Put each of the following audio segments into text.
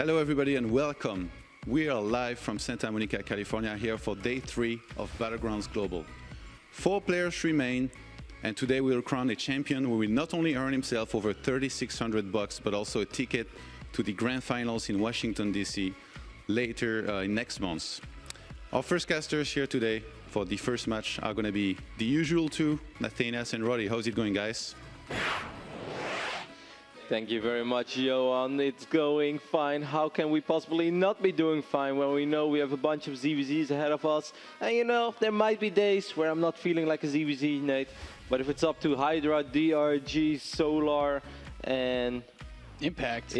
Hello everybody and welcome. We are live from Santa Monica, California here for day 3 of Battlegrounds Global. 4 players remain and today we will crown a champion who will not only earn himself over $3,600 but also a ticket to the grand finals in Washington DC later in next month. Our first casters here today for the first match are going to be the usual two, Nathanias and Roddy. How's it going, guys? Thank you very much, Johan. It's going fine. How can we possibly not be doing fine when we know we have a bunch of ZVZs ahead of us? And you know, there might be days where I'm not feeling like a ZVZ, Nate. But if it's up to Hydra, DRG, Solar, and Impact,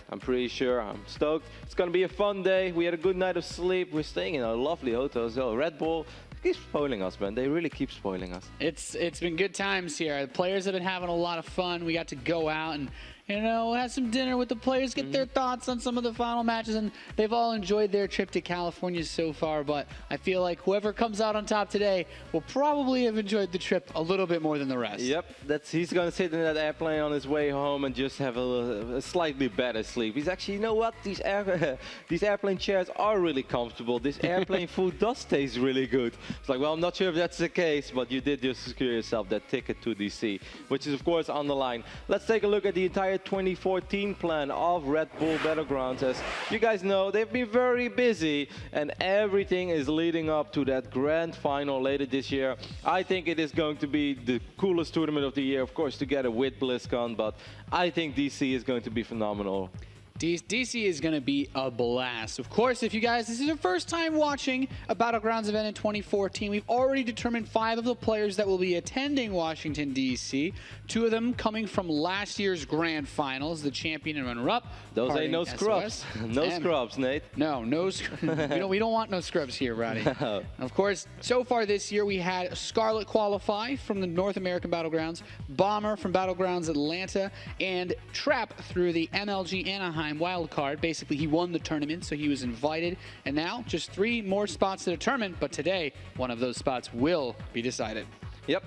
I'm pretty sure I'm stoked. It's going to be a fun day. We had a good night of sleep. We're staying in a lovely hotel as well. Red Bull keeps spoiling us, man. They really keep spoiling us. It's been good times here. The players have been having a lot of fun. We got to go out and, you know, have some dinner with the players, get their thoughts on some of the final matches, and they've all enjoyed their trip to California so far, but I feel like whoever comes out on top today will probably have enjoyed the trip a little bit more than the rest. Yep, he's going to sit in that airplane on his way home and just have a slightly better sleep. He's actually, you know what, these airplane chairs are really comfortable. This airplane food does taste really good. It's like, well, I'm not sure if that's the case, but you did just secure yourself that ticket to DC, which is, of course, on the line. Let's take a look at the entire 2014 plan of Red Bull Battlegrounds. As you guys know, they've been very busy and everything is leading up to that grand final later this year. I think it is going to be the coolest tournament of the year, of course, together with BlizzCon, but I think DC is going to be phenomenal. DC is going to be a blast. Of course, if you guys, this is your first time watching a Battlegrounds event in 2014, we've already determined 5 of the players that will be attending Washington, D.C. 2 of them coming from last year's grand finals, the champion and runner-up. Those ain't no scrubs. No scrubs, Nate. No we don't want no scrubs here, Roddy. No. Of course, so far this year, we had Scarlet qualify from the North American Battlegrounds, Bomber from Battlegrounds Atlanta, and Trap through the MLG Anaheim wild card. Basically, he won the tournament, so he was invited. And now, just 3 more spots to determine, but today, one of those spots will be decided. Yep.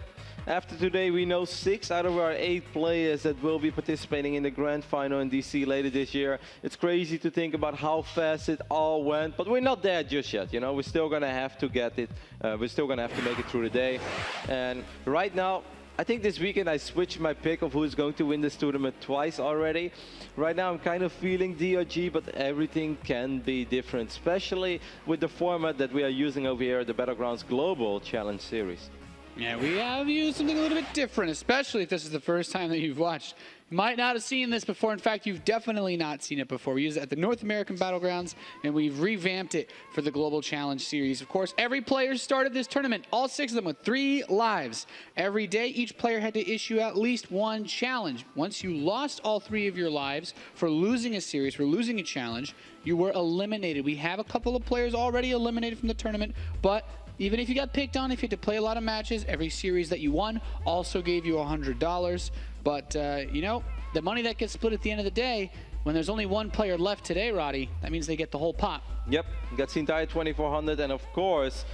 After today, we know 6 out of our 8 players that will be participating in the grand final in DC later this year. It's crazy to think about how fast it all went, but we're not there just yet. You know, we're still going to have to get it. We're still going to have to make it through the day. And right now, I think this weekend I switched my pick of who's going to win this tournament twice already. Right now I'm kind of feeling DRG, but everything can be different, especially with the format that we are using over here at the Battlegrounds Global Challenge Series. Yeah, we have used something a little bit different, especially if this is the first time that you've watched. You might not have seen this before. In fact, you've definitely not seen it before. We use it at the North American Battlegrounds, and we've revamped it for the Global Challenge Series. Of course, every player started this tournament, all 6 of them, with 3 lives. Every day, each player had to issue at least 1 challenge. Once you lost all 3 of your lives for losing a series, for losing a challenge, you were eliminated. We have a couple of players already eliminated from the tournament, but even if you got picked on, if you had to play a lot of matches, every series that you won also gave you $100. But, you know, the money that gets split at the end of the day, when there's only 1 player left today, Roddy, that means they get the whole pot. Yep, gets the entire 2,400, and of course,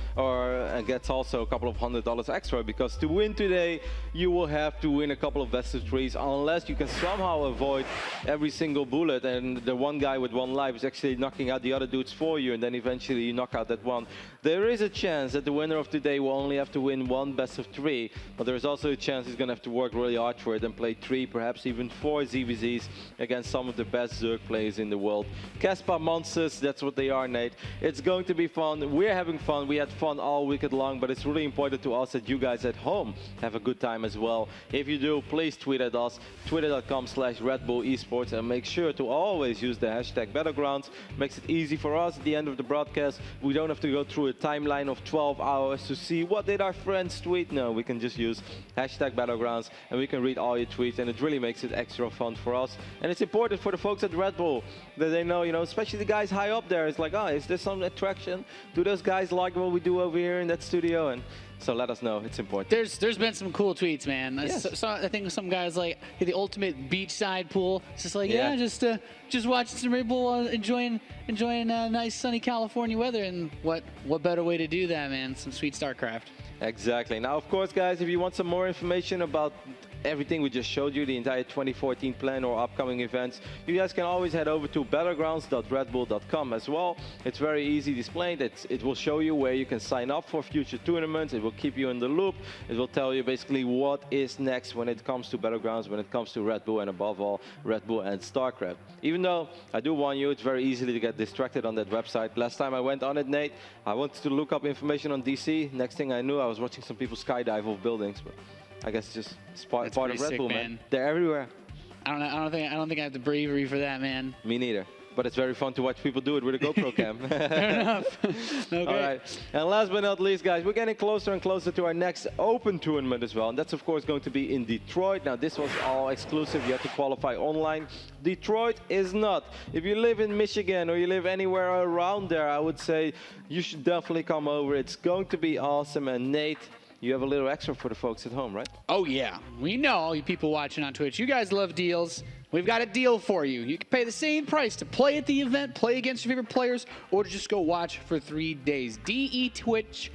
gets also a couple of $100 extra, because to win today, you will have to win a couple of best of 3s, unless you can somehow avoid every single bullet, and the one guy with 1 life is actually knocking out the other dudes for you, and then eventually you knock out that one. There is a chance that the winner of today will only have to win 1 best of 3, but there is also a chance he's going to have to work really hard for it and play 3, perhaps even 4 ZVZs against some of the best Zerg players in the world. Caspa monsters, that's what they are, Nate. It's going to be fun. We're having fun. We had fun all weekend long, but it's really important to us that you guys at home have a good time as well. If you do, please tweet at us, twitter.com/Red Bull Esports, and make sure to always use the hashtag Battlegrounds. Makes it easy for us at the end of the broadcast. We don't have to go through a timeline of 12 hours to see what did our friends tweet. No, we can just use hashtag Battlegrounds and we can read all your tweets, and it really makes it extra fun for us. And it's important for the folks at Red Bull that they know, you know, especially the guys high up there. It's like, oh, is there some attraction? Do those guys like what we do over here in that studio? And So let us know. It's important. There's been some cool tweets, man. Yes. So I think some guys like hey, the ultimate beachside pool. It's just like Yeah. just watching some Red Bull, enjoying nice sunny California weather, and what better way to do that, man? Some sweet StarCraft. Exactly. Now, of course, guys, if you want some more information about everything we just showed you, the entire 2014 plan or upcoming events, you guys can always head over to battlegrounds.redbull.com as well. It's very easy displayed. It will show you where you can sign up for future tournaments. It will keep you in the loop. It will tell you basically what is next when it comes to Battlegrounds, when it comes to Red Bull, and above all, Red Bull and StarCraft. Even though I do warn you, it's very easy to get distracted on that website. Last time I went on it, Nate, I wanted to look up information on DC. Next thing I knew, I was watching some people skydive off buildings. But I guess it's just part of Red sick, Bull, man. They're everywhere. I don't think I have the bravery for that, man. Me neither. But it's very fun to watch people do it with a GoPro cam. Fair enough. Okay. All right. And last but not least, guys, we're getting closer and closer to our next open tournament as well. And that's, of course, going to be in Detroit. Now, this was all exclusive. You have to qualify online. Detroit is not. If you live in Michigan or you live anywhere around there, I would say you should definitely come over. It's going to be awesome. And Nate, you have a little extra for the folks at home, right? Oh, yeah. We know, you people watching on Twitch, you guys love deals. We've got a deal for you. You can pay the same price to play at the event, play against your favorite players, or to just go watch for 3 days. DET Twitch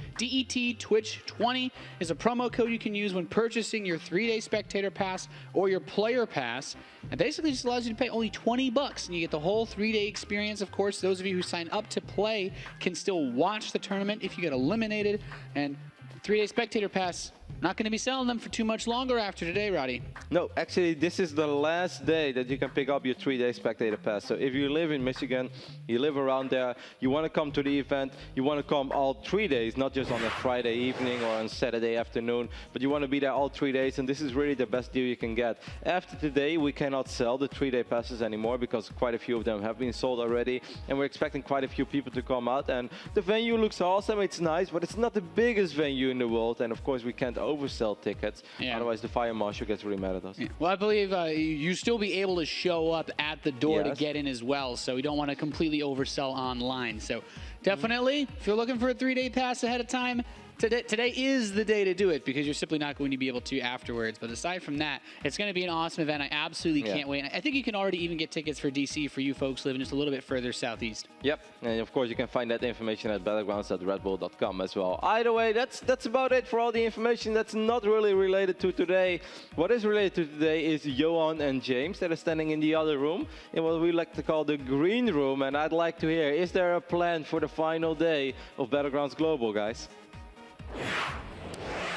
20 is a promo code you can use when purchasing your 3-day spectator pass or your player pass. And basically just allows you to pay only $20 and you get the whole 3-day experience. Of course, those of you who sign up to play can still watch the tournament if you get eliminated. And 3-day spectator pass, not going to be selling them for too much longer after today, Roddy. No, actually, this is the last day that you can pick up your 3-day spectator pass. So if you live in Michigan, you live around there, you want to come to the event, you want to come all 3 days, not just on a Friday evening or on Saturday afternoon, but you want to be there all 3 days, and this is really the best deal you can get. After today, we cannot sell the 3-day passes anymore because quite a few of them have been sold already, and we're expecting quite a few people to come out. And the venue looks awesome, it's nice, but it's not the biggest venue in the world, and of course we can't oversell tickets, otherwise the fire marshal gets really mad at us. Yeah. Well, I believe you still be able to show up at the door to get in as well, so we don't want to completely oversell online. So definitely, if you're looking for a 3-day pass ahead of time, today is the day to do it because you're simply not going to be able to afterwards. But aside from that, it's going to be an awesome event. I absolutely can't wait. I think you can already even get tickets for DC for you folks living just a little bit further southeast. Yep, and of course you can find that information at battlegrounds.redbull.com as well. Either way, that's about it for all the information that's not really related to today. What is related to today is Johan and James that are standing in the other room, in what we like to call the green room. And I'd like to hear, is there a plan for the final day of Battlegrounds Global, guys?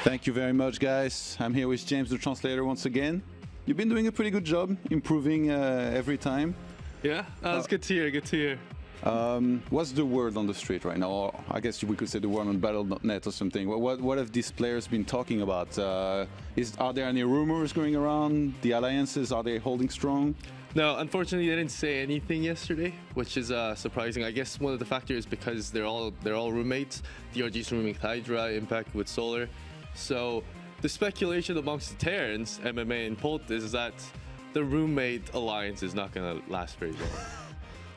Thank you very much, guys. I'm here with James, the translator, once again. You've been doing a pretty good job, improving every time. Yeah, that's good to hear, good to hear. What's the word on the street right now? Or I guess we could say the word on battle.net or something. What have these players been talking about? Are there any rumors going around? The alliances, are they holding strong? No, unfortunately, they didn't say anything yesterday, which is surprising. I guess one of the factors is because they're all roommates. DRG's rooming with Hydra, Impact with Solar. So the speculation amongst the Terrans, MMA and Polt, is that the roommate alliance is not going to last very long.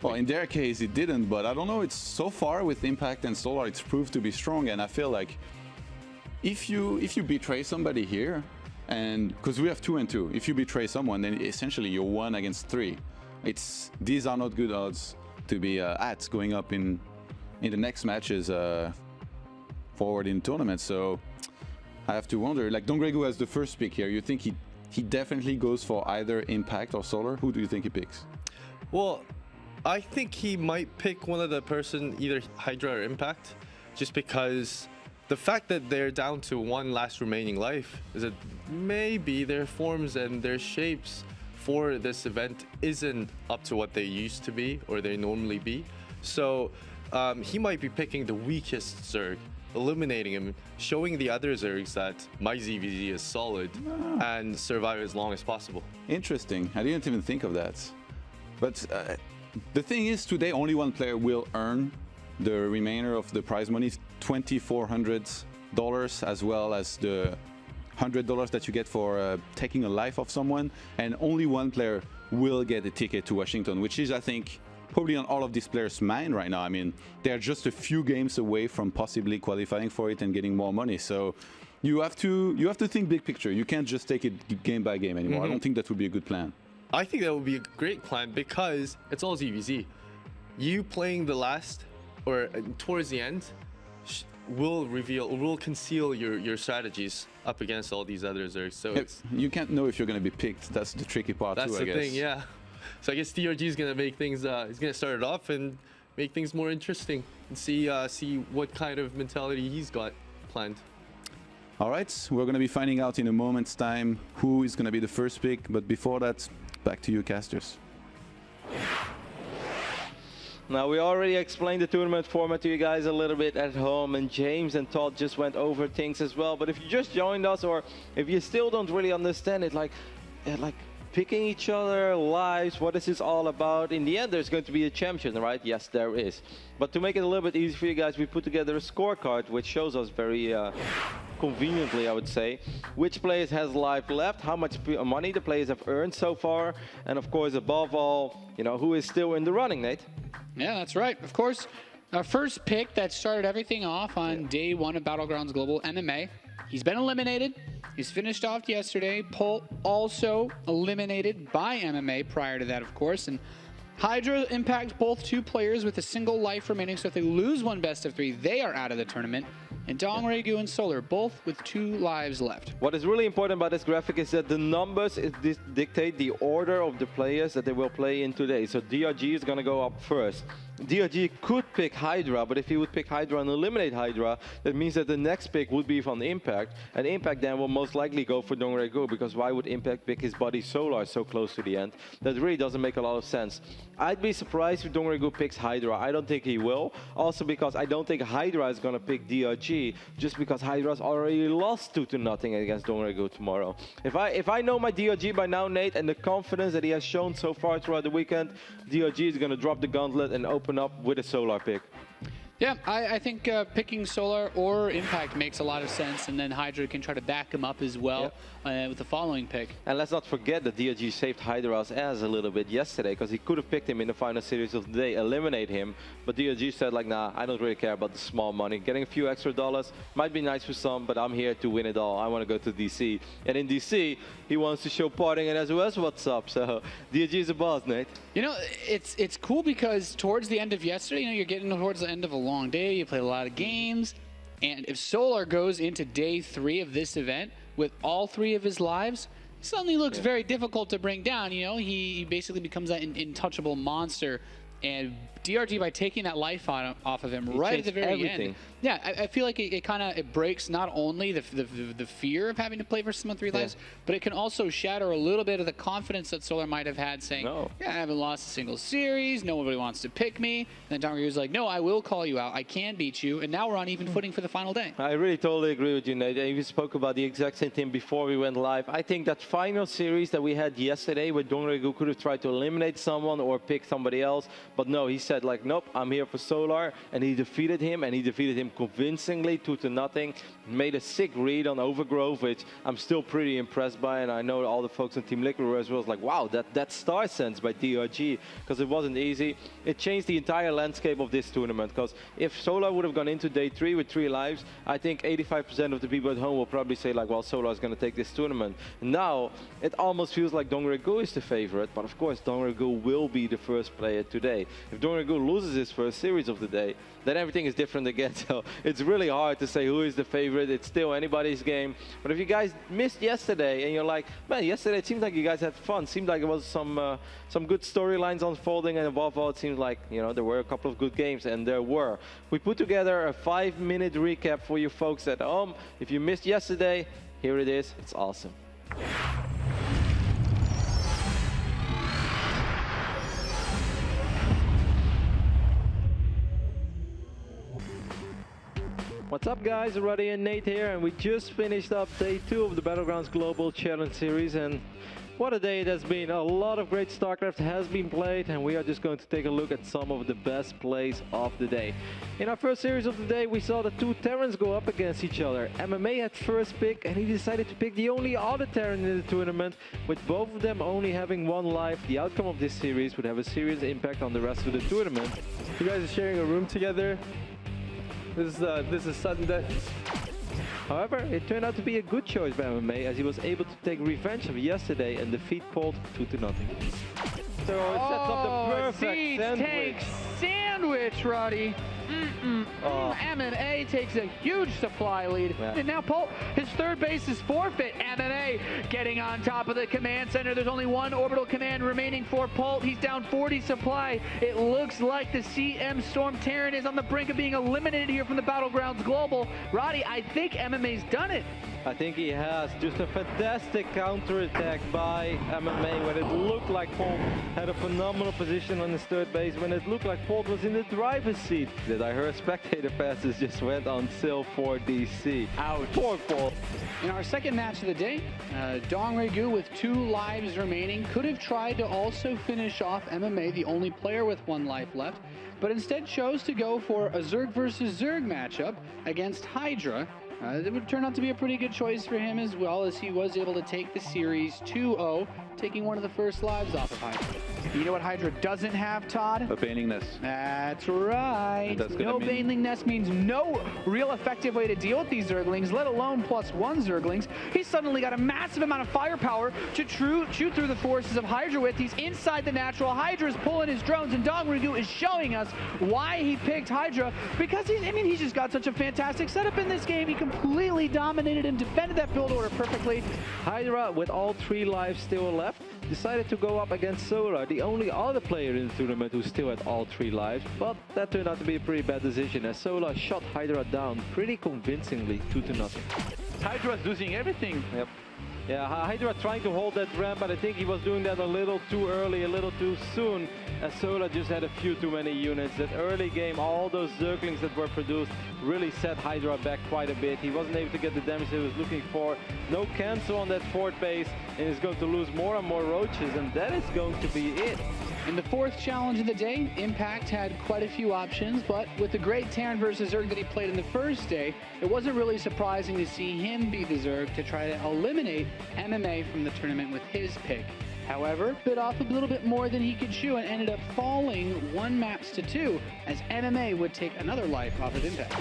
Well, in their case, it didn't, but I don't know. It's so far with Impact and Solar, it's proved to be strong, and I feel like if you betray somebody here, and because we have 2 and 2, if you betray someone, then essentially you're 1 against 3. These are not good odds to be at going up in the next matches forward in tournaments. So I have to wonder. Like DongRaeGu has the first pick here. You think he definitely goes for either Impact or Solar? Who do you think he picks? Well, I think he might pick one of the person, either Hydra or Impact, just because the fact that they're down to 1 last remaining life is that maybe their forms and their shapes for this event isn't up to what they used to be or they normally be. So he might be picking the weakest Zerg, eliminating him, showing the other Zergs that my ZVZ is solid and survive as long as possible. Interesting. I didn't even think of that. But the thing is, today only 1 player will earn the remainder of the prize money, $2,400, as well as the $100 that you get for taking a life of someone, and only 1 player will get a ticket to Washington, which is, I think, probably on all of these players' mind right now. I mean, they're just a few games away from possibly qualifying for it and getting more money. So you have to think big picture. You can't just take it game by game anymore. I don't think that would be a good plan. I think that would be a great plan because it's all ZVZ. You playing the last or towards the end will conceal your strategies up against all these other Zergs. So you can't know if you're going to be picked. That's the tricky part too, I guess. That's the thing, yeah. So I guess DRG is going to make things, he's going to start it off and make things more interesting and see what kind of mentality he's got planned. All right, we're going to be finding out in a moment's time who is going to be the first pick. But before that, back to you, casters. Now, we already explained the tournament format to you guys a little bit at home, and James and Todd just went over things as well. But if you just joined us, or if you still don't really understand it, like picking each other, lives, what is this all about? In the end, there's going to be a champion, right? Yes, there is. But to make it a little bit easier for you guys, we put together a scorecard, which shows us very conveniently, I would say, which players has life left, how much money the players have earned so far, and of course, above all, you know, who is still in the running, Nate? Yeah, that's right. Of course, our first pick that started everything off on day one of Battlegrounds Global MMA. He's been eliminated. He's finished off yesterday. Polt also eliminated by MMA prior to that, of course. And Hydra impacts both two players with a single life remaining, so if they lose one best of three, they are out of the tournament. And DongRaeGu and Solar, both with 2 lives left. What is really important about this graphic is that the numbers dictate the order of the players that they will play in today. So DRG is going to go up first. DRG could pick Hydra, but if he would pick Hydra and eliminate Hydra, that means that the next pick would be from Impact. And Impact then will most likely go for DongRaeGu, because why would Impact pick his buddy Solar so close to the end? That really doesn't make a lot of sense. I'd be surprised if DongRaeGu picks Hydra. I don't think he will. Also because I don't think Hydra is going to pick DRG, just because Hydra's already lost 2-0 against DongRaeGu tomorrow. If I know my DRG by now, Nate, and the confidence that he has shown so far throughout the weekend, DRG is going to drop the gauntlet and open up with a Solar pick. Yeah, I think picking Solar or Impact makes a lot of sense, and then Hydra can try to back him up as well with the following pick. And let's not forget that DRG saved Hydra's ass a little bit yesterday, because he could have picked him in the final series of the day, eliminate him, but DRG said like, nah, I don't really care about the small money. Getting a few extra dollars might be nice for some, but I'm here to win it all. I want to go to DC. And in DC, he wants to show parting and as well as what's up, so DRG is a boss, Nate. You know, it's cool because towards the end of yesterday, you know, you're getting towards the end of a long day, you play a lot of games, and if Solar goes into day 3 of this event with all 3 of his lives, it suddenly looks very difficult to bring down. You know, he basically becomes that intouchable monster, and DRG, by taking that life off of him right at the very end. Yeah, I feel like it breaks not only the fear of having to play for someone 3 lives, but it can also shatter a little bit of the confidence that Solar might have had, saying, yeah, I haven't lost a single series, nobody wants to pick me. And then DongRaeGu was like, no, I will call you out, I can beat you, and now we're on even footing for the final day. I really totally agree with you, Nate. We spoke about the exact same thing before we went live. I think that final series that we had yesterday, where DongRaeGu could have tried to eliminate someone or pick somebody else, but no, he said like, nope, I'm here for Solar, and he defeated him, and he defeated him convincingly, 2-0. Made a sick read on Overgrowth, which I'm still pretty impressed by, and I know all the folks in Team Liquid were as well like, wow, that star sense by DRG, because it wasn't easy. It changed the entire landscape of this tournament, because if Solar would have gone into day 3 with 3 lives, I think 85% of the people at home will probably say like, well, Solar is going to take this tournament. Now, it almost feels like DongRaeGu is the favorite, but of course, DongRaeGu will be the first player today. If DongRaeGu loses his first series of the day, then everything is different again. So it's really hard to say who is the favorite. It's still anybody's game. But if you guys missed yesterday and you're like, man, yesterday it seemed like you guys had fun. Seemed like it was some good storylines unfolding, and above all, it seems like, you know, there were a couple of good games, and there were. We put together a 5-minute recap for you folks at home. If you missed yesterday, here it is. It's awesome. What's up, guys? Roddy and Nate here, and we just finished up day 2 of the Battlegrounds Global Challenge Series, and What a day it has been. A lot of great StarCraft has been played, and we are just going to take a look at some of the best plays of the day. In our first series of the day, we saw the two Terrans go up against each other. MMA had first pick, and he decided to pick the only other Terran in the tournament. With both of them only having one life, the outcome of this series would have a serious impact on the rest of the tournament. You guys are sharing a room together. This is sudden death. However, it turned out to be a good choice by MMA, as he was able to take revenge of yesterday and defeat Polt 2-0. So it sets up the perfect sandwich. Sandwich, Roddy. MMA takes a huge supply lead. Yeah. And now Polt, his third base is forfeit. MMA getting on top of the command center. There's only one orbital command remaining for Polt. He's down 40 supply. It looks like the CM Storm Terran is on the brink of being eliminated here from the Battlegrounds Global. Roddy, I think MMA's done it. I think he has. Just a fantastic counterattack by MMA when it looked like Polt had a phenomenal position on his third base, when it looked like Polt was in the driver's seat. That I heard spectator passes just went on sale for DC. Ouch. Poor Polt. In our second match of the day, DongRaeGu with 2 lives remaining could have tried to also finish off MMA, the only player with 1 life left, but instead chose to go for a Zerg versus Zerg matchup against Hydra. It would turn out to be a pretty good choice for him, as well as he was able to take the series 2-0, taking one of the first lives off of Hydra. You know what Hydra doesn't have, Todd? A Baning Nest. That's right. That's No Baneling Nest means no real effective way to deal with these Zerglings, let alone +1 Zerglings. He's suddenly got a massive amount of firepower to shoot through the forces of Hydra with. He's inside the natural. Hydra's pulling his drones, and DongRaeGu is showing us why he picked Hydra, because he's just got such a fantastic setup in this game. He completely dominated and defended that build order perfectly. Hydra, with all 3 lives still left, decided to go up against Solar, the only other player in the tournament who still had all 3 lives, but that turned out to be a pretty bad decision, as Solar shot Hydra down pretty convincingly 2-0. Hydra's losing everything. Yep. Yeah, Hydra trying to hold that ramp, but I think he was doing that a little too early, a little too soon, as Solar just had a few too many units. That early game, all those Zerglings that were produced really set Hydra back quite a bit. He wasn't able to get the damage he was looking for. No cancel on that 4th base, and he's going to lose more and more roaches, and that is going to be it. In the 4th challenge of the day, Impact had quite a few options, but with the great Terran versus Zerg that he played in the first day, it wasn't really surprising to see him be the Zerg to try to eliminate MMA from the tournament with his pick. However, bit off a little bit more than he could chew and ended up falling 1 maps to 2, as MMA would take another life off of Impact.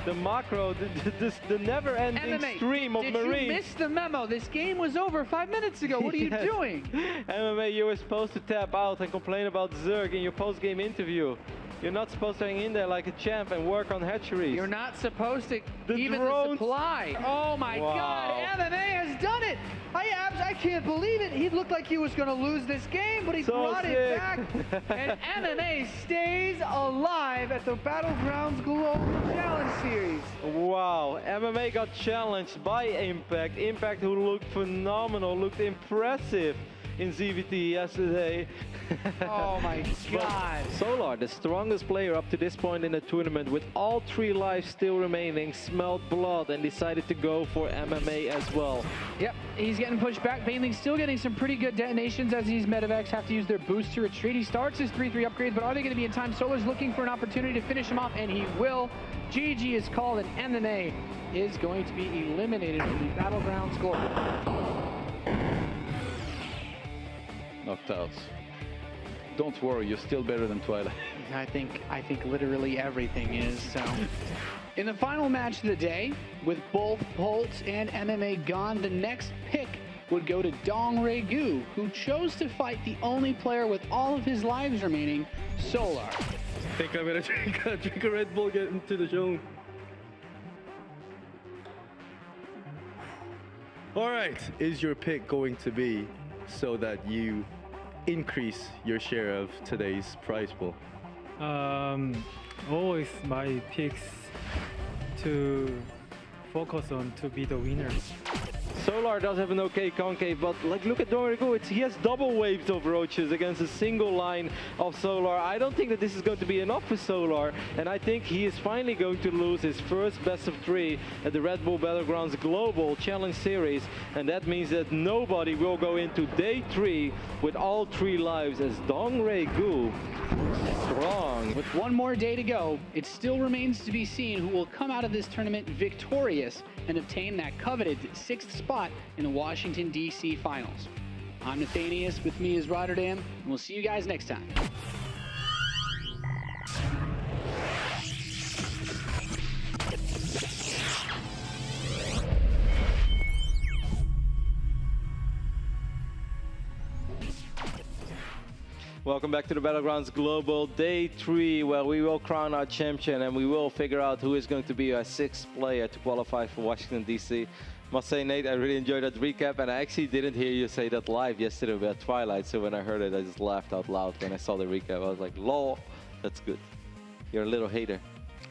The macro, the never-ending MMA, stream of did Marines. you miss the memo? This game was over 5 minutes ago. What are you doing? MMA, you were supposed to tap out and complain about Zerg in your post-game interview. You're not supposed to hang in there like a champ and work on hatcheries. You're not supposed to The even drones. the supply. Oh my God, MMA has done it. I can't believe it. He looked like he was going to lose this game, but he brought it back. And MMA stays alive at the Battlegrounds Global Challenge Series. Wow, MMA got challenged by Impact. Impact, who looked phenomenal, looked impressive in ZVT yesterday. Oh my God. Solar, the strongest player up to this point in the tournament, with all 3 lives still remaining, smelled blood and decided to go for MMA as well. Yep, he's getting pushed back. Baneling's still getting some pretty good detonations as these medevacs have to use their boost to retreat. He starts his 3-3 upgrades, but are they going to be in time? Solar's looking for an opportunity to finish him off, and he will. GG is called, and MMA is going to be eliminated from the Battlegrounds Global. Knocked out. Don't worry, you're still better than Twilight. I think literally everything is. So, in the final match of the day, with both Polt and MMA gone, the next pick would go to DongRaeGu, who chose to fight the only player with all of his lives remaining, Solar. I think I'm gonna drink a Red Bull, get into the show. All right, is your pick going to be so that you increase your share of today's prize pool? Always my picks to focus on to be the winner. Solar does have an okay concave, but like look at DongRaeGu, he has double waves of roaches against a single line of Solar. I don't think that this is going to be enough for Solar, and I think he is finally going to lose his first best of 3 at the Red Bull Battlegrounds Global Challenge Series, and that means that nobody will go into day 3 with all 3 lives as DongRaeGu strong. With one more day to go, it still remains to be seen who will come out of this tournament victorious and obtain that coveted 6th spot in the Washington, D.C. finals. I'm Nathanius, with me is Rotterdam, and we'll see you guys next time. Welcome back to the Battlegrounds Global Day 3, where we will crown our champion and we will figure out who is going to be our 6th player to qualify for Washington, D.C. Must say, Nate, I really enjoyed that recap, and I actually didn't hear you say that live yesterday at Twilight, so when I heard it, I just laughed out loud when I saw the recap. I was like, lol, that's good. You're a little hater.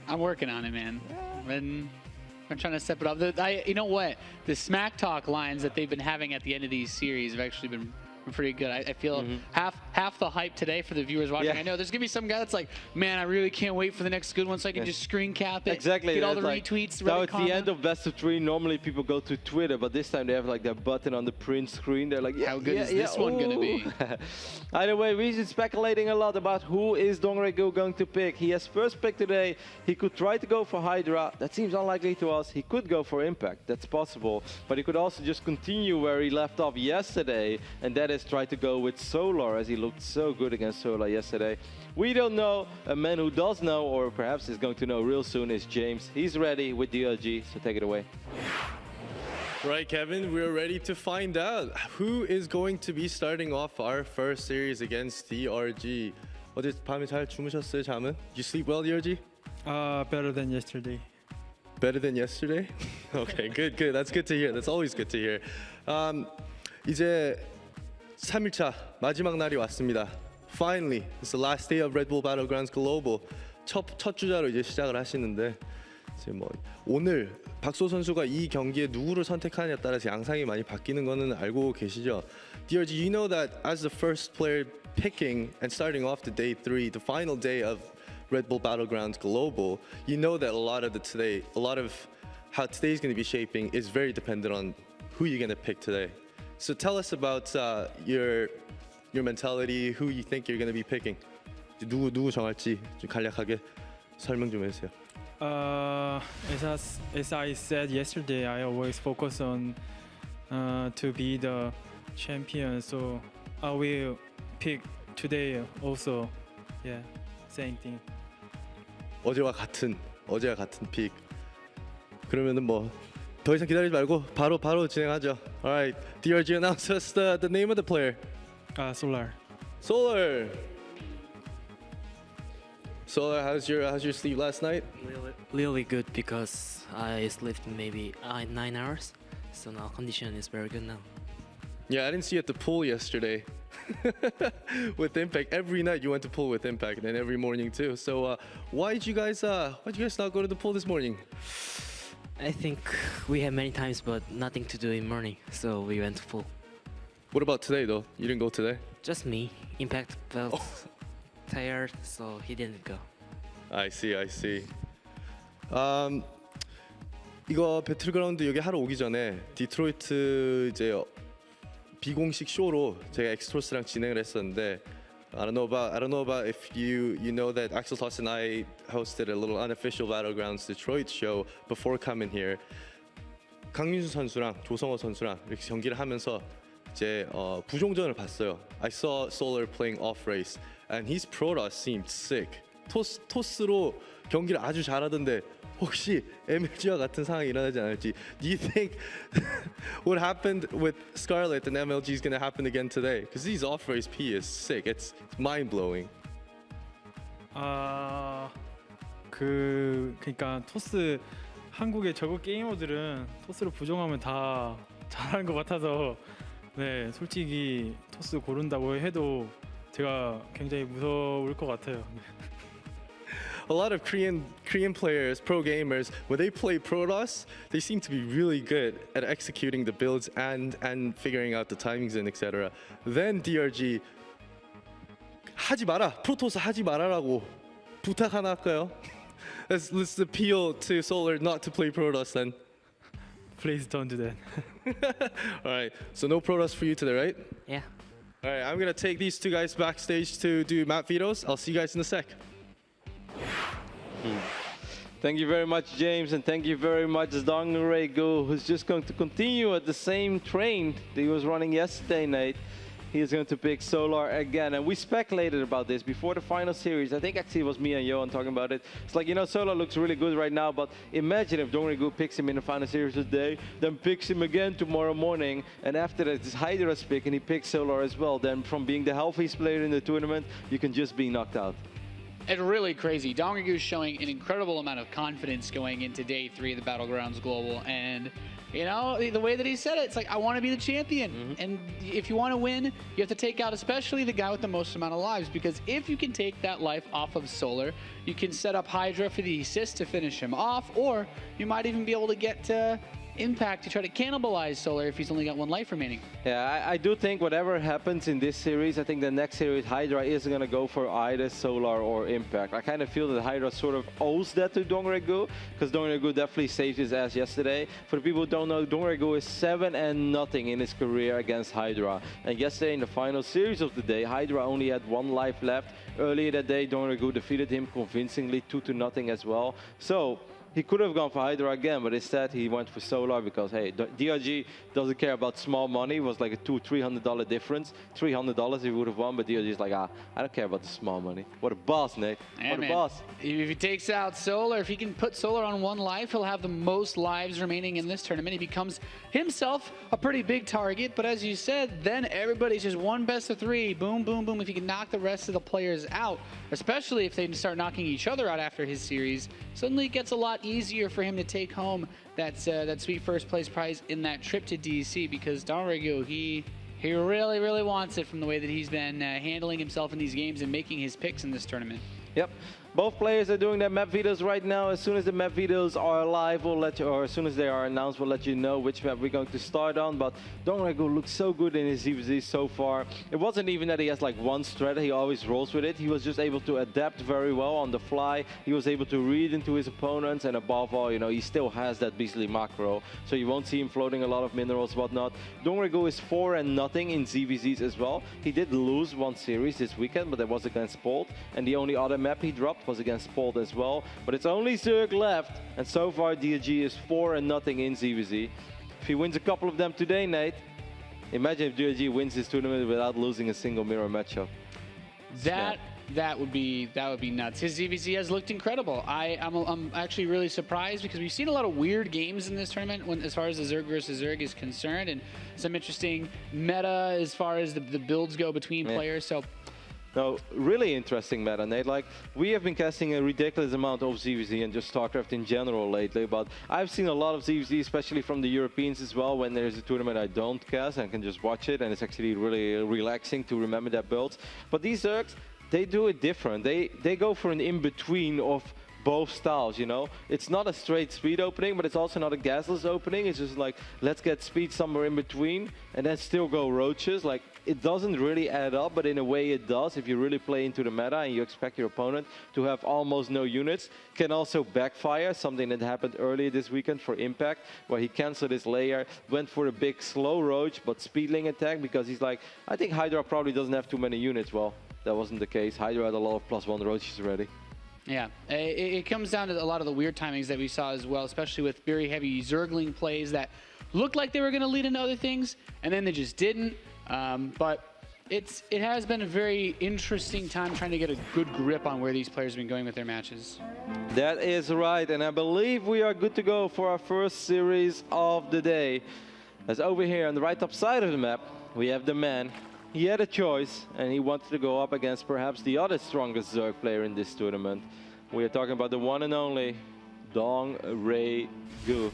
I'm working on it, man. I'm trying to step it up. You know what? The smack talk lines that they've been having at the end of these series have actually been pretty good. I feel half the hype today for the viewers watching. Yeah. I know there's gonna be some guy that's like, man, I really can't wait for the next good one so I can just screen cap it. Exactly. Get all the like, retweets. Now it's the end of best of 3. Normally people go to Twitter, but this time they have like their button on the print screen. They're like, yeah, how good is this one gonna be? Either way, we've been speculating a lot about who is DongRaeGu going to pick. He has first pick today. He could try to go for Hydra. That seems unlikely to us. He could go for Impact. That's possible. But he could also just continue where he left off yesterday, and that is try to go with Solar, as he looked so good against Solar yesterday. We don't know. A man who does know, or perhaps is going to know real soon, is James. He's ready with DLG, so take it away. Right, Kevin, we're ready to find out who is going to be starting off our first series against DRG. 어제 밤에 잘 주무셨어요, 잠은? You sleep well, DRG? Better than yesterday. Better than yesterday? Okay, good. That's good to hear. That's always good to hear. 이제 3일차 마지막 날이 왔습니다. Finally, it's the last day of Red Bull Battlegrounds Global. 첫 주자로 이제 시작을 하시는데 이제 뭐 오늘 박소 선수가 이 경기에 누구를 선택하느냐에 따라서 양상이 많이 바뀌는 거는 알고 계시죠? DRG, you know that as the first player picking and starting off the day 3, the final day of Red Bull Battlegrounds Global, you know that a lot of how today's going to be shaping is very dependent on who you're going to pick today. So tell us about your mentality, who you think you're going to be picking. 누구 정할지 좀 간략하게 설명 좀 해주세요. As I said yesterday, I always focus on to be the champion. So I will pick today also. Yeah, same thing. 어제와 같은 픽. 그러면은 뭐 더 이상 기다리지 말고 바로 진행하죠. Alright, DRG announce us the name of the player. Solar. Solar, how's your sleep last night? Really good because I slept maybe 9 hours, so now condition is very good now. Yeah, I didn't see you at the pool yesterday. With Impact, every night you went to pool with Impact, and then every morning too. So why'd you guys not go to the pool this morning? I think we had many times, but nothing to do in morning, so we went to pool. What about today though? You didn't go today? Just me. Impact felt tired, so he didn't go. I see. 이거 배틀그라운드 여기 하러 오기 전에 디트로이트 이제 비공식 쇼로 제가 엑스트로스랑 진행을 했었는데 I don't know about if you know that Axel Toss and I hosted a little unofficial Battlegrounds Detroit show before coming here. 강민수 선수랑 조성호 선수랑 이렇게 경기를 하면서 이제 부종전을 봤어요. I saw Solar playing off race and his Protoss seemed sick. 토스로 경기를 아주 잘하던데 혹시 MLG와 같은 상황이 일어나지 않을지. Do you think what happened with Scarlet and MLG is going to happen again today? Because his off race P is sick. It's mind blowing. 그러니까 토스 한국의 저그 게이머들은 토스로 부정하면 다 잘하는 것 같아서 네 솔직히 토스 고른다고 해도 제가 굉장히 무서울 것 같아요. a lot of Korean players, pro gamers, when they play Protoss, they seem to be really good at executing the builds and figuring out the timings and etc. Then DRG 하지 마라, 프로토스 하지 말아라고 부탁 하나 할까요? Let's appeal to Solar not to play Protoss then. Please don't do that. All right, so no Protoss for you today, right? Yeah. All right, I'm gonna take these two guys backstage to do map vetoes. I'll see you guys in a sec. Thank you very much, James, and thank you very much, DongRaeGu, who's just going to continue at the same train that he was running yesterday night. He is going to pick Solar again, and we speculated about this before the final series. I think actually it was me and Johan talking about it. It's like, you know, Solar looks really good right now, but imagine if DongRaeGu picks him in the final series today, then picks him again tomorrow morning, and after that it's Hydra's pick and he picks Solar as well. Then from being the healthiest player in the tournament, you can just be knocked out. It's really crazy. DongRaeGu is showing an incredible amount of confidence going into day 3 of the Battlegrounds Global, and you know, the way that he said it, it's like, I want to be the champion. And if you want to win, you have to take out especially the guy with the most amount of lives, because if you can take that life off of Solar, you can set up Hydra for the assist to finish him off, or you might even be able to get Impact to try to cannibalize Solar if he's only got 1 life remaining. Yeah, I do think whatever happens in this series, I think the next series, Hydra is going to go for either Solar or Impact. I kind of feel that Hydra sort of owes that to DongRaeGu, because DongRaeGu definitely saved his ass yesterday. For the people who don't know, DongRaeGu is 7-0 in his career against Hydra. And yesterday in the final series of the day, Hydra only had 1 life left. Earlier that day, DongRaeGu defeated him convincingly 2-0 as well. So he could have gone for Hydra again, but instead he went for Solar because, hey, DRG doesn't care about small money. It was like a $200-300 difference. $300 he would have won, but DRG is like, I don't care about the small money. What a boss, Nick. What a boss. If he takes out Solar, if he can put Solar on 1 life, he'll have the most lives remaining in this tournament. He becomes himself a pretty big target, but as you said, then everybody's just 1 best of 3. Boom, boom, boom. If he can knock the rest of the players out, especially if they start knocking each other out after his series, suddenly it gets a lot easier for him to take home that sweet first place prize in that trip to DC, because DongRaeGu, he really, really wants it from the way that he's been handling himself in these games and making his picks in this tournament. Yep. Both players are doing their map vetoes right now. As soon as the map vetoes are live, we'll let you, or as soon as they are announced, we'll let you know which map we're going to start on. But DongRaeGu looks so good in his ZVZ so far. It wasn't even that he has like 1 strat, he always rolls with it. He was just able to adapt very well on the fly. He was able to read into his opponents, and above all, you know, he still has that beastly macro. So you won't see him floating a lot of minerals, whatnot. DongRaeGu is 4-0 in ZVZs as well. He did lose 1 series this weekend, but that was against Polt. And the only other map he dropped was against Polt as well. But it's only Zerg left, and so far DRG is 4-0 in ZVZ. If he wins a couple of them today, Nate, imagine if DRG wins this tournament without losing a single mirror matchup. That would be nuts. His ZVZ has looked incredible. I'm actually really surprised, because we've seen a lot of weird games in this tournament as far as the Zerg versus Zerg is concerned, and some interesting meta as far as the builds go between players. So. No, really interesting meta, Nate. Like, we have been casting a ridiculous amount of ZVZ and just StarCraft in general lately, but I've seen a lot of ZVZ, especially from the Europeans as well. When there's a tournament I don't cast, I can just watch it, and it's actually really relaxing to remember their builds. But these Zergs, they do it different. They go for an in-between of both styles, you know? It's not a straight speed opening, but it's also not a gasless opening. It's just like, let's get speed somewhere in between and then still go roaches. Like, it doesn't really add up, but in a way it does. If you really play into the meta and you expect your opponent to have almost no units, can also backfire, something that happened earlier this weekend for Impact, where he canceled his layer, went for a big slow roach, but speedling attack, because he's like, I think Hydra probably doesn't have too many units. Well, that wasn't the case. Hydra had a lot of +1 roaches already. Yeah, it comes down to a lot of the weird timings that we saw as well, especially with very heavy Zergling plays that looked like they were going to lead into other things, and then they just didn't. But it has been a very interesting time trying to get a good grip on where these players have been going with their matches. That is right, and I believe we are good to go for our first series of the day. As over here on the right top side of the map, we have the man. He had a choice, and he wanted to go up against perhaps the other strongest Zerg player in this tournament. We are talking about the one and only DongRaeGu.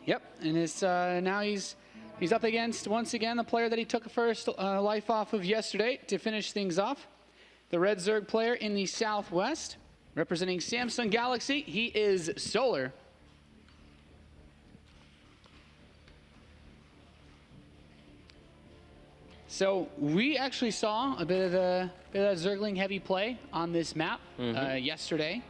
Yep, and it's now he's He's up against, once again, the player that he took a first life off of yesterday to finish things off. The Red Zerg player in the Southwest, representing Samsung Galaxy. He is Solar. So we actually saw a bit of that Zergling heavy play on this map yesterday.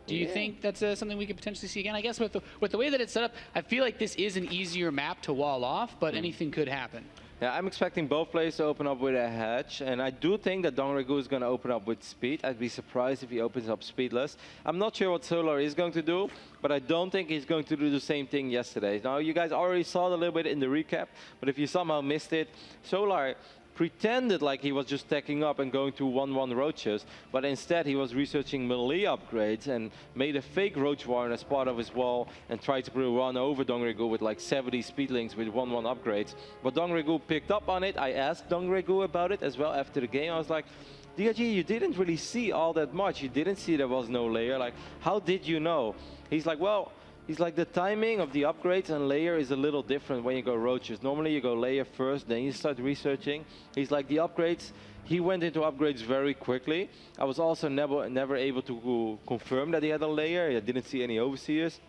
Do you think that's something we could potentially see again? I guess with the way that it's set up, I feel like this is an easier map to wall off, but anything could happen. Yeah, I'm expecting both players to open up with a hedge, and I do think that DongRaeGu is going to open up with speed. I'd be surprised if he opens up speedless. I'm not sure what Solar is going to do, but I don't think he's going to do the same thing yesterday. Now, you guys already saw it a little bit in the recap, but if you somehow missed it, Solar pretended like he was just stacking up and going to 1-1 roaches, but instead he was researching melee upgrades and made a fake roach warren as part of his wall and tried to run over DongRaeGu with like 70 speedlings with 1-1 upgrades. But DongRaeGu picked up on it. I asked DongRaeGu about it as well after the game. I was like, DongRaeGu, you didn't really see all that much. You didn't see there was no layer. Like, how did you know? He's like, well, he's like, the timing of the upgrades and layer is a little different when you go roaches. Normally you go layer first, then you start researching. He's like, the upgrades, he went into upgrades very quickly. I was also never able to confirm that he had a layer. I didn't see any overseers.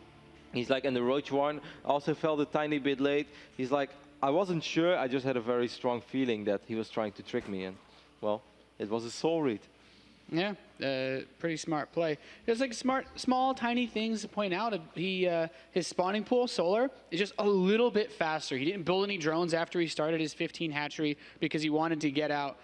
He's like, and the roach one also felt a tiny bit late. He's like, I wasn't sure, I just had a very strong feeling that he was trying to trick me. And well, it was a soul read. Yeah, pretty smart play. There's like small, tiny things to point out. His spawning pool, Solar, is just a little bit faster. He didn't build any drones after he started his 15 hatchery because he wanted to get out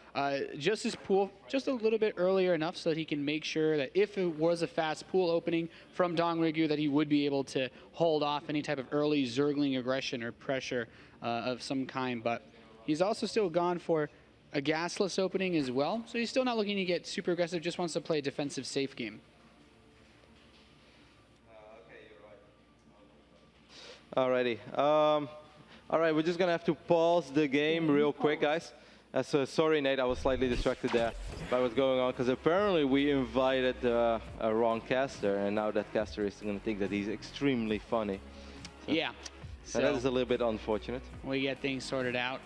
just his pool just a little bit earlier enough so that he can make sure that if it was a fast pool opening from DongRaeGu, that he would be able to hold off any type of early Zergling aggression or pressure of some kind. But he's also still gone for a gasless opening as well, so he's still not looking to get super aggressive, just wants to play a defensive safe game. Alrighty. All right, we're just gonna have to pause the game real quick, guys. So sorry, Nate, I was slightly distracted there by what's going on, because apparently we invited a wrong caster, and now that caster is gonna think that he's extremely funny. So, yeah. So that is a little bit unfortunate. We get things sorted out.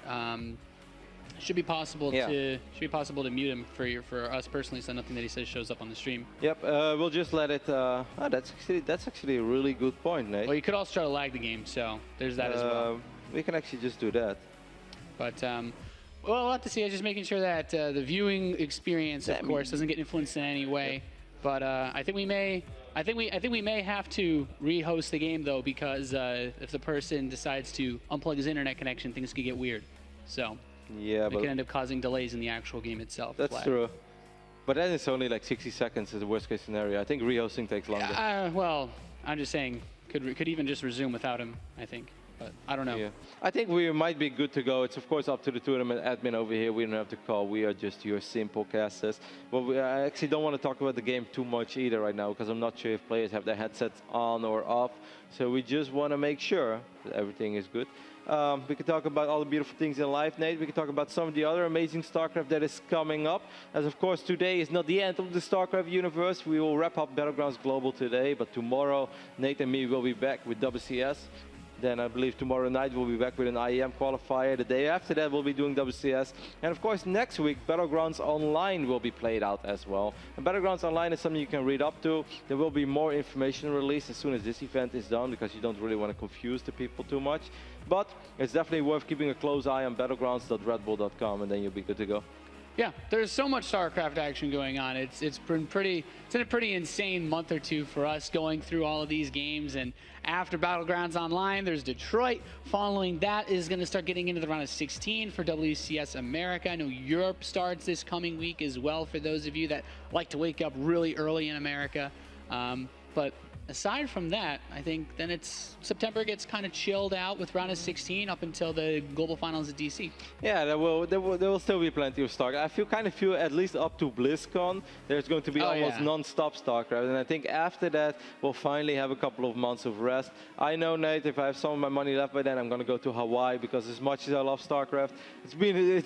Should be possible to mute him for us personally, so nothing that he says shows up on the stream. Yep, we'll just let it. That's actually a really good point, Nate. Well, you could also try to lag the game, so there's that as well. We can actually just do that. But well, we'll have to see. Just making sure that the viewing experience, of course, doesn't get influenced in any way. Yep. But I think we may have to re-host the game though, because if the person decides to unplug his internet connection, things could get weird. So. Yeah, but it can end up causing delays in the actual game itself. That's true. But then it's only like 60 seconds is the worst case scenario. I think rehosting takes longer. Well, I'm just saying, could even just resume without him, I think. But I don't know. Yeah. I think we might be good to go. It's of course up to the tournament admin over here. We don't have to call. We are just your simple casters. But I actually don't want to talk about the game too much either right now, because I'm not sure if players have their headsets on or off. So we just want to make sure that everything is good. We can talk about all the beautiful things in life, Nate. We can talk about some of the other amazing StarCraft that is coming up. As of course, today is not the end of the StarCraft universe. We will wrap up Battlegrounds Global today, but tomorrow, Nate and me will be back with WCS. Then I believe tomorrow night we'll be back with an IEM qualifier. The day after that we'll be doing WCS. And of course next week Battlegrounds Online will be played out as well. And Battlegrounds Online is something you can read up to. There will be more information released as soon as this event is done, because you don't really want to confuse the people too much. But it's definitely worth keeping a close eye on battlegrounds.redbull.com, and then you'll be good to go. Yeah, there's so much StarCraft action going on. It's been a pretty insane month or two for us going through all of these games. And after Battlegrounds Online, there's Detroit. Following that is going to start getting into the round of 16 for WCS America. I know Europe starts this coming week as well for those of you that like to wake up really early in America. But aside from that, I think then it's September gets kind of chilled out with round of 16 up until the global finals at DC. Yeah, there will still be plenty of StarCraft. I kind of feel at least up to BlizzCon, there's going to be almost non-stop StarCraft. And I think after that, we'll finally have a couple of months of rest. I know, Nate, if I have some of my money left by then, I'm going to go to Hawaii, because as much as I love StarCraft, it's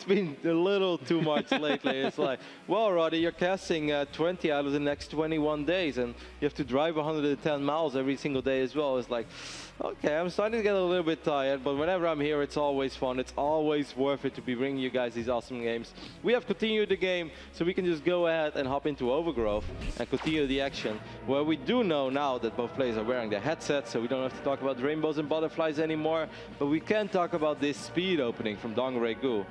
been a little too much lately. It's like, well, Roddy, you're casting 20 out of the next 21 days, and you have to drive 110 10 miles every single day as well. It's like, okay, I'm starting to get a little bit tired, but whenever I'm here, it's always fun. It's always worth it to be bringing you guys these awesome games. We have continued the game, so we can just go ahead and hop into Overgrowth and continue the action. Well, we do know now that both players are wearing their headsets, so we don't have to talk about rainbows and butterflies anymore, but we can talk about this speed opening from DongRaeGu.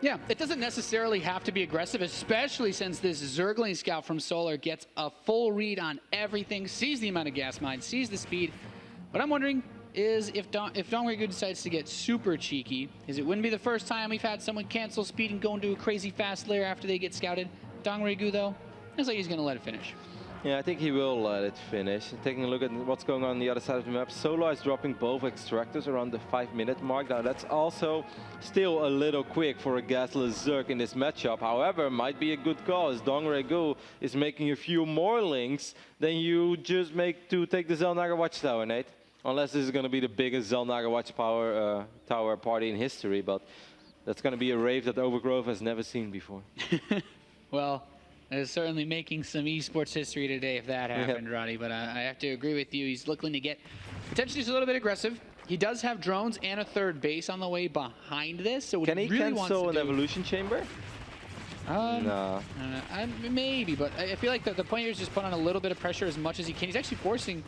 Yeah, it doesn't necessarily have to be aggressive, especially since this Zergling scout from Solar gets a full read on everything, sees the amount of gas mine, sees the speed. What I'm wondering is if DongRaeGu decides to get super cheeky, is it wouldn't be the first time we've had someone cancel speed and go into a crazy fast layer after they get scouted. DongRaeGu, though, looks like he's going to let it finish. Yeah, I think he will let it finish. Taking a look at what's going on the other side of the map, Solar is dropping both extractors around the 5-minute mark. Now, that's also still a little quick for a gasless Zerg in this matchup. However, might be a good call, as DongRaeGu is making a few more links than you just make to take the Zelnaga Watchtower, Nate. Unless this is going to be the biggest Zelnaga Watchtower party in history, but that's going to be a rave that Overgrowth has never seen before. Well, it's certainly making some eSports history today if that happened, Roddy. But I have to agree with you. He's looking to get potentially just a little bit aggressive. He does have drones and a third base on the way behind this. So can he really cancel an evolution chamber? No. Maybe, but I feel like the point here is just put on a little bit of pressure as much as he can. He's actually forcing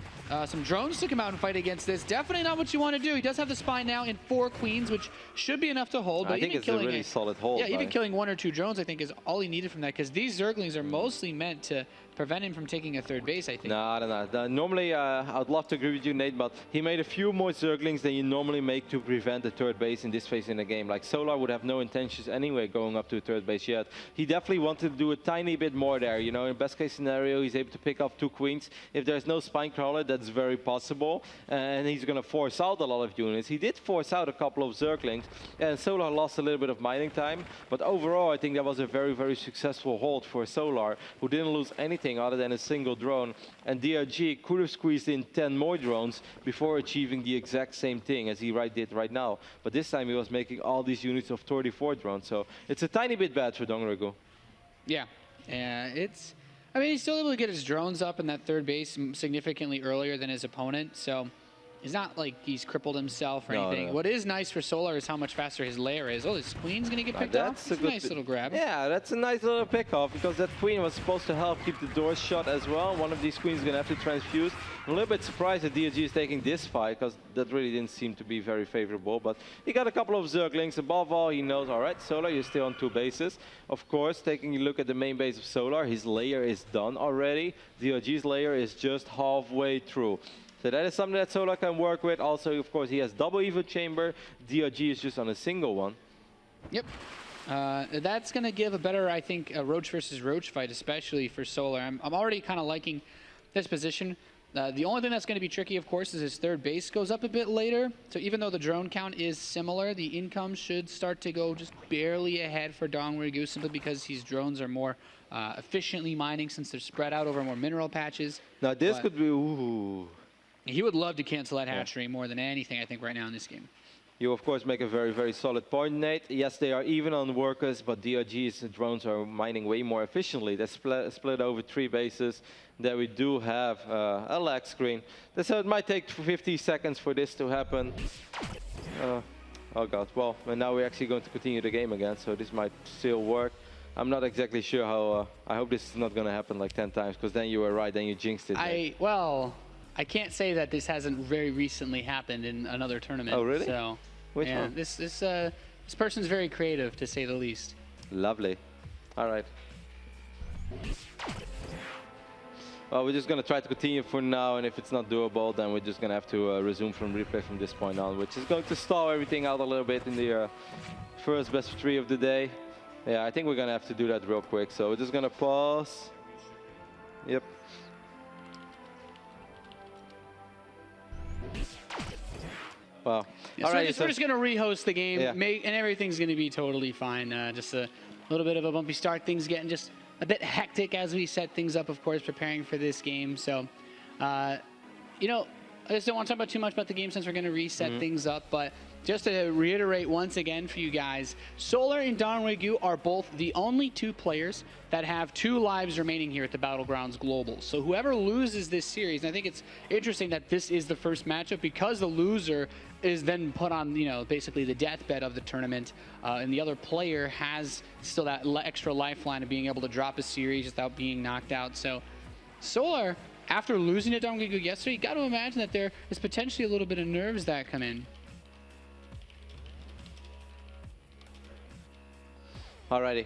some drones to come out and fight against this. Definitely not what you want to do. He does have the spy now in 4 queens, which should be enough to hold. But I think it's a really solid hold. Yeah, even killing 1 or 2 drones, I think, is all he needed from that, because these Zerglings are mostly meant to prevent him from taking a third base, I think. No, I don't know. Normally, I'd love to agree with you, Nate, but he made a few more Zerglings than you normally make to prevent the third base in this phase in the game. Like, Solar would have no intentions anyway going up to a third base yet. He definitely wanted to do a tiny bit more there. You know, in best case scenario, he's able to pick up 2 queens. If there's no spine crawler, that's very possible. And he's going to force out a lot of units. He did force out a couple of Zerglings, and Solar lost a little bit of mining time. But overall, I think that was a very, very successful hold for Solar, who didn't lose anything other than a single drone. And DRG could have squeezed in 10 more drones before achieving the exact same thing as he did right now. But this time he was making all these units of 34 drones. So it's a tiny bit bad for DongRaeGu. Yeah, I mean, he's still able to get his drones up in that third base significantly earlier than his opponent, so it's not like he's crippled himself or anything. No. What is nice for Solar is how much faster his lair is. Oh, this queen's going to get picked off. That's a nice little grab. Yeah, that's a nice little pick off, because that queen was supposed to help keep the doors shut as well. One of these queens is going to have to transfuse. I'm a little bit surprised that DRG is taking this fight, because that really didn't seem to be very favorable. But he got a couple of Zerglings. Above all, he knows, all right, Solar, you're still on 2 bases. Of course, taking a look at the main base of Solar, his layer is done already. DRG's layer is just halfway through. So that is something that Solar can work with. Also, of course, he has double evo chamber. DRG is just on a single one. Yep. That's going to give a better, I think, a Roach versus Roach fight, especially for Solar. I'm already kind of liking this position. The only thing that's going to be tricky, of course, is his third base goes up a bit later. So even though the drone count is similar, the income should start to go just barely ahead for DongRaeGu, simply because his drones are more efficiently mining since they're spread out over more mineral patches. Now this could be, ooh. He would love to cancel that hatchery more than anything, I think, right now in this game. You, of course, make a very, very solid point, Nate. Yes, they are even on workers, but DRG's drones are mining way more efficiently. They're split over 3 bases. There we do have a lag screen. So it might take 50 seconds for this to happen. Oh, God. Well, and now we're actually going to continue the game again, so this might still work. I'm not exactly sure how... I hope this is not going to happen like 10 times, because then you were right, then you jinxed it. Well, I can't say that this hasn't very recently happened in another tournament. Oh, really? So, which one? This person's very creative, to say the least. Lovely. All right. Well, we're just going to try to continue for now, and if it's not doable, then we're just going to have to resume from replay from this point on, which is going to stall everything out a little bit in the first best of 3 of the day. Yeah, I think we're going to have to do that real quick, so we're just going to pause. Yep. Wow. Yeah, so we're just going to rehost the game, and everything's going to be totally fine. Just a little bit of a bumpy start. Things getting just a bit hectic as we set things up, of course, preparing for this game. So, you know, I just don't want to talk about too much about the game since we're going to reset things up. But just to reiterate once again for you guys, Solar and DongRaeGu are both the only 2 players that have 2 lives remaining here at the Battlegrounds Global. So whoever loses this series, and I think it's interesting that this is the first matchup because the loser is then put on, you know, basically the deathbed of the tournament, and the other player has still that extra lifeline of being able to drop a series without being knocked out. So Solar, after losing to DongRaeGu yesterday, you got to imagine that there is potentially a little bit of nerves that come in. Alrighty.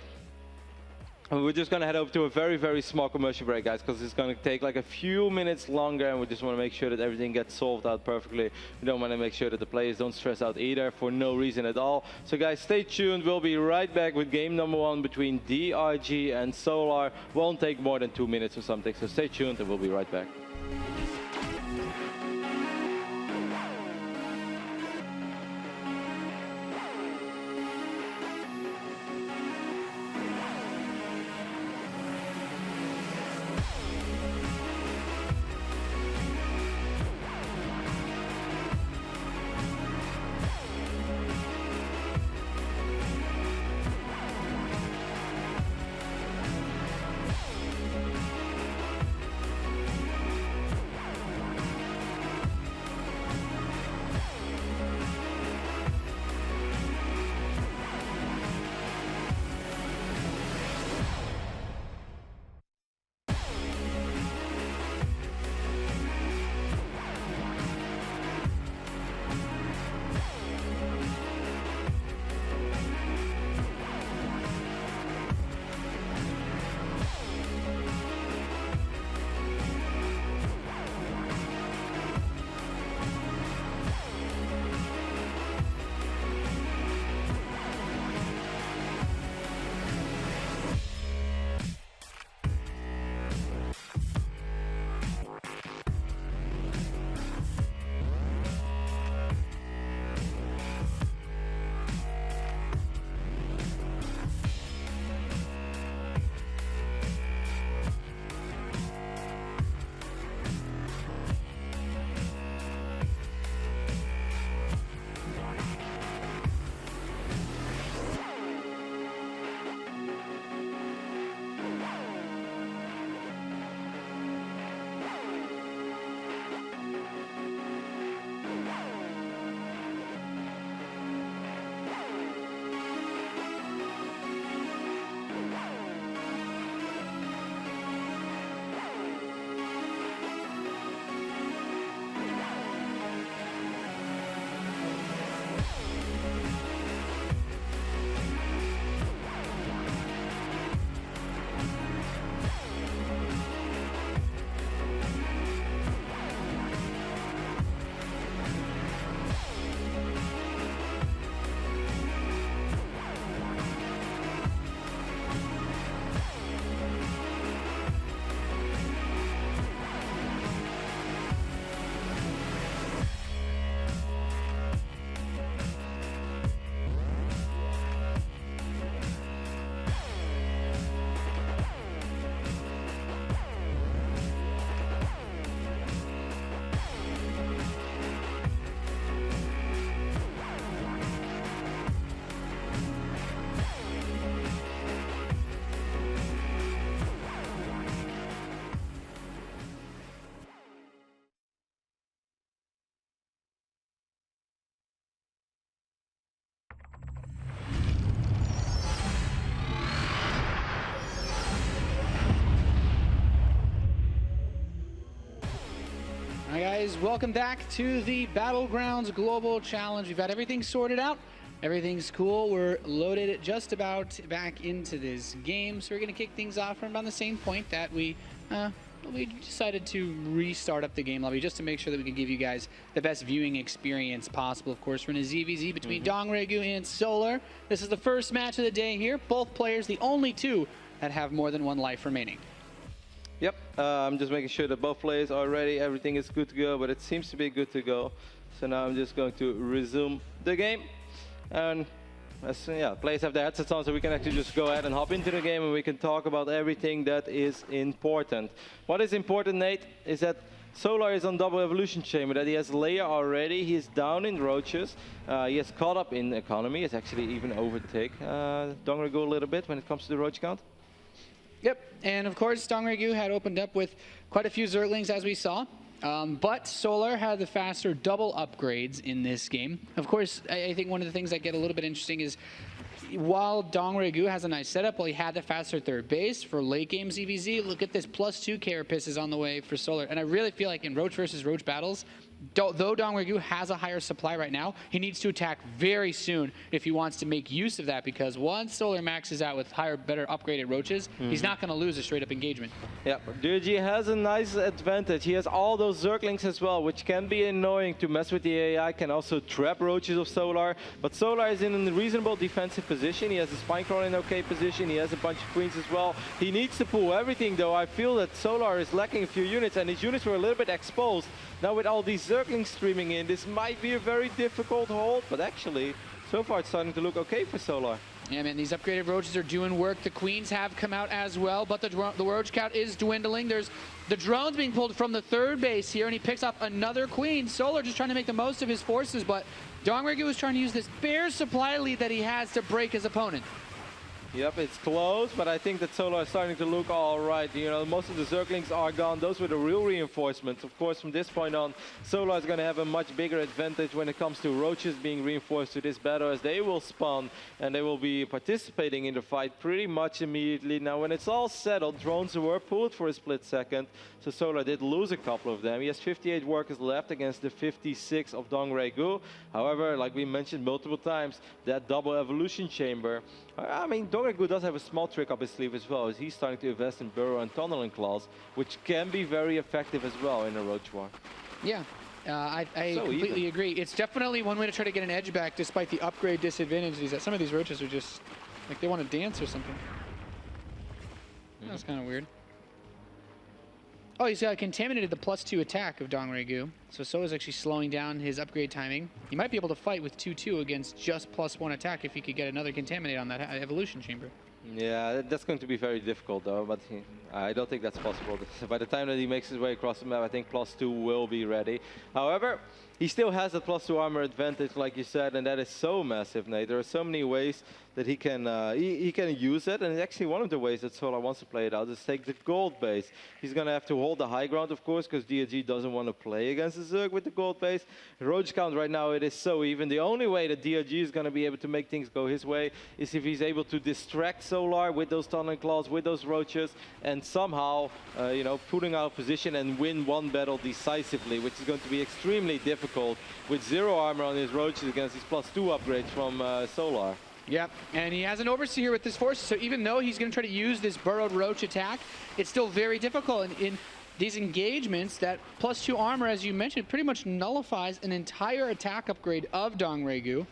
We're just going to head over to a very, very small commercial break, guys, because it's going to take like a few minutes longer, and we just want to make sure that everything gets solved out perfectly. We don't want to make sure that the players don't stress out either for no reason at all. So, guys, stay tuned. We'll be right back with game number 1 between DRG and Solar. Won't take more than 2 minutes or something, so stay tuned, and we'll be right back. Hi guys, welcome back to the Battlegrounds Global Challenge. We've got everything sorted out. Everything's cool. We're loaded just about back into this game. So we're going to kick things off from around the same point that we decided to restart up the game lobby just to make sure that we can give you guys the best viewing experience possible. Of course, we're in a ZVZ between DongRaeGu and Solar. This is the first match of the day here. Both players, the only 2 that have more than 1 life remaining. Yep, I'm just making sure that both players are ready. Everything is good to go, but it seems to be good to go. So now I'm just going to resume the game. And players have their headsets on, so we can actually just go ahead and hop into the game and we can talk about everything that is important. What is important, Nate, is that Solar is on double evolution chamber that he has Leia already. He's down in roaches. He has caught up in economy. He's actually even overtake DongRaeGu a little bit when it comes to the roach count. Yep, and of course, DongRaeGu had opened up with quite a few Zerglings, as we saw. But Solar had the faster double upgrades in this game. Of course, I think one of the things that get a little bit interesting is while DongRaeGu has a nice setup, well, he had the faster third base for late game ZVZ. Look at this, +2 Carapace is on the way for Solar. And I really feel like in Roach versus Roach battles, though DongRaeGu has a higher supply right now, he needs to attack very soon if he wants to make use of that, because once Solar maxes out with higher, better upgraded Roaches, he's not going to lose a straight-up engagement. Yeah, DongRaeGu has a nice advantage. He has all those Zerglings as well, which can be annoying to mess with the AI, can also trap Roaches of Solar, but Solar is in a reasonable defensive position. He has a Spinecrawler in okay position, he has a bunch of Queens as well. He needs to pull everything, though. I feel that Solar is lacking a few units, and his units were a little bit exposed. Now with all these Zerglings streaming in, this might be a very difficult hold, but actually, so far it's starting to look okay for Solar. Yeah, man, these upgraded Roaches are doing work. The Queens have come out as well, but the Roach count is dwindling. There's the drones being pulled from the third base here, and he picks up another Queen. Solar just trying to make the most of his forces, but DongRaeGu is trying to use this bare supply lead that he has to break his opponent. Yep, it's close, but I think that Solar is starting to look all right. You know, most of the Zerglings are gone. Those were the real reinforcements. Of course, from this point on, Solar is going to have a much bigger advantage when it comes to Roaches being reinforced to this battle, as they will spawn and they will be participating in the fight pretty much immediately. Now, when it's all settled, drones were pulled for a split second, so Solar did lose a couple of them. He has 58 workers left against the 56 of DongRaeGu. However, like we mentioned multiple times, that double evolution chamber, I mean, DongRaeGu does have a small trick up his sleeve as well, as he's starting to invest in burrow and tunneling claws, which can be very effective as well in a Roach War. Yeah, I completely agree. It's definitely one way to try to get an edge back despite the upgrade disadvantages that some of these Roaches are just, like they want to dance or something. That's kind of weird. Oh, he's contaminated the +2 attack of DongRaeGu, so Solar's actually slowing down his upgrade timing. He might be able to fight with 2-2 against just +1 attack if he could get another contaminate on that evolution chamber. Yeah, that's going to be very difficult though, but I don't think that's possible. By the time that he makes his way across the map, I think +2 will be ready. However, he still has that +2 armor advantage, like you said, and that is so massive, Nate. There are so many ways that he can use it, and it's actually one of the ways that Solar wants to play it out is take the gold base. He's going to have to hold the high ground, of course, because DongRaeGu doesn't want to play against the Zerg with the gold base. Roach count right now, it is so even. The only way that DongRaeGu is going to be able to make things go his way is if he's able to distract Solar with those tunneling claws, with those roaches, and somehow, you know, putting out position and win one battle decisively, which is going to be extremely difficult with 0 armor on his roaches against his +2 upgrades from Solar. Yep, and he has an Overseer with this force, so even though he's going to try to use this burrowed Roach attack, it's still very difficult. And in these engagements, that +2 armor, as you mentioned, pretty much nullifies an entire attack upgrade of DongRaeGu.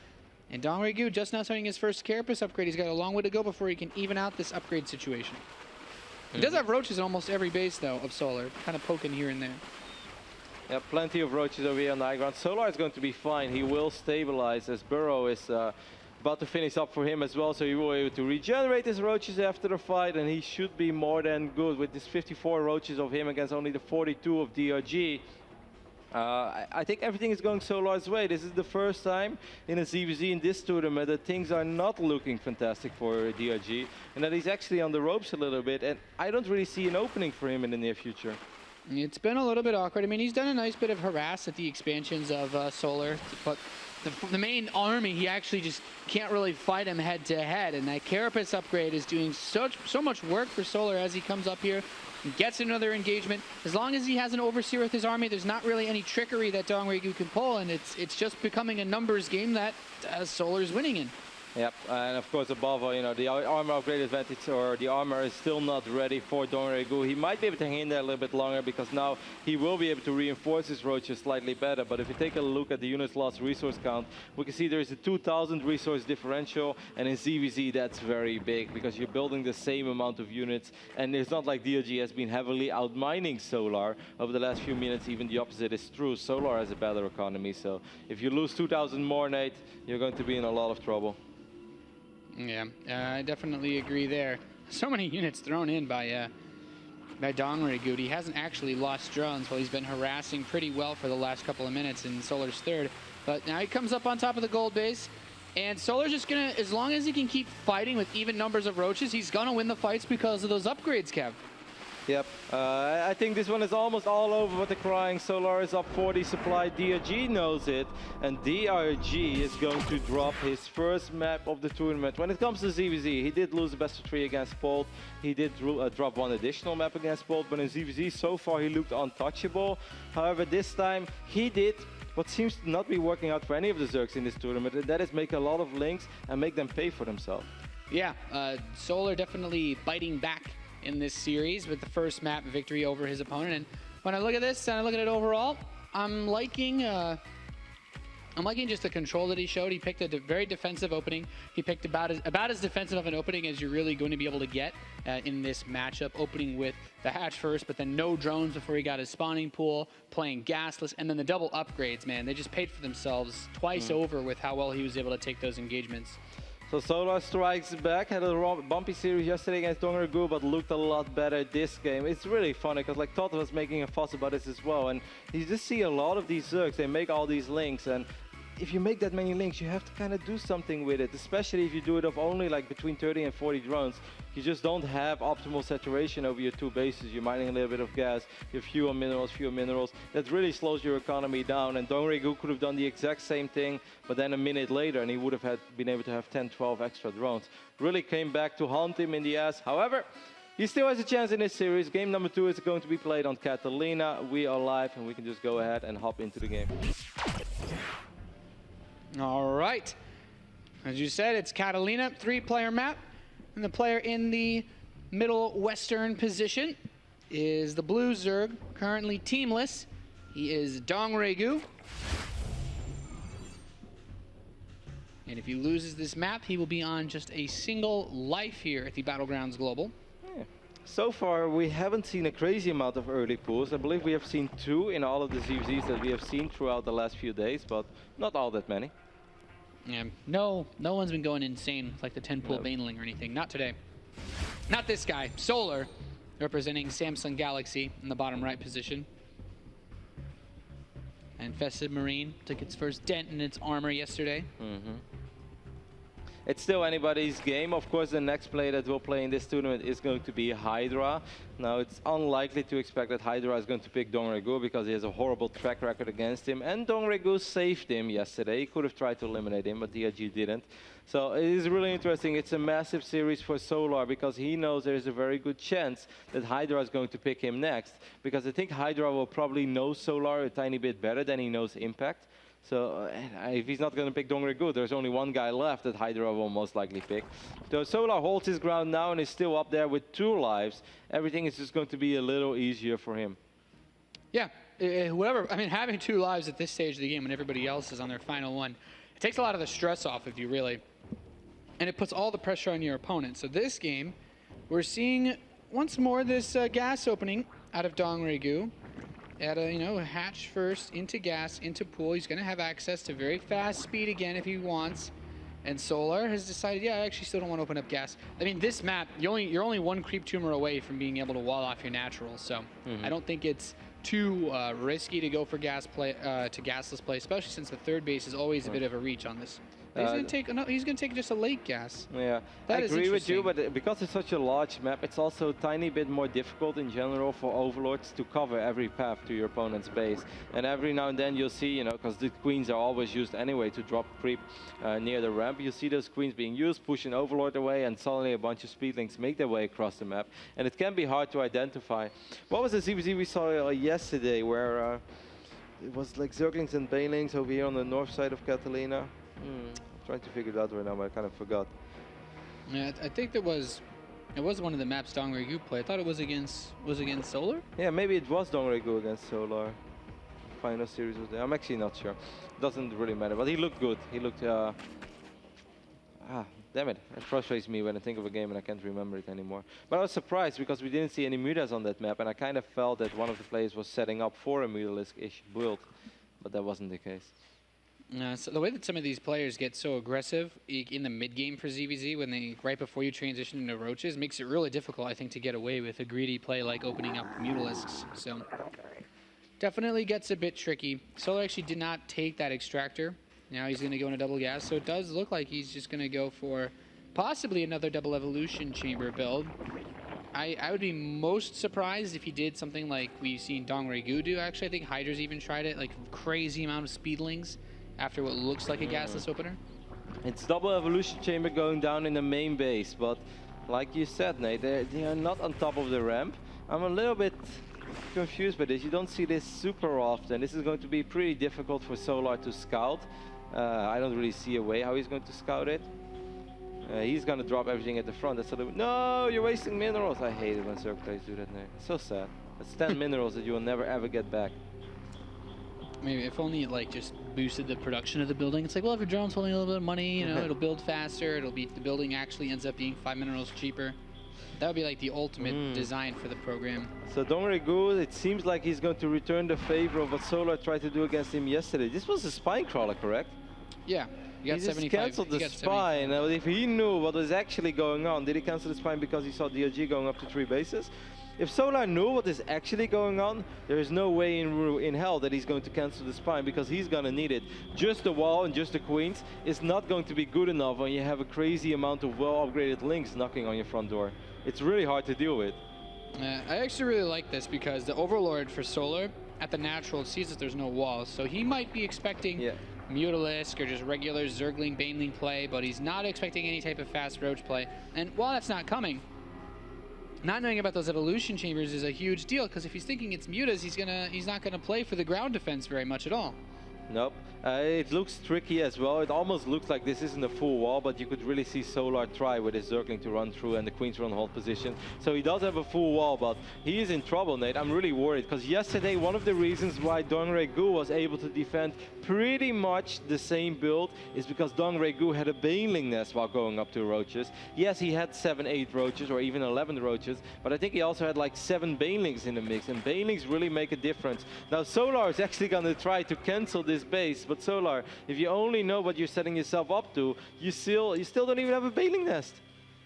And DongRaeGu just now starting his first Carapace upgrade. He's got a long way to go before he can even out this upgrade situation. He does have Roaches in almost every base, though, of Solar, kind of poking here and there. Yeah, plenty of Roaches over here on the high ground. Solar is going to be fine. He will stabilize as Burrow is about to finish up for him as well, so he will be able to regenerate his Roaches after the fight, and he should be more than good with this 54 Roaches of him against only the 42 of DongRaeGu. I think everything is going Solar's way. This is the first time in a ZVZ in this tournament that things are not looking fantastic for DongRaeGu, and that he's actually on the ropes a little bit, and I don't really see an opening for him in the near future. It's been a little bit awkward. I mean, he's done a nice bit of harass at the expansions of Solar, but the main army, he actually just can't really fight him head to head, and that Carapace upgrade is doing so much work for Solar as he comes up here and gets another engagement. As long as he has an Overseer with his army, there's not really any trickery that DongRaeGu can pull, and it's just becoming a numbers game that Solar's winning in. Yep, and of course above all, you know, the armor upgrade advantage, or the armor is still not ready for DongRaeGu. He might be able to hang in there a little bit longer because now he will be able to reinforce his Roaches slightly better. But if you take a look at the units lost resource count, we can see there is a 2,000 resource differential, and in ZVZ that's very big because you're building the same amount of units, and it's not like DongRaeGu has been heavily outmining Solar over the last few minutes. Even the opposite is true. Solar has a better economy, so if you lose 2,000 more, Nate, you're going to be in a lot of trouble. Yeah, I definitely agree there. So many units thrown in by by DongRaeGu. He hasn't actually lost drones while he's been harassing pretty well for the last couple of minutes in Solar's third. But now he comes up on top of the gold base. And Solar's just gonna, as long as he can keep fighting with even numbers of roaches, he's gonna win the fights because of those upgrades, Kev. Yep, I think this one is almost all over with the crying. Solar is up 40 supply, DRG knows it, and DRG is going to drop his first map of the tournament. When it comes to ZVZ, he did lose the best of 3 against Polt. He did drop one additional map against Polt, but in ZVZ so far he looked untouchable. However, this time he did what seems to not be working out for any of the Zergs in this tournament, and that is make a lot of links and make them pay for themselves. Yeah, Solar definitely biting back in this series with the first map victory over his opponent. And when I look at this and I look at it overall, I'm liking just the control that he showed. He picked a very defensive opening. He picked about as defensive of an opening as you're really going to be able to get in this matchup, opening with the hatch first, but then no drones before he got his spawning pool, playing gasless, and then the double upgrades, man. They just paid for themselves twice over with how well he was able to take those engagements. So Solar strikes back, had a bumpy series yesterday against DongRaeGu, but looked a lot better this game. It's really funny, because like Todd was making a fuss about this as well, and you just see a lot of these Zergs, they make all these links, and if you make that many links, you have to kind of do something with it, especially if you do it of only like between 30 and 40 drones. You just don't have optimal saturation over your 2 bases. You're mining a little bit of gas, you have fewer minerals. That really slows your economy down, and DongRaeGu could have done the exact same thing, but then a minute later, and he would have been able to have 10, 12 extra drones. Really came back to haunt him in the ass. However, he still has a chance in this series. Game number 2 is going to be played on Catalina. We are live, and we can just go ahead and hop into the game. All right. As you said, it's Catalina, 3-player map. And the player in the middle western position is the blue Zerg, currently teamless. He is DongRaeGu. And if he loses this map, he will be on just a single life here at the Battlegrounds Global. Yeah. So far, we haven't seen a crazy amount of early pools. I believe we have seen 2 in all of the ZVZs that we have seen throughout the last few days, but not all that many. Yeah, no one's been going insane like the 10-pool Baneling or anything. Not today. Not this guy. Solar, representing Samsung Galaxy in the bottom right position. And Infested Marine took its first dent in its armor yesterday. It's still anybody's game. Of course, the next player that will play in this tournament is going to be Hydra. Now, it's unlikely to expect that Hydra is going to pick DongRaeGu because he has a horrible track record against him. And DongRaeGu saved him yesterday. He could have tried to eliminate him, but DRG didn't. So it is really interesting. It's a massive series for Solar because he knows there is a very good chance that Hydra is going to pick him next. Because I think Hydra will probably know Solar a tiny bit better than he knows Impact. So if he's not going to pick DongRaeGu, there's only one guy left that Hydra will most likely pick. So Solar holds his ground now and is still up there with 2 lives. Everything is just going to be a little easier for him. Yeah, whoever, I mean, having 2 lives at this stage of the game when everybody else is on their final one, it takes a lot of the stress off of you, really. And it puts all the pressure on your opponent. So this game, we're seeing once more this gas opening out of DongRaeGu. At a hatch first, into gas, into pool. He's going to have access to very fast speed again if he wants. And Solar has decided, yeah, I actually still don't want to open up gas. I mean, this map, you're only 1 creep tumor away from being able to wall off your natural. So I don't think it's too risky to go for gas play, to gasless play, especially since the 3rd base is always a bit of a reach on this. He's going to take just a late gas. Yeah, I agree with you, but because it's such a large map, it's also a tiny bit more difficult in general for Overlords to cover every path to your opponent's base. And every now and then you'll see, because the queens are always used anyway to drop creep near the ramp, you see those queens being used, push an Overlord away, and suddenly a bunch of speedlings make their way across the map. And it can be hard to identify. What was the ZVZ we saw yesterday where it was like Zerglings and Banelings over here on the north side of Catalina? I'm trying to figure it out right now, but I kind of forgot. Yeah, I think it was one of the maps DongRaeGu played. I thought it was against Solar. Yeah, maybe it was DongRaeGu against Solar. Final series was there. I'm actually not sure. Doesn't really matter, but he looked good. He looked. Damn it! It frustrates me when I think of a game and I can't remember it anymore. But I was surprised because we didn't see any mutas on that map, and I kind of felt that one of the players was setting up for a mutalist-ish build, but that wasn't the case. So the way that some of these players get so aggressive in the mid game for ZVZ when they right before you transition into roaches makes it really difficult, I think, to get away with a greedy play like opening up Mutalisks. So definitely gets a bit tricky. Solar actually did not take that extractor. Now he's going to go into double gas, so it does look like he's just going to go for possibly another double evolution chamber build. I would be most surprised if he did something like we've seen DongRaeGu do. Actually, I think Hydra's even tried it, like crazy amount of speedlings after what looks like a gasless opener. It's double evolution chamber going down in the main base, but like you said, Nate, they are not on top of the ramp. I'm a little bit confused by this. You don't see this super often. This is going to be pretty difficult for Solar to scout. I don't really see a way how he's going to scout it. He's going to drop everything at the front. That's no, you're wasting minerals. I hate it when circle players do that, Nate. It's so sad. It's 10 minerals that you will never ever get back. Maybe if only it like just boosted the production of the building. It's like, well, if your drone's holding a little bit of money, you know, it'll build faster. It'll be, the building actually ends up being 5 minerals cheaper. That would be like the ultimate design for the program. So DongRaeGu, it seems like he's going to return the favor of what Solar tried to do against him yesterday. This was a spine crawler, correct? Yeah. He just cancelled the spine. Now, if he knew what was actually going on, did he cancel the spine because he saw DRG going up to 3 bases? If Solar knew what is actually going on, there is no way in hell that he's going to cancel the spine, because he's going to need it. Just the wall and just the queens is not going to be good enough when you have a crazy amount of well-upgraded links knocking on your front door. It's really hard to deal with. I actually really like this because the Overlord for Solar at the natural sees that there's no walls, so he might be expecting Mutalisk or just regular Zergling, Baneling play, but he's not expecting any type of fast roach play. And while that's not coming, not knowing about those evolution chambers is a huge deal, because if he's thinking it's Mutas, he's not gonna play for the ground defense very much at all. Nope. It looks tricky as well. It almost looks like this isn't a full wall, but you could really see Solar try with his Zergling to run through and the Queens run hold position. So he does have a full wall, but he is in trouble, Nate. I'm really worried, because yesterday one of the reasons why DongRaeGu was able to defend pretty much the same build is because DongRaeGu had a Baneling nest while going up to roaches. Yes, he had 7, 8 roaches or even 11 roaches, but I think he also had like 7 Banelings in the mix, and Banelings really make a difference. Now Solar is actually going to try to cancel this base, but Solar, if you only know what you're setting yourself up to, you still don't even have a Baneling nest.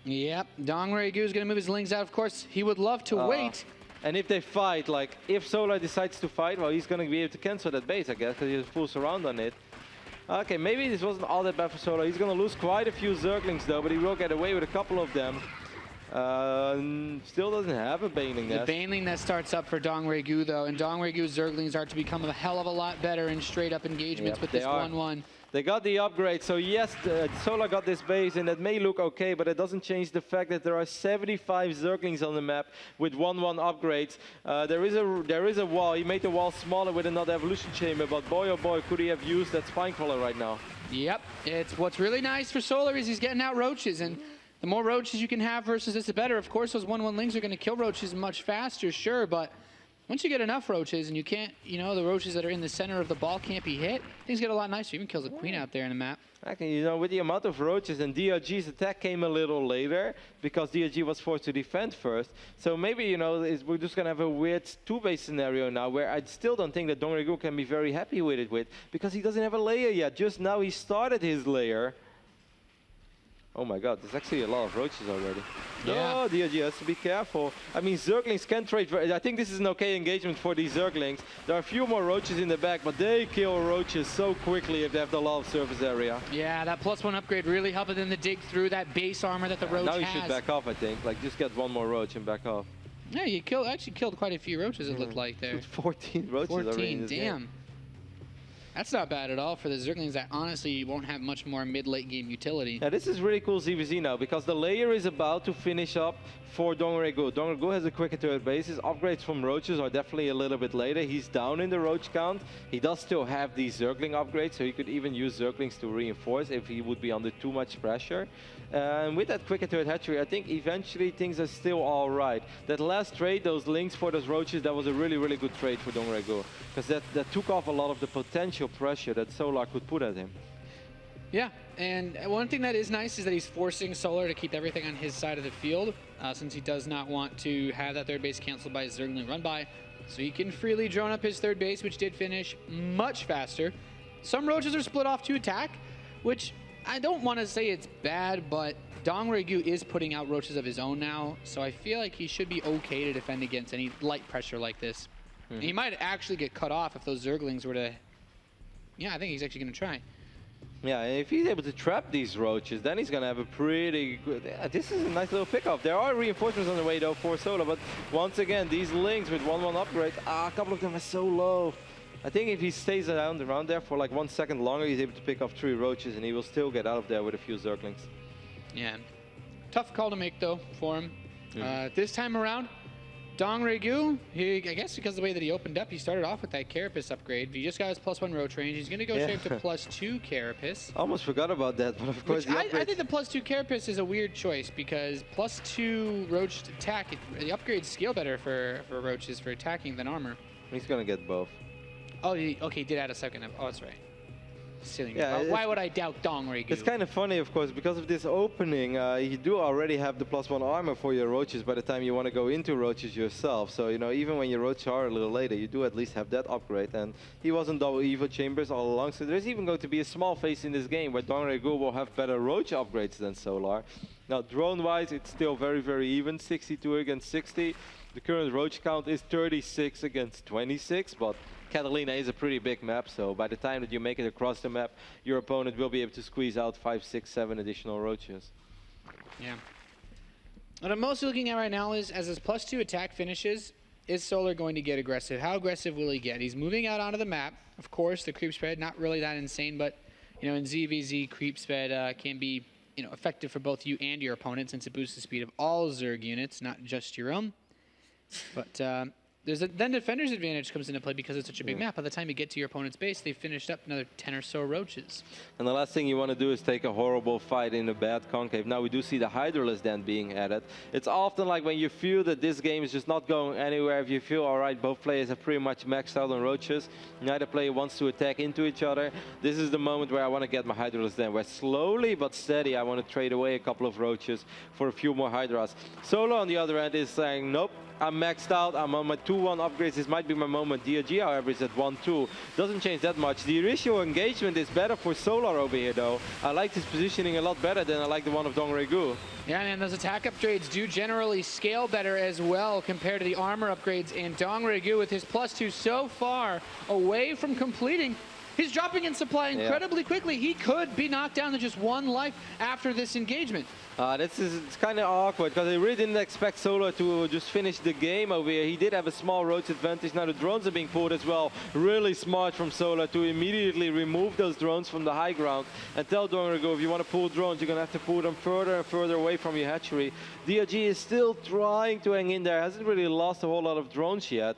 Yep, DongRaeGu is going to move his lings out. Of course, he would love to wait. And if they fight, like if Solar decides to fight, well, he's going to be able to cancel that base, I guess, because he has full surround on it. Okay, maybe this wasn't all that bad for Solar. He's going to lose quite a few Zerglings though, but he will get away with a couple of them. Still doesn't have a Baneling nest. The Baneling nest starts up for DongRaeGu though, and DongRaeGu's Zerglings are to become a hell of a lot better in straight up engagements with this 1-1. They got the upgrade, so yes, Solar got this base, and that may look okay, but it doesn't change the fact that there are 75 Zerglings on the map with 1-1 upgrades. There is a wall. He made the wall smaller with another evolution chamber, but boy oh boy, could he have used that spine crawler right now. Yep, it's what's really nice for Solar is he's getting out roaches, and the more roaches you can have versus this, the better. Of course, those 1-1 lings are going to kill roaches much faster, sure, but once you get enough roaches and you can't, you know, the roaches that are in the center of the ball can't be hit, things get a lot nicer. Even kills a queen out there in the map. Actually, you know, with the amount of roaches, and DRG's attack came a little later because DRG was forced to defend first. So maybe, you know, we're just going to have a weird 2-base scenario now where I still don't think that DongRaeGu can be very happy with it because he doesn't have a layer yet. Just now he started his layer. Oh my god, there's actually a lot of roaches already. Yeah. Oh, DRG has to be careful. I mean, Zerglings can trade. I think this is an okay engagement for these Zerglings. There are a few more roaches in the back, but they kill roaches so quickly if they have the lot of surface area. Yeah, that +1 upgrade really helped them to dig through that base armor that the roach has. Now you should back off, I think. Like, just get one more roach and back off. Yeah, you actually killed quite a few roaches, it looked like there. 14 roaches already in this damn. game. That's not bad at all for the Zerglings that honestly won't have much more mid-late game utility. Yeah, this is really cool ZVZ now, because the layer is about to finish up for DongRaeGu. DongRaeGu has a quicker turret base. His upgrades from roaches are definitely a little bit later. He's down in the roach count. He does still have these Zergling upgrades, so he could even use Zerglings to reinforce if he would be under too much pressure. And with that quicker turret hatchery, I think eventually things are still all right. That last trade, those links for those roaches, that was a really, really good trade for DongRaeGu, because that took off a lot of the potential pressure that Solar could put at him. Yeah, and one thing that is nice is that he's forcing Solar to keep everything on his side of the field, since he does not want to have that third base canceled by his Zergling run by. So he can freely drone up his third base, which did finish much faster. Some roaches are split off to attack, which I don't want to say it's bad, but DongRaeGu is putting out roaches of his own now, so I feel like he should be okay to defend against any light pressure like this. And he might actually get cut off if those Zerglings were to... Yeah, I think he's actually going to try. Yeah, and if he's able to trap these roaches, then he's going to have a pretty good... Yeah, this is a nice little pickup. There are reinforcements on the way, though, for Solar, but once again, these links with 1-1 upgrade, a couple of them are so low. I think if he stays around there for like 1 second longer, he's able to pick up 3 roaches, and he will still get out of there with a few Zerglings. Yeah. Tough call to make, though, for him. This time around, DongRaeGu, I guess because of the way that he opened up, he started off with that Carapace upgrade. He just got his +1 roach range. He's going to go straight to +2 Carapace. Almost forgot about that, but of course I think the +2 Carapace is a weird choice because +2 roach attack, the upgrades scale better for roaches for attacking than armor. He's going to get both. Oh, okay, he did add a second. Oh, that's right. Silly. Yeah, why would I doubt DongRaeGu? It's kind of funny, of course, because of this opening, you do already have the +1 armor for your roaches by the time you want to go into roaches yourself. So, you know, even when your roaches are a little later, you do at least have that upgrade. And he was in double Evo chambers all along, so there's even going to be a small phase in this game where DongRaeGu will have better roach upgrades than Solar. Now, drone-wise, it's still very, very even, 62 against 60. The current roach count is 36 against 26, but Catalina is a pretty big map, so by the time that you make it across the map, your opponent will be able to squeeze out 5, 6, 7 additional roaches. Yeah. What I'm mostly looking at right now is, as his +2 attack finishes, is Solar going to get aggressive? How aggressive will he get? He's moving out onto the map. Of course, the creep spread, not really that insane, but, you know, in ZVZ, creep spread can be, you know, effective for both you and your opponent since it boosts the speed of all Zerg units, not just your own. But, then Defender's advantage comes into play because it's such a big map. By the time you get to your opponent's base, they've finished up another 10 or so roaches. And the last thing you want to do is take a horrible fight in a bad concave. Now we do see the Hydra then being added. It's often like when you feel that this game is just not going anywhere, if you feel, all right, both players have pretty much maxed out on roaches, neither player wants to attack into each other, this is the moment where I want to get my Hydras then, where slowly but steady I want to trade away a couple of roaches for a few more Hydras. Solo on the other end is saying, nope, I'm maxed out, I'm on my 2-1 upgrades, this might be my moment. DRG, however, is at 1-2. Doesn't change that much. The initial engagement is better for Solar over here, though. I like his positioning a lot better than I like the one of DongRaeGu. Yeah, man, those attack upgrades do generally scale better as well compared to the armor upgrades. And DongRaeGu, with his +2 so far away from completing, he's dropping in supply incredibly quickly. He could be knocked down to just 1 life after this engagement. It's kind of awkward because I really didn't expect Solar to just finish the game over here. He did have a small roach advantage. Now the drones are being pulled as well. Really smart from Solar to immediately remove those drones from the high ground and tell DongRaeGu, if you want to pull drones, you're going to have to pull them further and further away from your hatchery. DRG is still trying to hang in there. Hasn't really lost a whole lot of drones yet.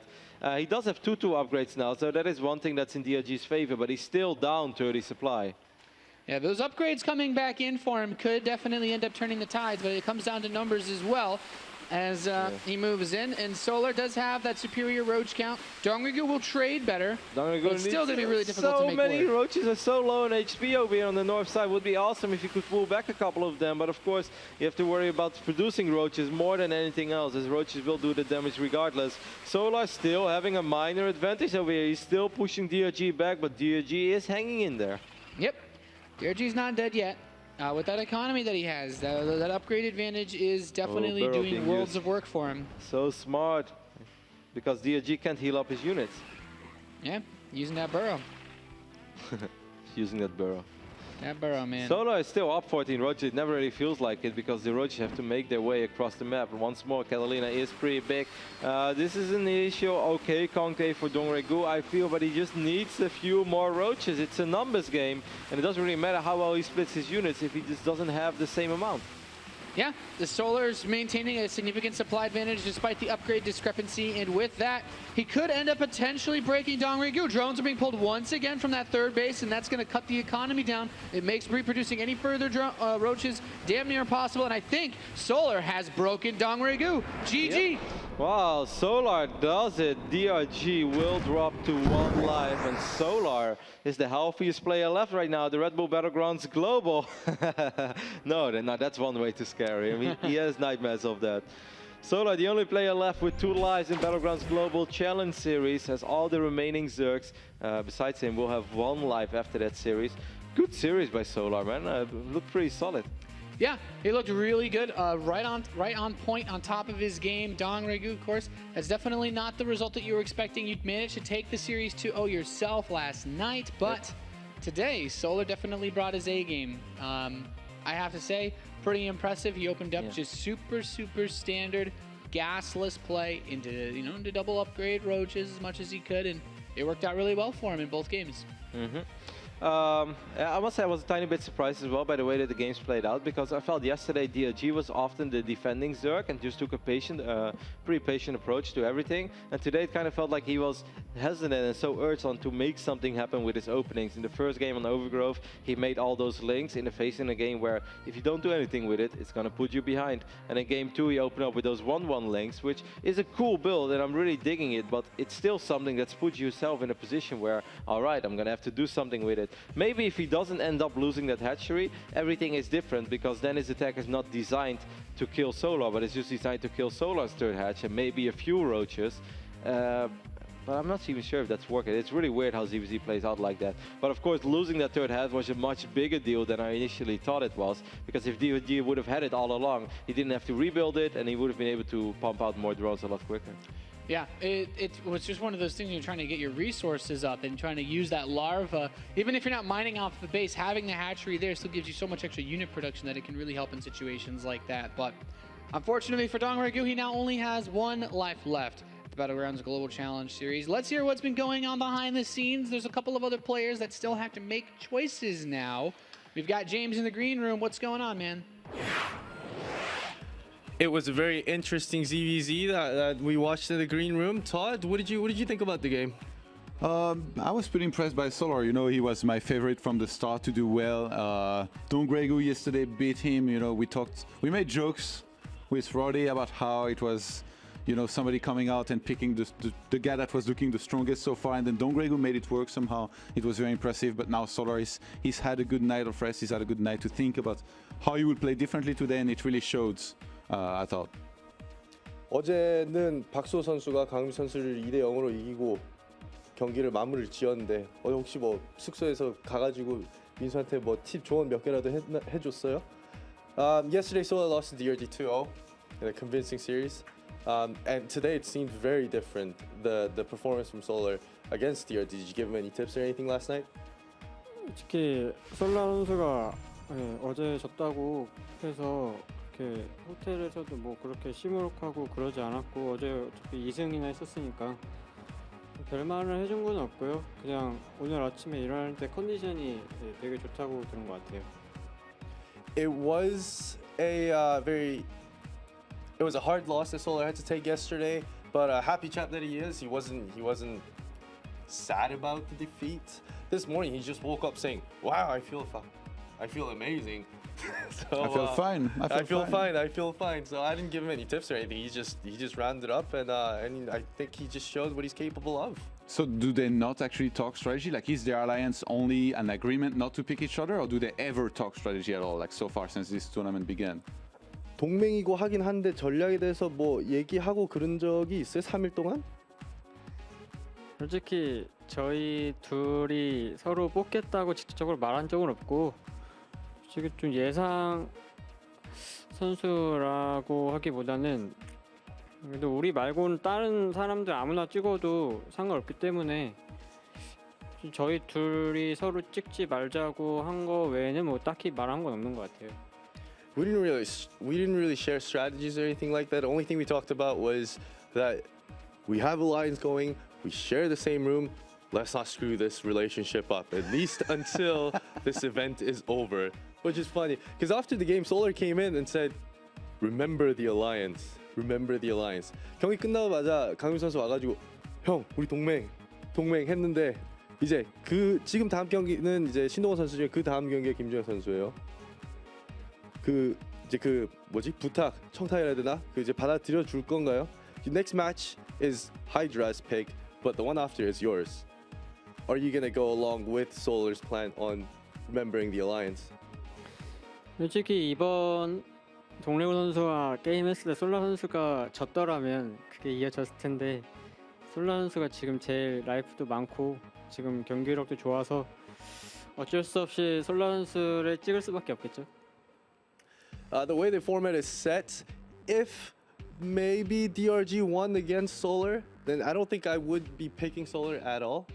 He does have 2-2 upgrades now, so that is one thing that's in DRG's favor, but he's still down 30 supply. Yeah, those upgrades coming back in for him could definitely end up turning the tides, but it comes down to numbers as well as he moves in. And Solar does have that superior roach count. DongRaeGu will trade better. It's still going to be really difficult to make So many work. roaches are so low in HP over here on the north side. Would be awesome if you could pull back a couple of them, but of course you have to worry about producing roaches more than anything else, as roaches will do the damage regardless. Solar still having a minor advantage over here. He's still pushing DRG back, but DRG is hanging in there. Yep. DRG's not dead yet. With that economy that he has, that upgrade advantage is definitely doing worlds of work for him. So smart, because DRG can't heal up his units. Yeah, using that burrow. Using that burrow. That burrow, man. Solar is still up 14 roaches. It never really feels like it because the roaches have to make their way across the map. And once more, Catalina is pretty big. This is an initial okay concave for DongRaeGu, I feel, but he just needs a few more roaches. It's a numbers game, and it doesn't really matter how well he splits his units if he just doesn't have the same amount. Yeah, the Solar's maintaining a significant supply advantage despite the upgrade discrepancy, and with that, he could end up potentially breaking DongRaeGu. Drones are being pulled once again from that third base, and that's going to cut the economy down. It makes reproducing any further roaches damn near impossible, and I think Solar has broken DongRaeGu. GG! Yep. Wow, Solar does it. DRG will drop to 1 life, and Solar is the healthiest player left right now, the Red Bull Battlegrounds Global. No, that's one way to scare him. He has nightmares of that. Solar, the only player left with 2 lives in Battlegrounds Global Challenge Series, has all the remaining Zergs. Besides him, we'll have 1 life after that series. Good series by Solar, man. Looked pretty solid. Yeah, he looked really good, right on point, on top of his game. DongRaeGu, of course, that's definitely not the result that you were expecting. You managed to take the series 2-0 yourself last night, but today, Solar definitely brought his A game. I have to say, pretty impressive. He opened up just super standard, gasless play into double upgrade roaches as much as he could, and it worked out really well for him in both games. I must say I was a tiny bit surprised as well by the way that the games played out, because I felt yesterday DRG was often the defending Zerg and just took a pretty patient approach to everything. And today it kind of felt like he was hesitant and so urged on to make something happen with his openings. In the first game on Overgrowth, he made all those links in the face in a game where if you don't do anything with it, it's going to put you behind. And in game 2, he opened up with those 1-1 links, which is a cool build and I'm really digging it, but it's still something that's put yourself in a position where, all right, I'm going to have to do something with it. Maybe if he doesn't end up losing that hatchery, everything is different, because then his attack is not designed to kill Solar, but it's just designed to kill Solar's third hatch and maybe a few roaches. But I'm not even sure if that's working. It's really weird how ZVZ plays out like that. But of course, losing that third hatch was a much bigger deal than I initially thought it was, because if DOD would have had it all along, he didn't have to rebuild it and he would have been able to pump out more drones a lot quicker. Yeah, it was just one of those things. You're trying to get your resources up and trying to use that larva. Even if you're not mining off the base, having the hatchery there still gives you so much extra unit production that it can really help in situations like that. But unfortunately for DongRaeGu, he now only has 1 life left. The Battlegrounds Global Challenge Series. Let's hear what's been going on behind the scenes. There's a couple of other players that still have to make choices now. We've got James in the green room. What's going on, man? It was a very interesting ZVZ that we watched in the green room. Todd, what did you think about the game? I was pretty impressed by Solar. You know, he was my favorite from the start to do well. DongRaeGu yesterday beat him. You know, we made jokes with Roddy about how it was, you know, somebody coming out and picking the guy that was looking the strongest so far, and then DongRaeGu made it work somehow. It was very impressive, but now Solar he's had a good night of rest. He's had a good night to think about how he will play differently today, and it really showed. I thought. 어제는 박수호 선수가 강민 선수를 2대 0으로 이기고 경기를 마무리를 지었는데 혹시 뭐 숙소에서 가가지고 민수한테 뭐 팁 조언 몇 개라도 해줬어요? Yesterday Solar lost to DRG 2-0 in a convincing series, and today it seemed very different. The performance from Solar against DRG. Did you give him any tips or anything last night? 특히 솔라 선수가 어제 졌다고 해서 호텔에서도 뭐 그렇게 시무룩하고 그러지 않았고, 어제 어차피 2승이나 했었으니까 별말을 해준 건 없고요. 그냥 오늘 아침에 일어날 때 컨디션이 되게 좋다고 들은 것 같아요. It was a hard loss that Solar had to take yesterday, but a happy chap that he is, he wasn't sad about the defeat. This morning he just woke up saying, "Wow, I feel amazing." So, I feel fine. I feel fine. So I didn't give him any tips or anything. He just rounded up, and I think he just showed what he's capable of. So do they not actually talk strategy? Like, is their alliance only an agreement not to pick each other, or do they ever talk strategy at all? Like so far since this tournament began. 동맹이고 하긴 한데 전략에 대해서 뭐 얘기하고 그런 적이 있어요? 3일 동안? 솔직히 저희 둘이 서로 뽑겠다고 직접적으로 말한 적은 없고, 지금 좀 예상 선수라고 하기보다는 그래도 우리 말고는 다른 사람들 아무나 찍어도 상관없기 때문에 저희 둘이 서로 찍지 말자고 한 거 외에는 뭐 딱히 말한 건 없는 것 같아요. We didn't really share strategies or anything like that. The only thing we talked about was that we have alliance going, we share the same room. Let's not screw this relationship up, at least until this event is over. Which is funny, because after the game, Solar came in and said, "Remember the alliance. Remember the alliance." 경기 끝나자마자 강민 선수 와가지고, "형, 우리 동맹 했는데 이제 지금 다음 경기는 이제 신동원 선수 중에 그 다음 경기가 김주영 선수예요. 부탁 청탁이라 해야 되나? 이제 받아들여 줄 건가요? The next match is Hydra's pick, but the one after is yours. Are you gonna go along with Solar's plan on remembering the alliance?" 솔직히 이번 동래구 선수와 게임했을 때 솔라 선수가 졌더라면 그게 이어졌을 텐데 솔라 선수가 지금 제일 라이프도 많고 지금 경기력도 좋아서 어쩔 수 없이 솔라 선수를 찍을 수밖에 없겠죠. The way the format is set, if maybe DRG won against Solar, then I don't think I would be picking Solar at all,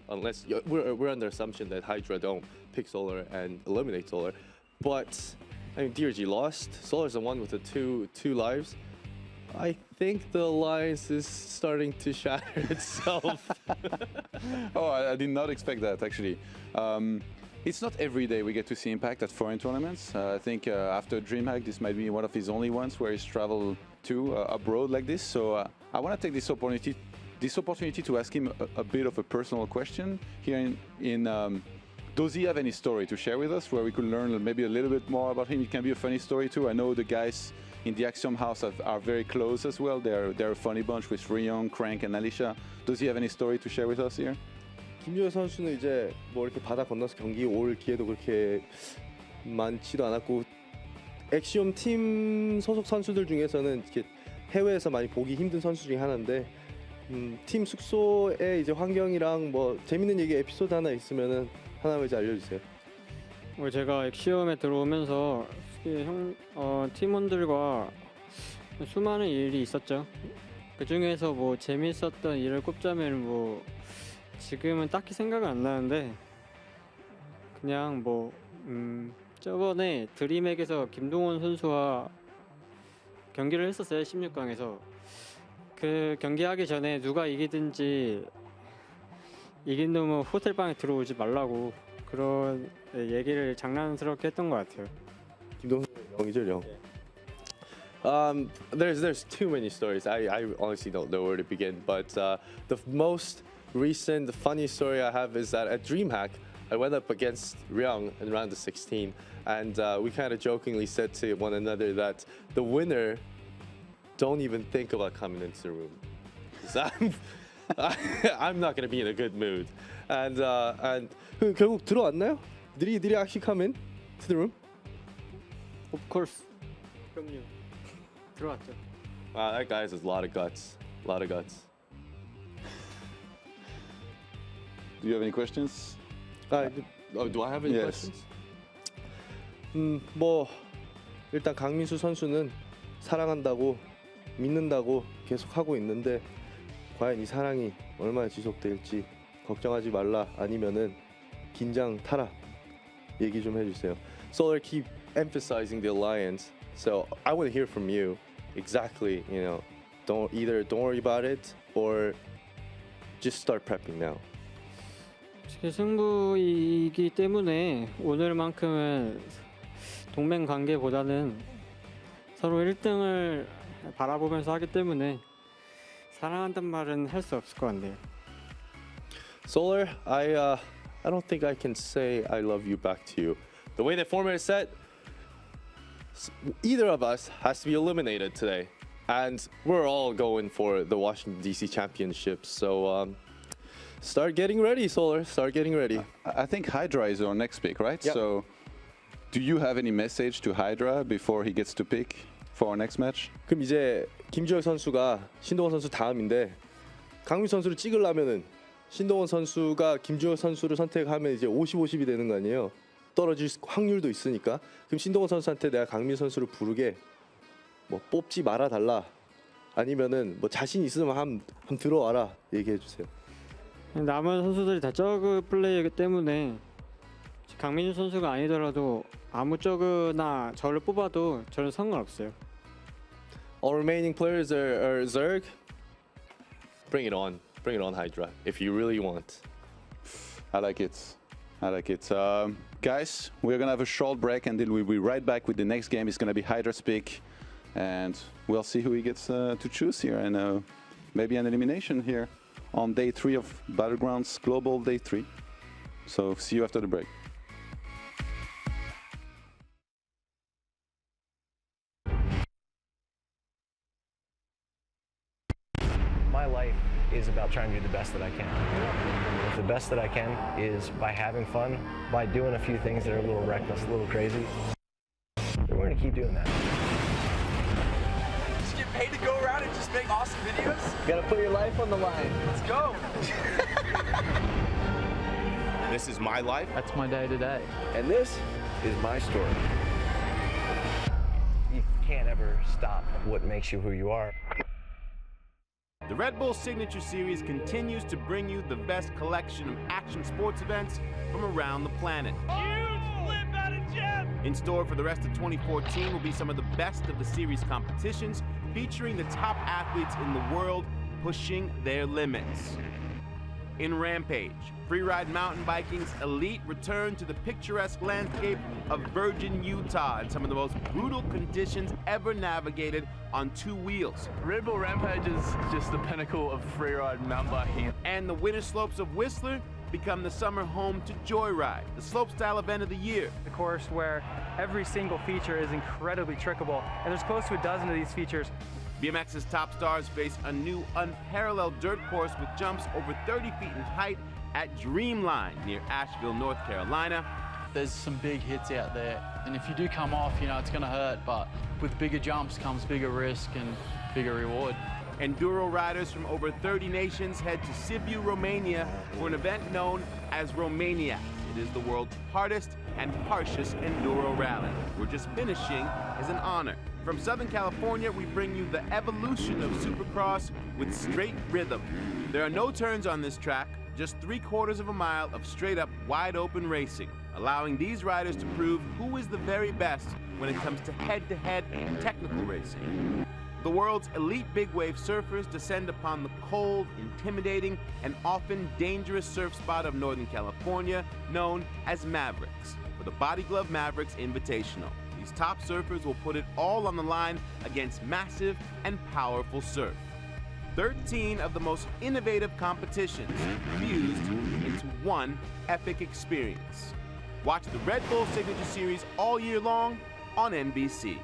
unless we're under assumption that Hydra don't pick Solar and eliminate Solar. But I mean, DRG lost. Solar's the one with the two lives. I think the alliance is starting to shatter itself. Oh, I did not expect that, actually. It's not every day we get to see Impact at foreign tournaments. I think after DreamHack, this might be one of his only ones where he's traveled to abroad like this. So I want to take this opportunity to ask him a bit of a personal question here does he have any story to share with us where we could learn maybe a little bit more about him? It can be a funny story too. I know the guys in the Axiom House are very close as well. They're a funny bunch with Ryong, Crank, and Alicia. Does he have any story to share with us here? 김주혁 선수는 이제 뭐 이렇게 바다 건너서 경기 올 기회도 그렇게 많지도 않았고 엑시움 팀 소속 선수들 중에서는 이렇게 해외에서 많이 보기 힘든 선수 중에 하나인데 팀 숙소의 이제 환경이랑 뭐 재밌는 얘기 에피소드 하나 있으면은 하나만 이제 알려주세요. 제가 엑시엄에 들어오면서 팀원들과 수많은 일이 있었죠. 그 중에서 뭐 재밌었던 일을 꼽자면 뭐 지금은 딱히 생각은 안 나는데 그냥 뭐 저번에 드림액에서 김동원 선수와 경기를 했었어요. 16강에서 그 경기하기 전에 누가 이기든지 이긴 놈은 호텔 방에 들어오지 말라고 그런 얘기를 장난스럽게 했던 것 같아요. 김동현 영이죠, 영. There's too many stories. I honestly don't know where to begin. But the most recent funny story I have is that at DreamHack, I went up against Ryong in round of 16, and we kind of jokingly said to one another that the winner don't even think about coming into the room. I'm not gonna be in a good mood. And 결국 들어왔나요? Did he actually come in to the room? Of course. 그럼요. 들어왔죠. Wow, that guy has a lot of guts. A lot of guts. Do you have any questions? Do I have any Yes. questions? 뭐 일단 강민수 선수는 사랑한다고 믿는다고 계속 하고 있는데 과연 이 사랑이 얼마나 지속될지 걱정하지 말라 아니면은 긴장 타라 얘기 좀 해주세요. Solar keep emphasizing the alliance, so I want to hear from you exactly. You know, don't worry about it or just start prepping now. 승부이기 때문에 오늘만큼은 동맹 관계보다는 서로 1등을 바라보면서 하기 때문에 사랑한단 말은 할 수 없을 것 같네요. Solar, I don't think I can say I love you back to you. The way the format is set, either of us has to be eliminated today, and we're all going for the Washington D.C. Championship. So start getting ready, Solar. Start getting ready. I think Hydra is our next pick, right? Yep. So do you have any message to Hydra before he gets to pick for our next match? 그럼 이제 김주혁 선수가 신동원 선수 다음인데 강민 선수를 찍으려면은 신동원 선수가 김주혁 선수를 선택하면 이제 50-50이 되는 거 아니에요? 떨어질 확률도 있으니까. 그럼 신동원 선수한테 내가 강민 선수를 부르게 뭐 뽑지 말아 달라. 아니면은 뭐 자신 있으면 한번 들어와라 얘기해 주세요. 남은 선수들이 다 저그 플레이이기 때문에 강민수 선수가 아니더라도 아무 저그나 저를 뽑아도 저는 상관없어요. All remaining players are Zerg. Bring it on. Bring it on, Hydra, if you really want. I like it. I like it. Guys, we're going to have a short break and then we'll be right back with the next game. It's going to be Hydra's pick. And we'll see who he gets to choose here. And maybe an elimination here on day 3 of Battlegrounds Global Day 3. So see you after the break. My life is about trying to do the best that I can. The best that I can is by having fun, by doing a few things that are a little reckless, a little crazy. We're going to keep doing that. paid to go around and just make awesome videos? You gotta put your life on the line. Let's go. This is my life. That's my day to day. And this is my story. You can't ever stop what makes you who you are. The Red Bull Signature Series continues to bring you the best collection of action sports events from around the planet. Huge flip out of Jeff! In store for the rest of 2014 will be some of the best of the series competitions, featuring the top athletes in the world pushing their limits. In Rampage, freeride mountain biking's elite return to the picturesque landscape of Virgin, Utah, in some of the most brutal conditions ever navigated on two wheels. Red Bull Rampage is just the pinnacle of freeride mountain biking. And the winter slopes of Whistler become the summer home to Joyride, the slopestyle event of the year. The course where every single feature is incredibly trickable, and there's close to a dozen of these features. BMX's top stars face a new unparalleled dirt course with jumps over 30 feet in height at Dreamline near Asheville, North Carolina. There's some big hits out there, and if you do come off, you know, it's gonna hurt, but with bigger jumps comes bigger risk and bigger reward. Enduro riders from over 30 nations head to Sibiu, Romania for an event known as Romaniac. It is the world's hardest and harshest enduro rally. We're just finishing as an honor. From Southern California, we bring you the evolution of Supercross with straight rhythm. There are no turns on this track, just 3/4 of a mile of straight-up, wide-open racing, allowing these riders to prove who is the very best when it comes to head-to-head technical racing. The world's elite big-wave surfers descend upon the cold, intimidating, and often dangerous surf spot of Northern California, known as Mavericks, for the Body Glove Mavericks Invitational. These top surfers will put it all on the line against massive and powerful surf. 13 of the most innovative competitions fused into one epic experience. Watch the Red Bull Signature Series all year long on NBC.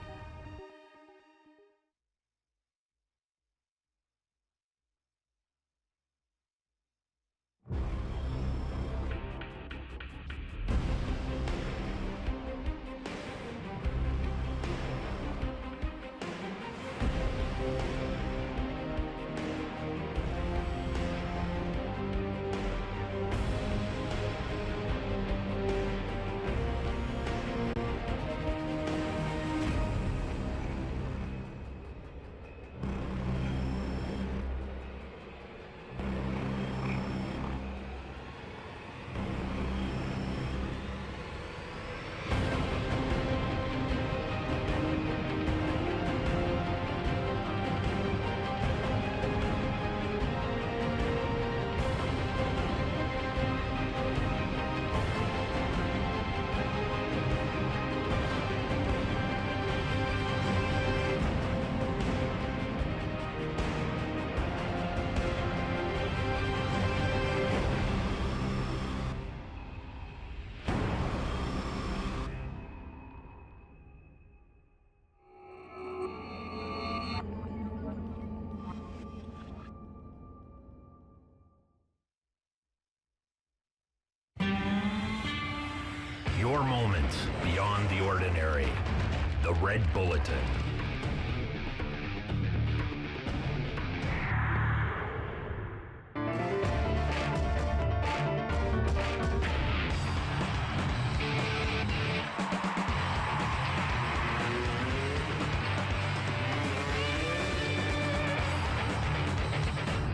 Your moment beyond the ordinary. The Red Bulletin.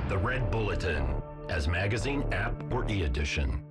The Red Bulletin, as magazine, app, or e-edition.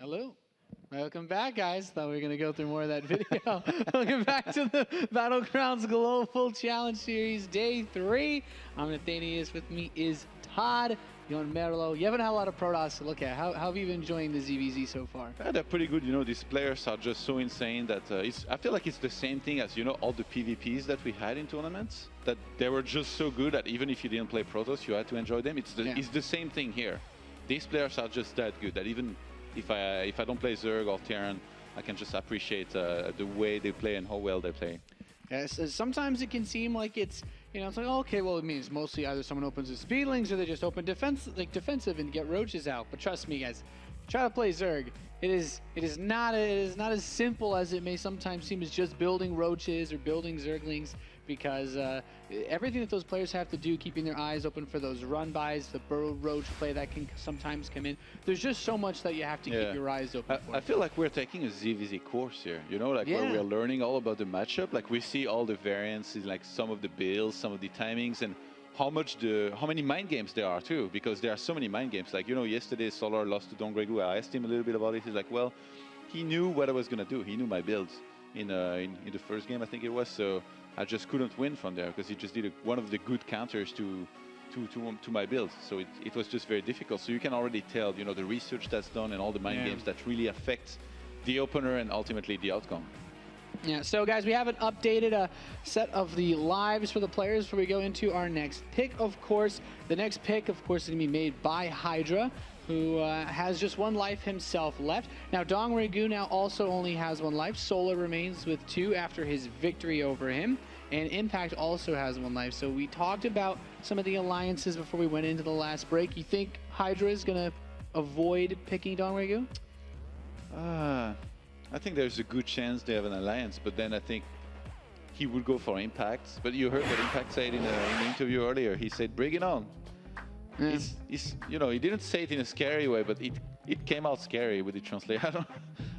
Hello. Welcome back, guys. Thought we were going to go through more of that video. Welcome back to the Battlegrounds Global Challenge Series, Day 3. I'm Nathanius. With me is Todd, Yon Merlo. You haven't had a lot of Protoss to look at. How have you been enjoying the ZVZ so far? Yeah, they're pretty good. You know, these players are just so insane that I feel like it's the same thing as, you know, all the PvPs that we had in tournaments. That they were just so good that even if you didn't play Protoss, you had to enjoy them. It's the same thing here. These players are just that good that even if I don't play Zerg or Terran, I can just appreciate the way they play and how well they play. Yes, sometimes it can seem like it's, you know, it's like, oh, okay, well, it means mostly either someone opens with speedlings or they just open defensive and get roaches out. But trust me, guys, try to play Zerg. It is not as simple as it may sometimes seem as just building roaches or building Zerglings, because everything that those players have to do, keeping their eyes open for those run-bys, the burrow roach play that can sometimes come in. There's just so much that you have to keep your eyes open for. I feel like we're taking a ZVZ course here, you know, like where we're learning all about the matchup. Like we see all the variances, like some of the builds, some of the timings, and how many mind games there are too, because there are so many mind games. Like, you know, yesterday Solar lost to DongRaeGu. I asked him a little bit about it. He's like, well, he knew what I was gonna do. He knew my builds in the first game, I think it was. So I just couldn't win from there because he just did one of the good counters to my build. So it was just very difficult. So you can already tell, you know, the research that's done and all the mind games that really affect the opener and ultimately the outcome. Yeah, so guys, we haven't updated a set of the lives for the players before we go into our next pick, of course. The next pick, of course, is going to be made by Hydra, who has just one life himself left. Now, DongRaeGu now also only has one life. Solar remains with 2 after his victory over him. And Impact also has 1 life. So we talked about some of the alliances before we went into the last break. You think Hydra is going to avoid picking DongRaeGu? I think there's a good chance they have an alliance, but then I think he would go for Impact. But you heard what Impact said in the interview earlier. He said, bring it on. Yeah. You know, he didn't say it in a scary way, but it came out scary with the translation.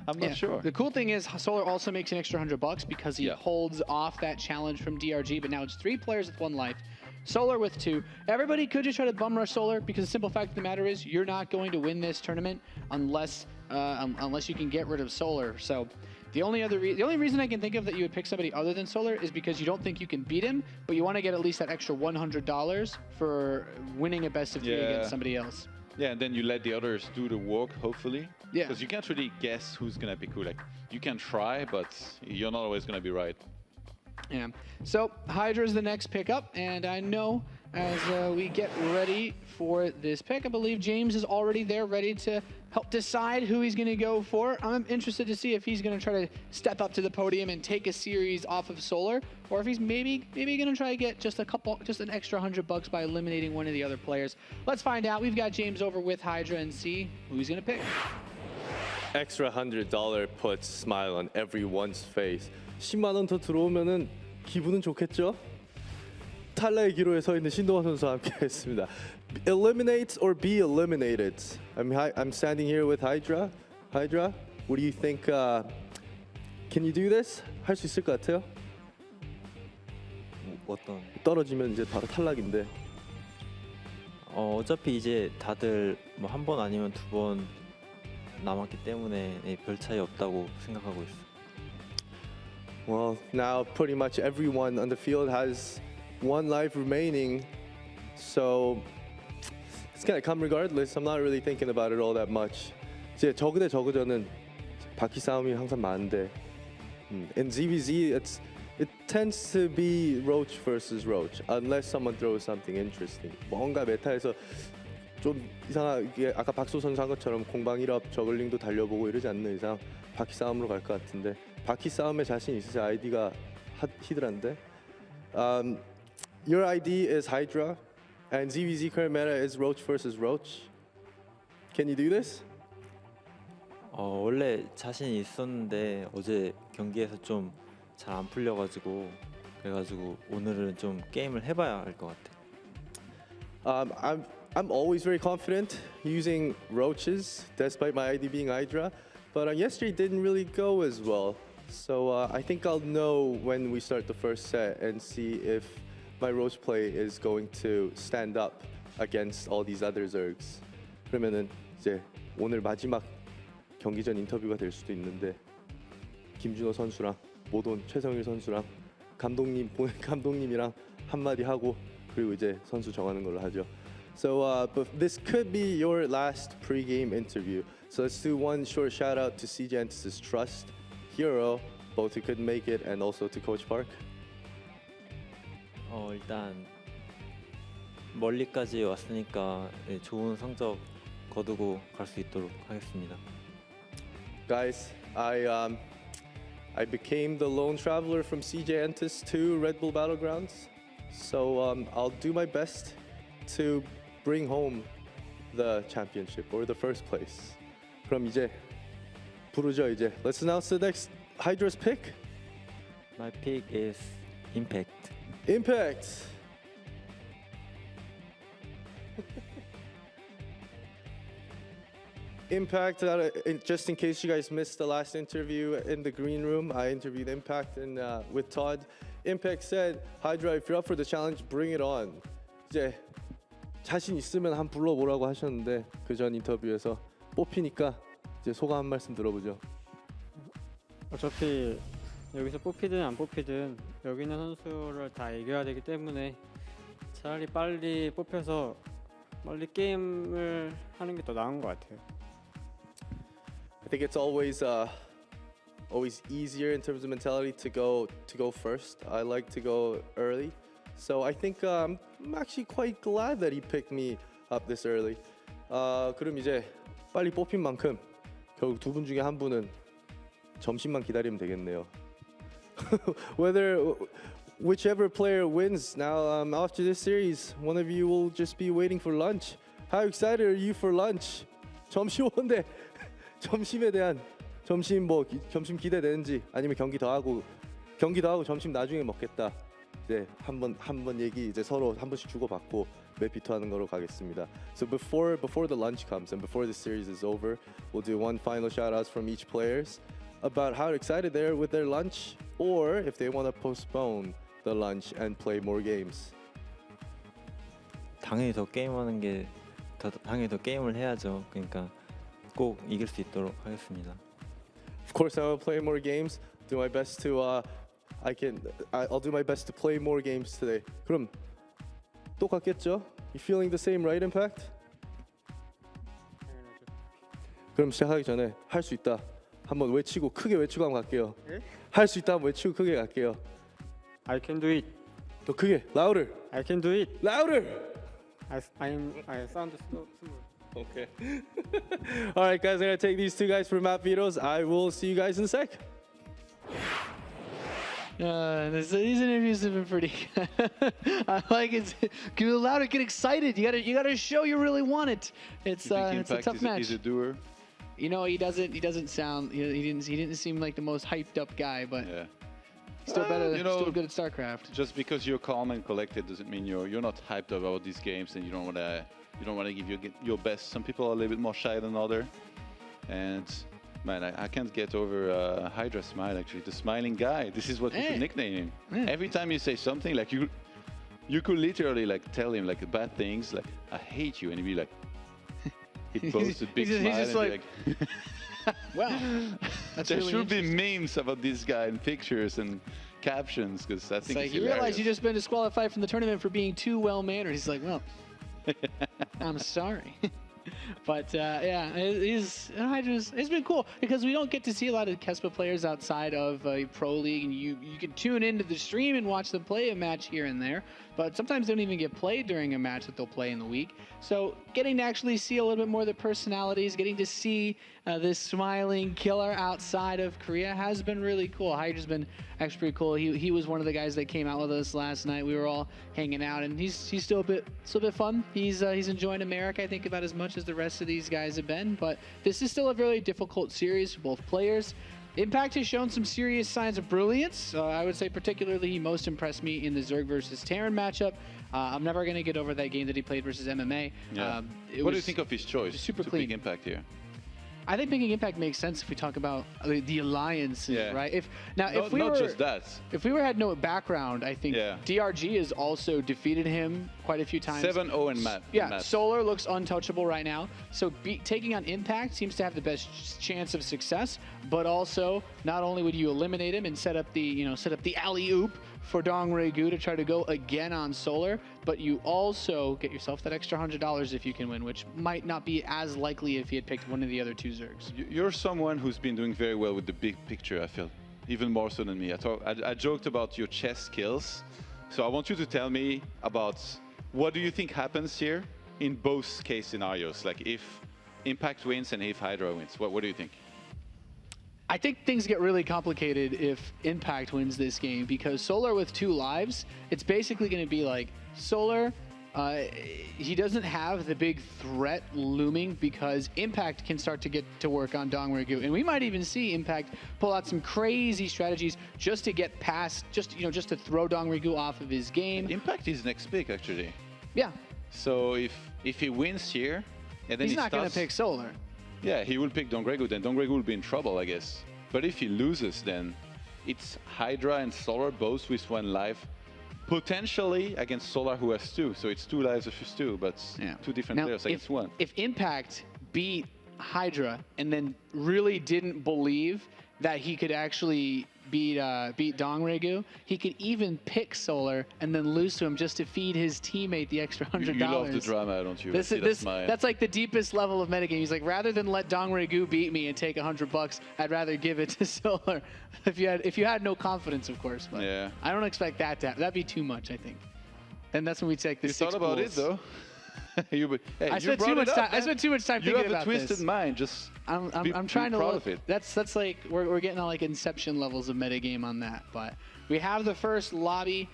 I'm not sure. The cool thing is Solar also makes an extra $100 because he holds off that challenge from DRG, but now it's 3 players with 1 life. Solar with 2. Everybody could just try to bum rush Solar, because the simple fact of the matter is you're not going to win this tournament unless you can get rid of Solar. So the only reason I can think of that you would pick somebody other than Solar is because you don't think you can beat him, but you want to get at least that extra $100 for winning a best of 3 against somebody else. Yeah, and then you let the others do the work, hopefully. Yeah. Because you can't really guess who's going to be cool. Like, you can try, but you're not always going to be right. Yeah. So Hydra is the next pickup, and I know as we get ready for this pick, I believe James is already there, ready to help decide who he's going to go for. I'm interested to see if he's going to try to step up to the podium and take a series off of Solar, or if he's maybe going to try to get just an extra $100 by eliminating one of the other players. Let's find out. We've got James over with Hydra and see who he's going to pick. Extra $100 puts smile on everyone's face. 10만 원 더 들어오면은 기분은 좋겠죠? 탈락의 기로에 서 있는 신동환 선수와 함께했습니다. Eliminate or be eliminated. I'm standing here with Hydra. Hydra, what do you think? Can you do this? 할 수 있을 것 같아요? 어떤? 떨어지면 이제 바로 탈락인데. 어차피 이제 다들 뭐 한 번 아니면 2번 남았기 때문에 별 차이 없다고 생각하고 있어. Well, now pretty much everyone on the field has 1 life remaining, so it's gonna come regardless. I'm not really thinking about it all that much. 이제 저그 대 저그전은 바퀴 싸움이 항상 많은데, in ZVZ it tends to be roach versus roach unless someone throws something interesting. 뭔가 메타에서 좀 이상하게 아까 박소 선수 한 것처럼 공방 1업 저글링도 달려보고 이러지 않는 이상 바퀴 싸움으로 갈 것 같은데, 바퀴 싸움에 자신 있으세요? 아이디가 히드라인데. Your ID is Hydra, and ZVZ current meta is Roach versus Roach. Can you do this? 원래 자신 있었는데 어제 경기에서 좀 잘 안 풀려가지고 그래가지고 오늘은 좀 게임을 해봐야 할 것 같아. I'm always very confident using roaches, despite my ID being Hydra, but yesterday didn't really go as well. So I think I'll know when we start the first set and see if my roach play is going to stand up against all these other Zergs. 그러면은 이제 오늘 마지막 경기 전 인터뷰가 될 수도 있는데 김준호 선수랑 모돈 최성일 선수랑 감독님이랑 한마디 하고 그리고 이제 선수 정하는 걸로 하죠. So, but this could be your last pre-game interview. So let's do one short shout out to CJ Entus's trust hero, both who couldn't make it and also to Coach Park. 일단 멀리까지 왔으니까 좋은 성적 거두고 갈 수 있도록 하겠습니다. Guys, I became the lone traveler from CJ Entus to Red Bull Battlegrounds. So I'll do my best to bring home the championship or the first place. 그럼 이제 부르죠 이제. Let's announce the next Hydra's pick. My pick is Impact. Impact. Impact, just in case you guys missed the last interview in the green room, I interviewed Impact and with Todd. Impact said, Hydra, if you're up for the challenge, bring it on. 이제 자신 있으면 한 불러보라고 하셨는데 그 전 인터뷰에서 뽑히니까 이제 소감 한 말씀 들어보죠. 어차피 여기서 뽑히든 안 뽑히든 여기 있는 선수를 다 이겨야 되기 때문에 차라리 빨리 뽑혀서 빨리 게임을 하는 게 더 나은 것 같아요. I think it's always easier in terms of mentality to go first. I like to go early, so I think I'm actually quite glad that he picked me up this early. 그럼 이제 빨리 뽑힌 만큼 결국 두 분 중에 한 분은 점심만 기다리면 되겠네요. Whichever player wins now after this series, one of you will just be waiting for lunch. How excited are you for lunch? 점심 오는데 점심에 대한 점심 기대되는지 아니면 경기도 하고 점심 나중에 먹겠다. 이제 한 번 얘기 이제 서로 한 번씩 주고받고 맵 비토하는 거로 가겠습니다. So before the lunch comes and before the series is over, we'll do one final shout outs from each players about how excited they are with their lunch or if they want to postpone the lunch and play more games. 당연히 더 게임을 해야죠. 그러니까 꼭 이길 수 있도록 하겠습니다. Of course, I will play more games. Do my best to I'll do my best to play more games today. 그럼 똑같겠죠? You feeling the same, right, Impact? 그럼 시작하기 전에 할 수 있다. 한번 크게 외치고 한번 갈게요. 할 수 있다. 한번 외치고 크게 갈게요. I can do it. 더 크게, louder. I can do it. Louder. I sound smooth. Okay. All right, guys, I'm gonna take these two guys for map vetoes. I will see you guys in a sec. These interviews have been pretty good. I like it. Get louder, get excited. You gotta show you really want it. It's a tough match. He's a doer. You know, he doesn't sound. He didn't seem like the most hyped up guy, but yeah. Still better. Still good at StarCraft. Just because you're calm and collected doesn't mean you're not hyped about these games and you don't want to give your best. Some people are a little bit more shy than others, and man, I can't get over Hydra Smile. Actually, the smiling guy. This is what we should nickname him. Every time you say something, like you could literally like tell him like bad things, like I hate you, and he'd be like, he posts a big smile. He's just like wow. There really should be memes about this guy and pictures and captions because I think it's you realize you just been disqualified from the tournament for being too well mannered. He's like, well, I'm sorry. But yeah, it's been cool because we don't get to see a lot of Kespa players outside of Pro League, and you can tune into the stream and watch them play a match here and there, but sometimes they don't even get played during a match that they'll play in the week. So getting to actually see a little bit more of the personalities, getting to see this smiling killer outside of Korea has been really cool. Hydra's been actually pretty cool. He was one of the guys that came out with us last night. We were all hanging out, and he's still a bit fun. He's enjoying America, I think, about as much as the rest of these guys have been. But this is still a very difficult series for both players. Impact has shown some serious signs of brilliance. I would say particularly he most impressed me in the Zerg versus Terran matchup. I'm never going to get over that game that he played versus MMA. Yeah. What do you think of his choice super to clean. pick Impact here? I think picking Impact makes sense if we talk about the alliances, right? If we not were just that. If we had no background, I think DRG has also defeated him quite a few times. 7-0 in map. Yeah, Solar looks untouchable right now. So taking on Impact seems to have the best chance of success. But also, not only would you eliminate him and set up the alley-oop for DongRaeGu to try to go again on Solar, but you also get yourself that extra $100 if you can win, which might not be as likely if he had picked one of the other two Zergs. You're someone who's been doing very well with the big picture, I feel. Even more so than me. I joked about your chess skills. So I want you to tell me about what do you think happens here in both case scenarios? Like if Impact wins and if Hydra wins. What do you think? I think things get really complicated if Impact wins this game because Solar with 2 lives, it's basically going to be like Solar, he doesn't have the big threat looming because Impact can start to get to work on DongRaeGu. And we might even see Impact pull out some crazy strategies just to get past, just to throw DongRaeGu off of his game. Impact is next pick, actually. Yeah. So if he wins here, and then he's not going to pick Solar. Yeah, he will pick DongRaeGu, then DongRaeGu will be in trouble, I guess. But if he loses, then it's Hydra and Solar both with 1 life, potentially against Solar who has 2. So it's 2 lives versus 2, but 2 different players against 1. If Impact beat Hydra and then really didn't believe that he could actually beat DongRaeGu, he could even pick Solar and then lose to him just to feed his teammate the extra $100. You love the drama, don't you? That's like the deepest level of metagame. He's like, rather than let DongRaeGu beat me and take $100, I'd rather give it to Solar. If you had no confidence, of course. But yeah. I don't expect that to happen. That'd be too much, I think. And that's when we take the 6 You thought about pools. it though. I spent too much time thinking about this. You have a twisted mind. Just I'm trying to look. That's like we're getting on like Inception levels of metagame on that. But we have the first lobby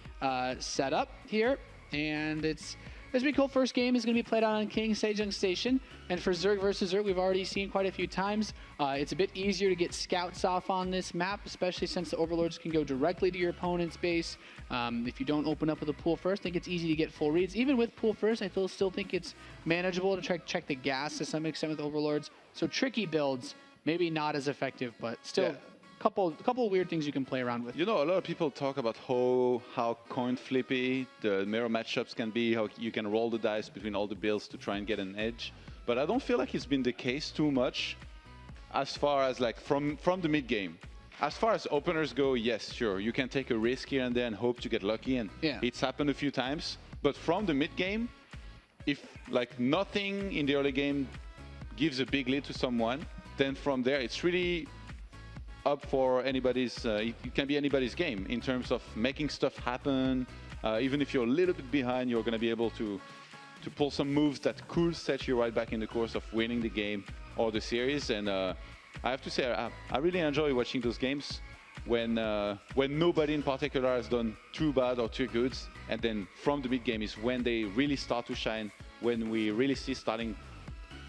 set up here, and it's gonna be cool. First game is gonna be played out on King Sejong Station, and for Zerg versus Zerg, we've already seen quite a few times. It's a bit easier to get scouts off on this map, especially since the Overlords can go directly to your opponent's base. If you don't open up with a pool first, I think it's easy to get full reads. Even with pool first, I still think it's manageable to try to check the gas to some extent with Overlords. So tricky builds, maybe not as effective, but still couple of weird things you can play around with. You know, a lot of people talk about how coin flippy the mirror matchups can be, how you can roll the dice between all the builds to try and get an edge. But I don't feel like it's been the case too much as far as like from the mid game. As far as openers go, yes, sure, you can take a risk here and there and hope to get lucky, and it's happened a few times. But from the mid game, if like nothing in the early game gives a big lead to someone, then from there it's really up for anybody's. It can be anybody's game in terms of making stuff happen. Even if you're a little bit behind, you're going to be able to pull some moves that could set you right back in the course of winning the game or the series. And I have to say, I really enjoy watching those games when nobody in particular has done too bad or too good, and then from the mid game is when they really start to shine, when we really starting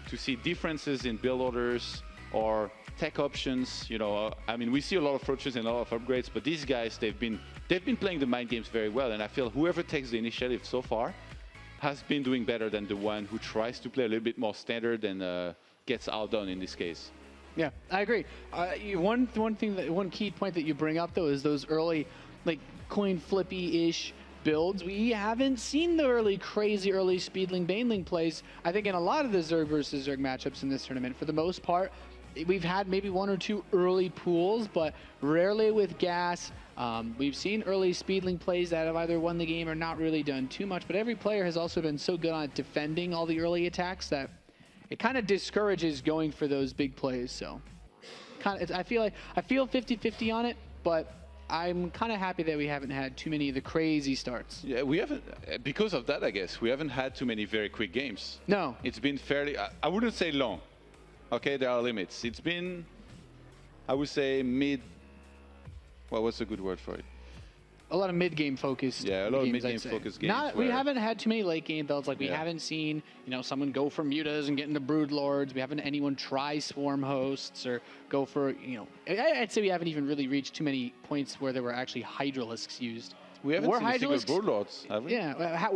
to see differences in build orders or tech options. You know, I mean, we see a lot of approaches and a lot of upgrades, but these guys, they've been playing the mind games very well, and I feel whoever takes the initiative so far has been doing better than the one who tries to play a little bit more standard and gets outdone in this case. Yeah, I agree. One key point that you bring up though is those early, like coin flippy-ish builds. We haven't seen the crazy early Speedling Baneling plays. I think in a lot of the Zerg versus Zerg matchups in this tournament, for the most part, we've had maybe 1 or 2 early pools, but rarely with gas. We've seen early Speedling plays that have either won the game or not really done too much, but every player has also been so good on defending all the early attacks that it kind of discourages going for those big plays. So I feel 50-50 on it, but I'm kind of happy that we haven't had too many of the crazy starts. Yeah, we haven't, because of that, I guess, we haven't had too many very quick games. No. It's been fairly, I wouldn't say long. Okay, there are limits. It's been, I would say what's a good word for it? A lot of mid-game focused. Yeah, a lot of mid-game focused games. We haven't had too many late-game builds. Like we haven't seen, someone go for mutas and get into brood lords. We haven't anyone try swarm hosts or go for, I'd say we haven't even really reached too many points where there were actually hydralisks used. It's We haven't seen a single Broodlords, have we? Yeah,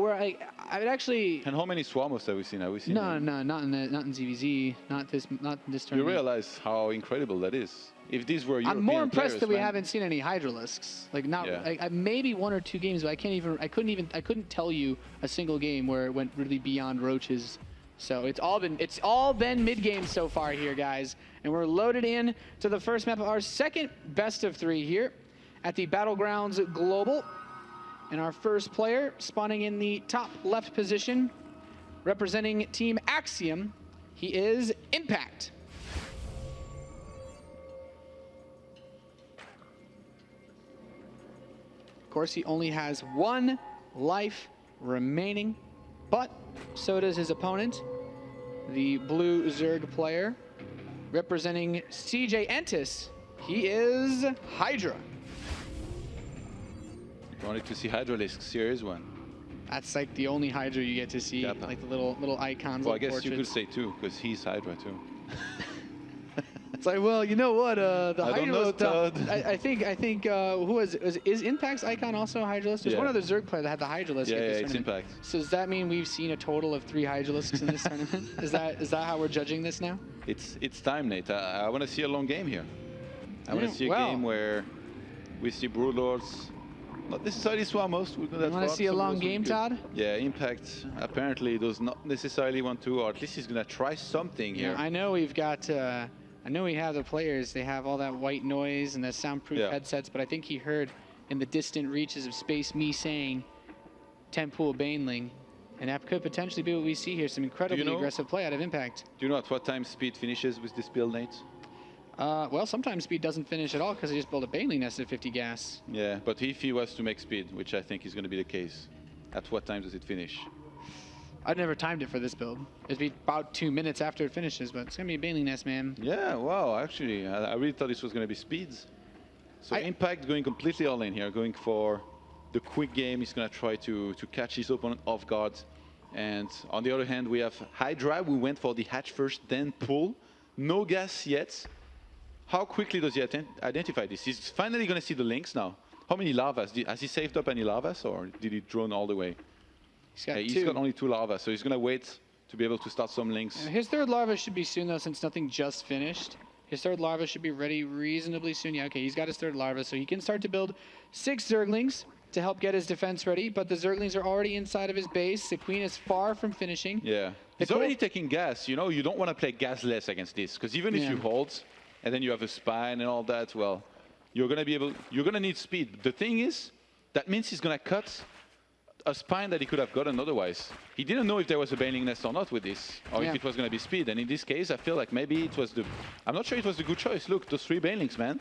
I would actually. And how many Swarmos have we seen? Have we seen? No, not in ZVZ, not this tournament. You realize how incredible that is. If these were European I'm more impressed players, that we man. haven't seen any Hydralisks. Like not, Yeah. maybe 1 or 2 games, but I couldn't tell you a single game where it went really beyond roaches. So it's all been mid game so far here, guys, and we're loaded in to the first map of our second best of 3 here at the Battlegrounds Global. And our first player spawning in the top left position, representing Team Axiom, he is Impact. Of course, he only has 1 life remaining, but so does his opponent, the blue Zerg player, representing CJ Entis. He is Hydra. Wanted to see Hydralisks. Here is one. That's like the only Hydra you get to see, Kappa. like the little icons. Well, I little guess you could portraits. say 2, because he's Hydra too. It's like, well, you know what? The I don't know, Hydralist. Todd. I think who is Impact's icon also a Hydralist? There's Yeah. one other Zerg player that had the Hydralist. Yeah, at this it's tournament. Impact. So does that mean we've seen a total of 3 Hydralisks in this tournament? Is that how we're judging this now? It's time, Nate. I want to see a long game here. I want to see a well. game where we see Broodlords. Not necessarily Swarmos. You want to see a long game, Todd? Yeah, Impact apparently does not necessarily want to, or at least he's going to try something here. Yeah, I know we've got. I know we have the players. They have all that white noise and the soundproof headsets, but I think he heard in the distant reaches of space me saying Tempool Baneling, and that could potentially be what we see here. Some incredibly aggressive play out of Impact. Do you know at what time Speed finishes with this build, Nate? Well, sometimes Speed doesn't finish at all because they just build a Baneling nest at 50 gas. Yeah, but if he was to make Speed, which I think is going to be the case, at what time does it finish? I've never timed it for this build. It'd be about 2 minutes after it finishes, but it's going to be a Baneling nest, man. Yeah, wow, actually, I really thought this was going to be Speeds. So Impact going completely all in here, going for the quick game. He's going to try to catch his opponent off guard. And on the other hand, we have Hydra, who went for the hatch first, then pull. No gas yet. How quickly does he identify this? He's finally going to see the links now. How many lavas? Has he saved up any lavas, or did he drone all the way? He's got only 2 lavas, so he's going to wait to be able to start some links. His third larva should be soon, though, since nothing just finished. His third larva should be ready reasonably soon. Yeah, okay, he's got his third larva, so he can start to build 6 Zerglings to help get his defense ready, but the Zerglings are already inside of his base. The Queen is far from finishing. Yeah, he's already taking gas. You know, you don't want to play gasless against this, because even if you hold, and then you have a spine and all that, well, you're going to need speed. The thing is, that means he's going to cut a spine that he could have gotten otherwise. He didn't know if there was a Baneling nest or not with this, or if it was going to be speed. And in this case, I feel like maybe it was I'm not sure it was the good choice. Look, those 3 Banelings, man.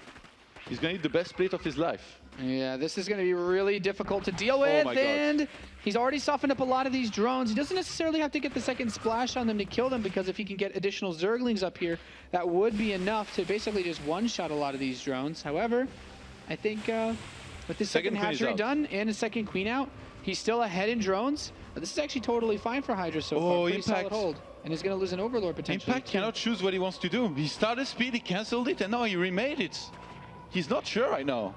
He's going to need the best split of his life. Yeah, this is going to be really difficult to deal with, and he's already softened up a lot of these drones. He doesn't necessarily have to get the second splash on them to kill them, because if he can get additional Zerglings up here, that would be enough to basically just one-shot a lot of these drones. However, I think with the second hatchery done and a second Queen out, he's still ahead in drones. This is actually totally fine for Hydra so far. Pretty solid hold. And he's going to lose an Overlord potentially. Impact cannot choose what he wants to do. He started speed, he cancelled it, and now he remade it. He's not sure right now.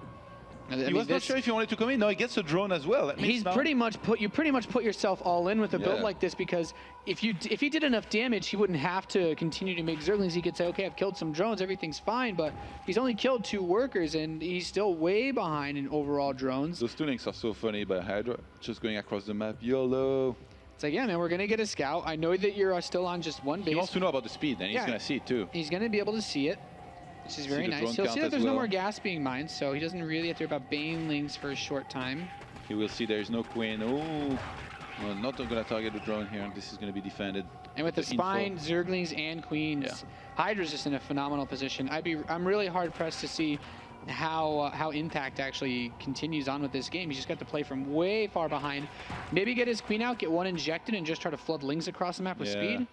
He was not sure if he wanted to come in. Now he gets a drone as well. He's pretty much put yourself all in with a build like this, because if he did enough damage, he wouldn't have to continue to make Zerglings. He could say, okay, I've killed some drones, everything's fine, but he's only killed 2 workers, and he's still way behind in overall drones. Those tunings are so funny by Hydra, just going across the map. YOLO. It's like, yeah, man, we're going to get a scout. I know that you're still on just 1 base. He wants to know about the speed, and he's going to see it too. He's going to be able to see it, which is very nice. He'll see that there's no more gas being mined, so he doesn't really have to worry about Banelings for a short time. He will see there's no Queen. Oh, well, not going to target the drone here. This is going to be defended. And with the spine, Zerglings, and Queens, Hydra's just in a phenomenal position. I'm really hard pressed to see how Impact actually continues on with this game. He's just got to play from way far behind. Maybe get his Queen out, get 1 injected, and just try to flood Lings across the map with speed.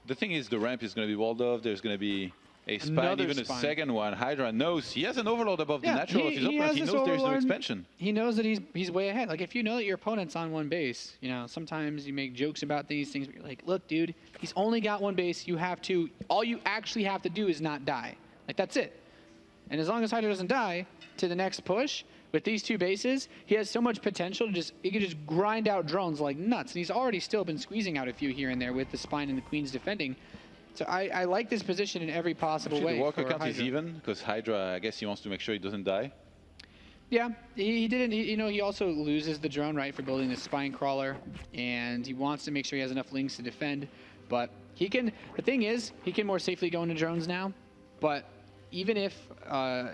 The thing is, the ramp is going to be walled off. There's going to be a spine, even a second one. Hydra knows he has an overload above the natural of his opponent. He knows there's no expansion. He knows that he's way ahead. Like, if you know that your opponent's on 1 base, you know, sometimes you make jokes about these things, but you're like, look, dude, he's only got 1 base. You have to, all you actually have to do is not die. Like, that's it. And as long as Hydra doesn't die to the next push, with these two bases, he has so much potential to he can just grind out drones like nuts. And he's already still been squeezing out a few here and there with the spine and the queens defending. So I like this position in every possible way. The walker for count is Hydra. even, because Hydra, I guess he wants to make sure he doesn't die. Yeah, he didn't. You know, he also loses the drone, right, for building the spine crawler, and he wants to make sure he has enough links to defend. But he can. The thing is, he can more safely go into drones now. But even if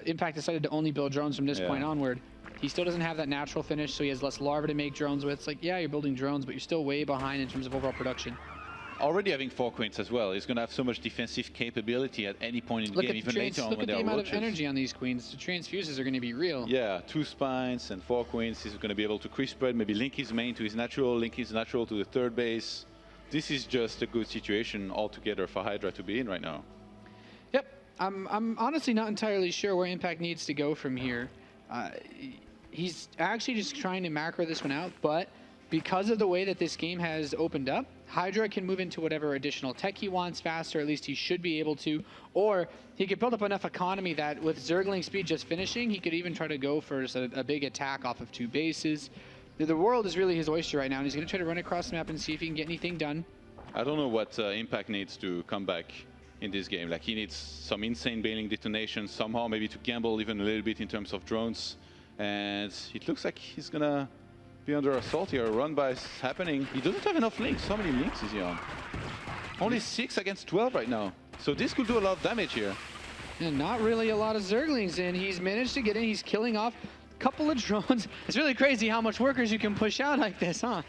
Impact decided to only build drones from this point onward, he still doesn't have that natural finish, so he has less larva to make drones with. It's like, yeah, you're building drones, but you're still way behind in terms of overall production. Already having 4 queens as well, he's going to have so much defensive capability at any point in the game, even later on when there are roaches. Look at the amount of energy on these queens. The transfuses are going to be real. Yeah, 2 spines and 4 queens. He's going to be able to crease spread, maybe link his main to his natural, link his natural to the third base. This is just a good situation altogether for Hydra to be in right now. Yep, I'm honestly not entirely sure where Impact needs to go from here. He's actually just trying to macro this one out, but because of the way that this game has opened up, Hydra can move into whatever additional tech he wants faster, at least he should be able to, or he could build up enough economy that with Zergling speed just finishing, he could even try to go for a big attack off of 2 bases. The world is really his oyster right now, and he's going to try to run across the map and see if he can get anything done. I don't know what Impact needs to come back in this game. Like, he needs some insane bailing detonation somehow, maybe to gamble even a little bit in terms of drones. And it looks like he's going to be under assault here. A run by is happening. He doesn't have enough links. How many links is he on? Only 6 against 12 right now. So this could do a lot of damage here. And not really a lot of Zerglings in. He's managed to get in. He's killing off a couple of drones. It's really crazy how much workers you can push out like this, huh?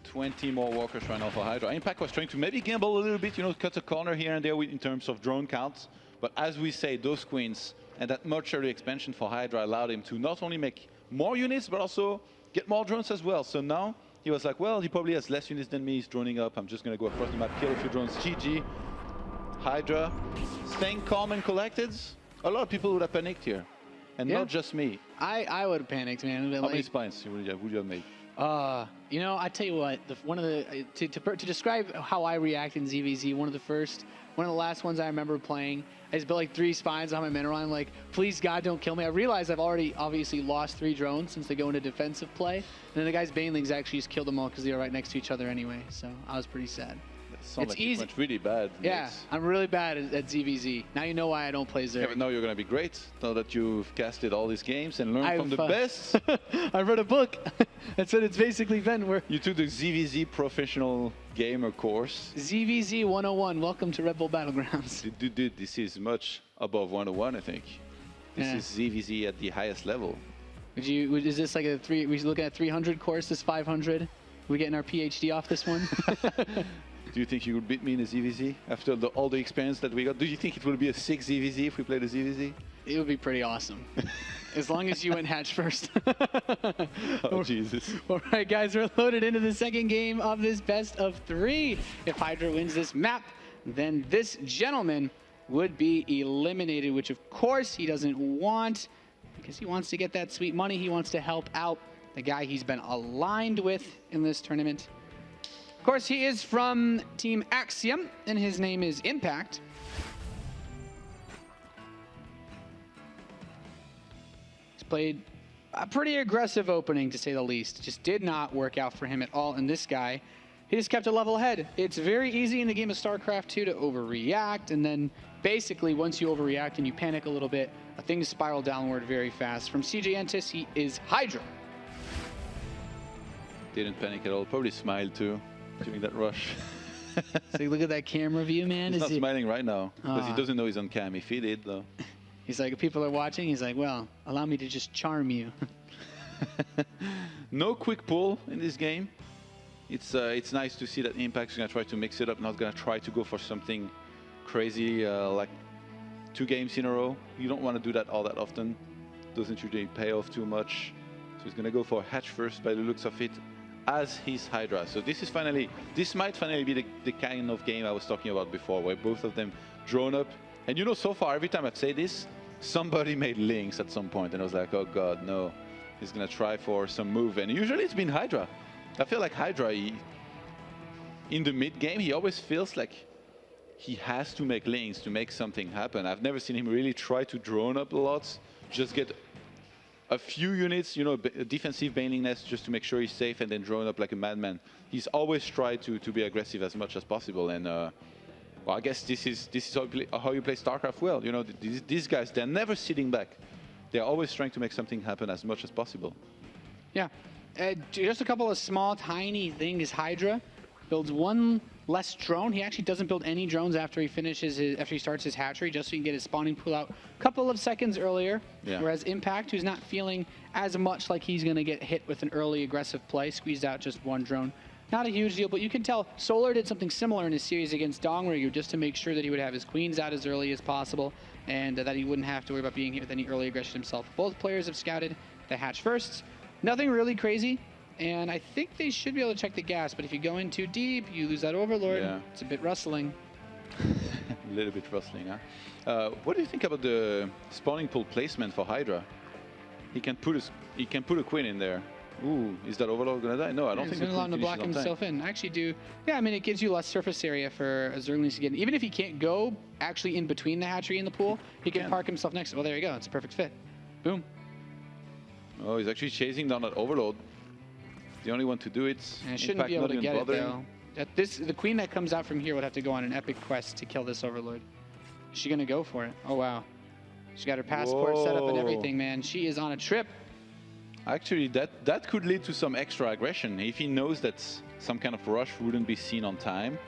20 more walkers right now for Hydra. Impact was trying to maybe gamble a little bit, you know, cut a corner here and there in terms of drone counts. But as we say, those queens and that much early expansion for Hydra allowed him to not only make more units, but also get more drones as well. So now he was like, well, he probably has less units than me. He's droning up. I'm just going to go across the map, kill a few drones. GG. Hydra staying calm and collected. A lot of people would have panicked here. And not just me. I would have panicked, man. How many spines would you have made? You know, I tell you what, to describe how I react in ZVZ, one of the last ones I remember playing, I just built like 3 spines on my mineral. I'm like, please God, don't kill me. I realized I've already obviously lost 3 drones since they go into defensive play. And then the guy's banelings actually just killed them all because they were right next to each other anyway. So I was pretty sad. It's easy. It went really bad. Yeah, I'm really bad at ZVZ. Now you know why I don't play Zerg. Yeah, but now you're going to be great. Now that you've casted all these games and learned from the best. I read a book. That's what it's basically been. You took the ZVZ professional gamer course. ZVZ 101. Welcome to Red Bull Battlegrounds. Dude, this is much above 101, I think. This is ZVZ at the highest level. Is this like we're looking at 300 course, this 500? We getting our PhD off this one? Do you think you would beat me in a ZVZ after all the experience that we got? Do you think it will be a 6 ZVZ if we played a ZVZ? It would be pretty awesome. As long as you went hatch first. Oh, Jesus. All right, guys, we're loaded into the second game of this best of 3. If Hydra wins this map, then this gentleman would be eliminated, which of course he doesn't want because he wants to get that sweet money. He wants to help out the guy he's been aligned with in this tournament. Of course, he is from Team Axiom, and his name is Impact. He's played a pretty aggressive opening, to say the least. Just did not work out for him at all. And this guy, he just kept a level head. It's very easy in the game of StarCraft 2 to overreact, and then basically once you overreact and you panic a little bit, things spiral downward very fast. From CJ Entis, he is Hydra. Didn't panic at all. Probably smiled too during that rush. So look at that camera view, man. He's not smiling right now because he doesn't know he's on cam. If he did, though. He's like, people are watching. He's like, well, allow me to just charm you. No quick pull in this game. It's nice to see that Impact's going to try to mix it up, not going to try to go for something crazy like 2 games in a row. You don't want to do that all that often. Doesn't usually pay off too much. So he's going to go for hatch first by the looks of it, as his Hydra. So this might finally be the kind of game I was talking about before, where both of them drone up. And you know, so far, every time I've said this, somebody made links at some point, and I was like, oh God, no. He's gonna try for some move, and usually it's been Hydra. I feel like Hydra, in the mid game, he always feels like he has to make links to make something happen. I've never seen him really try to drone up a lot, just get a few units, you know, a defensive bailing nest just to make sure he's safe, and then drawing up like a madman. He's always tried to be aggressive as much as possible, and well, I guess this is how you play StarCraft well. You know, these guys, they're never sitting back. They're always trying to make something happen as much as possible. Yeah, just a couple of small, tiny things. Hydra builds one less drone. He actually doesn't build any drones after he starts his hatchery, just so he can get his spawning pool out a couple of seconds earlier. Yeah. Whereas Impact, who's not feeling as much like he's going to get hit with an early aggressive play, squeezed out just one drone. Not a huge deal, but you can tell Solar did something similar in his series against DongRaeGu, just to make sure that he would have his queens out as early as possible, and that he wouldn't have to worry about being hit with any early aggression himself. Both players have scouted the hatch first. Nothing really crazy. And I think they should be able to check the gas, but if you go in too deep, you lose that Overlord. Yeah. It's a bit rustling. A little bit rustling, huh? What do you think about the spawning pool placement for Hydra? He can put a queen in there. Ooh, is that Overlord gonna die? No, I don't think he's gonna allow him to block himself in. I actually do. Yeah, I mean, it gives you less surface area for a Zerglings to get in. Even if he can't go actually in between the hatchery and the pool, he can park himself next to it. Well, there you go. It's a perfect fit. Boom. Oh, he's actually chasing down that Overlord. The only one to do it. And shouldn't be able to get it, though. The queen that comes out from here would have to go on an epic quest to kill this Overlord. Is she going to go for it? Oh, wow. She got her passport set up and everything, man. She is on a trip. Actually, that could lead to some extra aggression. If he knows that some kind of rush wouldn't be seen on time.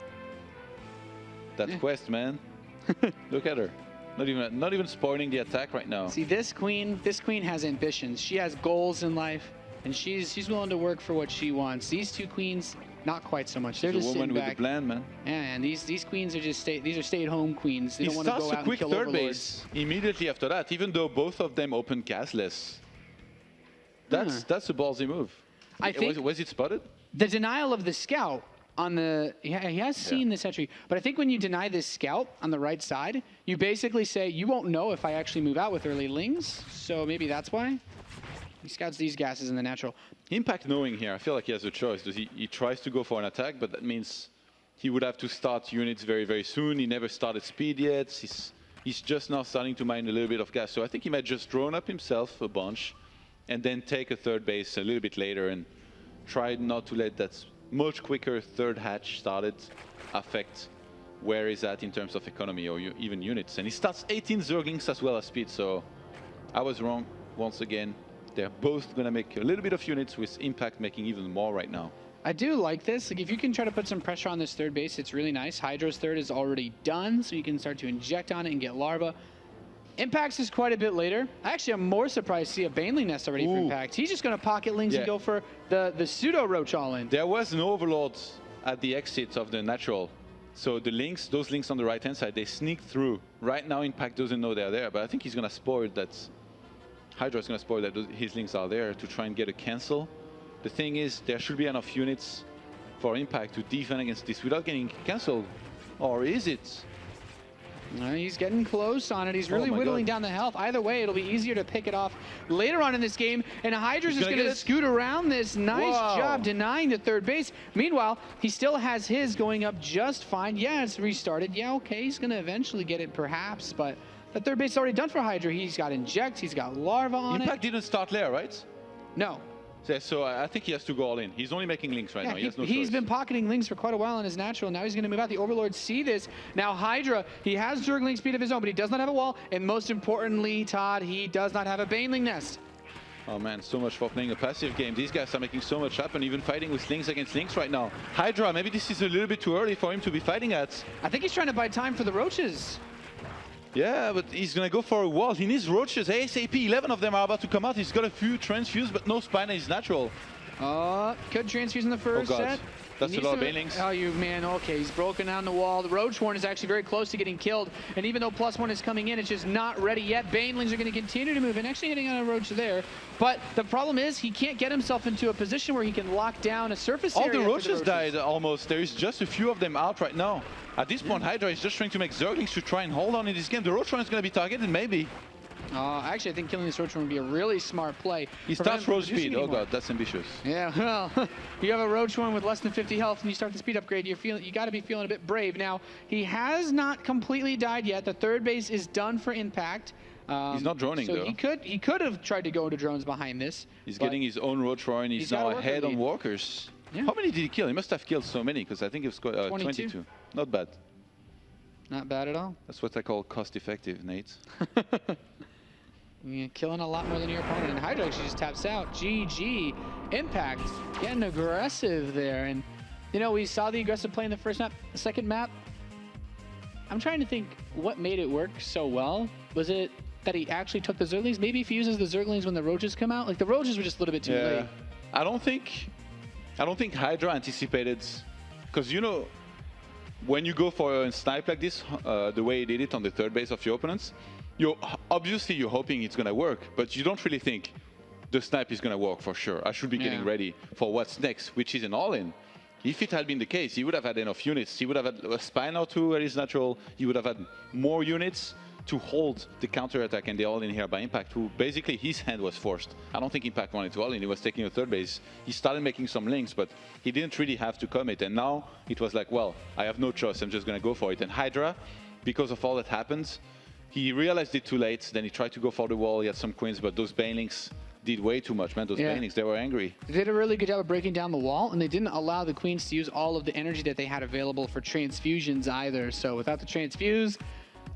That quest, man. Look at her. Not even spoiling the attack right now. See, this queen has ambitions. She has goals in life. And she's willing to work for what she wants. These two queens, not quite so much. They're just sitting back. With the plan, man. Yeah, and these queens are just stay-at-home queens. They don't want to go out and kill third base immediately after that, even though both of them open gasless. That's a ballsy move. I think. Was it spotted? The denial of the scout on the he has seen this hatchery, but I think when you deny this scout on the right side, you basically say you won't know if I actually move out with early lings. So maybe that's why. He scouts these gases in the natural. Impact knowing here, I feel like he has a choice. He tries to go for an attack, but that means he would have to start units very, very soon. He never started speed yet. He's just now starting to mine a little bit of gas. So I think he might just drone up himself a bunch and then take a third base a little bit later and try not to let that much quicker third hatch started affect where he's at in terms of economy or even units. And he starts 18 Zerglings as well as speed, so I was wrong once again. They're both going to make a little bit of units, with Impact making even more right now. I do like this. Like, if you can try to put some pressure on this third base, it's really nice. Hydra's third is already done, so you can start to inject on it and get larva. Impact's is quite a bit later. Actually, I'm more surprised to see a Baneling nest already for Impact. He's just going to pocket lings and go for the pseudo roach all in. There was an Overlord at the exit of the natural. So the links, those links on the right-hand side, they sneak through. Right now, Impact doesn't know they're there, but I think he's going to spoil that. Hydra's going to spoil that his links are there to try and get a cancel. The thing is, there should be enough units for Impact to defend against this without getting cancelled. Or is it? He's getting close on it. He's really whittling down the health. Either way, it'll be easier to pick it off later on in this game. And Hydra's just going to scoot around this. Nice job denying the third base. Meanwhile, he still has his going up just fine. Yeah, it's restarted. Yeah, okay, he's going to eventually get it perhaps, but the third base is already done for Hydra. He's got inject, he's got larva on Impact didn't start lair, right? No. So I think he has to go all in. He's only making links right now. He has no choice. Been pocketing links for quite a while in his natural. Now he's going to move out. The Overlords see this. Now Hydra, he has Zergling speed of his own, but he does not have a wall. And most importantly, Todd, he does not have a Baneling nest. Oh man, so much for playing a passive game. These guys are making so much happen, even fighting with links against links right now. Hydra, maybe this is a little bit too early for him to be fighting at. I think he's trying to buy time for the roaches. Yeah, but he's going to go for a wall. He needs roaches ASAP. 11 of them are about to come out. He's got a few transfuse, but no spine is natural. Could transfuse in the first set. That's a lot of banelings. Oh, you man. Okay, he's broken down the wall. The Roach Horn is actually very close to getting killed. And even though +1 is coming in, it's just not ready yet. Banelings are going to continue to move in, actually hitting on a Roach there. But the problem is he can't get himself into a position where he can lock down a surface area. All the Roaches died almost. There is just a few of them out right now. At this point, Hydra is just trying to make Zerglings to try and hold on in this game. The Roach Horn is going to be targeted, maybe. Actually, I think killing this Roach Horn would be a really smart play. He starts road speed. Oh god, that's ambitious. Yeah, well, you have a Roach Horn with less than 50 health and you start the speed upgrade, you got to be feeling a bit brave. Now, he has not completely died yet. The third base is done for Impact. He's not droning, so though. he could have tried to go into drones behind this. He's getting his own road thrower, and he's now ahead on walkers. Yeah. How many did he kill? He must have killed so many, because I think it was 22. Not bad. Not bad at all. That's what I call cost-effective, Nate. Yeah, killing a lot more than your opponent. And Hydra actually just taps out. GG. Impact getting aggressive there. And, you know, we saw the aggressive play in the first map. The second map, I'm trying to think what made it work so well. Was it that he actually took the Zerglings? Maybe if he uses the Zerglings when the Roaches come out? Like, the Roaches were just a little bit too late. I don't think Hydra anticipated, because, you know, when you go for a snipe like this, the way he did it on the third base of your opponents, obviously you're hoping it's going to work, but you don't really think the snipe is going to work for sure. I should be getting ready for what's next, which is an all-in. If it had been the case, he would have had enough units. He would have had a spine or two at his natural. He would have had more units to hold the counter-attack and the all-in here by Impact, who basically his hand was forced. I don't think Impact wanted to all-in. He was taking a third base. He started making some links, but he didn't really have to commit. And now it was like, well, I have no choice. I'm just going to go for it. And Hydra, because of all that happened, he realized it too late. Then he tried to go for the wall. He had some queens, but those banelings did way too much, man. Those banelings, they were angry. They did a really good job of breaking down the wall, and they didn't allow the queens to use all of the energy that they had available for transfusions either. So without the transfuse,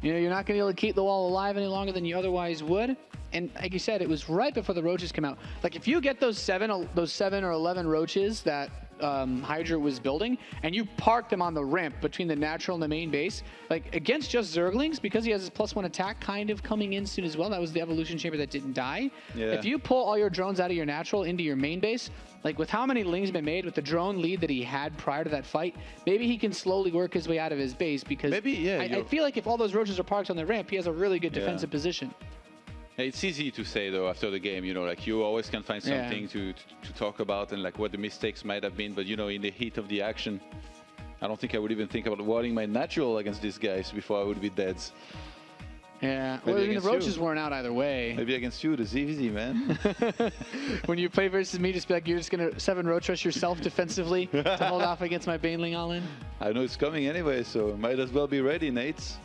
you know, you're not going to be able to keep the wall alive any longer than you otherwise would. And like you said, it was right before the Roaches come out. Like, if you get those 7 or 11 Roaches that Hydra was building, and you park them on the ramp between the natural and the main base, like, against just Zerglings, because he has his +1 attack kind of coming in soon as well. That was the evolution chamber that didn't die. Yeah. If you pull all your drones out of your natural into your main base, like, with how many lings been made, with the drone lead that he had prior to that fight, maybe he can slowly work his way out of his base, because I feel like if all those Roaches are parked on the ramp, he has a really good defensive position. It's easy to say, though, after the game, you know, like, you always can find something to talk about and, like, what the mistakes might have been. But, you know, in the heat of the action, I don't think I would even think about walling my natural against these guys before I would be dead. Yeah, well, I mean, the Roaches weren't out either way. Maybe against you, the ZVZ, man. When you play versus me, just be like, you're just going to 7 Roach Rush yourself defensively to hold off against my Baneling all-in? I know it's coming anyway, so might as well be ready, Nate.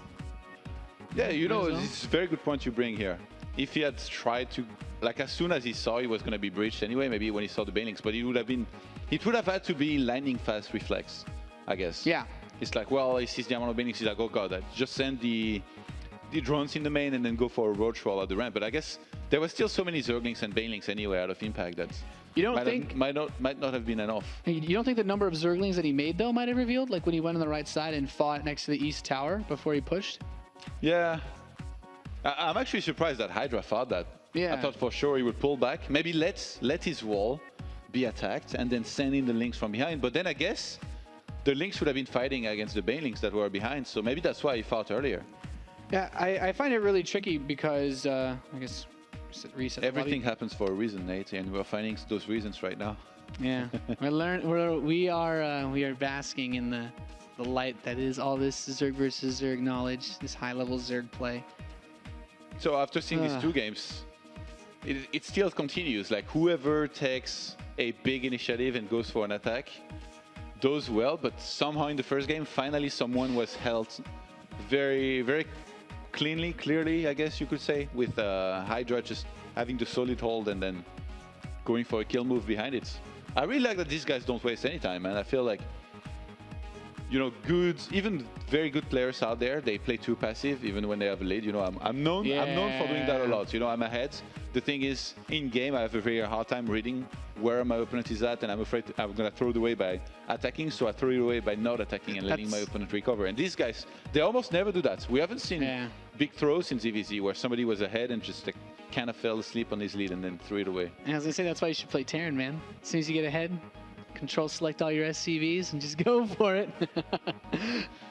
Yeah, you know, it's a very good point you bring here. If he had tried to, like, as soon as he saw he was going to be breached anyway, maybe when he saw the banelings, but it would have had to be lightning fast reflex, I guess. Yeah. It's like, well, he sees the amount of banelings, he's like, oh god, I just send the drones in the main and then go for a roach roll at the ramp. But I guess there were still so many Zerglings and banelings anyway out of Impact that might not have been enough. You don't think the number of Zerglings that he made, though, might have revealed? Like when he went on the right side and fought next to the East Tower before he pushed? Yeah. I'm actually surprised that Hydra thought that. Yeah. I thought for sure he would pull back. Maybe let his wall be attacked and then send in the links from behind. But then I guess the links would have been fighting against the banelings that were behind. So maybe that's why he fought earlier. Yeah, I find it really tricky because, I guess, reset. Everything happens for a reason, Nate, and we're finding those reasons right now. Yeah, we are basking in the light that is all this Zerg versus Zerg knowledge, this high-level Zerg play. So after seeing these 2 games, it still continues. Like, whoever takes a big initiative and goes for an attack does well, but somehow in the first game, finally someone was held very, very clearly, I guess you could say, with Hydra just having the solid hold and then going for a kill move behind it. I really like that these guys don't waste any time, man. I feel like, you know, even very good players out there, they play too passive even when they have a lead. You know, I'm known for doing that a lot. You know, I'm ahead. The thing is, in game, I have a very hard time reading where my opponent is at, and I'm afraid I'm going to throw it away by attacking, so I throw it away by not attacking and letting my opponent recover. And these guys, they almost never do that. We haven't seen big throws in ZVZ where somebody was ahead and just kind of fell asleep on his lead and then threw it away. And I was going to say, that's why you should play Terran, man. As soon as you get ahead, control select all your SCVs and just go for it.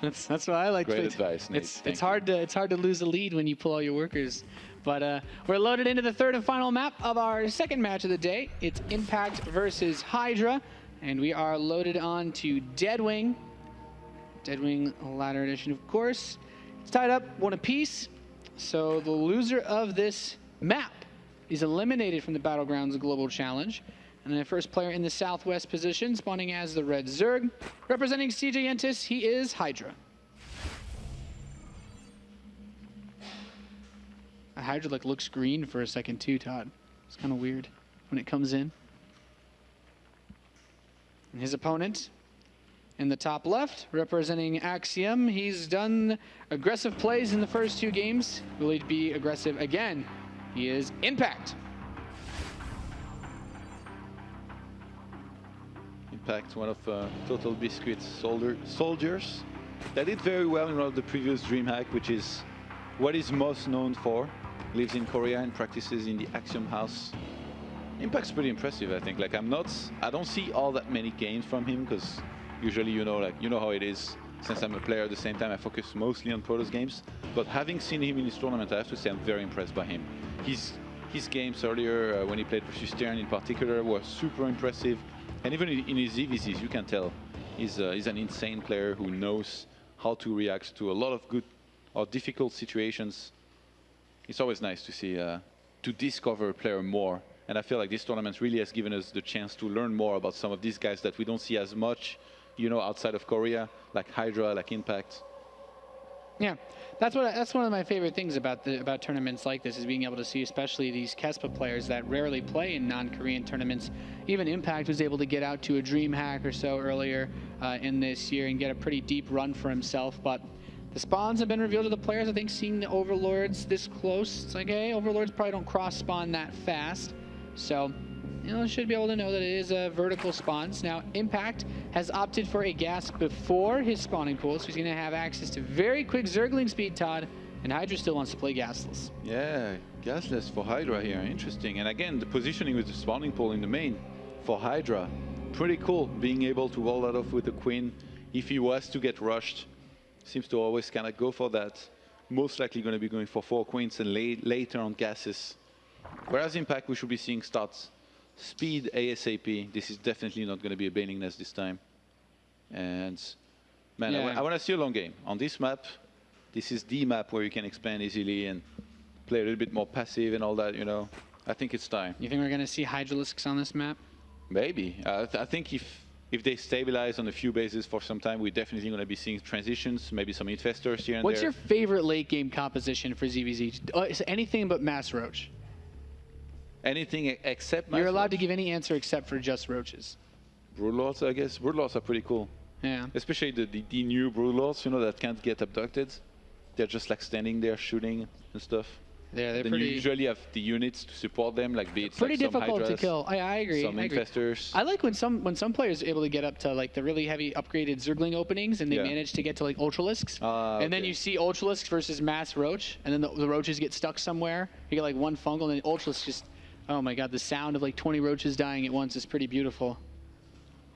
that's why I like. Great advice, Nate. It's hard to lose a lead when you pull all your workers. But we're loaded into the 3rd and final map of our second match of the day. It's Impact versus Hydra, and we are loaded on to Deadwing. Deadwing Ladder Edition, of course. It's tied up 1 apiece. So the loser of this map is eliminated from the Battlegrounds Global Challenge. And the first player in the southwest position, spawning as the Red Zerg. Representing CJ Entis, he is Hydra. Hydra like looks green for a second too, Todd. It's kind of weird when it comes in. And his opponent in the top left, representing Axiom, he's done aggressive plays in the first 2 games. Will he be aggressive again? He is Impact. Impact, one of Total Biscuit's soldiers that did very well in one of the previous DreamHack, which is what he's most known for. Lives in Korea and practices in the Axiom house. Impact's pretty impressive, I think. Like I don't see all that many games from him because usually, you know how it is. Since I'm a player at the same time, I focus mostly on Protoss games. But having seen him in his tournament, I have to say I'm very impressed by him. His games earlier, when he played versus Stern in particular, were super impressive. And even in his EVZs, you can tell he's an insane player who knows how to react to a lot of good or difficult situations. It's always nice to see, to discover a player more. And I feel like this tournament really has given us the chance to learn more about some of these guys that we don't see as much, outside of Korea, like Hydra, like Impact. Yeah, that's one of my favorite things about tournaments like this, is being able to see especially these Kespa players that rarely play in non-Korean tournaments. Even Impact was able to get out to a DreamHack or so earlier in this year and get a pretty deep run for himself. But the spawns have been revealed to the players. I think seeing the Overlords this close, it's like, hey, Overlords probably don't cross spawn that fast. So, should be able to know that it is a vertical spawns. Now, Impact has opted for a gas before his spawning pool, so he's going to have access to very quick Zergling speed, Todd, and Hydra still wants to play gasless. Yeah, gasless for Hydra here, interesting. And again, the positioning with the spawning pool in the main for Hydra, pretty cool, being able to wall that off with the Queen. If he was to get rushed, seems to always kind of go for that. Most likely going to be going for 4 Queens and later on gases. Whereas Impact, we should be seeing starts speed ASAP. This is definitely not going to be a Baning Nest this time. And man, Yeah. I want to see a long game. On this map, this is the map where you can expand easily and play a little bit more passive and all that, I think it's time. You think we're going to see Hydralisks on this map? Maybe. I think if they stabilize on a few bases for some time, we're definitely going to be seeing transitions, maybe some infestors here and What's there. your favorite late game composition for ZVZ? Is anything but Mass Roach. Anything except Mass You're allowed Roach? to give any answer except for just Roaches. Broodlords, I guess. Broodlords are pretty cool. Yeah. Especially the new Broodlords, that can't get abducted. They're just like standing there shooting and stuff. Yeah, they're then pretty. you usually have the units to support them, like be it Pretty like some difficult to Hydras, kill. I agree. some I agree. infestors. I like when some players are able to get up to like the really heavy upgraded Zergling openings, and they Yeah. manage to get to like Ultralisks. And then okay. you see Ultralisks versus Mass Roach, and then the Roaches get stuck somewhere. You get like one fungal, and then Ultralisk just. Oh my God! The sound of like 20 Roaches dying at once is pretty beautiful.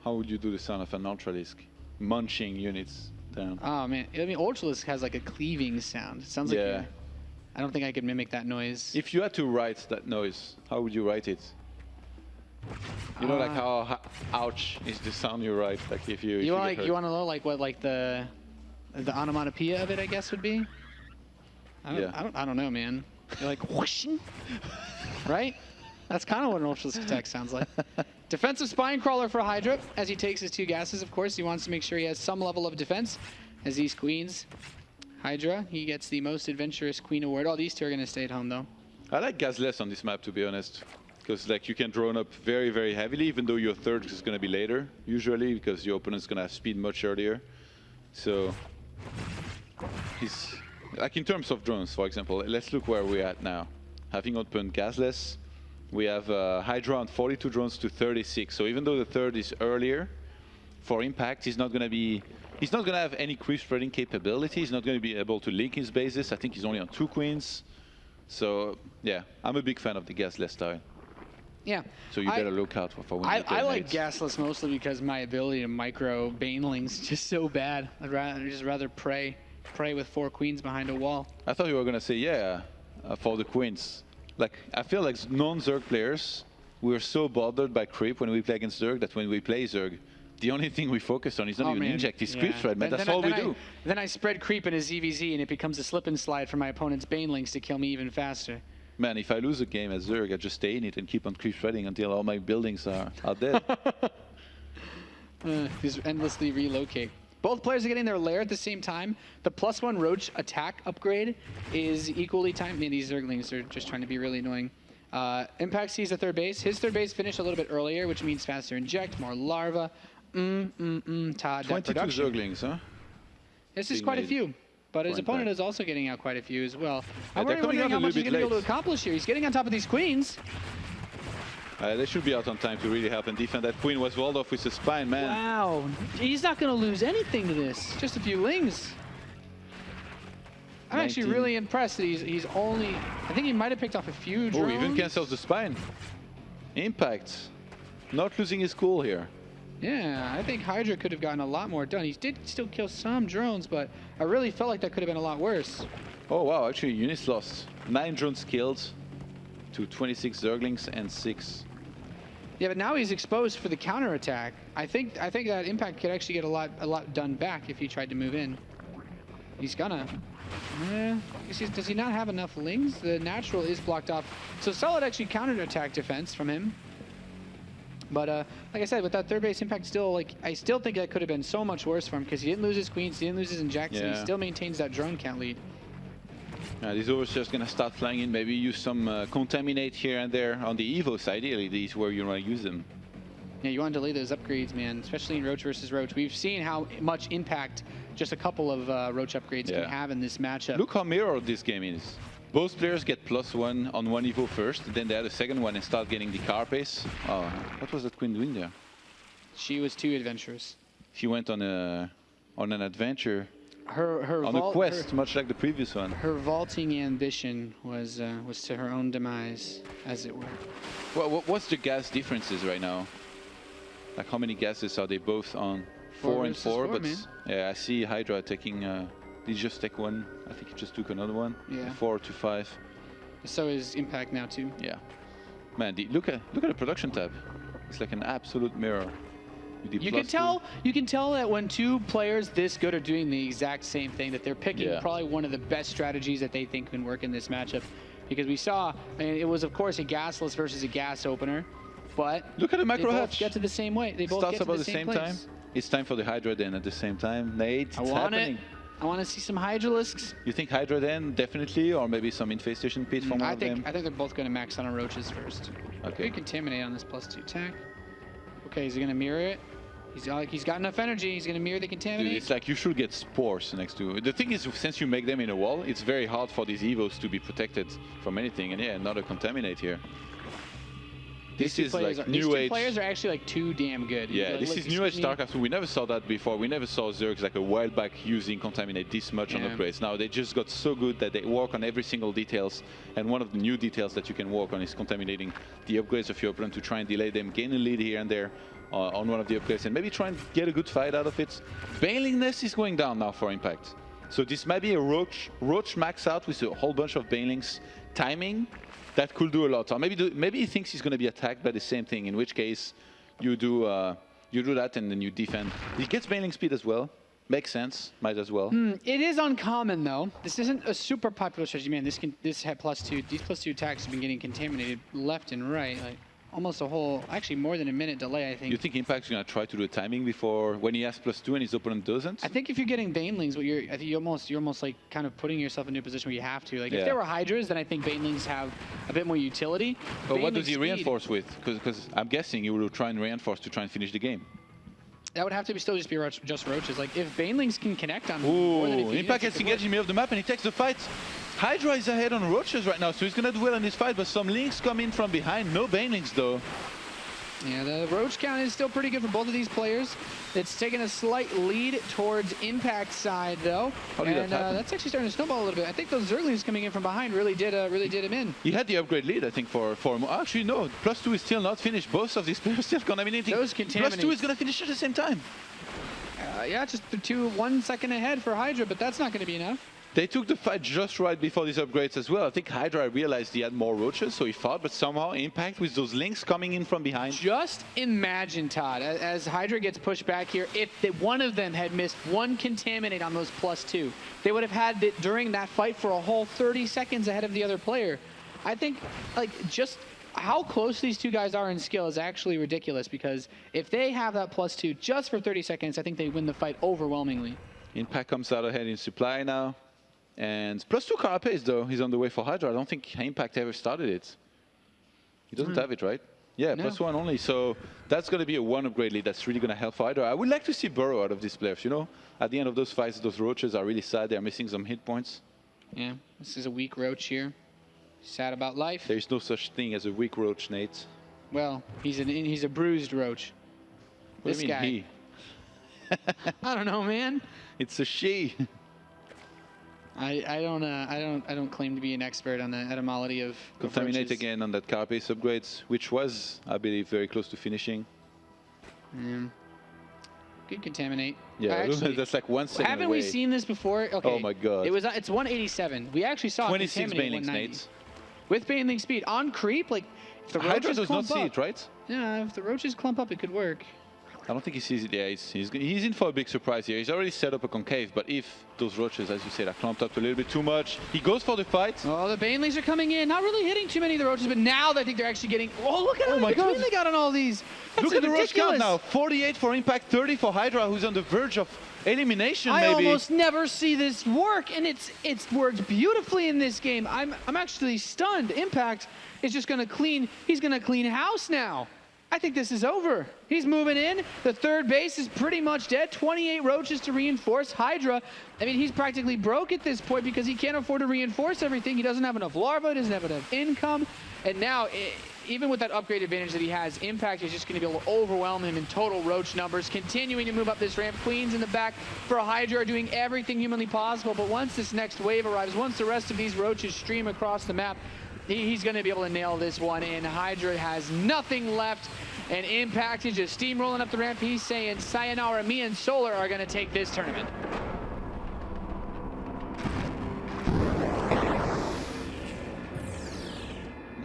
How would you do the sound of an Ultralisk? Munching units down. Oh man! I mean, Ultralisk has like a cleaving sound. It sounds like. Yeah. I don't think I could mimic that noise. If you had to write that noise, how would you write it? You know, like how ouch is the sound you write, like if you. You want to know like what like the onomatopoeia of it, I guess, would be. I don't know, man. You're like whooshing, right? That's kind of what an Ultralisk attack sounds like. Defensive Spine Crawler for Hydra as he takes his 2 gases. Of course, he wants to make sure he has some level of defense as these queens. Hydra, he gets the most adventurous queen award. Oh, these 2 are going to stay at home though. I like gasless on this map, to be honest, because like you can drone up very, very heavily, even though your third is going to be later usually, because your opponent's going to have speed much earlier. So he's like in terms of drones, for example. Let's look where we're at now. Having opened gasless, we have Hydra on 42 drones to 36. So even though the third is earlier, for Impact, he's not going to have any creep spreading capability. He's not going to be able to link his bases. I think he's only on 2 queens. So yeah, I'm a big fan of the gasless style. Yeah. So you better look out for when you play I like nades. gasless mostly because my ability to micro banelings is just so bad. I'd rather pray with 4 queens behind a wall. I thought you were going to say, yeah, for the queens. Like, I feel like non-Zerg players, we're so bothered by creep when we play against Zerg that when we play Zerg, the only thing we focus on is not even inject, it's creep spread, man. That's all we do. Then I spread creep in a ZVZ and it becomes a slip and slide for my opponent's banelings to kill me even faster. Man, if I lose a game as Zerg, I just stay in it and keep on creep spreading until all my buildings are dead. Just endlessly relocate. Both players are getting their lair at the same time. The +1 Roach attack upgrade is equally timed. Man, these Zerglings are just trying to be really annoying. Impact sees the third base. His third base finished a little bit earlier, which means faster inject, more larva. Todd, 22 Zerglings, huh? This is quite a few. But his opponent is also getting out quite a few as well. I'm wondering how much he's going to be able to accomplish here. He's getting on top of these queens. They should be out on time to really help and defend. That queen was walled off with the spine, man. Wow. He's not going to lose anything to this. Just a few lings. I'm actually really impressed that he's only... I think he might have picked off a few drones. Oh, even cancels the spine. Impact. Not losing his cool here. Yeah, I think Hydra could have gotten a lot more done. He did still kill some drones, but I really felt like that could have been a lot worse. Oh, wow. Actually, units lost. 9 drones killed to 26 Zerglings and 6. Yeah, but now he's exposed for the counterattack. I think that Impact could actually get a lot done back if he tried to move in. He's gonna. Does he not have enough lings? The natural is blocked off. So solid actually counterattack defense from him. But like I said, with that third base Impact still, like, I still think that could have been so much worse for him because he didn't lose his queens, he didn't lose his injects, and he still maintains that drone count lead. These overseers going to start flying in, maybe use some contaminate here and there on the Evo side. Ideally, these where you want to use them. Yeah, you want to delay those upgrades, man, especially in Roach versus Roach. We've seen how much impact just a couple of Roach upgrades can have in this matchup. Look how mirrored this game is. Both players get +1 on one Evo first, then they add a second one and start getting the car pace. Oh, what was that queen doing there? She was too adventurous. She went on an adventure. On a quest, much like the previous one. Her vaulting ambition was to her own demise, as it were. Well, what's the gas differences right now? Like how many gases are they both on? 4 and 4, but yeah, I see Hydra taking. Did he just take one? I think he just took another one. Yeah. 4 to 5. So is Impact now too. Yeah. Man, look at the production tab. It's like an absolute mirror. You can tell that when two players this good are doing the exact same thing, that they're picking probably one of the best strategies that they think can work in this matchup. Because we saw, I mean, it was of course a gasless versus a gas opener, but look at the micro hatch. Get to the same way. They both starts get to about the same place. time. It's time for the Hydra then at the same time. Nate, it's happening. I want to see some Hydralisks. You think Hydra then, definitely, or maybe some Infestation Pit from one of them? I think they're both going to max on Roaches first. Okay. Contaminate on this +2 attack. Okay, is he going to mirror it? He's got enough energy. He's going to mirror the Contaminate. Dude, it's like you should get spores next to it. The thing is, since you make them in a wall, it's very hard for these Evos to be protected from anything. And yeah, another Contaminate here. This is like new age. These two players are actually like too damn good. Yeah, this is new age StarCraft. We never saw that before. We never saw Zergs like a while back using Contaminate this much on the place. Now they just got so good that they work on every single details. And one of the new details that you can work on is contaminating the upgrades of your opponent to try and delay them, gain a lead here and there on one of the upgrades, and maybe try and get a good fight out of it. Banelingness is going down now for Impact. So this might be a Roach max out with a whole bunch of Banelings. Timing, that could do a lot. Or maybe he thinks he's going to be attacked by the same thing, in which case you do that and then you defend. He gets Baneling speed as well. Makes sense. Might as well. It is uncommon though. This isn't a super popular strategy, man. This had +2. These +2 attacks have been getting contaminated left and right. Like almost a whole, actually more than a minute delay, I think. You think Impact's going to try to do the timing before when he has +2 and his opponent doesn't? I think if you're getting Banelings, I think you're almost like kind of putting yourself into a position where you have to. Like if there were Hydras, then I think Banelings have a bit more utility. But what does he reinforce with? Because I'm guessing he will try and reinforce to try and finish the game. That would have to still just be just Roaches. Like if Banelings can connect on more than a few Impact gets engaged in the middle of the map and he takes the fight. Hydra is ahead on Roaches right now, so he's gonna do well in this fight, but some Links come in from behind. No Banelings though. Yeah, the Roach count is still pretty good for both of these players. It's taken a slight lead towards Impact's side though. And that's actually starting to snowball a little bit. I think those Zerglings coming in from behind really did him in. He had the upgrade lead, I think, for actually no, +2 is still not finished. Both of these players still contaminating. Those Contaminates. +2 is gonna finish at the same time. Yeah, just 1 second ahead for Hydra, but that's not gonna be enough. They took the fight just right before these upgrades as well. I think Hydra realized he had more Roaches, so he fought, but somehow Impact with those Links coming in from behind. Just imagine, Todd, as Hydra gets pushed back here, if one of them had missed one Contaminate on those +2, they would have had it during that fight for a whole 30 seconds ahead of the other player. I think, like, just how close these two guys are in skill is actually ridiculous, because if they have that +2 just for 30 seconds, I think they win the fight overwhelmingly. Impact comes out ahead in supply now. And +2 carapace, though, he's on the way for Hydra. I don't think Impact ever started it. He doesn't have it, right? Yeah, No. +1 only. So that's going to be a 1 upgrade lead that's really going to help for Hydra. I would like to see Burrow out of these players, you know? At the end of those fights, those roaches are really sad. They're missing some hit points. Yeah, this is a weak roach here. Sad about life. There's no such thing as a weak roach, Nate. Well, he's a bruised roach. What This do you mean, guy. he? I don't know, man. It's a she. I don't claim to be an expert on the etymology of Contaminate roaches. again on that carapace upgrades, which was, I believe, very close to finishing. Yeah. Good contaminate. Yeah, Actually, that's like 1 second haven't away. we seen this before? Okay. Oh my God. It's 187. We actually saw 26 contaminate banelings, 190. Nate. With baneling speed on creep, like if the Hydra roaches does not clump see up, it, right? Yeah, if the roaches clump up, it could work. I don't think he sees it. Yeah, he's in for a big surprise here. He's already set up a concave, but if those roaches, as you said, are clumped up a little bit too much, he goes for the fight. Oh, the banelings are coming in. Not really hitting too many of the roaches, but now I think they're actually getting. Oh, look at how much between they got on all these. That's Look at the roach count ridiculous. now. 48 for Impact, 30 for Hydra, who's on the verge of elimination, I maybe. almost never see this work, and it's worked beautifully in this game. I'm actually stunned. Impact is just gonna clean. He's gonna clean house now. I think this is over. He's moving in. The third base is pretty much dead. 28 roaches to reinforce. Hydra, I mean, he's practically broke at this point because he can't afford to reinforce everything. He doesn't have enough larvae, he doesn't have enough income. And now, even with that upgrade advantage that he has, Impact is just going to be able to overwhelm him in total roach numbers. Continuing to move up this ramp. Queens in the back for Hydra are doing everything humanly possible. But once this next wave arrives, once the rest of these roaches stream across the map, he's going to be able to nail this one in. Hydra has nothing left, and Impact is just steamrolling up the ramp. He's saying, sayonara, me and Solar are going to take this tournament.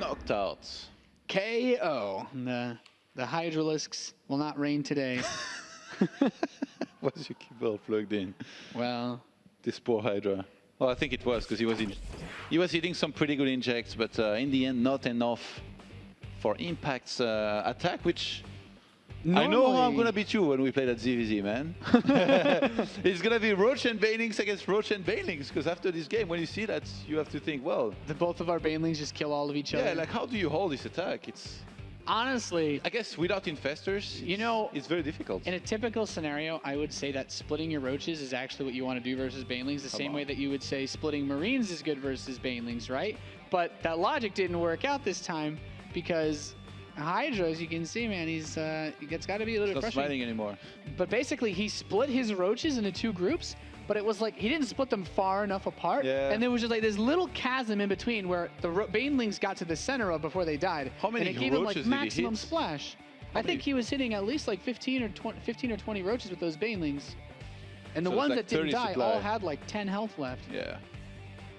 Knocked out. KO. The Hydralisks will not reign today. Why does your keyboard plugged in? Well, this poor Hydra. Well, I think it was because he was hitting some pretty good injects, but in the end, not enough for Impact's attack, which I know how I'm going to beat you when we play that ZVZ, man. It's going to be Roach and Banelings against Roach and Banelings, because after this game, when you see that, you have to think, well... both of our Banelings just kill all of each other. Yeah, like how do you hold this attack? It's... Honestly, I guess without infestors, you know, it's very difficult. In a typical scenario, I would say that splitting your roaches is actually what you want to do versus banelings, the same way that you would say splitting marines is good versus banelings, right? But that logic didn't work out this time because Hydra, as you can see, man, it's got to be a little bit frustrating. Not smiling anymore. But basically, he split his roaches into two groups. But it was like he didn't split them far enough apart, and there was just like this little chasm in between where the banelings got to the center of before they died. How many and it gave him like roaches did he maximum hit? splash. I think he was hitting at least like 15 or 20 roaches with those banelings, and the So it's ones like that didn't 30 die supply. all had like 10 health left. Yeah.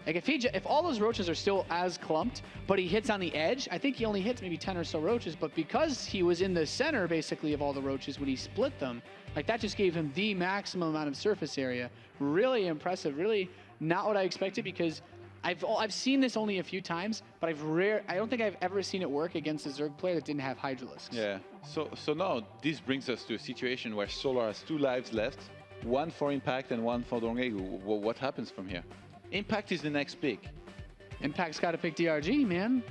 Like if all those roaches are still as clumped, but he hits on the edge, I think he only hits maybe 10 or so roaches. But because he was in the center basically of all the roaches when he split them, like that just gave him the maximum amount of surface area. Really impressive. Really not what I expected because I've seen this only a few times, but I don't think I've ever seen it work against a Zerg player that didn't have Hydralisks. Yeah. So now this brings us to a situation where Solar has 2 lives left, 1 for Impact and 1 for DongRaeGu. What happens from here? Impact is the next pick. Impact's got to pick DRG, man.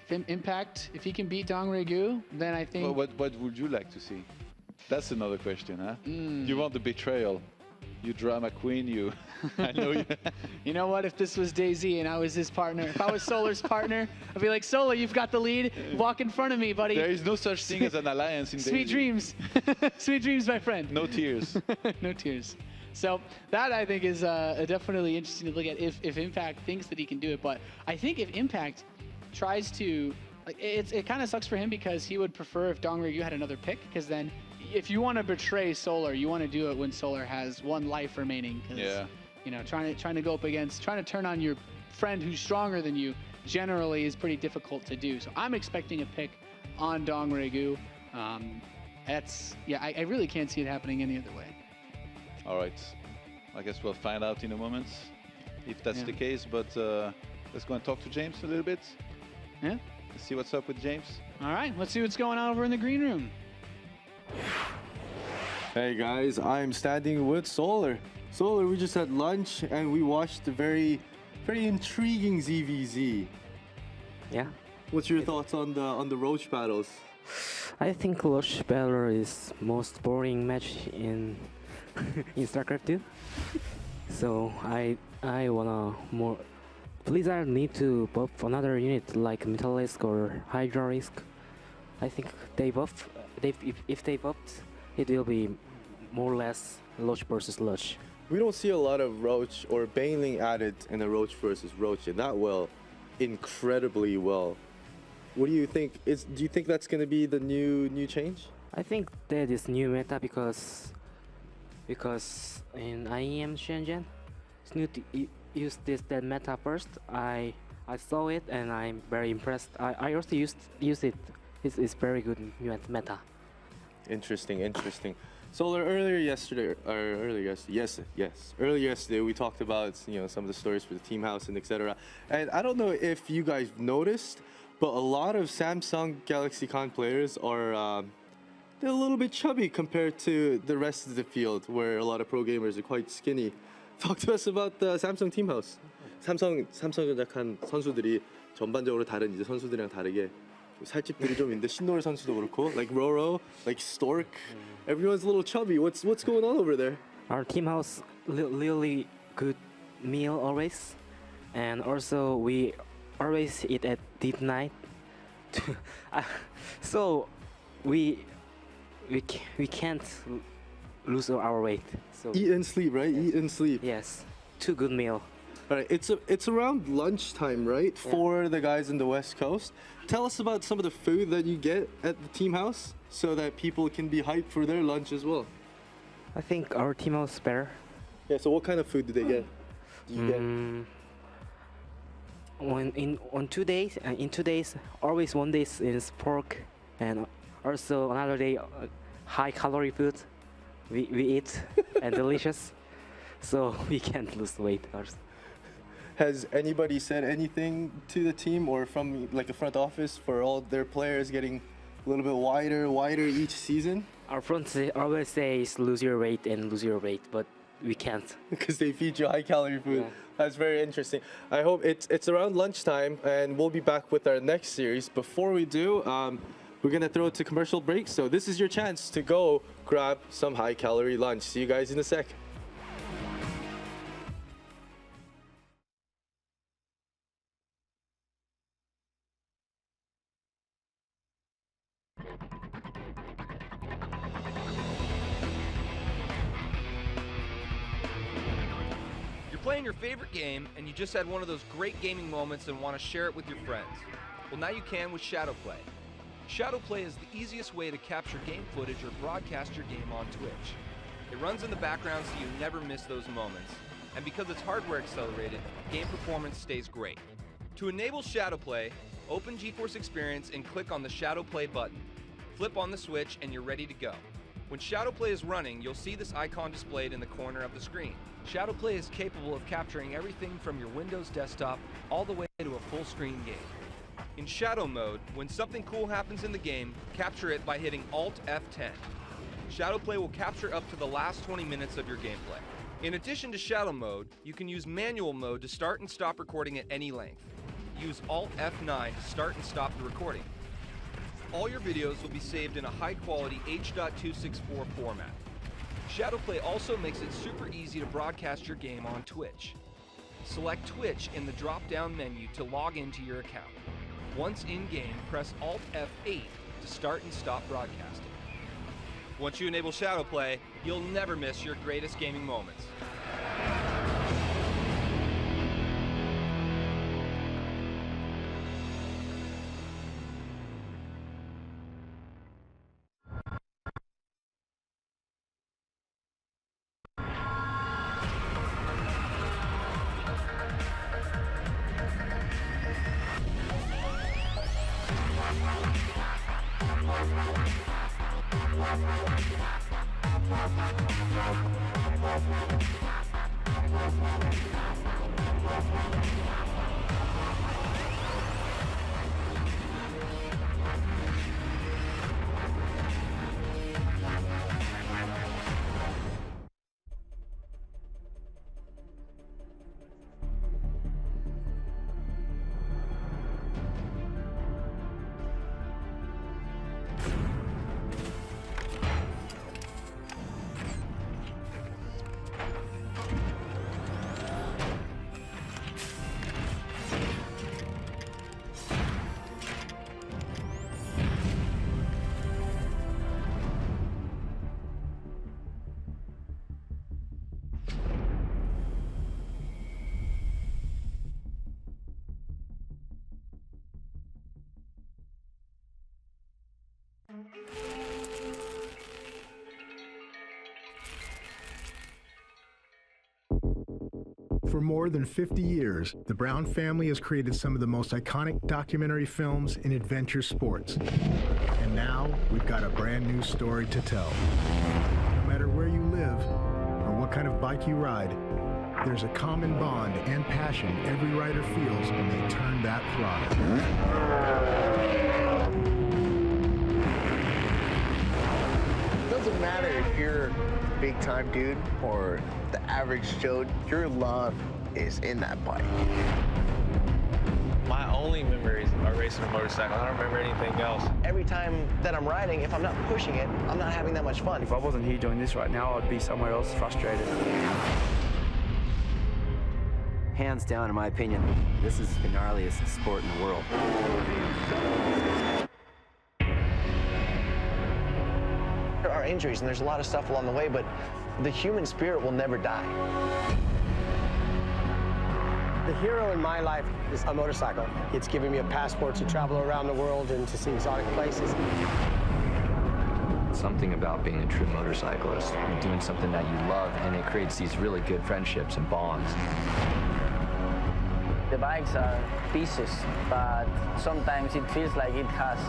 Impact, if he can beat DongRaeGu, then I think... Well, what would you like to see? That's another question, huh? You want the betrayal. You drama queen, you. I know you. You know what? If this was DayZ and I was his partner, if I was Solar's partner, I'd be like, Solar, you've got the lead. Walk in front of me, buddy. There is no such thing as an alliance in Sweet DayZ. dreams. Sweet dreams, my friend. No tears. No tears. So that, I think, is definitely interesting to look at if Impact thinks that he can do it. But I think if Impact tries to... Like, it kind of sucks for him because he would prefer if DongRaeGu had another pick, because then if you want to betray Solar, you want to do it when Solar has 1 life remaining. Yeah. You know, trying to go up against, trying to turn on your friend who's stronger than you generally is pretty difficult to do. So I'm expecting a pick on DongRaeGu. I really can't see it happening any other way. All right. I guess we'll find out in a moment if that's the case. But let's go and talk to James a little bit. Yeah. Let's see what's up with James. All right, let's see what's going on over in the green room. Hey guys, I'm standing with Solar. Solar, we just had lunch and we watched a very intriguing ZVZ. Yeah. What's your thoughts on the Roach battles? I think Roach Battle is most boring match in in StarCraft 2. So I wanna more. Blizzard need to buff another unit like Metalisk or Hydra Risk. I think they buff. If they buffed, it will be more or less Roach versus Roach. We don't see a lot of Roach or Baneling added in the Roach versus Roach in that well, incredibly well. What do you think? Do you think that's gonna be the new change? I think that is new meta because in IEM Shenzhen, Snoot used that meta first. I saw it and I'm very impressed. I also used it. It's very good meta. Interesting. Solar, earlier yesterday we talked about some of the stories for the team house and etc. And I don't know if you guys noticed, but a lot of Samsung Galaxy Con players are they're a little bit chubby compared to the rest of the field, where a lot of pro gamers are quite skinny. Talk to us about the Samsung team house. 삼성전자칸 선수들이 전반적으로 다른 이제 선수들이랑 다르게 살집들이 좀 있는데 신노래 선수도 그렇고, like Roro, like Stork, everyone's a little chubby. What's going on over there? Our team house really good meal always, and also we always eat at deep night. So we can't lose our weight. So eat and sleep, right? Yes. Eat and sleep. Yes, two good meal. All right, it's around lunchtime, right, for the guys in the West Coast. Tell us about some of the food that you get at the team house so that people can be hyped for their lunch as well. I think our team house is better. Yeah, so what kind of food do they get? In 2 days, always one day is pork, and also another day high calorie food we eat and delicious, so we can't lose weight also. Has anybody said anything to the team or from like the front office for all their players getting a little bit wider each season? Our front always says lose your weight, but we can't. Because they feed you high calorie food. Yeah. That's very interesting. I hope it's around lunchtime and we'll be back with our next series. Before we do, we're gonna throw it to commercial break. So this is your chance to go grab some high calorie lunch. See you guys in a sec. Playing your favorite game and you just had one of those great gaming moments and want to share it with your friends. Well, now you can with Shadowplay. Shadowplay is the easiest way to capture game footage or broadcast your game on Twitch. It runs in the background so you never miss those moments. And because it's hardware accelerated, game performance stays great. To enable Shadowplay, open GeForce Experience and click on the Shadowplay button. Flip on the switch and you're ready to go. When Shadowplay is running, you'll see this icon displayed in the corner of the screen. Shadowplay is capable of capturing everything from your Windows desktop all the way to a full-screen game. In Shadow mode, when something cool happens in the game, capture it by hitting Alt F10. Shadowplay will capture up to the last 20 minutes of your gameplay. In addition to Shadow mode, you can use manual mode to start and stop recording at any length. Use Alt F9 to start and stop the recording. All your videos will be saved in a high-quality H.264 format. Shadowplay also makes it super easy to broadcast your game on Twitch. Select Twitch in the drop-down menu to log into your account. Once in-game, press Alt F8 to start and stop broadcasting. Once you enable Shadowplay, you'll never miss your greatest gaming moments. For more than 50 years, the Brown family has created some of the most iconic documentary films in adventure sports. And now, we've got a brand new story to tell. No matter where you live or what kind of bike you ride, there's a common bond and passion every rider feels when they turn that throttle. It doesn't matter if you're a big time dude or the average Joe, your love is in that bike. My only memories are racing a motorcycle. I don't remember anything else. Every time that I'm riding, if I'm not pushing it, I'm not having that much fun. If I wasn't here doing this right now, I'd be somewhere else frustrated. Hands down, in my opinion, this is the gnarliest sport in the world. There are injuries and there's a lot of stuff along the way, but the human spirit will never die. The hero in my life is a motorcycle. It's given me a passport to travel around the world and to see exotic places. Something about being a true motorcyclist. You're doing something that you love, and it creates these really good friendships and bonds. The bikes are pieces, but sometimes it feels like it has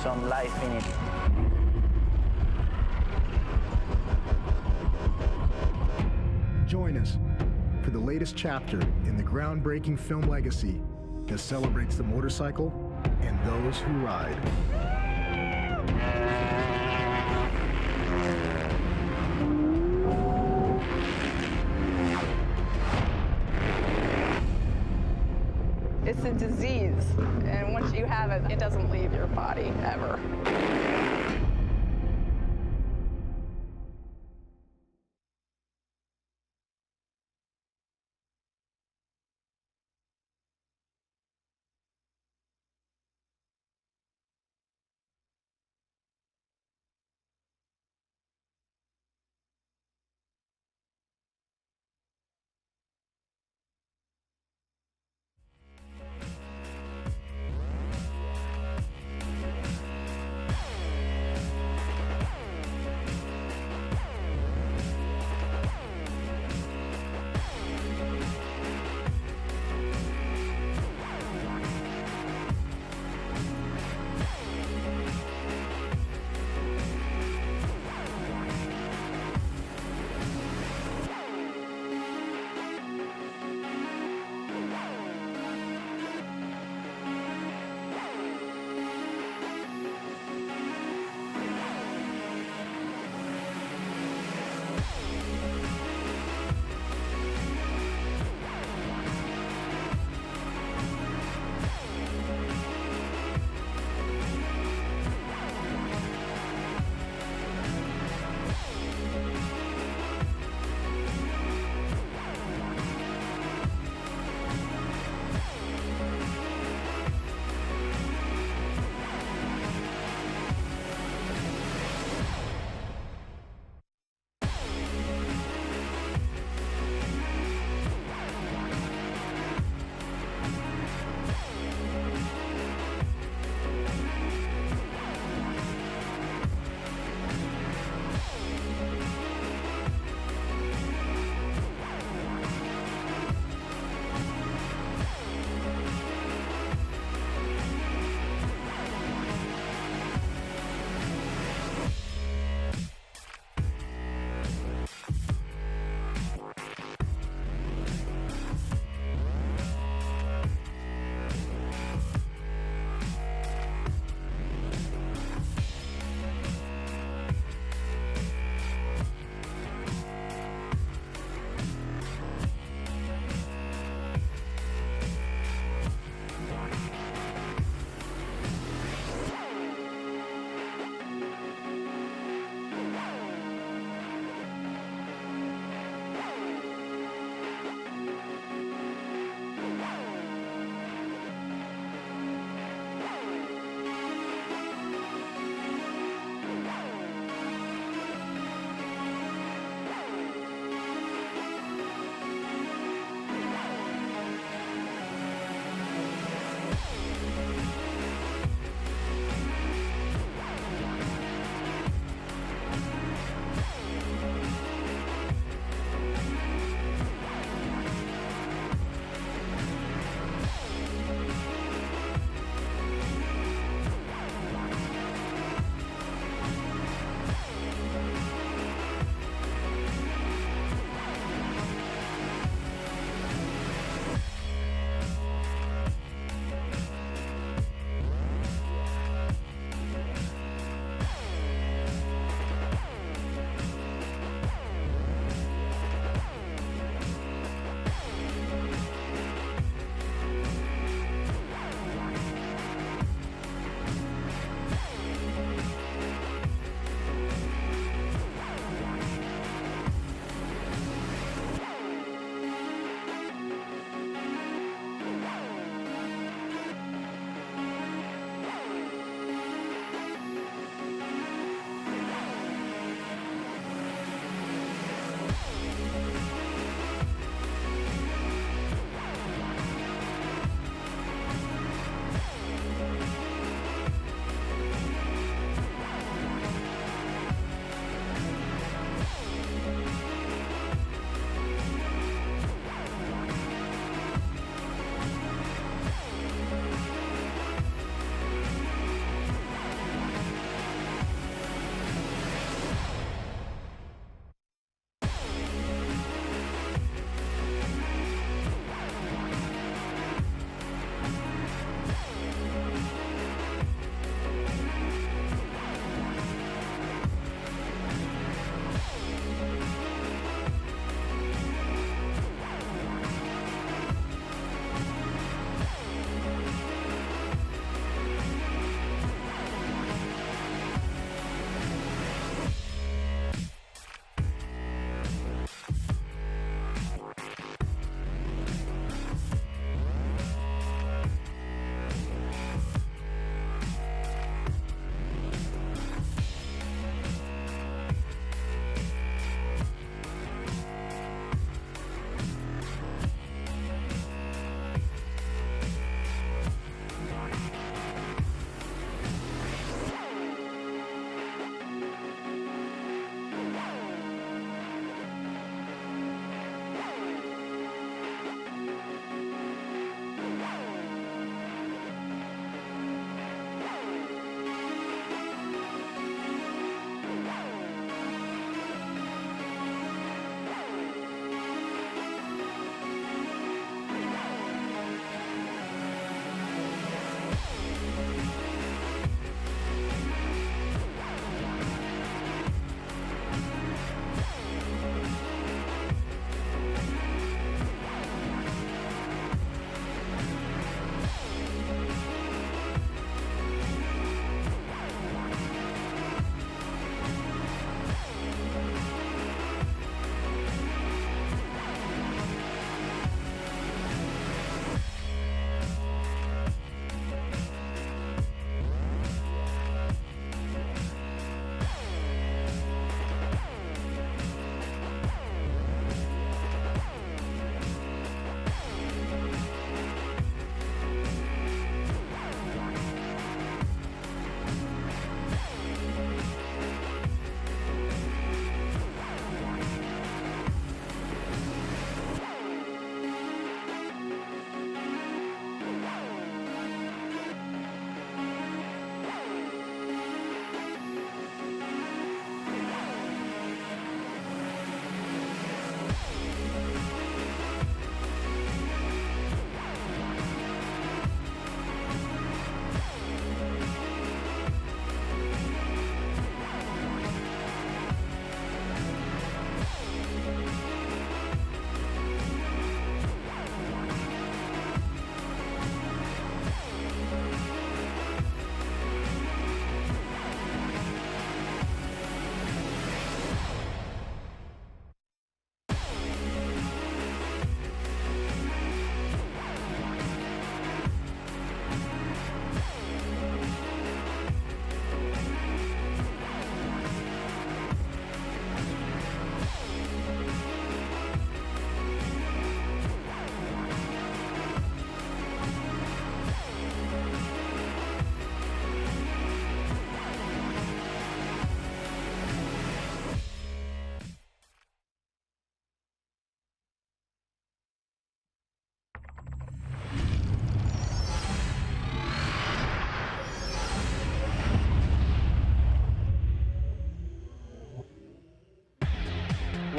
some life in it. Join us for the latest chapter in the groundbreaking film legacy that celebrates the motorcycle and those who ride. It's a disease, and once you have it, it doesn't leave your body ever.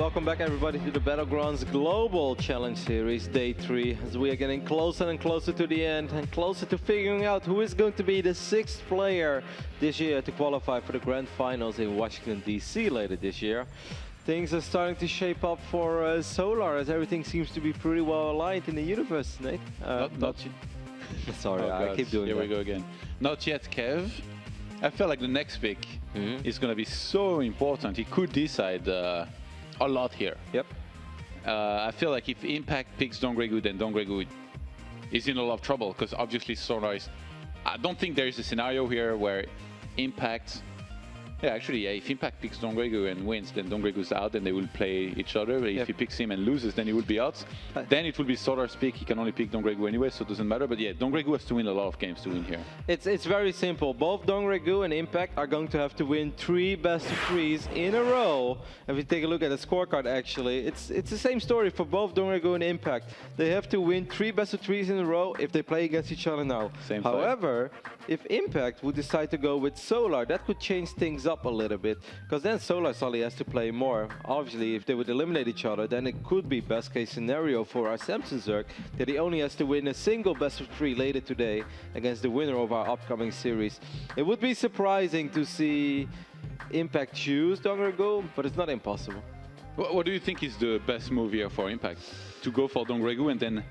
welcome back everybody to the Battlegrounds Global Challenge Series Day 3, as we are getting closer and closer to the end and closer to figuring out who is going to be the 6th player this year to qualify for the Grand Finals in Washington DC later this year. Things are starting to shape up for Solar, as everything seems to be pretty well aligned in the universe, Nate. Sorry, I keep doing that. Here we go again. Not yet, Kev. I feel like the next pick is going to be so important. He could decide a lot here. Yep. I feel like if Impact picks DongRaeGu, then DongRaeGu is in a lot of trouble, because obviously Solar is... I don't think there is a scenario here where Impact... Yeah, actually, if Impact picks DongRaeGu and wins, then DongRaeGu's out, and they will play each other. But if he picks him and loses, then he will be out. Then it will be Solar's pick. He can only pick DongRaeGu anyway, so it doesn't matter. But yeah, DongRaeGu has to win a lot of games to win here. It's very simple. Both DongRaeGu and Impact are going to have to win 3 best-of-3s in a row. If you take a look at the scorecard, actually, it's the same story for both DongRaeGu and Impact. They have to win 3 best-of-3s in a row if they play against each other now. However, if Impact would decide to go with Solar, that could change things up a little bit, because then Solar suddenly has to play more. Obviously, if they would eliminate each other, then it could be best case scenario for our Samson Zerg that he only has to win a single best-of-3 later today against the winner of our upcoming series. It would be surprising to see Impact choose DongRaeGu, but it's not impossible. What do you think is the best move here for Impact? To go for DongRaeGu and then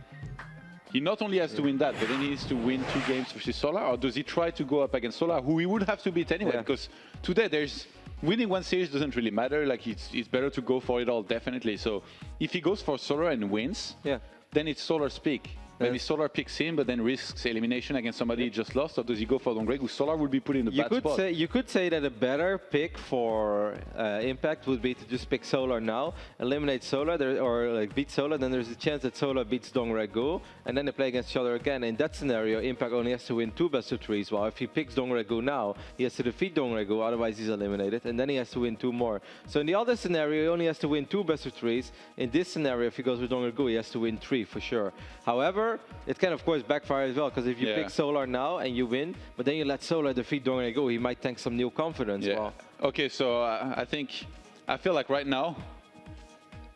he not only has to win that, but then he needs to win 2 games versus Solar, or does he try to go up against Solar, who he would have to beat anyway? Because today there's winning 1 series doesn't really matter. Like it's better to go for it all, definitely. So if he goes for Solar and wins, then it's Solar's pick. Maybe Solar picks him, but then risks elimination against somebody he just lost, or does he go for DongRaeGu? Solar would be put in a bad spot. You could say that a better pick for Impact would be to just pick Solar now, eliminate Solar, or like beat Solar, then there's a chance that Solar beats DongRaeGu, and then they play against each other again. In that scenario, Impact only has to win 2 best-of-3s, while if he picks DongRaeGu now, he has to defeat DongRaeGu, otherwise he's eliminated, and then he has to win 2 more. So in the other scenario, he only has to win 2 best-of-3s. In this scenario, if he goes with DongRaeGu, he has to win 3 for sure. However, it can of course backfire as well, because if you pick Solar now and you win, but then you let Solar defeat DongRaeGu, he might tank some new confidence. Okay, so I feel like right now,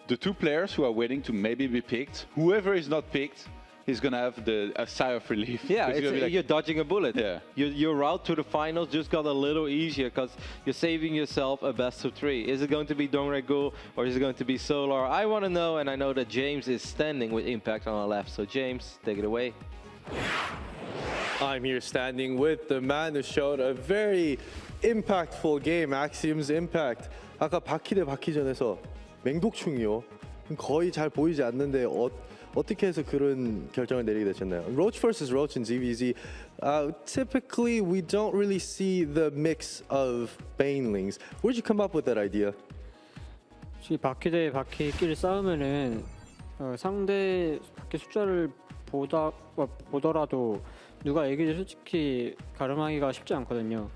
the 2 players who are waiting to maybe be picked, whoever is not picked, is going to have a sigh of relief. Yeah, like, you're dodging a bullet. Your route to the finals just got a little easier, because you're saving yourself a best-of-3. Is it going to be DongRaeGu, or is it going to be Solar? I want to know, and I know that James is standing with Impact on our left. So James, take it away. I'm here standing with the man who showed a very impactful game, Axiom's Impact. 아까 바퀴 대 바퀴전에서 맹독충이요. 거의 잘 보이지 않는데 어떻게 해서 그런 결정을 내리게 되셨나요? Roach versus Roach in ZVZ. Typically, we don't really see the mix of banelings. Where'd you come up with that idea? 바퀴 대 바퀴끼리 싸우면은 상대 바퀴 숫자를 보더라도 누가 이길지 솔직히 가름하기가 쉽지 않거든요.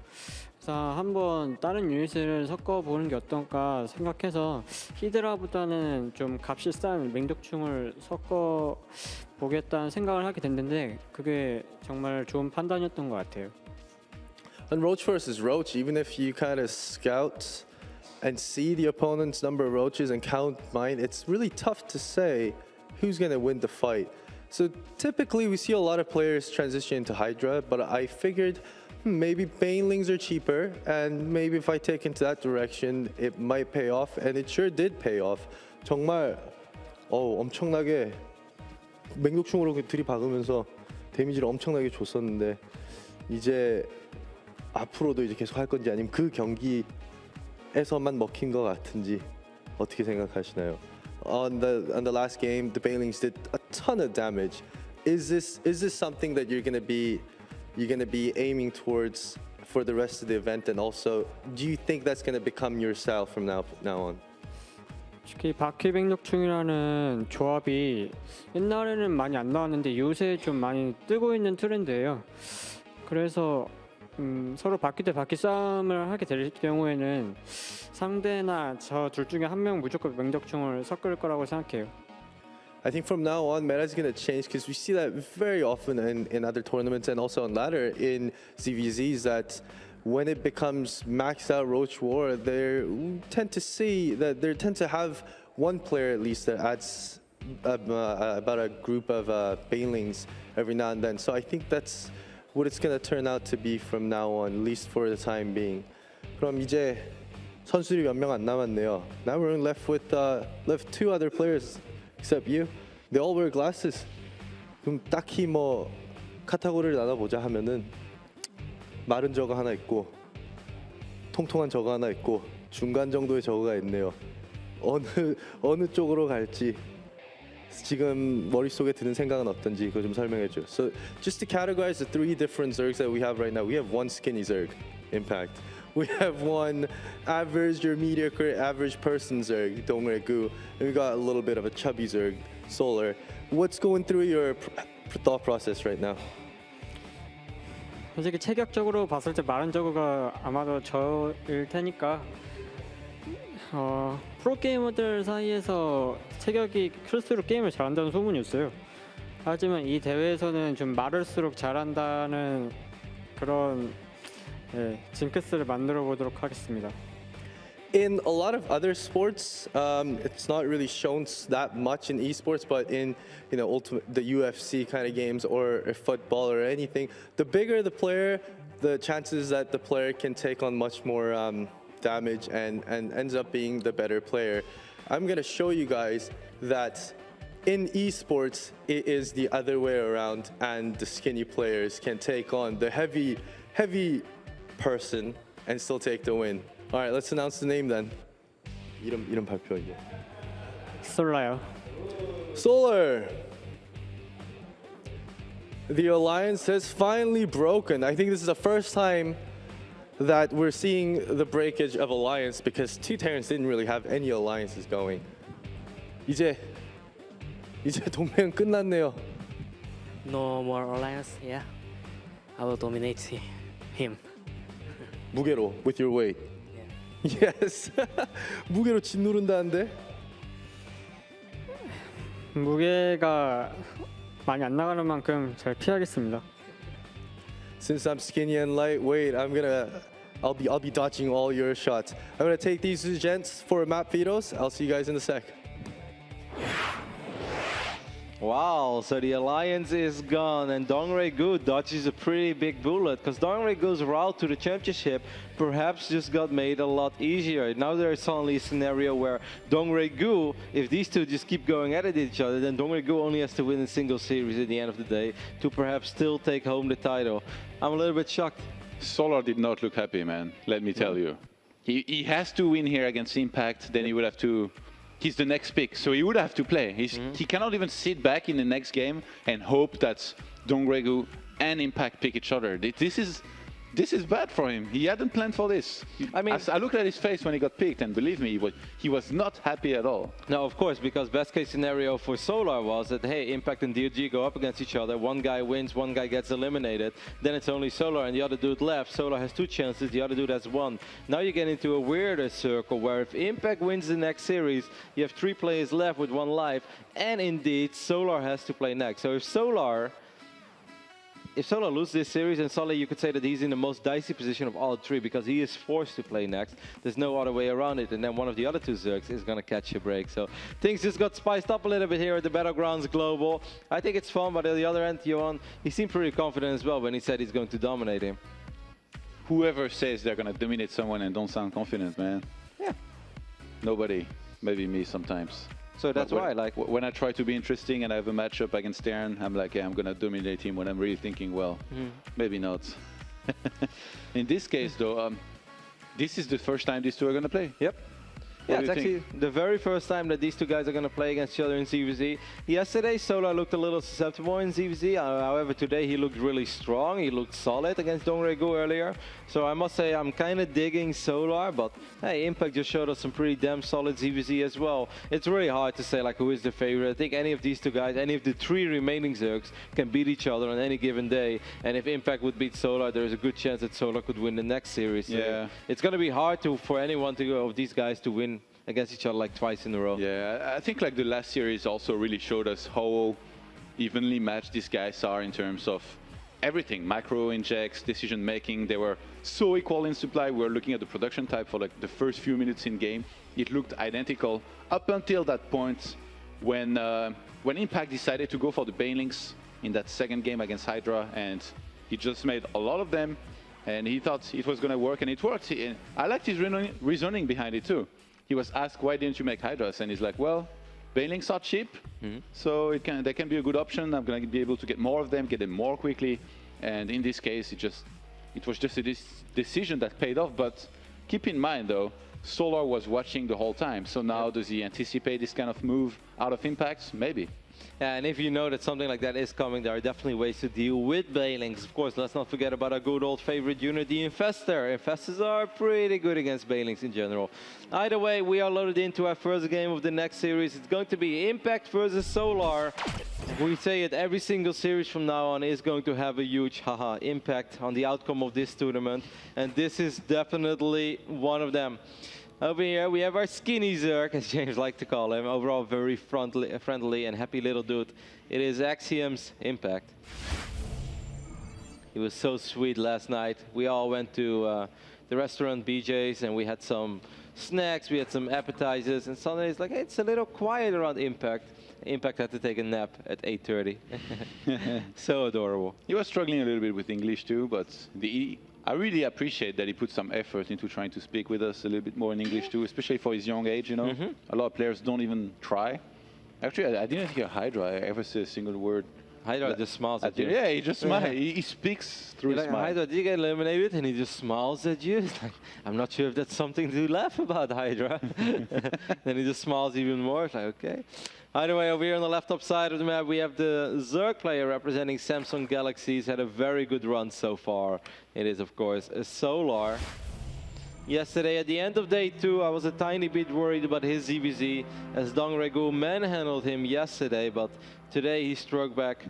그래서 한번 다른 유닛을 섞어보는 게 어떨까 생각해서 히드라보다는 좀 값이 싼 맹독충을 섞어보겠다는 생각을 하게 됐는데 그게 정말 좋은 판단이었던 것 같아요. On Roach versus Roach, even if you kind of scout and see the opponent's number of roaches and count mine, it's really tough to say who's going to win the fight. So typically we see a lot of players transition into Hydra, but I figured maybe banelings are cheaper, and maybe if I take into that direction, it might pay off, and it sure did pay off. 정말 엄청나게 맹독충으로 들이박으면서 데미지를 엄청나게 줬었는데 이제 앞으로도 이제 계속 할 건지 아니면 그 경기에서만 먹힌 것 같은지 어떻게 생각하시나요? On the last game, the banelings did a ton of damage. Is this something that you're gonna be aiming towards for the rest of the event, and also do you think that's going to become your style from now on? 특히 바퀴백력충이라는 조합이 옛날에는 많이 안 나왔는데 요새 좀 많이 뜨고 있는 트렌드예요. 그래서 서로 바퀴 대 바퀴 싸움을 하게 될 경우에는 상대나 저 둘 중에 한 명 무조건 맹독충을 섞을 거라고 생각해요. I think from now on, meta is going to change, because we see that very often in other tournaments and also on ladder in ZVZs, that when it becomes maxed out Roach War, they tend to have one player at least that adds about a group of banelings every now and then. So I think that's what it's going to turn out to be from now on, at least for the time being. 그럼 이제 선수들이 몇 명 안 남았네요. Now we're left with two other players except you. They all wear glasses. 그럼 딱히 뭐 카테고리를 나눠보자 하면은 마른 저거 하나 있고 통통한 저거 하나 있고 중간 정도의 저거가 있네요. 어느 쪽으로 갈지 지금 머릿속에 드는 생각은 어떤지 그거 좀 설명해 줘. So just to categorize the three different Zergs that we have right now, we have one skinny Zerg, Impact. We have one average or mediocre average person Zerg, DongRaeGu, and we got a little bit of a chubby Zerg, Solar. What's going through your thought process right now? 솔직히 체격적으로 봤을 때 마른 저거가 아마도 저일 테니까 프로게이머들 사이에서 체격이 클수록 게임을 잘한다는 소문이 있어요. 하지만 이 대회에서는 좀 마를수록 잘한다는 그런 징크스를 만들어 보도록 하겠습니다. In a lot of other sports, it's not really shown that much in esports, but in the UFC kind of games or football or anything, the bigger the player, the chances that the player can take on much more damage and ends up being the better player. I'm gonna show you guys that in esports it is the other way around, and the skinny players can take on the heavy person and still take the win. All right, let's announce the name then. 이름 발표 이제. 솔라요. Solar. The alliance has finally broken. I think this is the first time that we're seeing the breakage of alliance because two Terrans didn't really have any alliances going. 이제 동맹 끝났네요. No more alliance. Yeah, I will dominate him. 무게로, with your weight. Yes. 무게로 짓누른다는데? 무게가 많이 안 나가는 만큼 잘 피하겠습니다. Since I'm skinny and lightweight, I'll be dodging all your shots. I'm gonna take these two gents for map vetoes. I'll see you guys in a sec. Wow, so the alliance is gone and DongRaeGu dodges a pretty big bullet because DongRaeGu's route to the championship perhaps just got made a lot easier. Now there's suddenly a scenario where DongRaeGu, if these two just keep going at each other, then DongRaeGu only has to win a single series at the end of the day to perhaps still take home the title. I'm a little bit shocked. Solar did not look happy, man, let me tell you. He has to win here against Impact, then he would have to... He's the next pick, so he would have to play. He cannot even sit back in the next game and hope that DongRaeGu and Impact pick each other. This is bad for him. He hadn't planned for this. I mean, I looked at his face when he got picked, and believe me, he was not happy at all. No, of course, because best case scenario for Solar was that, hey, Impact and DOG go up against each other. One guy wins, one guy gets eliminated. Then it's only Solar and the other dude left. Solar has two chances, the other dude has one. Now you get into a weirder circle where if Impact wins the next series, you have three players left with one life, and indeed, Solar has to play next. So if Solar loses this series, then suddenly you could say that he's in the most dicey position of all three because he is forced to play next. There's no other way around it, and then one of the other two Zergs is going to catch a break. So things just got spiced up a little bit here at the Battlegrounds Global. I think it's fun, but at the other end, Johan, he seemed pretty confident as well when he said he's going to dominate him. Whoever says they're going to dominate someone and don't sound confident, man. Yeah. Nobody. Maybe me sometimes. So that's why, like, when I try to be interesting and I have a matchup against Darren, I'm like, yeah, I'm gonna dominate him. When I'm really thinking, well, maybe not. In this case, though, this is the first time these two are gonna play. Yep. Yeah, it's actually the very first time that these two guys are going to play against each other in ZVZ. Yesterday, Solar looked a little susceptible in ZVZ. However, today he looked really strong. He looked solid against DongRaeGu earlier. So I must say I'm kind of digging Solar, but hey, Impact just showed us some pretty damn solid ZVZ as well. It's really hard to say like who is the favorite. I think any of these two guys, any of the three remaining Zergs can beat each other on any given day. And if Impact would beat Solar, there's a good chance that Solar could win the next series. So yeah. It's going to be hard for anyone of these guys to win against each other like twice in a row. Yeah, I think like the last series also really showed us how evenly matched these guys are in terms of everything, macro injects, decision making, they were so equal in supply. We were looking at the production type for like the first few minutes in game. It looked identical up until that point when Impact decided to go for the Banelings in that second game against Hydra, and he just made a lot of them, and he thought it was going to work, and it worked. I liked his reasoning behind it too. He was asked, why didn't you make Hydras? And he's like, well, Banelings are cheap, so they can be a good option. I'm going to be able to get more of them, get them more quickly. And in this case, it was just a decision that paid off. But keep in mind, though, Solar was watching the whole time. So now, does he anticipate this kind of move out of Impact? Maybe. Yeah, and if you know that something like that is coming, there are definitely ways to deal with Banelings. Of course, let's not forget about our good old favorite unit, the Infestor. Infestors are pretty good against Banelings in general. Either way, we are loaded into our first game of the next series. It's going to be Impact versus Solar. We say it, every single series from now on is going to have a huge impact on the outcome of this tournament. And this is definitely one of them. Over here we have our skinny Zerg, as James liked to call him. Overall very friendly and happy little dude. It is Axiom's Impact. He was so sweet last night. We all went to the restaurant BJ's and we had some snacks, we had some appetizers, and suddenly it's like, hey, it's a little quiet around Impact. Impact had to take a nap at 8:30. So adorable. He was struggling a little bit with English too, but I really appreciate that he put some effort into trying to speak with us a little bit more in English too, especially for his young age, you know. A lot of players don't even try. Actually, I didn't hear Hydra ever say a single word. Hydra just smiles at you. Yeah, he just smiles. He speaks through his smile. Hydra, did you get eliminated? And he just smiles at you. It's like, I'm not sure if that's something to laugh about, Hydra. Then he just smiles even more. It's like, okay. Either way, over here on the left top side of the map, we have the Zerg player representing Samsung Galaxy. He's had a very good run so far. It is, of course, a Solar. Yesterday, at the end of day 2, I was a tiny bit worried about his ZVZ, as DongRaeGu manhandled him yesterday, but today he struck back.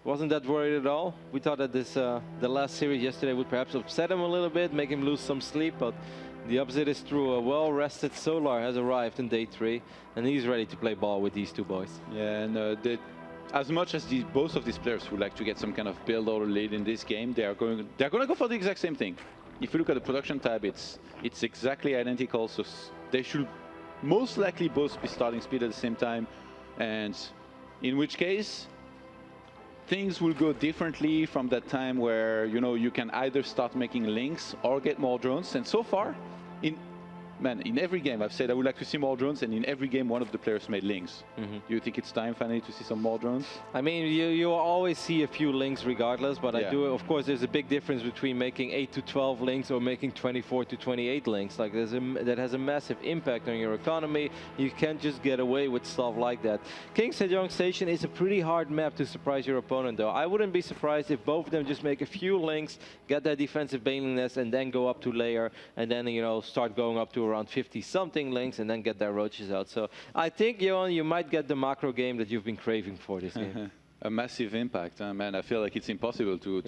Wasn't that worried at all. We thought that the last series yesterday would perhaps upset him a little bit, make him lose some sleep, but the opposite is true. A well-rested Solar has arrived in day 3, and he's ready to play ball with these two boys. Yeah, and as much as both of these players would like to get some kind of build or lead in this game, they're going to go for the exact same thing. If you look at the production tab, it's exactly identical, so they should most likely both be starting speed at the same time, and in which case things will go differently from that time where, you know, you can either start making links or get more drones. And so far, in every game I've said I would like to see more drones, and in every game one of the players made links. Do you think it's time finally to see some more drones? I mean, you always see a few links regardless, but yeah. Of course, there's a big difference between making 8 to 12 links or making 24 to 28 links. Like that has a massive impact on your economy. You can't just get away with stuff like that. King Sejong Station is a pretty hard map to surprise your opponent, though. I wouldn't be surprised if both of them just make a few links, get that defensive Baneling Nest, and then go up to layer, and then, you know, start going up to around 50-something links and then get their roaches out. So I think, Johan, you might get the macro game that you've been craving for this game. A massive impact, man. I feel like it's impossible to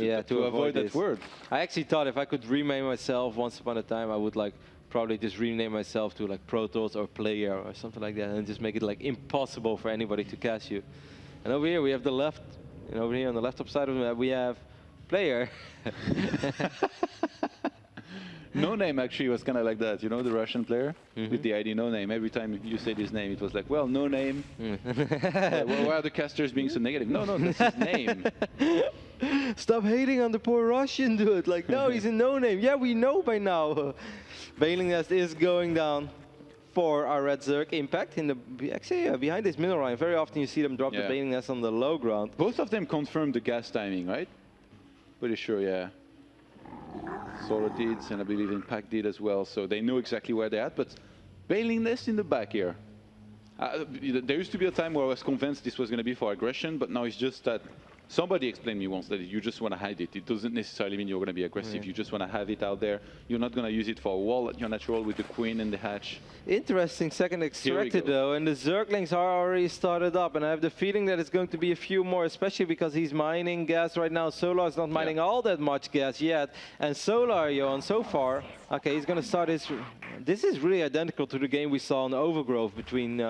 avoid that word. I actually thought if I could rename myself once upon a time, I would like probably just rename myself to like Protoss or Player or something like that, and just make it like impossible for anybody to catch you. And over here we have the left, and over here on the left top side of the map we have Player. No Name actually was kind of like that, you know, the Russian player with the ID No Name. Every time you said his name, it was like, well, No Name. Why are the casters being so negative? No, that's his name. Stop hating on the poor Russian dude. Like, no, he's a No Name. Yeah, we know by now. Baneling Nest is going down for our Red Zerg. Impact in the actually behind this middle line. Very often you see them drop the Baneling Nest on the low ground. Both of them confirmed the gas timing, right? Pretty sure, yeah. Solar did, and I believe Impact did as well, so they know exactly where they're at, but Baneling Nest in the back here. There used to be a time where I was convinced this was going to be for aggression, but now it's just that somebody explained me once that you just want to hide it. It doesn't necessarily mean you're going to be aggressive. You just want to have it out there. You're not going to use it for a wall at your natural with the Queen and the Hatch. Interesting second extracted though, and the Zerglings are already started up, and I have the feeling that it's going to be a few more, especially because he's mining gas right now. Solar is not mining all that much gas yet, and Solar, Johan, so far, okay, he's going to start his... This is really identical to the game we saw in Overgrowth between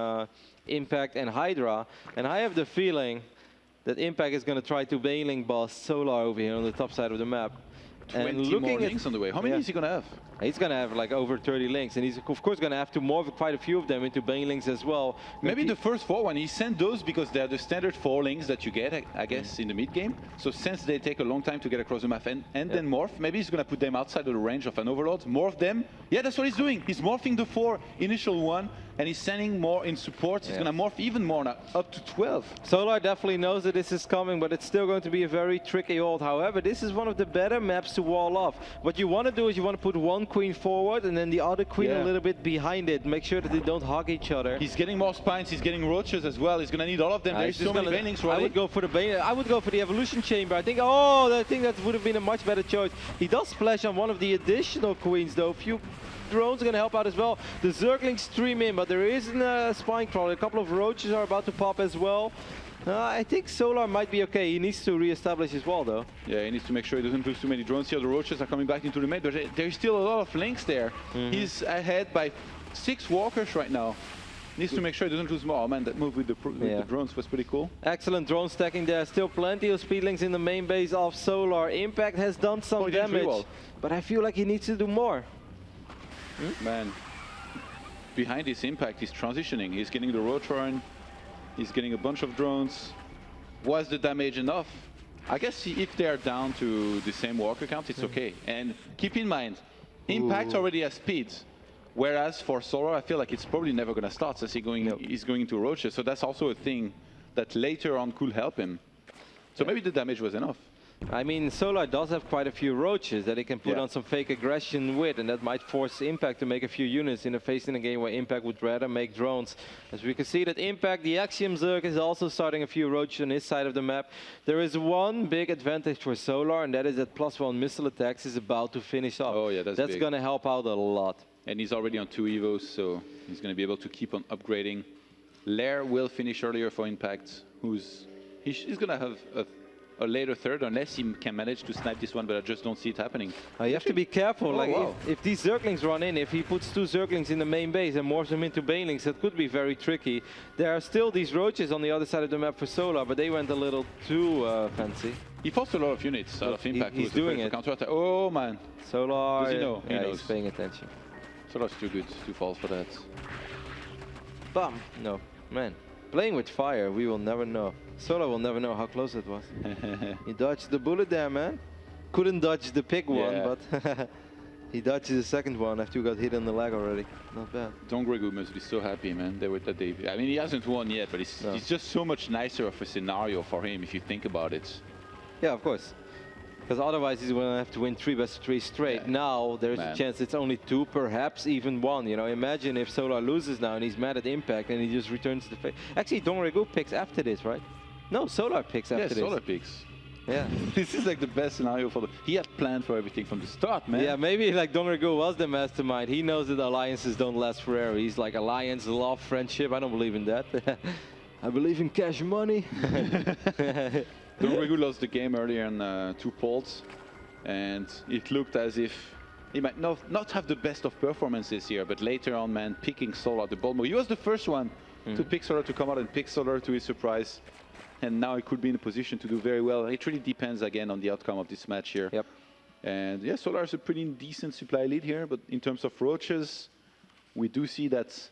Impact and Hydra, and I have the feeling that Impact is going to try to bailing boss Solar over here on the top side of the map. 20 more links on the way. How many is he going to have? He's going to have like over 30 links, and he's of course going to have to morph quite a few of them into bane links as well. Maybe the first 4 when he sent those because they're the standard 4 links that you get, I guess, in the mid game. So since they take a long time to get across the map and then morph, maybe he's going to put them outside of the range of an overlord, morph them. Yeah, that's what he's doing. He's morphing the 4 initial one, and he's sending more in support. He's going to morph even more now, up to 12. Solar definitely knows that this is coming, but it's still going to be a very tricky hold. However, this is one of the better maps to wall off. What you want to do is you want to put one queen forward and then the other queen a little bit behind it. Make sure that they don't hug each other. He's getting more spines. He's getting roaches as well. He's going to need all of them. There's so many banelings. I would go for the bane. I would go for the evolution chamber. I think that would have been a much better choice. He does splash on one of the additional queens though. A few drones are going to help out as well. The Zerglings stream in, but there is a spine crawler. A couple of roaches are about to pop as well. I think Solar might be okay. He needs to re-establish his wall though. Yeah, he needs to make sure he doesn't lose too many drones here. The roaches are coming back into the mid, but there's still a lot of links there. He's ahead by 6 walkers right now. Needs to make sure he doesn't lose more. Oh man, that move with the drones was pretty cool. Excellent drone stacking there. Still plenty of speedlings in the main base of Solar. Impact has done some damage, but I feel like he needs to do more. Man, behind his Impact, he's transitioning. He's getting the Rotorn. He's getting a bunch of drones. Was the damage enough? I guess if they're down to the same walker count, it's okay. And keep in mind, Impact already has speed. Whereas for Solar, I feel like it's probably never going to start since he's going into roaches. So that's also a thing that later on could help him. So maybe the damage was enough. I mean, Solar does have quite a few roaches that he can put on some fake aggression with, and that might force Impact to make a few units in a game where Impact would rather make drones. As we can see that Impact, the Axiom Zerg, is also starting a few roaches on his side of the map. There is one big advantage for Solar, and that is that +1 missile attacks is about to finish off. Oh yeah, that's going to help out a lot. And he's already on 2 evos, so he's going to be able to keep on upgrading. Lair will finish earlier for Impact, he's going to have a later third, unless he can manage to snipe this one, but I just don't see it happening. You have to be careful. If these Zerglings run in, if he puts 2 Zerglings in the main base and morphs them into banelings, that could be very tricky. There are still these roaches on the other side of the map for Solar, but they went a little too fancy. He forced a lot of units out of Impact. He's doing it. Oh man. Solar, does he know? He knows. He's paying attention. Solar's too good to fall for that. Bam! No, man. Playing with fire, we will never know. Solar will never know how close it was. He dodged the bullet there, man. Couldn't dodge the pig one, but he dodged the second one after you got hit in the leg already. Not bad. DongRaeGu must be so happy, man. I mean, he hasn't won yet, but it's just so much nicer of a scenario for him if you think about it. Yeah, of course. Because otherwise he's going to have to win 3 best of 3 straight. Now there's a chance it's only 2, perhaps even 1. You know, imagine if Solar loses now and he's mad at Impact and he just returns the face. Actually, DongRaeGu picks after this, right? No, Solar picks after this. Yeah, Solar picks. Yeah. This is like the best scenario for he had planned for everything from the start, man. Yeah, maybe like DongRaeGu was the mastermind. He knows that alliances don't last forever. He's like alliance, love, friendship. I don't believe in that. I believe in cash money. DongRaeGu lost the game earlier in 2 Polts, and it looked as if he might not have the best of performances here, but later on, man, picking Solar the ball. He was the first one to pick Solar, to come out and pick Solar to his surprise, and now he could be in a position to do very well. It really depends again on the outcome of this match here. Yep. And yeah, Solar is a pretty decent supply lead here, but in terms of roaches, we do see that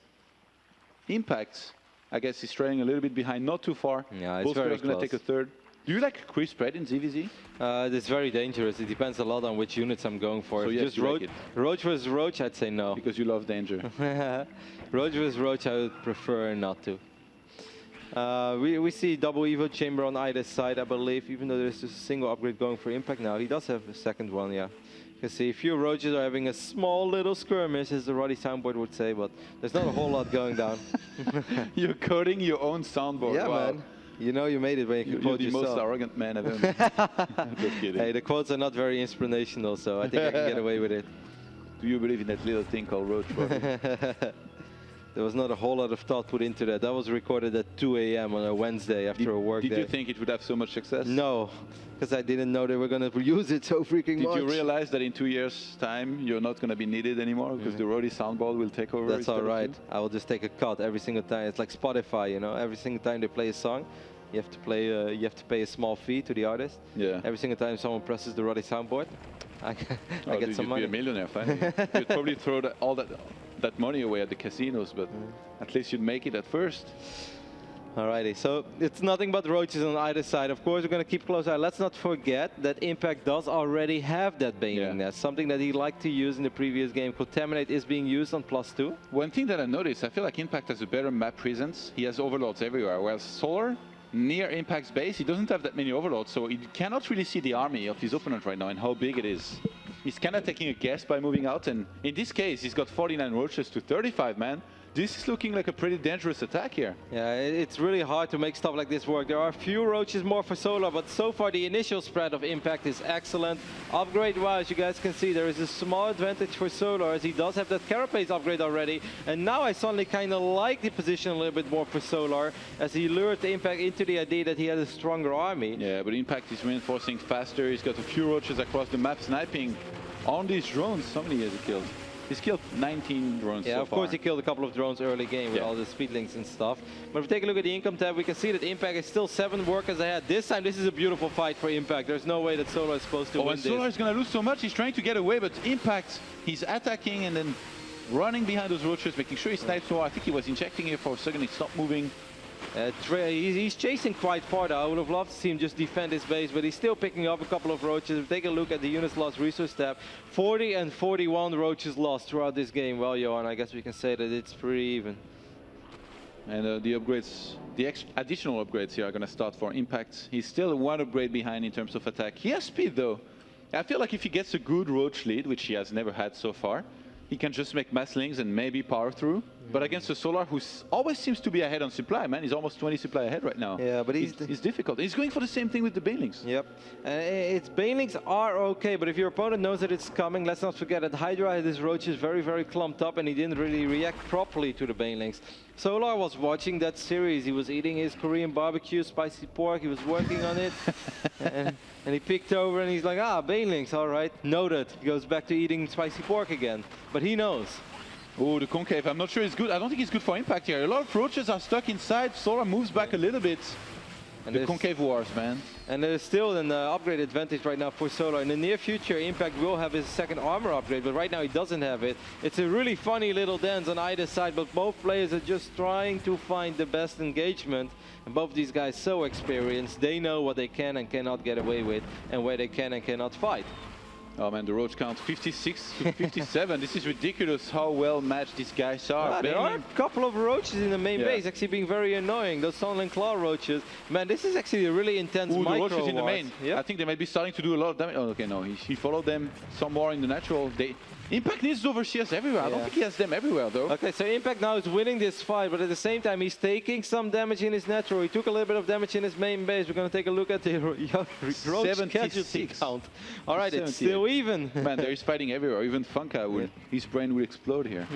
Impact, I guess, is trailing a little bit behind, not too far. Yeah, it's very close. Going to take a third. Do you like quick spread in ZVZ? It's very dangerous. It depends a lot on which units I'm going for. So if just roach versus roach, I'd say no. Because you love danger. Roach versus roach, I would prefer not to. We see double Evo chamber on either side, I believe, even though there's just a single upgrade going for Impact now. He does have a second one, yeah. You can see a few roaches are having a small little skirmish, as the Roddy soundboard would say, but there's not a whole lot going down. You're coding your own soundboard. Yeah, wow. Man. You know you made it when you could quote yourself. You're the most arrogant man I've ever met. I'm just kidding. Hey, the quotes are not very inspirational, so I think I can get away with it. Do you believe in that little thing called roach? There was not a whole lot of thought put into that. That was recorded at 2 a.m. on a Wednesday after a work day. Did you think it would have so much success? No, because I didn't know they were going to use it so freaking much. Did you realize that in 2 years' time you're not going to be needed anymore because the Roddy soundboard will take over? That's all right. I will just take a cut every single time. It's like Spotify, you know. Every single time they play a song, You have to pay a small fee to the artist. Yeah. Every single time someone presses the Roddy soundboard, I get some money. You'd be a millionaire finally. You'd probably throw all that money away at the casinos, but at least you'd make it at first. Alrighty, so it's nothing but roaches on either side. Of course, we're going to keep close eye. Let's not forget that Impact does already have that Baneling nest, something that he liked to use in the previous game. Contaminate is being used on +2. One thing that I noticed, I feel like Impact has a better map presence. He has overlords everywhere, whereas Solar, near Impact's base, he doesn't have that many overlords, so he cannot really see the army of his opponent right now and how big it is. He's kind of taking a guess by moving out, and in this case, he's got 49 roaches to 35, man. This is looking like a pretty dangerous attack here. Yeah, it's really hard to make stuff like this work. There are a few roaches more for Solar, but so far the initial spread of Impact is excellent. Upgrade-wise, you guys can see there is a small advantage for Solar as he does have that Carapace upgrade already. And now I suddenly kind of like the position a little bit more for Solar as he lured the Impact into the idea that he had a stronger army. Yeah, but Impact is reinforcing faster. He's got a few roaches across the map sniping on these drones. How many has he killed? He's killed 19 drones so far. Yeah, of course he killed a couple of drones early game with all the speedlings and stuff. But if we take a look at the income tab, we can see that Impact is still 7 workers ahead. This time, this is a beautiful fight for Impact. There's no way that Solar is supposed to win this. Solar is going to lose so much. He's trying to get away, but Impact, he's attacking and then running behind those roaches, making sure he snipes more. I think he was injecting here for a second. He stopped moving. He's chasing quite far though. I would have loved to see him just defend his base, but he's still picking up a couple of roaches. If we take a look at the units lost resource tab, 40 and 41 roaches lost throughout this game. Well, Johan, I guess we can say that it's pretty even. And the upgrades, the additional upgrades here are going to start for Impact. He's still 1 upgrade behind in terms of attack. He has speed though. I feel like if he gets a good roach lead, which he has never had so far, he can just make mass links and maybe power through. But against a Solar who always seems to be ahead on supply, man. He's almost 20 supply ahead right now. Yeah, but it's difficult. He's going for the same thing with the Banelings. Yep. Its Banelings are okay, but if your opponent knows that it's coming, let's not forget that Hydra had his roaches very, very clumped up and he didn't really react properly to the Banelings. Solar was watching that series. He was eating his Korean barbecue, spicy pork. He was working on it. and he picked over and he's like, Banelings, all right, noted. He goes back to eating spicy pork again. But he knows. Oh, the concave, I'm not sure it's good. I don't think it's good for Impact here. A lot of roaches are stuck inside. Solar moves back a little bit. And the concave wars, man. And there's still an upgrade advantage right now for Solar. In the near future, Impact will have his second armor upgrade, but right now he doesn't have it. It's a really funny little dance on either side, but both players are just trying to find the best engagement. And both these guys so experienced, they know what they can and cannot get away with, and where they can and cannot fight. Oh man, the roach count 56 to 57. This is ridiculous how well matched these guys are. There are a couple of roaches in the main base, actually being very annoying. Those Sunland Claw roaches. Man, this is actually a really intense micro the roaches in the main. Yep. I think they might be starting to do a lot of damage. Oh, okay, no, he followed them some more in the natural. Impact needs overseers everywhere. I don't think he has them everywhere, though. Okay, so Impact now is winning this fight, but at the same time, he's taking some damage in his natural. He took a little bit of damage in his main base. We're going to take a look at the roach casualty count. All right, it's still even. Man, there is fighting everywhere. Even Funka, his brain will explode here.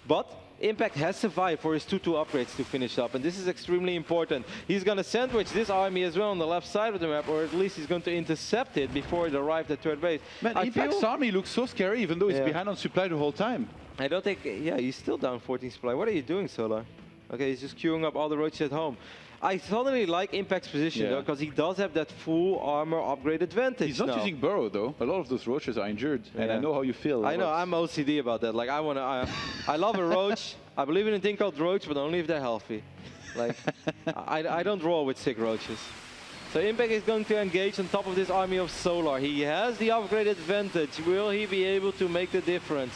But Impact has survived for his 2-2 upgrades to finish up, and this is extremely important. He's going to sandwich this army as well on the left side of the map, or at least he's going to intercept it before it arrived at third base. Man, Impact's army looks so scary, even though he's behind on supply the whole time. I don't think, he's still down 14 supply. What are you doing, Solar? Okay, he's just queuing up all the roaches at home. I totally like Impact's position though, because he does have that full armor upgrade advantage. He's not using Burrow though. A lot of those roaches are injured, and I know how you feel. I know, I'm OCD about that. Like I love a roach. I believe in a thing called roach, but only if they're healthy. Like I don't roll with sick roaches. So Impact is going to engage on top of this army of Solar. He has the upgrade advantage. Will he be able to make the difference?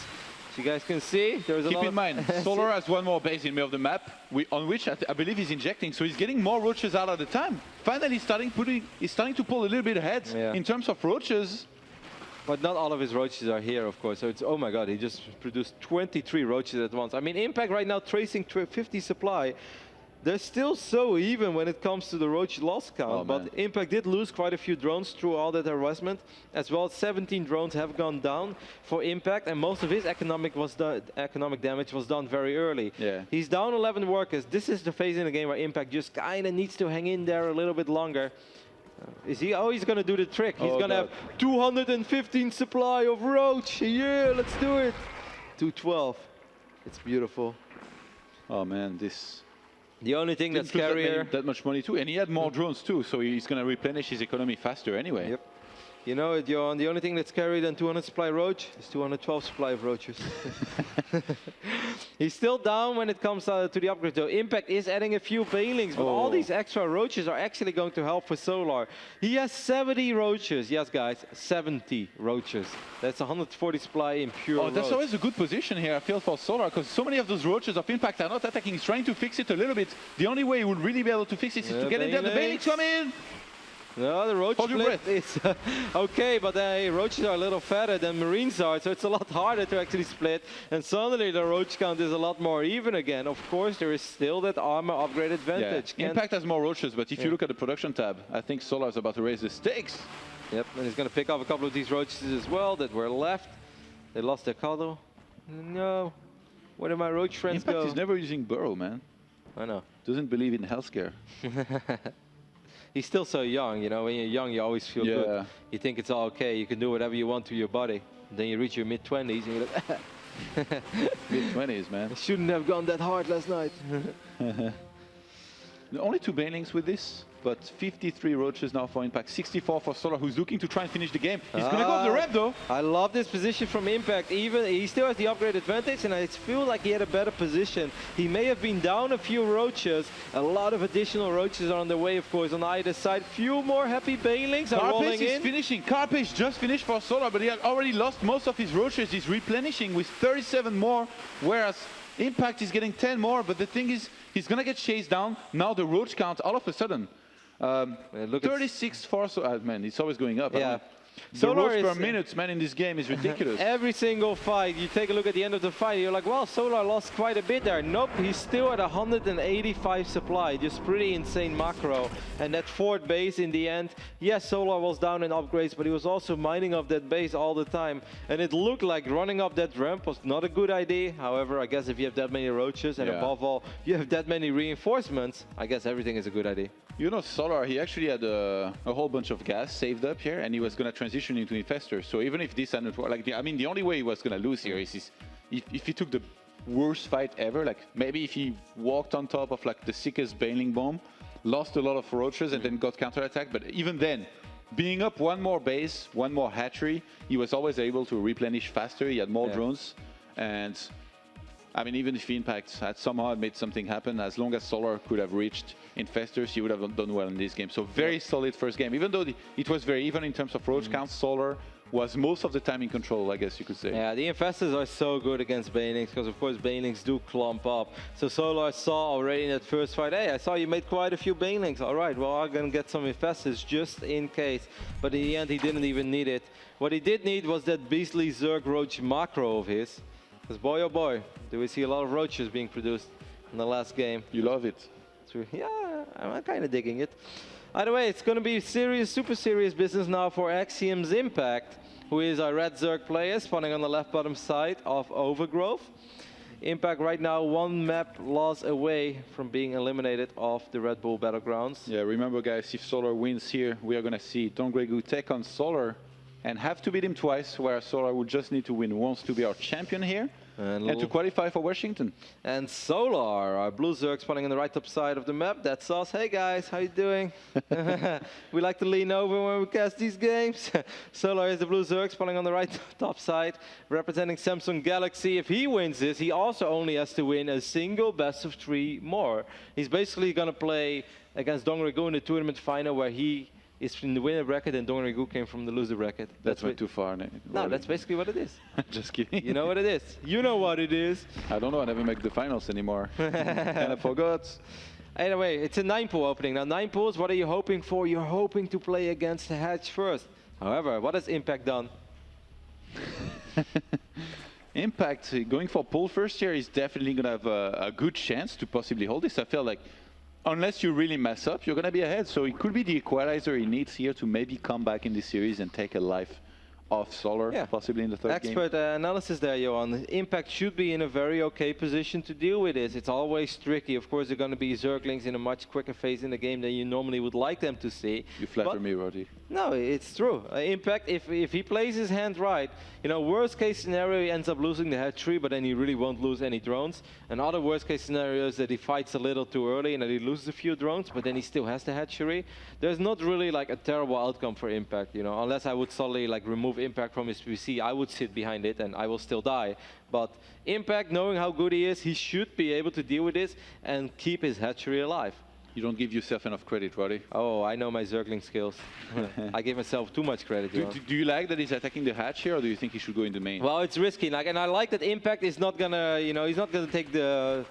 You guys can see there's a lot. Keep in mind, Solar has one more base in the middle of the map, on which I believe he's injecting, so he's getting more roaches out at the time. Finally, he's starting to pull a little bit ahead in terms of roaches. But not all of his roaches are here, of course. So it's, oh my God, he just produced 23 roaches at once. I mean, Impact right now tracing 50 supply. They're still so even when it comes to the roach loss count, but Impact did lose quite a few drones through all that harassment. As well, 17 drones have gone down for Impact, and most of his economic damage was done very early. He's down 11 workers. This is the phase in the game where Impact just kind of needs to hang in there a little bit longer. Is he? Oh, he's going to do the trick. He's going to have 215 supply of roach. Yeah, let's do it. 212. It's beautiful. Oh man, this The only thing that's scarier... that much money too, and he had more drones too, so he's going to replenish his economy faster anyway. Yep. You know, Johan, the only thing that's scarier than 200 supply roach is 212 supply of roaches. He's still down when it comes to the upgrade though. Impact is adding a few banelings, but all these extra roaches are actually going to help for Solar. He has 70 roaches. Yes, guys, 70 roaches. That's 140 supply in pure Oh, that's roach. always a good position here, I feel, for Solar, because so many of those roaches of Impact are not attacking. He's trying to fix it a little bit. The only way he would really be able to fix it is to get in there. The banelings come in! No, the roach split is okay, but roaches are a little fatter than marines are, so it's a lot harder to actually split. And suddenly the roach count is a lot more even again. Of course, there is still that armor upgrade advantage. Yeah. Impact has more roaches, but if you look at the production tab, I think Solar is about to raise the stakes. Yep, and he's going to pick off a couple of these roaches as well that were left. They lost their cuddle. No. Where did my roach friends go? Impact is never using burrow, man. I know. Doesn't believe in healthcare. He's still so young, you know, when you're young you always feel good. You think it's all okay, you can do whatever you want to your body. Then you reach your mid-20s and you're like, mid-20s, man. I shouldn't have gone that hard last night. Only 2 banelings with this, but 53 roaches now for Impact, 64 for Solar, who's looking to try and finish the game. He's going to go up the ramp, though. I love this position from Impact. Even he still has the upgrade advantage, and I feel like he had a better position. He may have been down a few roaches. A lot of additional roaches are on the way, of course, on either side. Few more happy banelings are rolling in. Is finishing. Carpace just finished for Solar, but he had already lost most of his roaches. He's replenishing with 37 more, whereas Impact is getting 10 more, but the thing is, he's going to get chased down. Now the roach count, all of a sudden, 36 for Solar. Man, it's always going up. Yeah. The roach per minute, man, in this game is ridiculous. Every single fight, you take a look at the end of the fight, you're like, well, Solar lost quite a bit there. Nope, he's still at 185 supply. Just pretty insane macro. And that 4th base in the end, yes, Solar was down in upgrades, but he was also mining up that base all the time. And it looked like running up that ramp was not a good idea. However, I guess if you have that many roaches, and above all, you have that many reinforcements, I guess everything is a good idea. You know, Solar, he actually had a whole bunch of gas saved up here, and he was going to transition into Infestor. So even if this hadn't worked, like, I mean, the only way he was going to lose here is if he took the worst fight ever, like maybe if he walked on top of like the sickest baneling bomb, lost a lot of roaches, and then got counterattacked. But even then, being up 1 more base, 1 more hatchery, he was always able to replenish faster. He had more drones, and I mean, even if Impact had somehow made something happen, as long as Solar could have reached Infestors, he would have done well in this game. So very solid first game. Even though it was very even in terms of roach counts, Solar was most of the time in control, I guess you could say. Yeah, the Infestors are so good against banelings because, of course, banelings do clump up. So Solar saw already in that first fight, hey, I saw you made quite a few banelings. All right, well, I'm going to get some Infestors just in case. But in the end, he didn't even need it. What he did need was that beastly Zerg Roach macro of his. Because boy, oh boy, do we see a lot of roaches being produced in the last game. You love it. Yeah, I'm kind of digging it. Either way, it's going to be serious, super serious business now for Axiom's Impact, who is a red Zerg player, spawning on the left bottom side of Overgrowth. Impact right now 1 map loss away from being eliminated off the Red Bull Battlegrounds. Yeah, remember guys, if Solar wins here, we are going to see DongRaeGu take on Solar and have to beat him twice, where Solar would just need to win once to be our champion here and to qualify for Washington. And Solar, our blue Zerg spawning on the right top side of the map. That's us. Hey guys, how you doing? We like to lean over when we cast these games. Solar is the blue Zerg spawning on the right top side, representing Samsung Galaxy. If he wins this, he also only has to win a single best of 3 more. He's basically going to play against DongRaeGu in the tournament final, where he is from the winner bracket and DongRaeGu came from the loser bracket. That's went too far. No, that's basically what it is. Just kidding. You know what it is. You know what it is. I don't know. I never make the finals anymore. Kind of forgot. Anyway, it's a 9-pool opening. Now, 9 pools, what are you hoping for? You're hoping to play against the Hedge first. However, what has Impact done? Impact, going for pool first here is definitely going to have a good chance to possibly hold this. I feel like unless you really mess up, you're going to be ahead. So it could be the equalizer he needs here to maybe come back in this series and take a life off Solar, possibly in the third game. Expert analysis there, Johan. Impact should be in a very okay position to deal with this. It's always tricky. Of course, they're going to be Zerglings in a much quicker phase in the game than you normally would like them to see. You flatter me, Roddy. No, it's true. Impact, if he plays his hand right, you know, worst case scenario, he ends up losing the hatchery, but then he really won't lose any drones. And other worst case scenarios that he fights a little too early and that he loses a few drones, but then he still has the hatchery. There's not really like a terrible outcome for Impact, you know, unless I would suddenly like remove Impact from his PC, I would sit behind it and I will still die. But Impact, knowing how good he is, he should be able to deal with this and keep his hatchery alive. You don't give yourself enough credit, Roddy. Oh, I know my Zergling skills. I give myself too much credit. Do you like that he's attacking the hatch here, or do you think he should go in the main? Well, it's risky, like, and I like that Impact is not gonna, you know, he's not gonna take the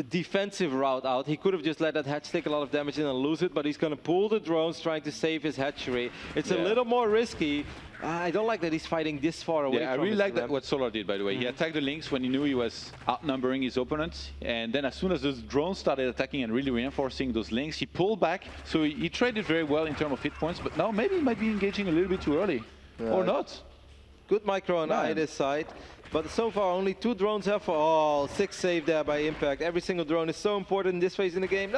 defensive route out. He could have just let that hatch take a lot of damage in and lose it, but he's gonna pull the drones trying to save his hatchery. It's a little more risky. I don't like that he's fighting this far away. Yeah, I really like that what Solar did, by the way. He attacked the links when he knew he was outnumbering his opponents, and then as soon as those drones started attacking and really reinforcing those links, he pulled back. So he traded very well in terms of hit points, but now maybe he might be engaging a little bit too early, or not. Good micro on either side. But so far, only 2 drones have for 6 save there by Impact. Every single drone is so important in this phase in the game.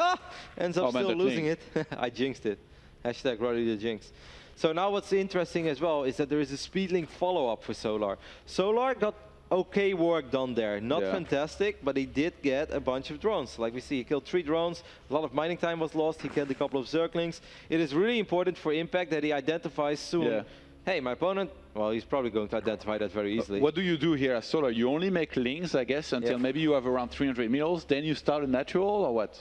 Ends up still losing it. I jinxed it. Hashtag Roddy the Jinx. So now what's interesting as well is that there is a Speedlink follow-up for Solar. Solar got okay work done there. Not fantastic, but he did get a bunch of drones. Like we see, he killed 3 drones. A lot of mining time was lost. He killed a couple of Zerglings. It is really important for Impact that he identifies soon. Hey, my opponent, well, he's probably going to identify that very easily. What do you do here as Solar? You only make links, I guess, until maybe you have around 300 meters. Then you start a natural, or what?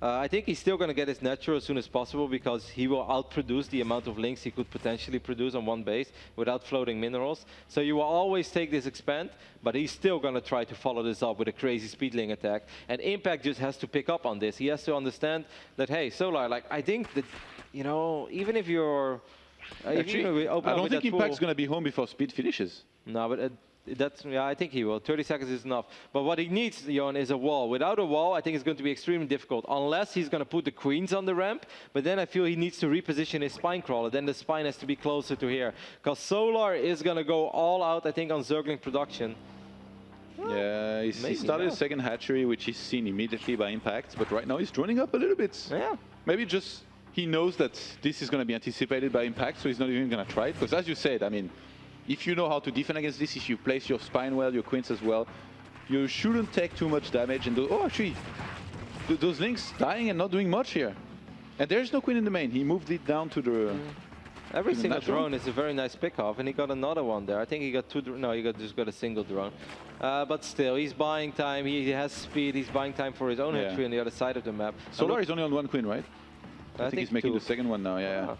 I think he's still going to get his natural as soon as possible because he will outproduce the amount of links he could potentially produce on one base without floating minerals. So you will always take this expand, but he's still going to try to follow this up with a crazy speedling attack. And Impact just has to pick up on this. He has to understand that, hey, Solar, like, I think that, you know, even if you're... Actually, I don't think Impact's going to be home before speed finishes. No, but I think he will. 30 seconds is enough. But what he needs, Jon, is a wall. Without a wall, I think it's going to be extremely difficult, unless he's going to put the queens on the ramp. But then I feel he needs to reposition his spine crawler. Then the spine has to be closer to here. Because Solar is going to go all out, I think, on Zergling production. Yeah, he started a second hatchery, which is seen immediately by Impact. But right now he's droning up a little bit. Yeah. Maybe just he knows that this is going to be anticipated by Impact, so he's not even going to try it. Because as you said, I mean, if you know how to defend against this, if you place your spine well, your queens as well, you shouldn't take too much damage. And actually, those links dying and not doing much here. And there's no queen in the main. He moved it down to the... Every single drone is a very nice pick-off, and he got another one there. I think he got 2... No, he just got a single drone. But still, he's buying time. He has speed. He's buying time for his own hatchery on the other side of the map. Solar is only on 1 queen, right? I think he's making 2. the second one now, yeah.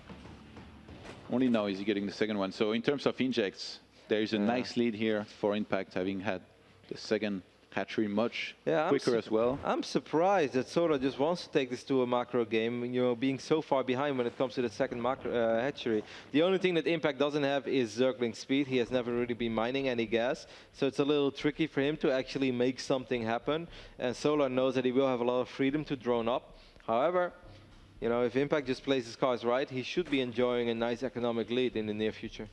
Only now is he getting the second one. So in terms of injects, there is a nice lead here for Impact, having had the second hatchery much quicker as well. I'm surprised that Solar just wants to take this to a macro game, you know, being so far behind when it comes to the second macro, hatchery. The only thing that Impact doesn't have is Zergling speed. He has never really been mining any gas, so it's a little tricky for him to actually make something happen. And Solar knows that he will have a lot of freedom to drone up. However, you know, if Impact just plays his cards right, he should be enjoying a nice economic lead in the near future.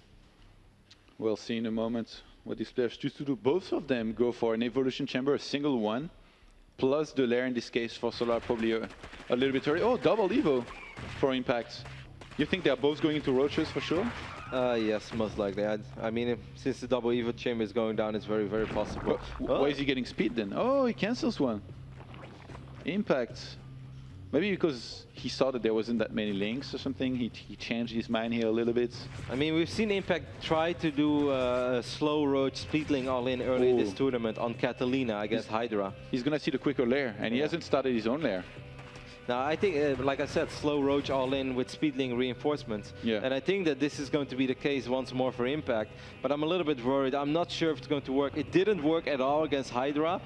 We'll see in a moment what these players choose to do. Both of them go for an evolution chamber, a single one, plus the lair in this case for Solar, probably a little bit early. Oh, double Evo for Impact. You think they're both going into roaches for sure? Yes, most likely. I mean, since the double Evo chamber is going down, it's very, very possible. Why is he getting speed then? Oh, he cancels one. Impact. Maybe because he saw that there wasn't that many links or something, he changed his mind here a little bit. I mean, we've seen Impact try to do a slow roach speedling all in early in this tournament on Catalina against Hydra. He's going to see the quicker lair, and he hasn't started his own lair. Now, I think, like I said, slow roach all in with speedling reinforcements. Yeah. And I think that this is going to be the case once more for Impact. But I'm a little bit worried. I'm not sure if it's going to work. It didn't work at all against Hydra.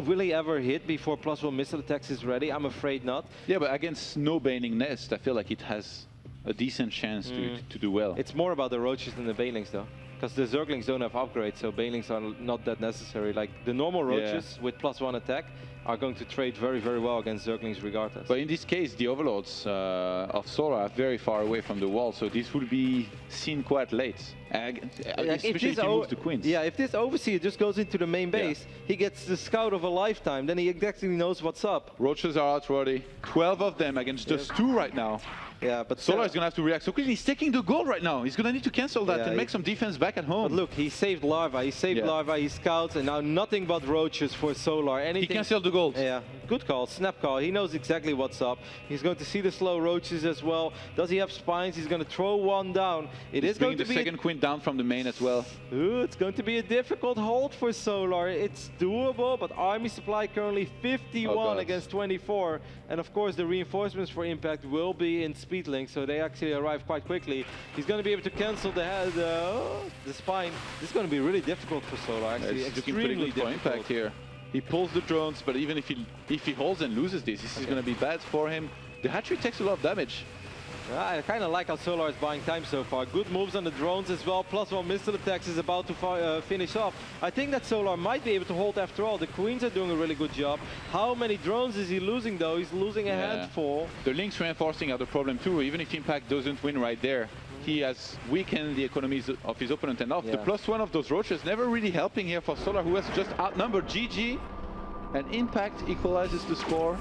Will he ever hit before +1 missile attacks is ready? I'm afraid not. Yeah, but against no Baneling Nest, I feel like it has a decent chance to do well. It's more about the roaches than the Banelings, though. Because the Zerglings don't have upgrades, so Banelings are not that necessary. Like the normal roaches with +1 attack, are going to trade very, very well against Zerglings regardless. But in this case, the overlords of Solar are very far away from the wall, so this will be seen quite late. Especially if he moves the queens. Yeah, if this overseer just goes into the main base, he gets the scout of a lifetime, then he exactly knows what's up. Roaches are out already. 12 of them against just 2 right now. Yeah, but Solar is going to have to react so quickly. He's taking the gold right now. He's going to need to cancel that and make some defense back at home. But look, he saved Larva, he saved Larva, he scouts, and now nothing but roaches for Solar. Anything. He canceled the gold. Yeah, good call, snap call. He knows exactly what's up. He's going to see the slow roaches as well. Does he have spines? He's going to throw one down. He's going to be the second queen down from the main as well. Ooh, it's going to be a difficult hold for Solar. It's doable, but army supply currently 51 against 24. And of course, the reinforcements for Impact will be in Speedlink, so they actually arrive quite quickly. He's going to be able to cancel the spine. This is going to be really difficult for Solar, actually. It's looking pretty good for Impact here. He pulls the drones, but even if he holds and loses this is going to be bad for him. The hatchery takes a lot of damage. I kind of like how Solar is buying time so far. Good moves on the drones as well. +1 missile attacks is about to finish off. I think that Solar might be able to hold after all. The queens are doing a really good job. How many drones is he losing though? He's losing a handful. The links reinforcing are the problem too. Even if Impact doesn't win right there, he has weakened the economies of his opponent enough. The +1 of those roaches never really helping here for Solar, who has just outnumbered GG. And Impact equalizes the score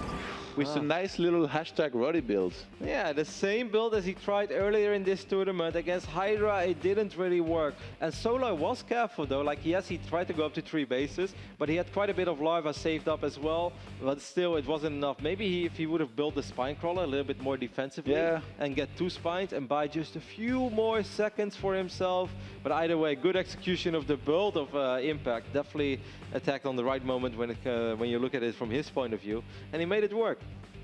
with a nice little #Roddy build. Yeah, the same build as he tried earlier in this tournament against Hydra. It didn't really work. And Solar was careful though. Like, yes, he tried to go up to 3 bases, but he had quite a bit of larva saved up as well. But still, it wasn't enough. Maybe if he would have built the spine crawler a little bit more defensively and get 2 spines and buy just a few more seconds for himself. But either way, good execution of the build of Impact. Definitely attacked on the right moment when you look at it from his point of view. And he made it work.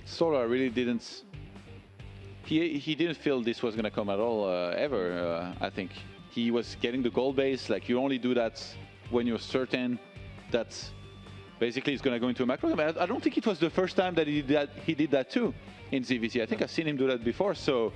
Solar really didn't. He didn't feel this was going to come at all ever. I think he was getting the gold base. Like, you only do that when you're certain that basically it's going to go into a macro game. I don't think it was the first time that he did that too in ZVZ. I think I've seen him do that before. So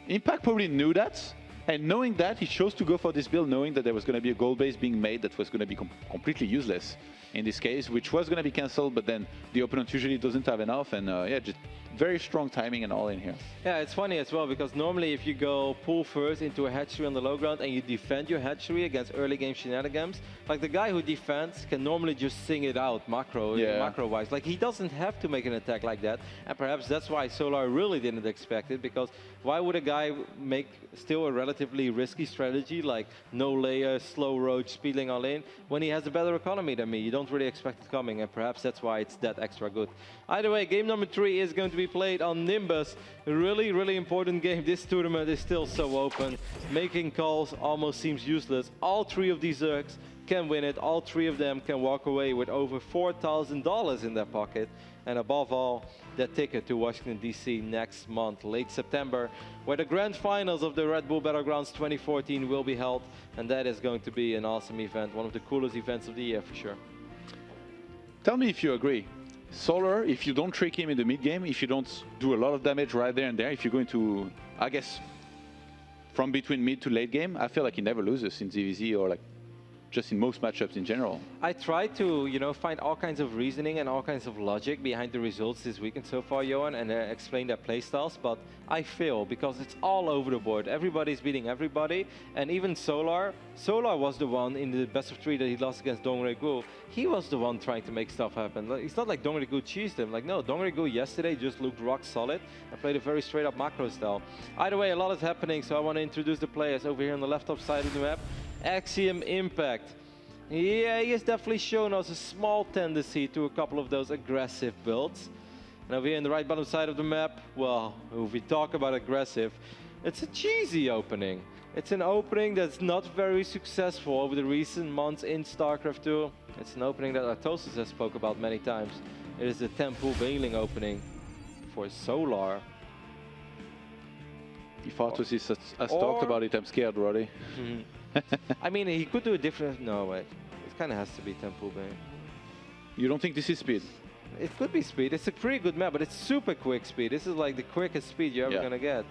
Impact probably knew that. And knowing that, he chose to go for this build, knowing that there was going to be a gold base being made that was going to be completely useless in this case, which was going to be cancelled, but then the opponent usually doesn't have enough. And yeah, just very strong timing and all in here. Yeah, it's funny as well, because normally if you go pull first into a hatchery on the low ground and you defend your hatchery against early game shenanigans, like the guy who defends can normally just sing it out macro-wise. Like, he doesn't have to make an attack like that. And perhaps that's why Solar really didn't expect it, because why would a guy make still a relatively risky strategy like no layer, slow roach, speedling all in, when he has a better economy than me? You don't really expect it coming, and perhaps that's why it's that extra good. Either way, game number 3 is going to be played on Nimbus. A really, really important game. This tournament is still so open. Making calls almost seems useless. All 3 of these Zergs can win it. All 3 of them can walk away with over $4,000 in their pocket. And above all, that ticket to Washington, D.C. next month, late September, where the grand finals of the Red Bull Battlegrounds 2014 will be held. And that is going to be an awesome event, one of the coolest events of the year for sure. Tell me if you agree. Solar, if you don't trick him in the mid game, if you don't do a lot of damage right there and there, if you're going to, I guess, from between mid to late game, I feel like he never loses in ZVZ or like just in most matchups in general. I try to, you know, find all kinds of reasoning and all kinds of logic behind the results this weekend so far, Johan, and explain their playstyles, but I fail because it's all over the board. Everybody's beating everybody, and even Solar was the one in the best of 3 that he lost against DongRaeGu. He was the one trying to make stuff happen. It's not like DongRaeGu cheesed him. Like, no, DongRaeGu yesterday just looked rock solid and played a very straight up macro style. Either way, a lot is happening, so I want to introduce the players over here on the left top side of the map. Axiom Impact. Yeah, he has definitely shown us a small tendency to a couple of those aggressive builds. And over here in the right bottom side of the map, well, if we talk about aggressive, it's a cheesy opening. It's an opening that's not very successful over the recent months in StarCraft 2. It's an opening that Artosis has spoke about many times. It is the Temple Bailing opening for Solar. If Artosis has talked about it, I'm scared, Roddy. I mean, he could do a different... No, wait. It kind of has to be Temple Bane. You don't think this is speed? It could be speed. It's a pretty good map, but it's super quick speed. This is like the quickest speed you're ever going to get.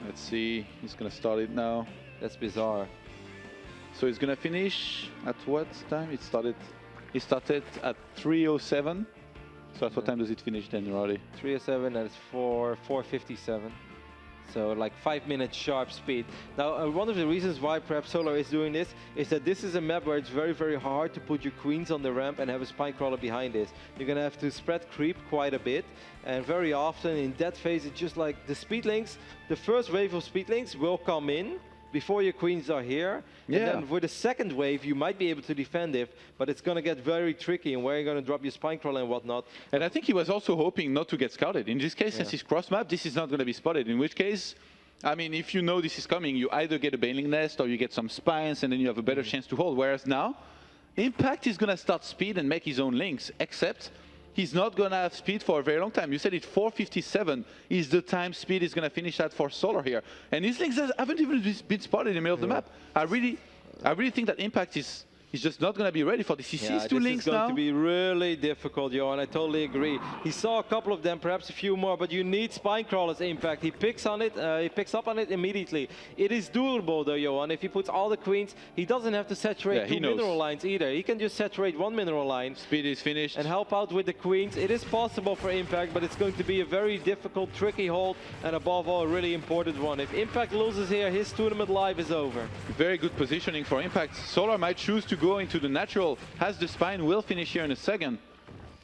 Let's see. He's going to start it now. That's bizarre. So he's going to finish at what time? It started It started at 3:07. So at what time does it finish then, Roddy? 3:07, and it's 4:57. So like 5 minutes sharp speed. Now, one of the reasons why perhaps Solar is doing this is that this is a map where it's very, very hard to put your queens on the ramp and have a spine crawler behind this. You're gonna have to spread creep quite a bit. And very often in that phase, it's just like the speed links, the first wave of speed links will come in before your queens are here. Yeah. And then with the second wave, you might be able to defend it, but it's going to get very tricky and where you're going to drop your spine crawler and whatnot. And I think he was also hoping not to get scouted. In this case, since he's cross-map, this is not going to be spotted, in which case, I mean, if you know this is coming, you either get a Baneling Nest or you get some spines and then you have a better chance to hold. Whereas now, Impact is going to start speed and make his own links, except he's not going to have speed for a very long time. You said it 4:57 is the time speed is going to finish at for Solar here. And his links haven't even been spotted in the middle of the map. I really think that Impact is just not going to be ready for this. He sees two links now. It's going to be really difficult, Johan. I totally agree. He saw a couple of them, perhaps a few more, but you need spine crawlers Impact. He picks on it. He picks up on it immediately. It is doable, though, Johan. If he puts all the queens, he doesn't have to saturate two mineral lines either. He can just saturate one mineral line. Speed is finished. And help out with the queens. It is possible for Impact, but it's going to be a very difficult, tricky hold, and above all, a really important one. If Impact loses here, his tournament life is over. Very good positioning for Impact. Solar might choose to go into the natural, has the spine, will finish here in a second.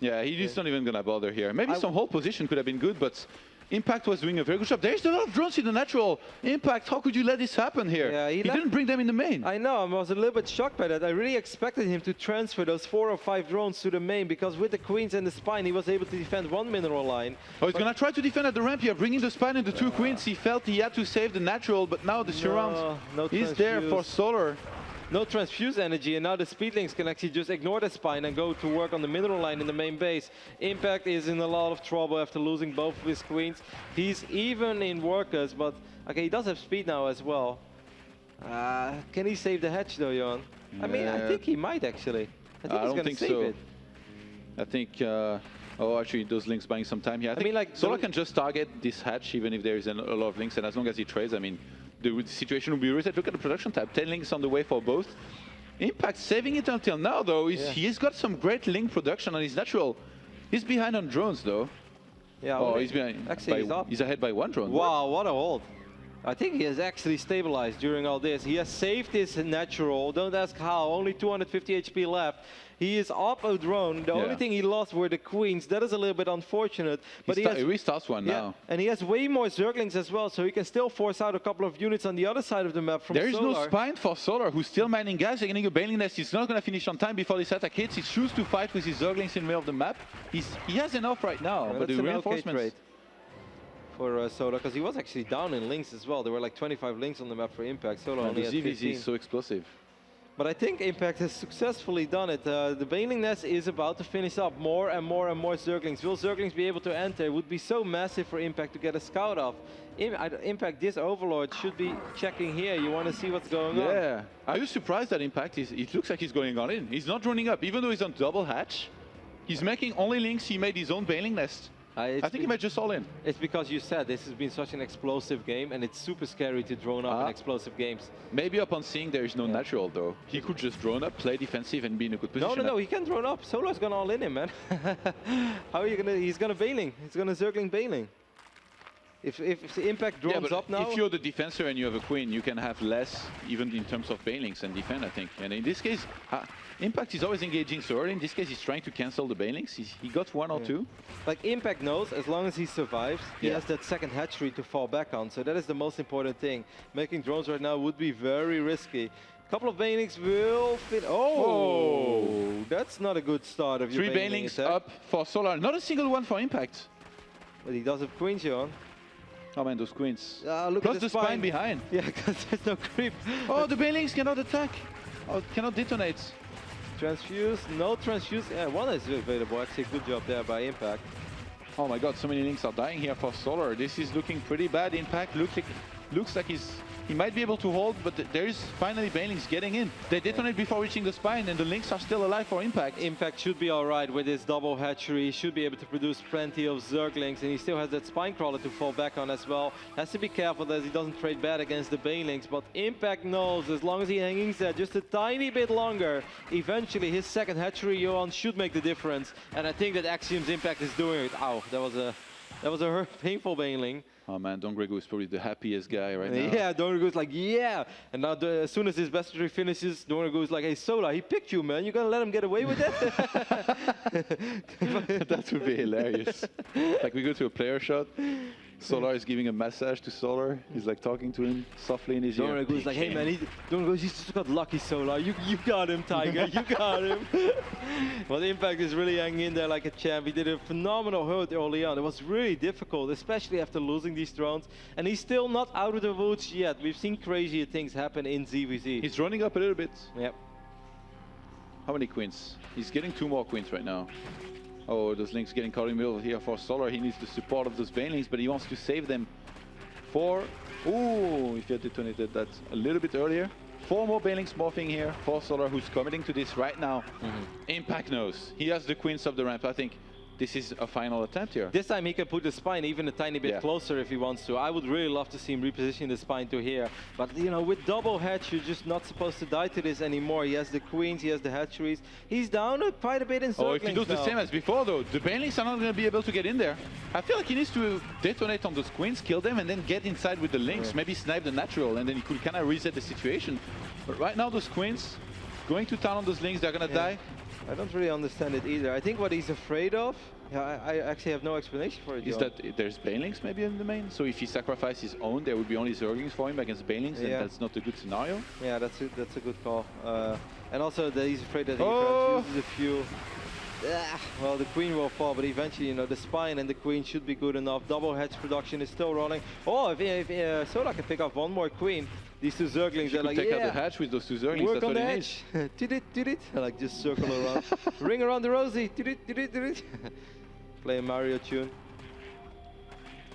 Yeah, he's not even gonna bother here. Maybe some hold position could have been good, but Impact was doing a very good job. There's a lot of drones in the natural. Impact, how could you let this happen here? Yeah, he didn't bring them in the main. I know, I was a little bit shocked by that. I really expected him to transfer those 4 or 5 drones to the main, because with the queens and the spine, he was able to defend one mineral line. Oh, he's gonna try to defend at the ramp here, bringing the spine and the 2 queens. He felt he had to save the natural, but now the surround is there for Solar. No transfuse energy, and now the speedlings can actually just ignore the spine and go to work on the mineral line in the main base. Impact is in a lot of trouble after losing both of his queens. He's even in workers, but okay, he does have speed now as well. Can he save the hatch though, Johan? I mean, I think he might actually. I think he's going to save it. I think, oh, actually, those links buying some time here. I mean, like, Solar can just target this hatch even if there is a lot of links, and as long as he trades, I mean, the situation will be reset. Look at the production tab. 10 links on the way for both. Impact saving it until now, though. He's got some great link production on his natural. He's behind on drones, though. Yeah. Oh, he's behind. Actually, he's ahead by 1 drone. Wow, what a hold. I think he has actually stabilized during all this. He has saved his natural. Don't ask how. Only 250 HP left. He is up a drone. The only thing he lost were the queens. That is a little bit unfortunate. But he restarts one now. And he has way more Zerglings as well, so he can still force out a couple of units on the other side of the map from Solar. There is no spine for Solar, who's still mining gas. They're getting a Baneling Nest. He's not going to finish on time before this attack hits. He chooses to fight with his Zerglings in the middle of the map. He has enough right now, but the reinforcements... for Solar, because he was actually down in links as well. There were like 25 links on the map for Impact. Solar only had 15. is so explosive. But I think Impact has successfully done it. The Baneling Nest is about to finish up. More and more and more Zerglings. Will Zerglings be able to enter? It would be so massive for Impact to get a scout off. Impact, this Overlord should be checking here. You want to see what's going on. Yeah. Are you surprised that Impact it looks like he's going all in. He's not running up. Even though he's on double hatch, he's making only links. He made his own Baneling Nest. I think he might just all in. It's because you said this has been such an explosive game, and it's super scary to drone up in explosive games. Maybe upon seeing there is no natural, though. He could just drone up, play defensive, and be in a good position. No, he can drone up. Solar's gonna all in him, man. How are you gonna? He's gonna Baneling. He's gonna Zergling Baneling. If the Impact drones up now... if you're the defensor and you have a queen, you can have less, even in terms of Banelings and defend, I think. And in this case, Impact is always engaging so early. In this case, he's trying to cancel the Banelings. He got 1 or 2. Like, Impact knows, as long as he survives, he has that second hatchery to fall back on. So that is the most important thing. Making drones right now would be very risky. A couple of Banelings will fit. Oh, that's not a good start of your 3 Banelings up for Solar. Not a single one for Impact. But he does have queens, Johan. Oh man, those queens. Look Plus at the spine behind. Yeah, because there's no creep. Oh, the Banelings cannot attack. Oh, cannot detonate. Transfuse, no transfuse. Yeah, 1 is available. Actually, good job there by Impact. Oh my god, so many links are dying here for Solar. This is looking pretty bad. Impact looks like he's He might be able to hold, but there is finally Banelings getting in. They detonate before reaching the spine, and the Lynx are still alive for Impact. Impact should be all right with his double hatchery. He should be able to produce plenty of Zerglings, and he still has that spine crawler to fall back on as well. Has to be careful that he doesn't trade bad against the Banelings, but Impact knows as long as he hangs there just a tiny bit longer, eventually his second hatchery on should make the difference. And I think that Axiom's Impact is doing it. Ow, that was a painful Baneling. Oh man, DongRaeGu is probably the happiest guy right now. Yeah, DongRaeGu is like, yeah. And now as soon as his best tree finishes, DongRaeGu is like, hey, Solar, he picked you, man. You gonna let him get away with that? That would be hilarious. Like we go to a player shot. Solar is giving a massage to Solar. He's like talking to him softly in his ear. DongRaeGu is like, hey man, DongRaeGu, he's just got lucky, Solar. You got him, Tiger. You got him. Well, Impact is really hanging in there like a champ. He did a phenomenal hurt early on. It was really difficult, especially after losing these drones. And he's still not out of the woods yet. We've seen crazier things happen in ZVZ. He's running up a little bit. Yep. How many queens? He's getting 2 more queens right now. Oh, those Lynx getting caught in the middle here for Solar. He needs the support of those Banelings, but he wants to save them for... Ooh, if he had detonated that a little bit earlier. 4 more Banelings morphing here for Solar, who's committing to this right now. Impact knows. He has the queens of the ramp. I think this is a final attempt here. This time he can put the spine even a tiny bit closer if he wants to. I would really love to see him reposition the spine to here. But, you know, with double hatch, you're just not supposed to die to this anymore. He has the queens, he has the hatcheries. He's down quite a bit in Zerglings. Oh, if he does the same as before, though, the Banelings are not going to be able to get in there. I feel like he needs to detonate on those queens, kill them, and then get inside with the Lynx. Maybe snipe the natural, and then he could kind of reset the situation. But right now, those queens going to town on those Lynx, they're going to die. I don't really understand it either. I think what he's afraid of, I actually have no explanation for it. Is that there's Banelings maybe in the main? So if he sacrifices his own, there would be only Zerglings for him against Banelings, and that's not a good scenario. Yeah, that's a good call. And also that he's afraid that he uses a few. Well, the queen will fall, but eventually, you know, the spine and the queen should be good enough. Double hatch production is still running. Oh, if Solar can pick up 1 more queen, these 2 Zerglings are like, take out the hatch with those 2 Zerglings. Work that's on what the he hatch. Did it? Like just circle around, ring around the rosy. Did it? Play a Mario tune.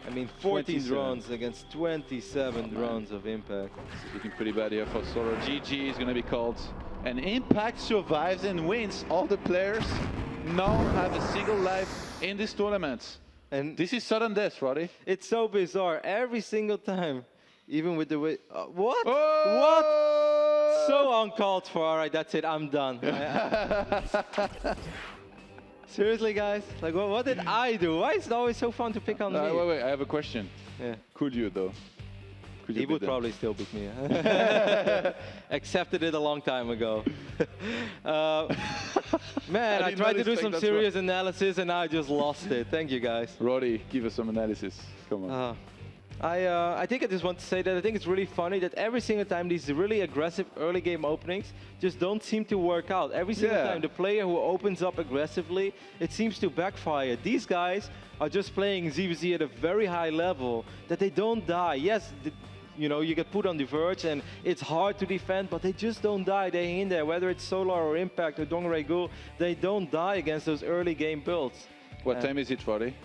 I mean, 14 drones against 27 drones of Impact. It's looking pretty bad here for Solar. GG is going to be called. And Impact survives and wins. All the players now have a single life in this tournament. And this is sudden death, Roddy. It's so bizarre. Every single time, even with the way... what? What? So uncalled for. All right, that's it. I'm done. Seriously, guys? Like, what did I do? Why is it always so fun to pick on me? Wait, I have a question. Yeah. Could you, though? He would probably still beat me. Accepted it a long time ago. Man, I tried to do some serious analysis and I just lost it. Thank you, guys. Roddy, give us some analysis. Come on. I think I just want to say that I think it's really funny that every single time these really aggressive early game openings just don't seem to work out. Every single time the player who opens up aggressively, it seems to backfire. These guys are just playing ZVZ at a very high level that they don't die. Yes, you know, you get put on the verge and it's hard to defend, but they just don't die. They hang in there, whether it's Solar or Impact or DongRaeGu, they don't die against those early game builds. What time is it, Roddy?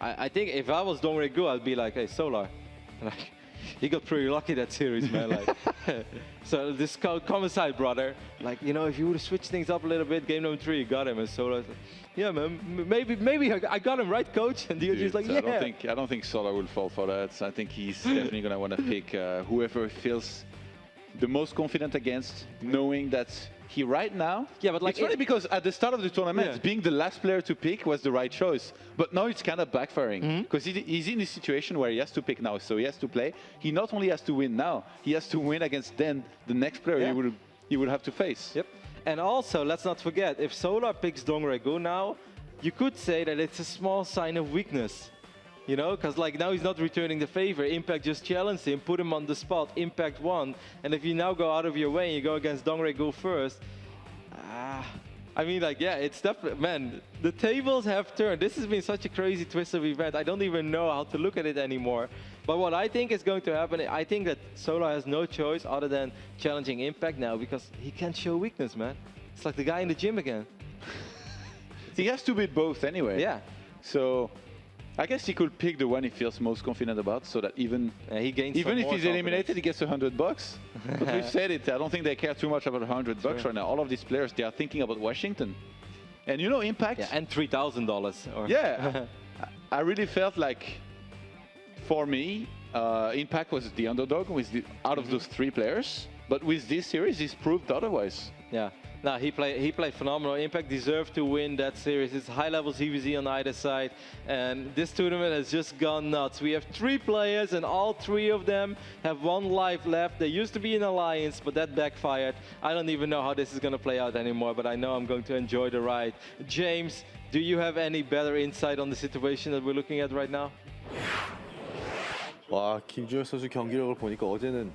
I think if I was DongRaeGu, I'd be like, hey, Solar. Like, he got pretty lucky that series, man. Like, so this come aside, brother. Like, you know, if you would have switched things up a little bit, game number 3, you got him. And Solar's like, yeah, man, maybe I got him right, coach. And DOG's like, yeah. I don't think Solar will fall for that. I think he's definitely going to want to pick whoever feels the most confident against, knowing that he right now... Yeah, but like... It's funny because at the start of the tournament, being the last player to pick was the right choice. But now it's kind of backfiring. Because he's in this situation where he has to pick now, so he has to play. He not only has to win now, he has to win against then the next player he would have to face. Yep. And also, let's not forget, if Solar picks DongRaeGu now, you could say that it's a small sign of weakness. You know, because like now he's not returning the favor. Impact just challenged him, put him on the spot. Impact won. And if you now go out of your way and you go against DongRaeGu first, I mean, like, yeah, it's definitely, man, the tables have turned. This has been such a crazy twist of event. I don't even know how to look at it anymore. But what I think is going to happen, I think that Solar has no choice other than challenging Impact now because he can't show weakness, man. It's like the guy in the gym again. He has to beat both anyway. Yeah. So I guess he could pick the one he feels most confident about, so that even he gains even if more he's eliminated, he gets $100. But we've said it. I don't think they care too much about $100 right now. All of these players, they are thinking about Washington, and you know, Impact. Yeah, and $3,000. Yeah, I really felt like, for me, Impact was the underdog out of those three players. But with this series, he's proved otherwise. Yeah. No, he played phenomenal. Impact deserved to win that series. It's high-level CVZ on either side, and this tournament has just gone nuts. We have 3 players, and all 3 of them have 1 life left. They used to be in alliance, but that backfired. I don't even know how this is going to play out anymore, but I know I'm going to enjoy the ride. James, do you have any better insight on the situation that we're looking at right now? 와, 김주혁 선수 경기력을 보니까 어제는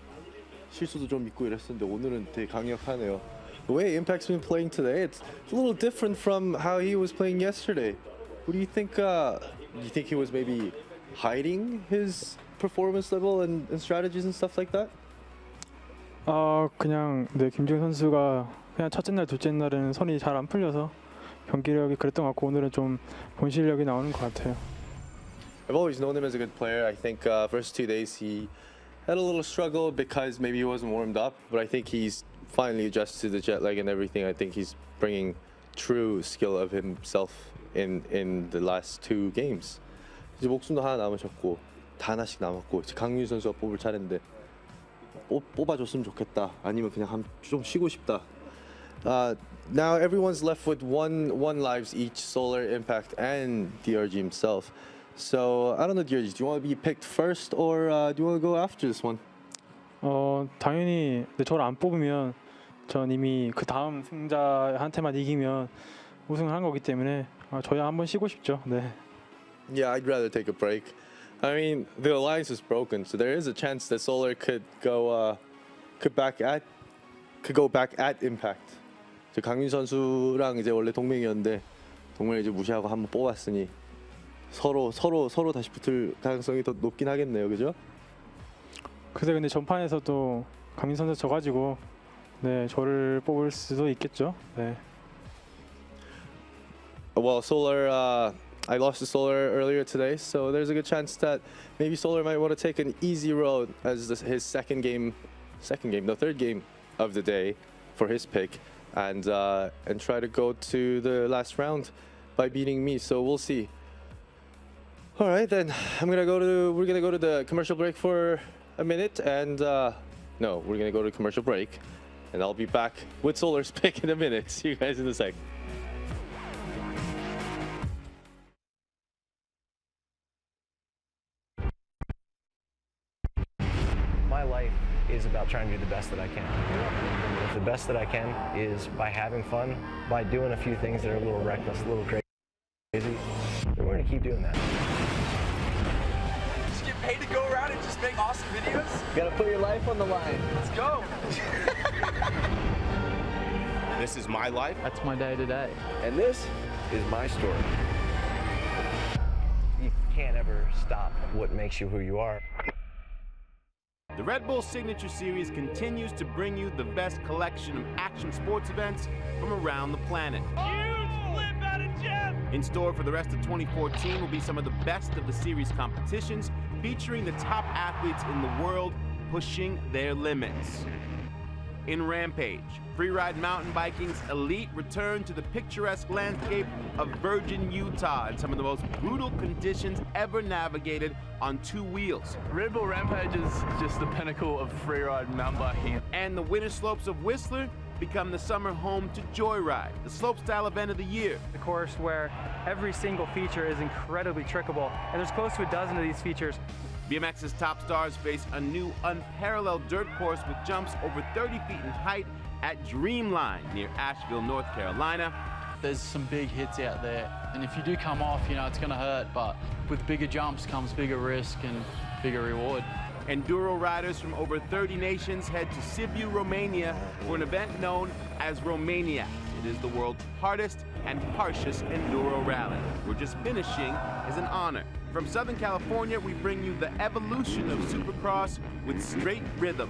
실수도 좀 있고 이랬었는데 오늘은 되게 강력하네요. The way Impact's been playing today, it's a little different from how he was playing yesterday. What do you think? You think he was maybe hiding his performance level and strategies and stuff like that? 그냥 김주영 선수가 그냥 첫째 날, 둘째 날은 선이 잘 안 풀려서 경기력이 그랬던 것 같고 오늘은 좀 본 실력이 나오는 것 같아요. I've always known him as a good player. I think first 2 days he had a little struggle because maybe he wasn't warmed up, but I think he's finally adjusted to the jet lag and everything. I think he's bringing true skill of himself in the last 2 games. 이제 목숨도 하나 남으셨고 다 하나씩 남았고 이제 강민우 선수가 뽑을 차례인데 뽑아줬으면 좋겠다. 아니면 그냥 좀 쉬고 싶다. Now everyone's left with one lives each, Solar, Impact, and DRG himself. So I don't know, DRG, do you want to be picked first or do you want to go after this one? 당연히 저를 안 뽑으면 전 이미 그 다음 승자한테만 이기면 우승을 한 거기 때문에 저야 한번 쉬고 싶죠. 네. Yeah, I'd rather take a break. I mean, the alliance is broken, so there is a chance that Solar could go back at Impact. 저 강민 선수랑 이제 원래 동맹이었는데 동맹을 이제 무시하고 한번 뽑았으니 서로 다시 붙을 가능성이 더 높긴 하겠네요, 그죠? 그래서 근데 전판에서도 강민 선수 져가지고 네 저를 뽑을 수도 있겠죠. 네. Well, Solar, I lost to Solar earlier today, so there's a good chance that maybe Solar might want to take an easy road as his third game of the day for his pick, and try to go to the last round by beating me. So we'll see. All right, then we're gonna go to the commercial break for a minute, and no, we're gonna go to commercial break, and I'll be back with Solar's pick in a minute. See you guys in a sec. My life is about trying to do the best that I can. If the best that I can is by having fun, by doing a few things that are a little reckless, a little crazy, then we're gonna keep doing that. Just get paid to go around and just make awesome videos? You gotta put your life on the line. Let's go. This is my life. That's my day to day. And this is my story. You can't ever stop what makes you who you are. The Red Bull Signature Series continues to bring you the best collection of action sports events from around the planet. Huge flip out of Jeff! In store for the rest of 2014 will be some of the best of the series competitions, featuring the top athletes in the world pushing their limits. In Rampage, freeride mountain biking's elite return to the picturesque landscape of Virgin, Utah, in some of the most brutal conditions ever navigated on 2 wheels. Red Bull Rampage is just the pinnacle of freeride mountain biking. And the winter slopes of Whistler become the summer home to Joyride, the slopestyle event of the year. The course where every single feature is incredibly trickable, and there's close to a dozen of these features. BMX's top stars face a new unparalleled dirt course with jumps over 30 feet in height at Dreamline near Asheville, North Carolina. There's some big hits out there, and if you do come off, it's going to hurt, but with bigger jumps comes bigger risk and bigger reward. Enduro riders from over 30 nations head to Sibiu, Romania for an event known as Romania. It is the world's hardest and harshest enduro rally. We're just finishing is an honor. From Southern California, we bring you the evolution of Supercross with straight rhythm.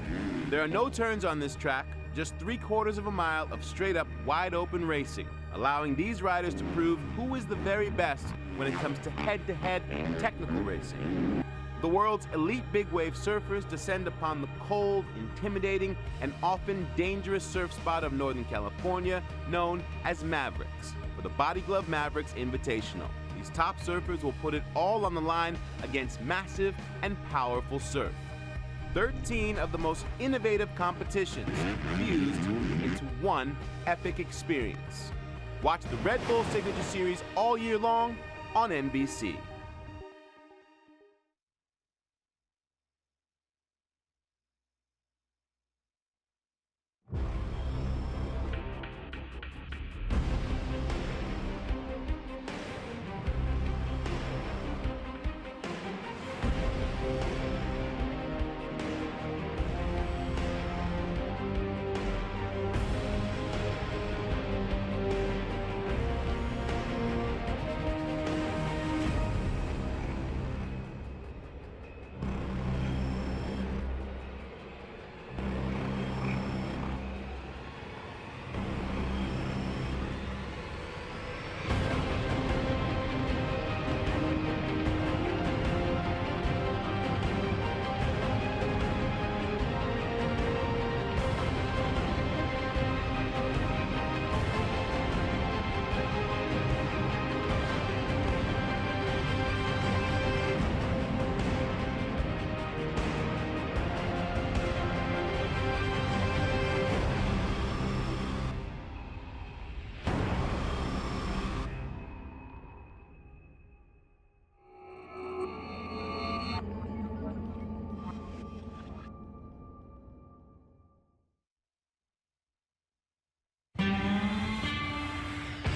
There are no turns on this track, just 3/4 of a mile of straight up wide open racing, allowing these riders to prove who is the very best when it comes to head-to-head technical racing. The world's elite big wave surfers descend upon the cold, intimidating, and often dangerous surf spot of Northern California, known as Mavericks, for the Body Glove Mavericks Invitational. These top surfers will put it all on the line against massive and powerful surf. 13 of the most innovative competitions fused into one epic experience. Watch the Red Bull Signature Series all year long on NBC.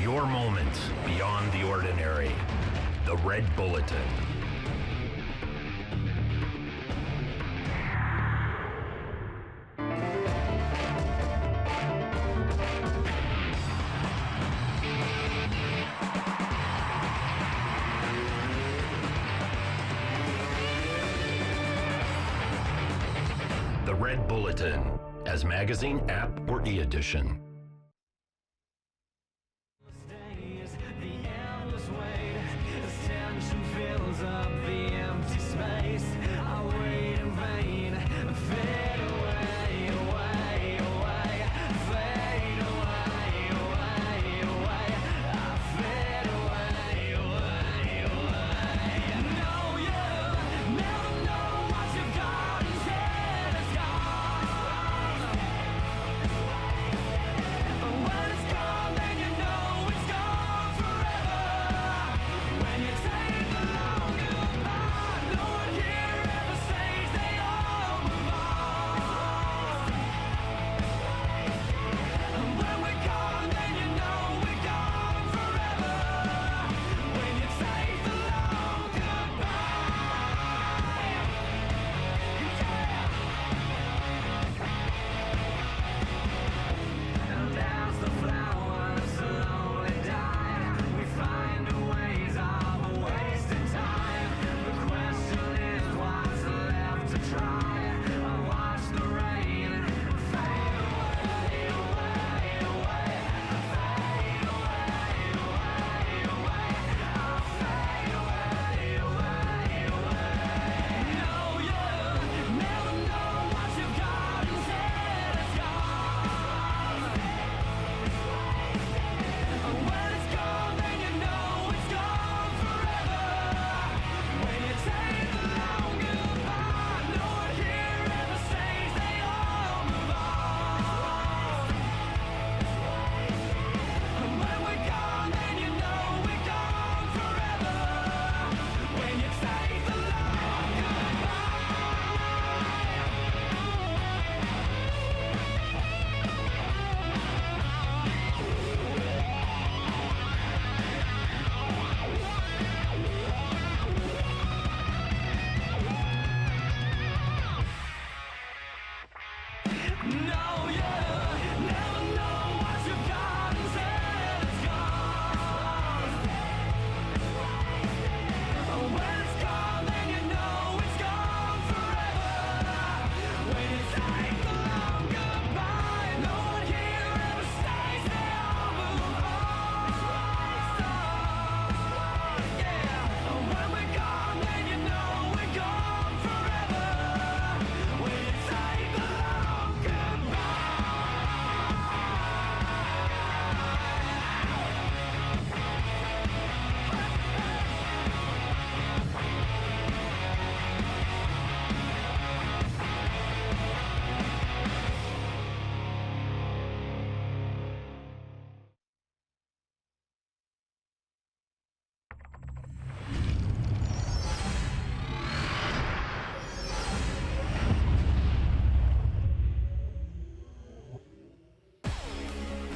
Your moment beyond the ordinary. The Red Bulletin. The Red Bulletin, as magazine, app, or e-edition.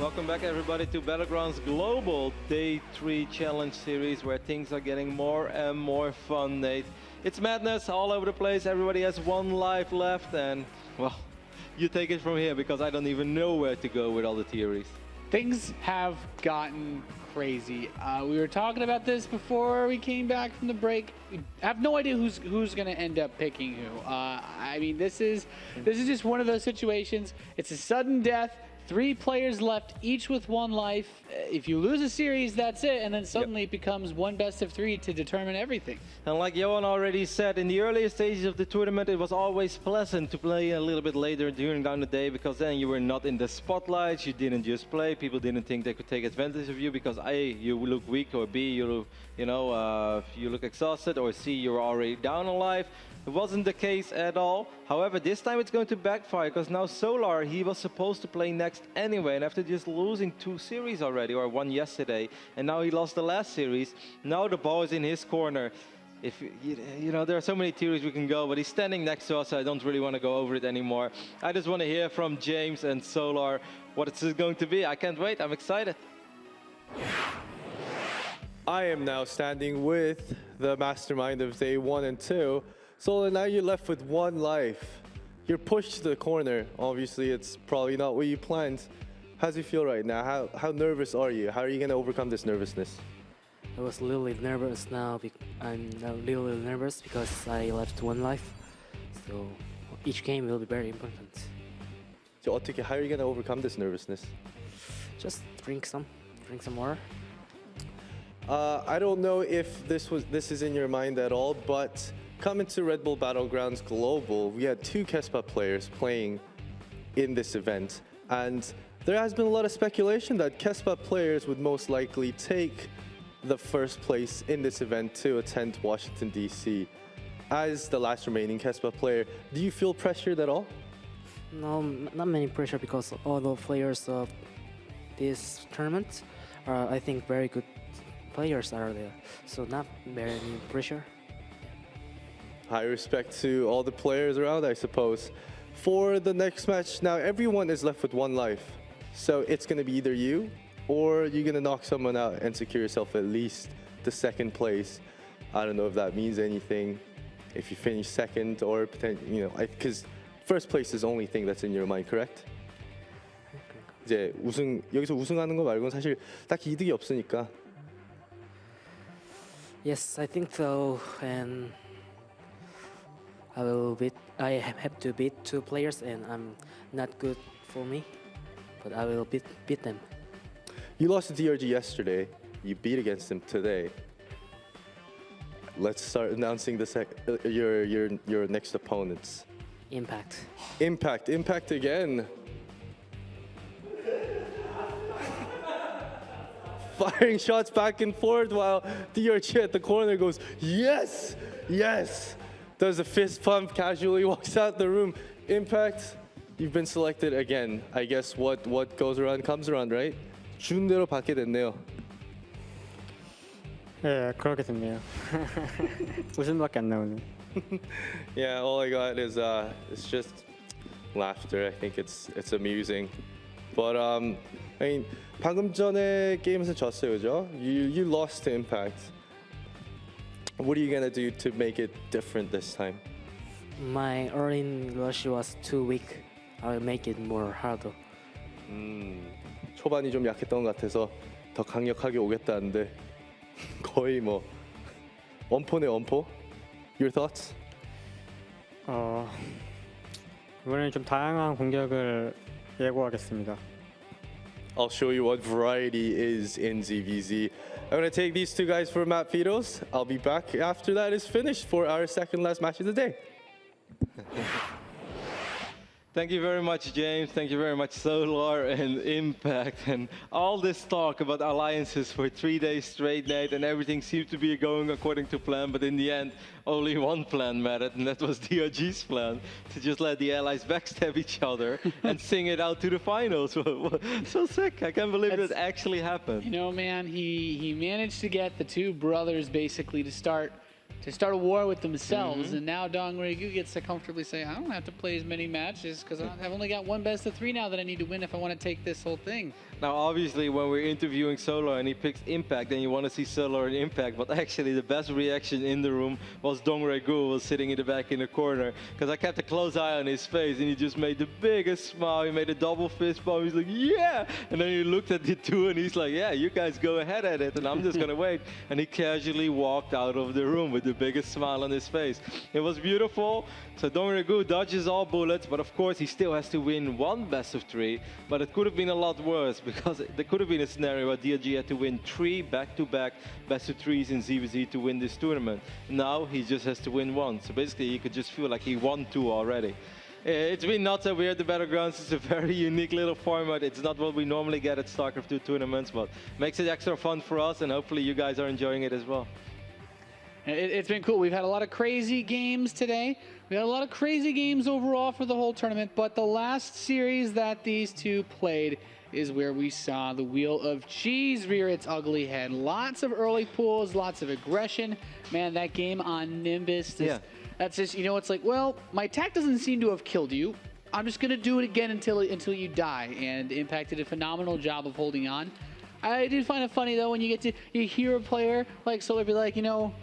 Welcome back, everybody, to Battlegrounds Global Day 3 Challenge Series, where things are getting more and more fun, Nate. It's madness all over the place. Everybody has one life left, and, well, you take it from here, because I don't even know where to go with all the theories. Things have gotten crazy. We were talking about this before we came back from the break. We have no idea who's going to end up picking who. I mean, this is just one of those situations. It's a sudden death. 3 players left, each with 1 life. If you lose a series, that's it, and then suddenly it becomes 1 best of 3 to determine everything. And like Johan already said, in the earlier stages of the tournament, it was always pleasant to play a little bit later during the day, because then you were not in the spotlight, you didn't just play, people didn't think they could take advantage of you, because A, you look weak, or B, you look exhausted, or C, you're already down a life. It wasn't the case at all. However, this time it's going to backfire, because now Solar, he was supposed to play next anyway, and after just losing 2 series already, or 1 yesterday, and now he lost the last series, now the ball is in his corner. If there are so many theories we can go, but he's standing next to us, so I don't really want to go over it anymore. I just want to hear from James and Solar what it's going to be. I can't wait, I'm excited. I am now standing with the mastermind of day 1 and 2. So now you're left with 1 life. You're pushed to the corner. Obviously, it's probably not what you planned. How do you feel right now? How nervous are you? How are you going to overcome this nervousness? I was a little nervous now. I'm a little nervous because I left 1 life. So each game will be very important. So how are you going to overcome this nervousness? Just drink some water. I don't know if this is in your mind at all, but coming to Red Bull Battlegrounds Global, we had 2 Kespa players playing in this event, and there has been a lot of speculation that Kespa players would most likely take the first place in this event to attend Washington, D.C. As the last remaining Kespa player, do you feel pressured at all? No, not many pressure, because all the players of this tournament are, I think, very good players are there, so not very pressure. High respect to all the players around, I suppose. For the next match, now everyone is left with 1 life. So it's going to be either you, or you're going to knock someone out and secure yourself at least the 2nd place. I don't know if that means anything. If you finish 2nd, or potentially, because first place is the only thing that's in your mind, correct? 이제 여기서 우승하는 거 말고는 사실 딱히 이득이 없으니까. Yes, I think so, and I have to beat 2 players, and I'm not good for me, but I will beat them. You lost to DRG yesterday. You beat against them today. Let's start announcing your next opponents. Impact. Impact again. Firing shots back and forth while DRG at the corner goes, yes, yes. Does a fist pump, casually walks out the room. Impact, you've been selected again. I guess what goes around comes around, right? 준 대로 받게 됐네요. 네, 그렇게 됐네요. 웃음밖에 안 나오네. Yeah, all I got is it's just laughter. I think it's amusing. But I mean, 방금 전에 게임에서 졌어요, 그죠? You lost to Impact. What are you gonna do to make it different this time? My early rush was too weak. I'll make it more harder. 초반이 좀 약했던 것 같아서 더 강력하게 오겠다는데 거의 뭐 원포네 원포. Your thoughts? 이번에는 좀 다양한 공격을 예고하겠습니다. I'll show you what variety is in ZVZ. I'm going to take these 2 guys for map Fidos. I'll be back after that is finished for our 2nd last match of the day. Thank you very much, James. Thank you very much, Solar and Impact. And all this talk about alliances for 3 days straight, Nate, and everything seemed to be going according to plan. But in the end, only one plan mattered, and that was DRG's plan, to just let the allies backstab each other and sing it out to the finals. So sick. I can't believe that actually happened. You know, man, he managed to get the 2 brothers basically to start to start a war with themselves, and now DongRaeGu gets to comfortably say, I don't have to play as many matches because I've only got one best of 3 now that I need to win if I want to take this whole thing. Now, obviously, when we're interviewing Solar and he picks Impact, then you want to see Solar and Impact. But actually, the best reaction in the room was DongRaeGu, who was sitting in the back in the corner, because I kept a close eye on his face, and he just made the biggest smile. He made a double fist bump. He's like, yeah! And then he looked at the two, and he's like, yeah, you guys go ahead at it, and I'm just going to wait. And he casually walked out of the room with the biggest smile on his face. It was beautiful. So DongRaeGu dodges all bullets, but of course he still has to win 1 best of 3. But it could have been a lot worse, because there could have been a scenario where DRG had to win 3 back-to-back best of 3s in ZVZ to win this tournament. Now he just has to win 1. So basically he could just feel like he won 2 already. It's been nuts over here at the Battlegrounds. It's a very unique little format. It's not what we normally get at StarCraft 2 tournaments, but makes it extra fun for us, and hopefully you guys are enjoying it as well. It's been cool. We've had a lot of crazy games today. We had a lot of crazy games overall for the whole tournament, but the last series that these two played is where we saw the Wheel of Cheese rear its ugly head. Lots of early pulls, lots of aggression. Man, that game on Nimbus, that's just, you know, it's like, well, my attack doesn't seem to have killed you. I'm just going to do it again until you die. And Impact did a phenomenal job of holding on. I did find it funny, though, when you hear a player like Solar be like, you know,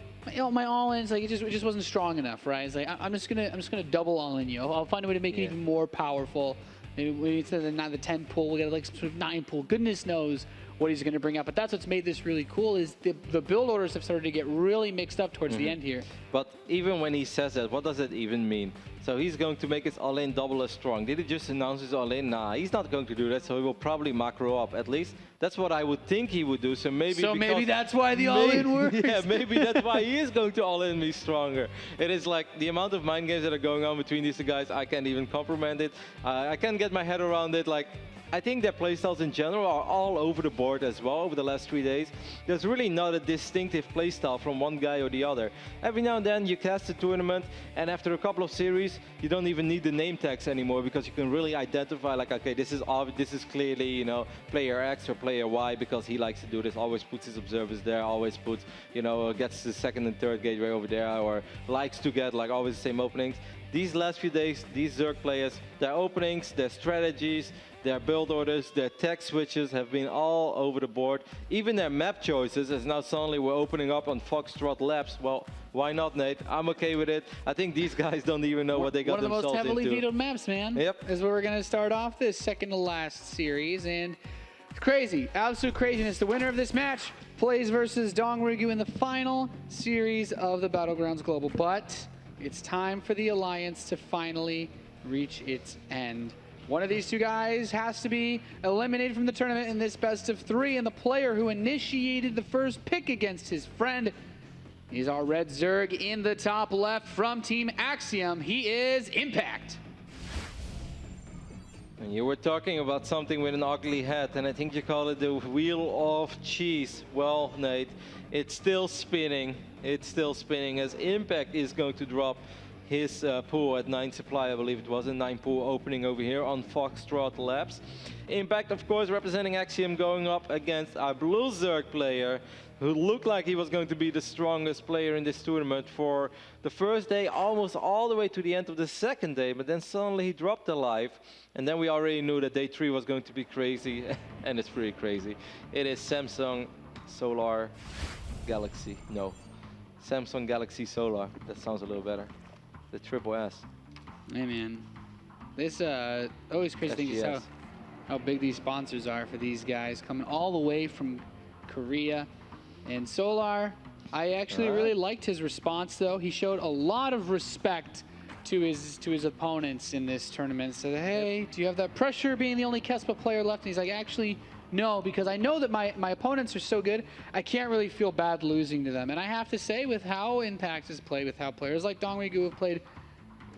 my all-in's like it just wasn't strong enough, right? It's like I'm just gonna double all-in you. I'll find a way to make it even more powerful. Maybe instead of not the 10 pull, we got like some sort of 9 pull. Goodness knows what he's gonna bring out. But that's what's made this really cool is the build orders have started to get really mixed up towards the end here. But even when he says that, what does it even mean? So he's going to make his all-in double as strong. Did he just announce his all-in? Nah, he's not going to do that, so he will probably macro up. At least that's what I would think he would do. So maybe that's why the all-in works. Yeah, maybe that's why he is going to all-in me stronger. It is like the amount of mind games that are going on between these two guys, I can't even comprehend it. I can't get my head around it. Like, I think their playstyles in general are all over the board as well over the last 3 days. There's really not a distinctive playstyle from one guy or the other. Every now and then you cast a tournament, and after a couple of series, you don't even need the name tags anymore because you can really identify, like, okay, this is clearly, you know, player X or player Y because he likes to do this, always puts his observers there, always puts, you know, gets the 2nd and 3rd gateway over there, or likes to get, like, always the same openings. These last few days, these Zerg players, their openings, their strategies, their build orders, their tech switches have been all over the board. Even their map choices, as now suddenly we're opening up on Foxtrot Labs. Well, why not, Nate? I'm okay with it. I think these guys don't even know what they got themselves into. One of the most heavily vetoed maps, man. Yep. Is where we're going to start off this second to last series. And it's crazy, absolute craziness. The winner of this match plays versus DongRaeGu in the final series of the Battlegrounds Global. But it's time for the Alliance to finally reach its end. One of these two guys has to be eliminated from the tournament in this best of 3, and the player who initiated the first pick against his friend is our red Zerg in the top left from Team Axiom. He is Impact. And you were talking about something with an ugly head, and I think you call it the Wheel of Cheese. Well, Nate, it's still spinning. It's still spinning as Impact is going to drop his pool at 9 supply, I believe it was, a 9 pool opening over here on Foxtrot Labs. Impact, of course, representing Axiom, going up against a blue Zerg player who looked like he was going to be the strongest player in this tournament for the first day, almost all the way to the end of the second day, but then suddenly he dropped alive, and then we already knew that day 3 was going to be crazy, and it's pretty crazy. It is Samsung Solar Galaxy. No, Samsung Galaxy Solar. That sounds a little better. The triple S. Hey man, this always crazy thing is how big these sponsors are for these guys coming all the way from Korea. And Solar, I actually really liked his response though. He showed a lot of respect to his opponents in this tournament. Said, hey, do you have that pressure being the only Kespa player left? And he's like, actually, no, because I know that my opponents are so good, I can't really feel bad losing to them. And I have to say, with how Impact has played, with how players like DongRaeGu have played,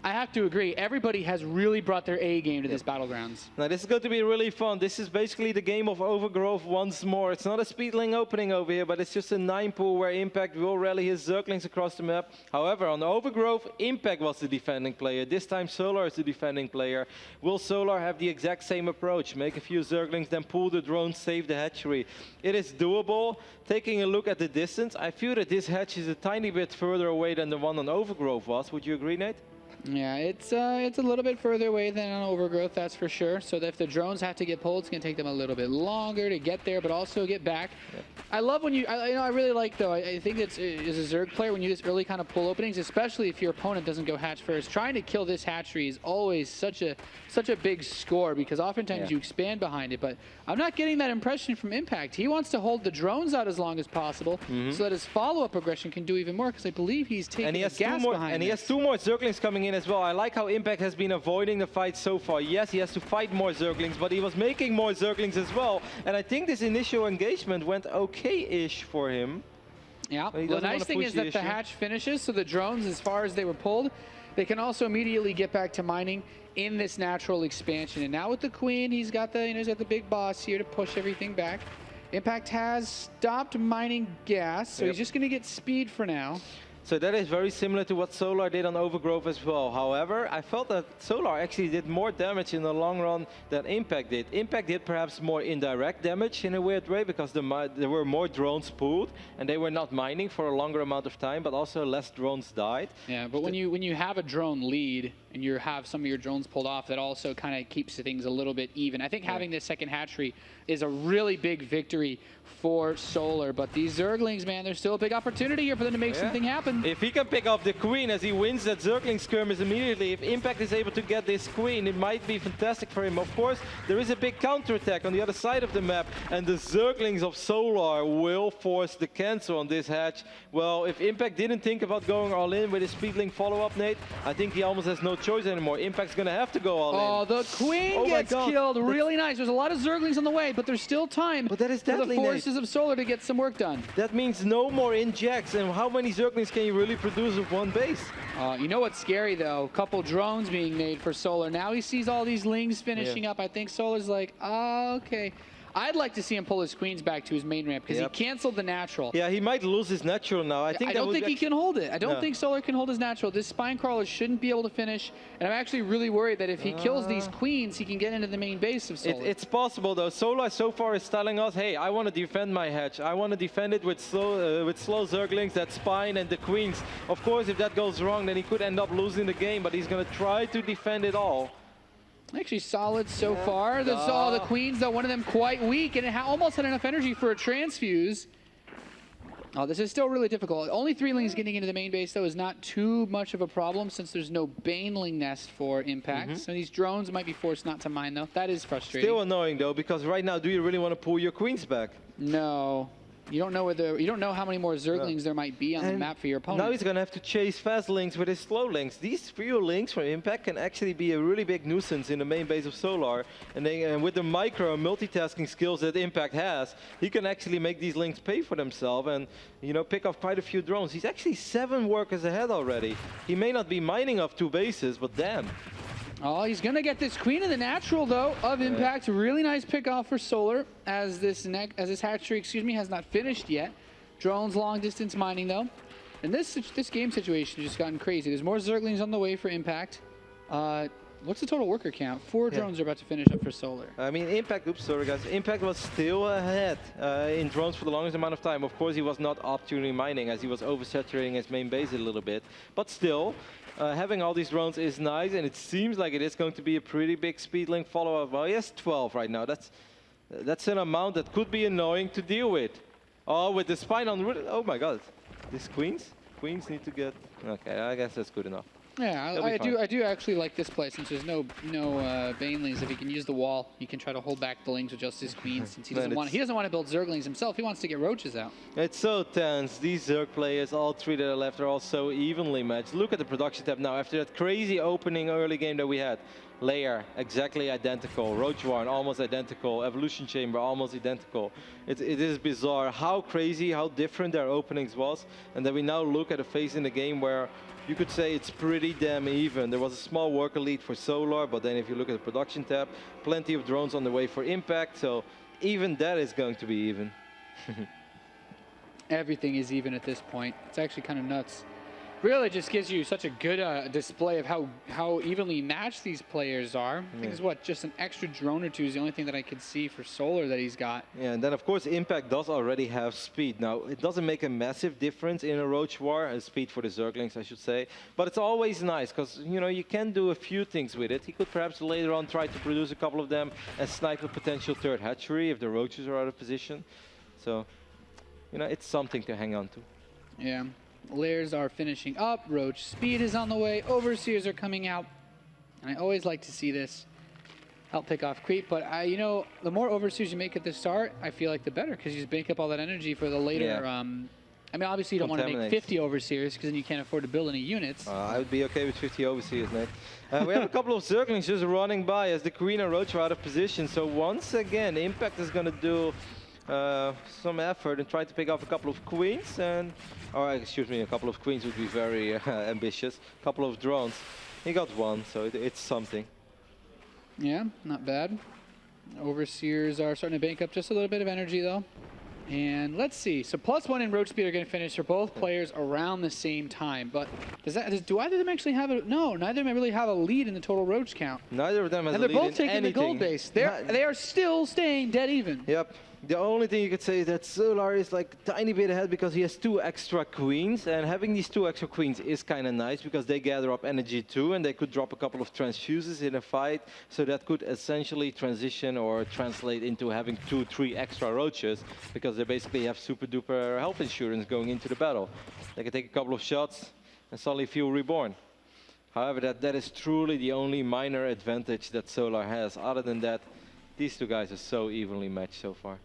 I have to agree. Everybody has really brought their A game to this Battlegrounds. Now this is going to be really fun. This is basically the game of Overgrowth once more. It's not a speedling opening over here, but it's just a 9 pool where Impact will rally his Zerglings across the map. However, on Overgrowth, Impact was the defending player. This time Solar is the defending player. Will Solar have the exact same approach? Make a few Zerglings, then pull the drone, save the hatchery. It is doable. Taking a look at the distance, I feel that this hatch is a tiny bit further away than the one on Overgrowth was. Would you agree, Nate? Yeah, it's a little bit further away than on Overgrowth, that's for sure. So that if the drones have to get pulled, it's going to take them a little bit longer to get there, but also get back. Yeah. I love when I really like, though, I think it's as a Zerg player, when you do this early kind of pull openings, especially if your opponent doesn't go hatch first, trying to kill this hatchery is always such a big score, because oftentimes you expand behind it. But I'm not getting that impression from Impact. He wants to hold the drones out as long as possible so that his follow-up aggression can do even more, because I believe he's taking the gas behind And he has 2 more Zerglings coming in as well. I like how Impact has been avoiding the fight so far. Yes, he has to fight more Zerglings, but he was making more Zerglings as well. And I think this initial engagement went okay-ish for him. Yeah, the nice thing is that the hatch finishes, so the drones, as far as they were pulled, they can also immediately get back to mining in this natural expansion. And now with the Queen, he's got the big boss here to push everything back. Impact has stopped mining gas, so he's just going to get speed for now. So that is very similar to what Solar did on Overgrowth as well. However, I felt that Solar actually did more damage in the long run than Impact did. Impact did perhaps more indirect damage in a weird way, because there were more drones pulled and they were not mining for a longer amount of time, but also less drones died. Yeah, but when you have a drone lead and you have some of your drones pulled off, that also kind of keeps things a little bit even. I think having this second hatchery is a really big victory for Solar, but these Zerglings, man, there's still a big opportunity here for them to make something happen. If he can pick off the Queen as he wins that Zergling skirmish immediately, if Impact is able to get this Queen, it might be fantastic for him. Of course, there is a big counterattack on the other side of the map, and the Zerglings of Solar will force the cancel on this hatch. Well, if Impact didn't think about going all in with his Speedling follow-up, Nate, I think he almost has no choice anymore. Impact's going to have to go all in. Oh, the Queen gets killed. Really nice. There's a lot of Zerglings on the way, but there's still time for the forces of Solar to get some work done. That means no more injects, and how many Zerglings can you really produce with one base? You know what's scary, though? A couple drones being made for Solar. Now he sees all these lings finishing up. I think Solar's like, oh, okay. I'd like to see him pull his Queens back to his main ramp, because he canceled the natural. Yeah, he might lose his natural now. I don't think he can hold it. I don't think Solar can hold his natural. This Spine Crawler shouldn't be able to finish, and I'm actually really worried that if he kills these Queens, he can get into the main base of Solar. It's possible, though. Solar so far is telling us, hey, I want to defend my hatch. I want to defend it with slow Zerglings, that Spine and the Queens. Of course, if that goes wrong, then he could end up losing the game, but he's going to try to defend it all. Actually solid so far. The Queens, though, one of them quite weak, and it almost had enough energy for a transfuse. Oh, this is still really difficult. Only 3 lings getting into the main base, though, is not too much of a problem, since there's no Baneling nest for Impact. So these drones might be forced not to mine, though. That is frustrating. Still annoying, though, because right now, do you really want to pull your Queens back? No. You don't know how many more Zerglings there might be on the map for your opponent. Now he's going to have to chase fast links with his slow links. These few links from Impact can actually be a really big nuisance in the main base of Solar. And with the micro multitasking skills that Impact has, he can actually make these links pay for themselves and, you know, pick off quite a few drones. He's actually 7 workers ahead already. He may not be mining off 2 bases, but damn. Oh, he's going to get this Queen in the natural, though, of Impact. Really nice pick off for Solar, as this hatchery, has not finished yet. Drones long distance mining, though. And this game situation has just gotten crazy. There's more Zerglings on the way for Impact. What's the total worker count? 4 drones are about to finish up for Solar. I mean, Impact, oops, sorry guys. Impact was still ahead in drones for the longest amount of time. Of course, he was not opportunely mining, as he was oversaturating his main base a little bit. But still, having all these drones is nice, and it seems like it is going to be a pretty big Speedling follow-up. Well, he has 12 right now. That's an amount that could be annoying to deal with. Oh, with the Spine on... Oh my god. These Queens need to get... Okay, I guess that's good enough. Yeah, I do actually like this play, since there's no Banelings. If he can use the wall, he can try to hold back the lings with just his Queens, since he doesn't want to build Zerglings himself. He wants to get Roaches out. It's so tense. These Zerg players, all 3 that are left, are all so evenly matched. Look at the production tab now. After that crazy opening early game that we had, Layer, exactly identical. Roach Warren, almost identical. Evolution Chamber, almost identical. It is bizarre how crazy, how different their openings was. And then we now look at a phase in the game where you could say it's pretty damn even. There was a small worker lead for Solar, but then if you look at the production tab, plenty of drones on the way for Impact. So even that is going to be even. Everything is even at this point. It's actually kind of nuts. Really just gives you such a good display of how evenly matched these players are. I think it's what, just an extra drone or two is the only thing that I could see for Solar that he's got. Yeah, and then of course Impact does already have speed. Now it doesn't make a massive difference in a Roach War, speed for the Zerglings I should say, but it's always nice because you know you can do a few things with it. He could perhaps later on try to produce a couple of them and snipe a potential third hatchery if the Roaches are out of position. So, you know, it's something to hang on to. Yeah. Layers are finishing up, Roach speed is on the way, Overseers are coming out, and I always like to see this help pick off creep, but you know, the more Overseers you make at the start, I feel like the better, because you just bank up all that energy for the later, I mean, obviously you don't want to make 50 Overseers, because then you can't afford to build any units. I would be okay with 50 Overseers, Nate. We have a couple of Zerglings just running by as the Queen and Roach are out of position, so once again, Impact is going to do some effort and try to pick off a couple of queens, and or excuse me, a couple of queens would be very ambitious. A couple of drones. He got one, so it's something. Yeah, not bad. Overseers are starting to bank up just a little bit of energy though. And let's see. So +1 and Roach speed are going to finish for both players around the same time. But do either of them actually have a? No, neither of them really have a lead in the total Roach count. Neither of them has a lead in anything. And they're both taking the gold base. They are still staying dead even. Yep. The only thing you could say is that Solar is like a tiny bit ahead because he has 2 extra queens, and having these 2 extra queens is kind of nice because they gather up energy too, and they could drop a couple of transfuses in a fight, so that could essentially transition or translate into having 2-3 extra Roaches because they basically have super duper health insurance going into the battle. They can take a couple of shots and suddenly feel reborn. However, that is truly the only minor advantage that Solar has. Other than that, these 2 guys are so evenly matched so far.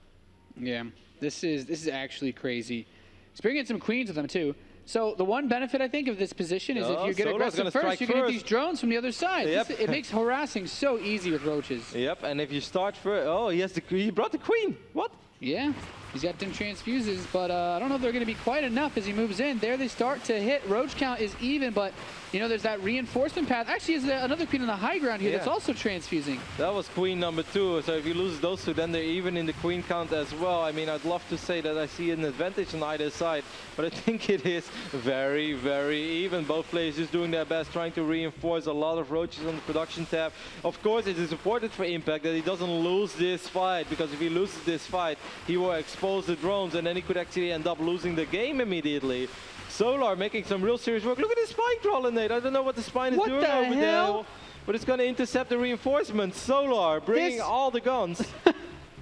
Yeah, this is actually crazy. He's bringing some queens with them too. So the one benefit I think of this position is if you get aggressive first, you can hit these drones from the other side. Yep. It makes harassing so easy with Roaches. Yep, and if you start first, oh, he brought the queen. What? Yeah, he's got 10 transfuses, but I don't know if they're going to be quite enough as he moves in. There they start to hit. Roach count is even, but you know, there's that reinforcement path. Actually, there's another queen on the high ground here that's also transfusing. That was queen number 2, so if you lose those 2, then they're even in the queen count as well. I mean, I'd love to say that I see an advantage on either side, but I think it is very, very even. Both players just doing their best, trying to reinforce a lot of Roaches on the production tab. Of course, it is important for Impact that he doesn't lose this fight, because if he loses this fight, he will expose the drones, and then he could actually end up losing the game immediately. Solar making some real serious work. Look at the spine crawler, Nate. I don't know what the spine is doing over there, but it's going to intercept the reinforcements. Solar bringing all the guns.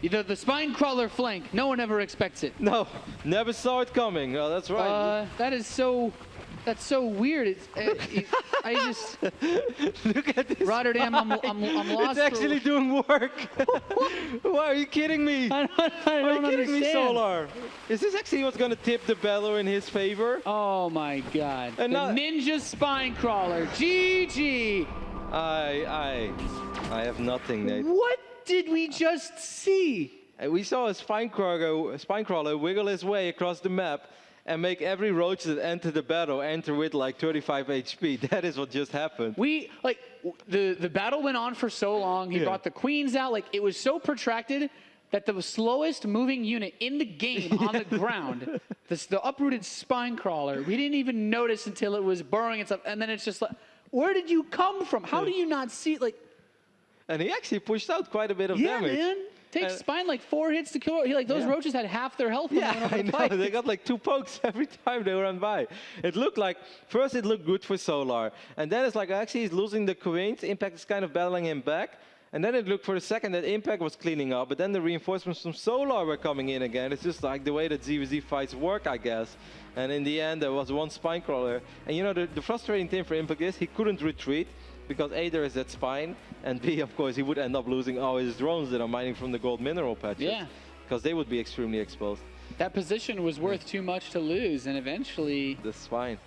The spine crawler flank. No one ever expects it. No, never saw it coming. Oh, that's right. That's so weird. I just look at this. Rotterdam, I'm lost. It's actually doing work. Why are you kidding me? I don't understand. Me, Solar? Is this actually what's going to tip the battle in his favor? Oh my God! And the ninja spine crawler. GG. I have nothing, Nate. What did we just see? We saw a spine crawler wiggle his way across the map and make every Roach that entered the battle enter with like 35 HP. That is what just happened. The battle went on for so long. He brought the queens out. Like, it was so protracted that the slowest moving unit in the game on the ground, the uprooted spine crawler, we didn't even notice until it was burrowing and stuff. And then it's just like, where did you come from? How do you not see it? Like, and he actually pushed out quite a bit of damage. Yeah, man. Takes spine like 4 hits to kill. Those Roaches had half their health. Yeah, I know. They got like 2 pokes every time they run by. It looked like, first it looked good for Solar. And then it's like, actually he's losing the queens. Impact is kind of battling him back. And then it looked for a second that Impact was cleaning up. But then the reinforcements from Solar were coming in again. It's just like the way that ZvZ fights work, I guess. And in the end, there was 1 spine crawler. And you know, the frustrating thing for Impact is he couldn't retreat, because A, there is that spine, and B, of course, he would end up losing all his drones that are mining from the gold mineral patches. Yeah. Because they would be extremely exposed. That position was worth too much to lose, and eventually... The spine.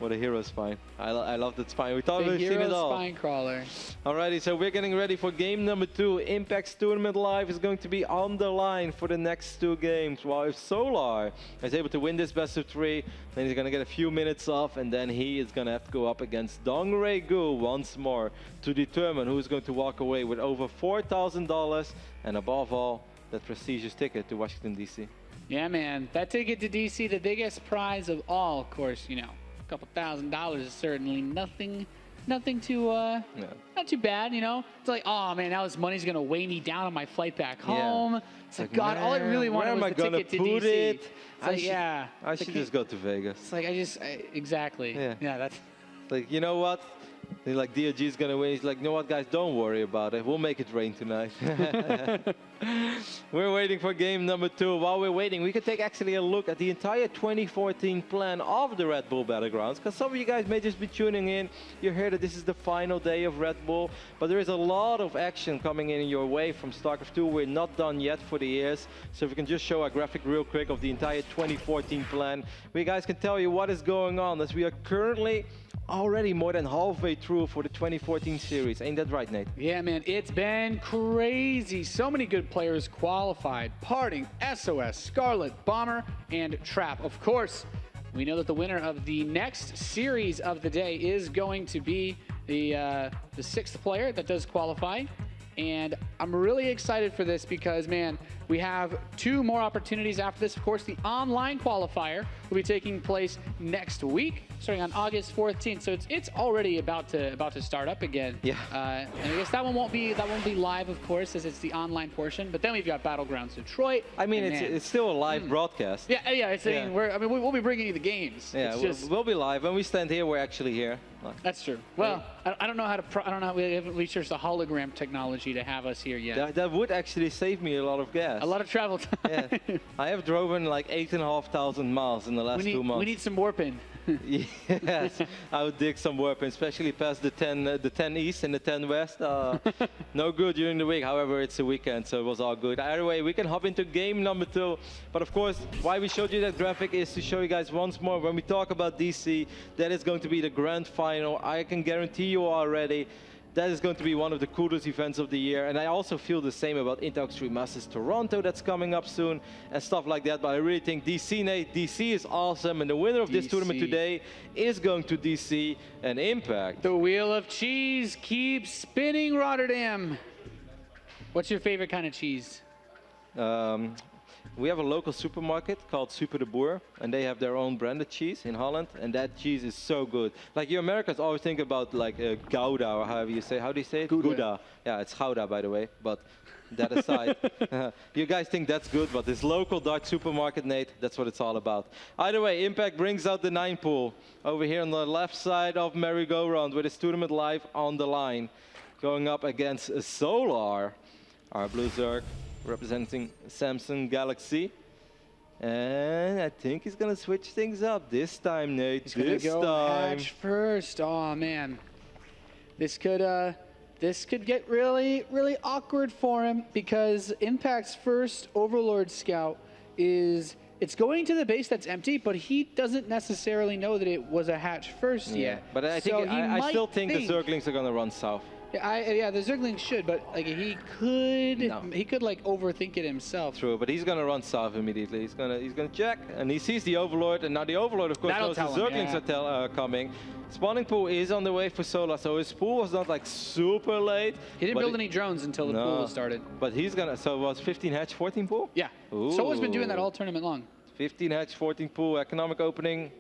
What a hero spine. I love that spine. We thought we've seen it all. Spine crawler. Alrighty, so we're getting ready for game number 2. Impact's Tournament Live is going to be on the line for the next 2 games. While if Solar is able to win this best of 3, then he's going to get a few minutes off, and then he is going to have to go up against DongRaeGu once more to determine who's going to walk away with over $4,000 and above all, that prestigious ticket to Washington, D.C. Yeah, man. That ticket to D.C., the biggest prize of all, of course, you know. Couple $1,000 is certainly nothing too not too bad, you know. It's like, oh man, now this money's gonna weigh me down on my flight back home. Yeah. It's like, God, all I really wanted was the ticket to DC. It's like, yeah, I should just go to Vegas. It's like exactly. Yeah, that's like, you know what? Like DRG's gonna win. He's like, you know what, guys, don't worry about it. We'll make it rain tonight. We're waiting for game number 2. While we're waiting, we can take actually a look at the entire 2014 plan of the Red Bull Battlegrounds, because some of you guys may just be tuning in. You hear that this is the final day of Red Bull, but there is a lot of action coming in your way from StarCraft 2. We're not done yet for the years, so if we can just show a graphic real quick of the entire 2014 plan, we guys can tell you what is going on, as we are currently already more than halfway through for the 2014 series. Ain't that right, Nate? Yeah, man, it's been crazy. So many good players qualified. Parting, SOS, Scarlet, Bomber, and Trap. Of course, we know that the winner of the next series of the day is going to be the 6th player that does qualify. And I'm really excited for this because, man, we have 2 more opportunities after this. Of course, the online qualifier will be taking place next week, starting on August 14th. So it's already about to start up again. Yeah. And I guess that won't be live, of course, as it's the online portion. But then we've got Battlegrounds Detroit. I mean, it's still a live broadcast. Yeah. We'll be bringing you the games. Yeah, we'll be live. When we stand here, we're actually here. That's true. Well, I don't know how we haven't researched the hologram technology to have us here yet. That would actually save me a lot of gas. A lot of travel time. Yeah. I have driven like 8,500 miles in the last 2 months. We need some warping. Yes, I would dig some warping, especially past the 10 East and the 10 West. No good during the week. However, it's a weekend, so it was all good. Either way, we can hop into game number 2. But of course, why we showed you that graphic is to show you guys once more, when we talk about DC, that is going to be the grand final. I can guarantee you already, that is going to be one of the coolest events of the year. And I also feel the same about Intel Extreme Masters Toronto that's coming up soon and stuff like that. But I really think DC, Nate, DC is awesome. And the winner of this tournament today is going to DC and Impact. The wheel of cheese keeps spinning, Rotterdam. What's your favorite kind of cheese? We have a local supermarket called Super de Boer, and they have their own branded cheese in Holland, and that cheese is so good. Like, you Americans always think about like Gouda, or however you say. How do you say it? Gouda. Yeah, it's Gouda, by the way, but that aside. You guys think that's good, but this local Dutch supermarket, Nate, that's what it's all about. Either way, Impact brings out the 9 pool over here on the left side of merry-go-round with his tournament live on the line, going up against Solar, our Blue Zerg, representing Samsung Galaxy. And I think he's gonna switch things up this time, Nate. He's gonna go hatch first. Oh man, this could get really awkward for him, because Impact's first Overlord Scout it's going to the base that's empty, but he doesn't necessarily know that it was a hatch first yet. But I think I still think the Zerglings are gonna run south. Yeah, the Zerglings should, but like he could like overthink it himself. True, but he's gonna run south immediately. He's gonna check, and he sees the Overlord, and now the Overlord, of course, knows the Zerglings are coming. Spawning pool is on the way for Solar, so his pool was not like super late. He didn't build any drones until the pool started. But he's gonna. So it was 15 hatch, 14 pool. Yeah. Solar's been doing that all tournament long. 15 hatch, 14 pool, economic opening,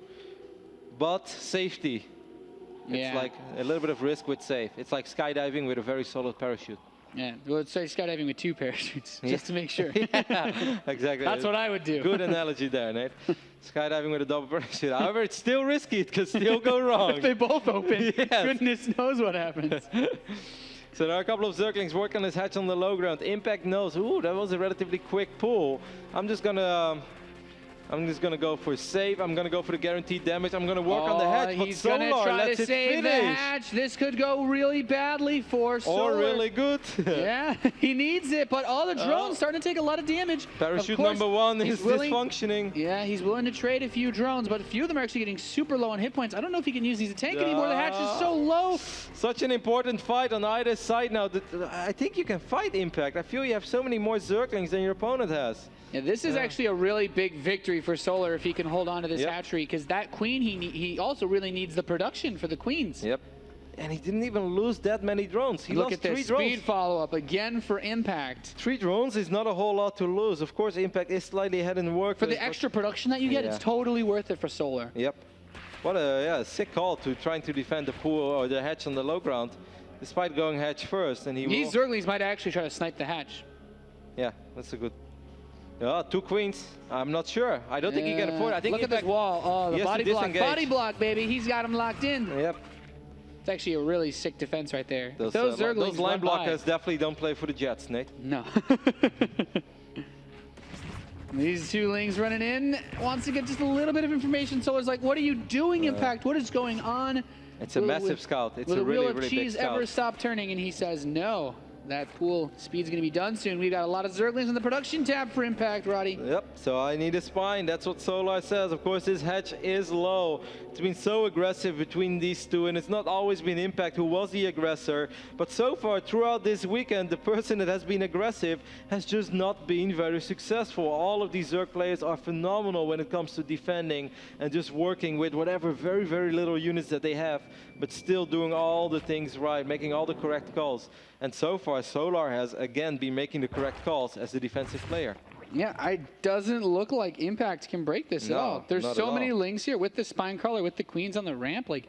but safety. It's like a little bit of risk with safe. It's like skydiving with a very solid parachute. Yeah, well, it's like skydiving with 2 parachutes, just to make sure. Yeah, exactly. That's what I would do. Good analogy there, Nate. Skydiving with a double parachute. However, it's still risky. It could still go wrong. If they both open, goodness knows what happens. So there are a couple of Zerglings working on this hatch on the low ground. Impact knows, ooh, that was a relatively quick pull. I'm just going to I'm just gonna go for save. I'm gonna go for the guaranteed damage. I'm gonna work on the hatch. But He's Solar gonna try lets to it save the finish. hatch. This could go really badly for Solar. Or really good. Yeah, he needs it, but all the drones starting to take a lot of damage. Parachute Of course, number 1 is he's willing- dysfunctioning. Yeah, he's willing to trade a few drones, but a few of them are actually getting super low on hit points. I don't know if he can use these to tank anymore. The hatch is so low. Such an important fight on either side now. I think you can fight Impact. I feel you have so many more Zerglings than your opponent has. Yeah, this is actually a really big victory for Solar if he can hold on to this hatchery, because that queen, he also really needs the production for the queens. Yep. And he didn't even lose that many drones. He Look lost at this 3 drones. speed follow-up again for Impact. 3 drones is not a whole lot to lose. Of course, Impact is slightly ahead in the work. For the extra production that you get, it's totally worth it for Solar. Yep. What a sick call to trying to defend the pool or the hatch on the low ground, despite going hatch first. And These Zerglings might actually try to snipe the hatch. Yeah, that's a good. 2 queens. I'm not sure. I don't think he can afford it. I think Look at this wall. Oh, the body block. Body block, baby. He's got him locked in. Yep. It's actually a really sick defense right there. Those Zerglings those line run by. blockers definitely don't play for the Jets, Nate. No. These 2 Lings running in. Wants to get just a little bit of information. Solar's like, what are you doing, Impact? What is going on? It's a massive scout. It's Will a the really, wheel of really cheese big scout. ever stop turning? And he says no. That pool speed's going to be done soon. We've got a lot of Zerglings in the production tab for Impact, Roddy. Yep, so I need a spine. That's what Solar says. Of course, his hatch is low. It's been so aggressive between these 2, and it's not always been Impact who was the aggressor. But so far, throughout this weekend, the person that has been aggressive has just not been very successful. All of these Zerg players are phenomenal when it comes to defending and just working with whatever very, very little units that they have, but still doing all the things right, making all the correct calls. And so far, Solar has, again, been making the correct calls as the defensive player. Yeah, it doesn't look like Impact can break this at all. There's so many Lings here with the Spine Crawler, with the Queens on the ramp. Like,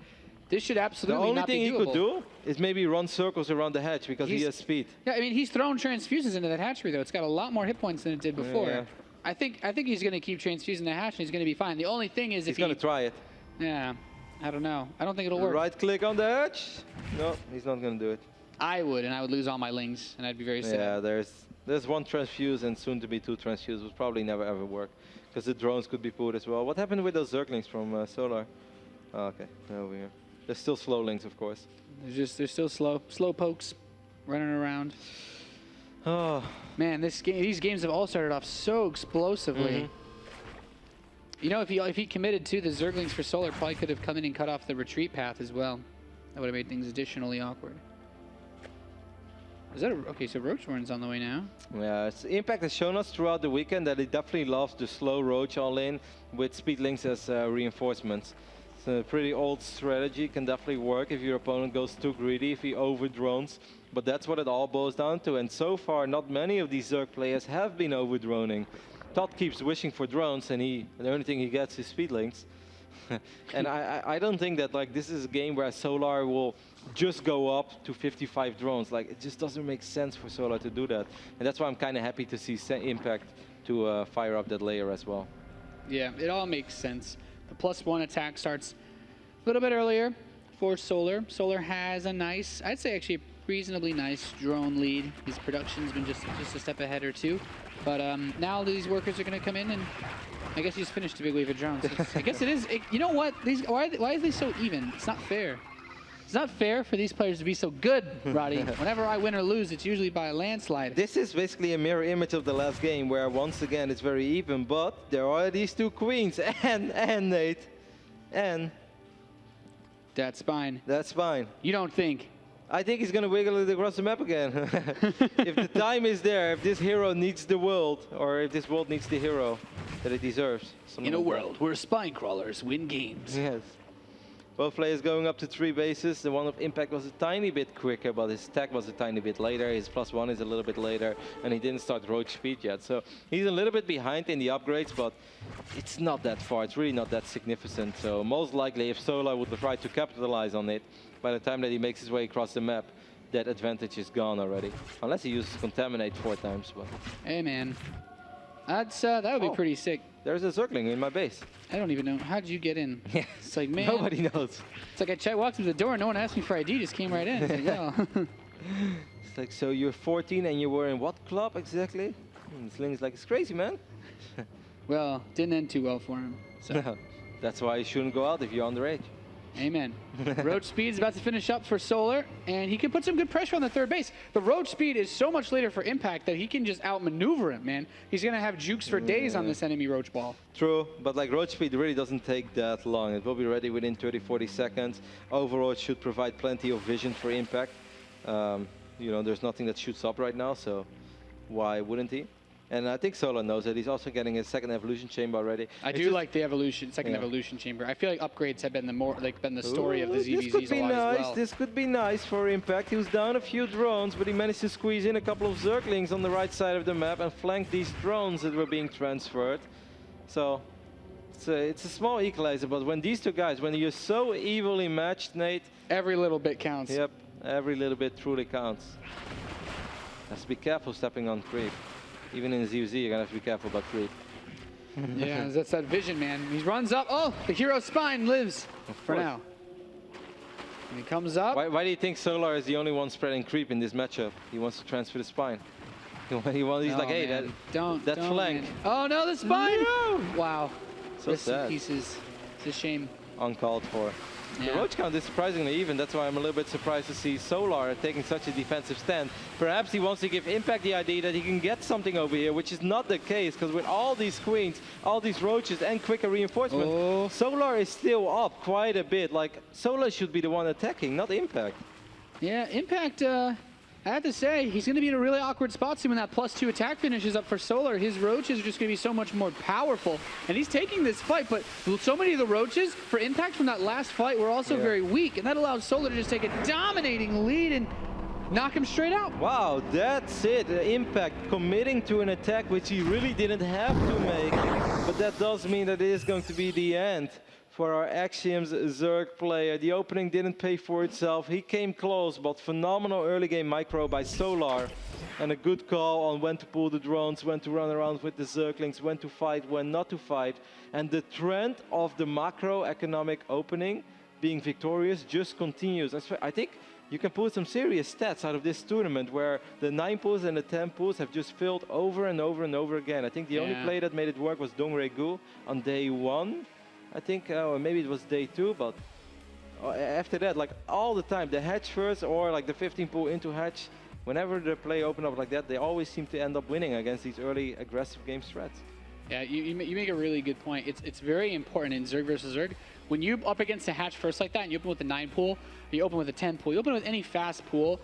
this should absolutely not be doable. The only thing he could do is maybe run circles around the hatch because he has speed. Yeah, I mean, he's thrown transfuses into that hatchery, though. It's got a lot more hit points than it did before. Yeah. I think he's going to keep transfusing the hatch, and he's going to be fine. The only thing is he's going to try it. Yeah, I don't know. I don't think it'll work. Right click on the hatch. No, he's not going to do it. I would, and I would lose all my Lings, and I'd be very sad. Yeah, there's 1 transfuse and soon to be 2 transfuse. Would probably never ever work because the drones could be pulled as well. What happened with those Zerglings from Solar? Oh, okay, over here. They're still slow Lings, of course. They're still slow pokes running around. Oh man, these games have all started off so explosively. You know, if he committed to the Zerglings for Solar, probably could have come in and cut off the retreat path as well. That would have made things additionally awkward. Is that okay? So Roachhorn's on the way now. Yeah, Impact has shown us throughout the weekend that it definitely loves the slow Roach all in with speed links as reinforcements. It's a pretty old strategy, can definitely work if your opponent goes too greedy, if he over drones. But that's what it all boils down to. And so far, not many of these Zerg players have been over droning. Todd keeps wishing for drones, and the only thing he gets is speed links. And I don't think that this is a game where Solar will just go up to 55 drones. Like, it just doesn't make sense for Solar to do that. And that's why I'm kind of happy to see Impact to fire up that layer as well. Yeah, it all makes sense. The +1 attack starts a little bit earlier for Solar. Solar has a nice, I'd say actually a reasonably nice drone lead. His production's been just a step ahead or 2. But now these workers are going to come in, and I guess he's finished a big wave of drones. I guess it is. You know what? Why is they so even? It's not fair. It's not fair for these players to be so good, Roddy. Whenever I win or lose, it's usually by a landslide. This is basically a mirror image of the last game, where once again it's very even, but there are these 2 queens, and Nate, and... That's fine. That's fine. You don't think? I think he's going to wiggle it across the map again. If the time is there, if this hero needs the world, or if this world needs the hero that it deserves. In a world where spine crawlers win games. Yes. Both players going up to 3 bases. The one of Impact was a tiny bit quicker, but his tech was a tiny bit later. His +1 is a little bit later, and he didn't start Roach speed yet. So he's a little bit behind in the upgrades, but it's not that far. It's really not that significant. So most likely, if Solar would try to capitalize on it, by the time that he makes his way across the map, that advantage is gone already. Unless he uses Contaminate 4 times. But. Hey, man. That would be pretty sick. There's a Zergling in my base. I don't even know. How did you get in? Yeah. It's like, man. Nobody knows. It's like I walked through the door, no one asked me for ID, just came right in. It's like, oh. It's like, so you're 14 and you were in what club exactly? This Ling's like, it's crazy, man. Well, didn't end too well for him. So. That's why you shouldn't go out if you're underage. Amen. Roach Speed is about to finish up for Solar, and he can put some good pressure on the third base. The Roach Speed is so much later for Impact that he can just outmaneuver him, man. He's going to have jukes for days on this enemy Roach Ball. True, but like Roach Speed really doesn't take that long. It will be ready within 30-40 seconds. Overall, it should provide plenty of vision for Impact. You know, there's nothing that shoots up right now, so why wouldn't he? And I think Solar knows that. He's also getting his second evolution chamber already. I do like the second evolution chamber. I feel like upgrades have been the story of the ZVZs a lot as well. This could be nice for Impact. He was down a few drones, but he managed to squeeze in a couple of Zerglings on the right side of the map and flank these drones that were being transferred. So it's a small equalizer, but when these two guys, when you're so evenly matched, Nate, every little bit counts. Yep, every little bit truly counts. Has to be careful stepping on creep. Even in ZVZ, you're gonna have to be careful about creep. Yeah, that's that vision, man. He runs up. Oh, the hero spine lives for now. And he comes up. Why do you think Solar is the only one spreading creep in this matchup? He wants to transfer the spine. He's like, hey, that flank. Man. Oh no, the spine! No! Wow. So sad. Pieces. It's a shame. Uncalled for. Yeah. The Roach count is surprisingly even. That's why I'm a little bit surprised to see Solar taking such a defensive stand. Perhaps he wants to give Impact the idea that he can get something over here, which is not the case, because with all these queens, all these roaches, and quicker reinforcement, Solar is still up quite a bit. Like, Solar should be the one attacking, not Impact. Yeah, Impact, I have to say, he's going to be in a really awkward spot soon when that +2 attack finishes up for Solar. His roaches are just going to be so much more powerful. And he's taking this fight, but so many of the roaches for Impact from that last fight were also very weak. And that allows Solar to just take a dominating lead and knock him straight out. Wow, that's it. Impact committing to an attack which he really didn't have to make. But that does mean that it is going to be the end for our Axioms Zerg player. The opening didn't pay for itself. He came close, but phenomenal early game micro by Solar. And a good call on when to pull the drones, when to run around with the Zerglings, when to fight, when not to fight. And the trend of the macroeconomic opening being victorious just continues. I think you can pull some serious stats out of this tournament where the 9 pools and the 10 pools have just filled over and over and over again. I think the only play that made it work was DongRaeGu on day 1. I think, or maybe it was day 2, but after that, like all the time, the hatch first or like the 15 pool into hatch, whenever the play open up like that, they always seem to end up winning against these early aggressive game strats. Yeah, you make a really good point. It's very important in Zerg versus Zerg. When you up against a hatch first like that and you open with the 9 pool, you open with a 10 pool, you open with any fast pool,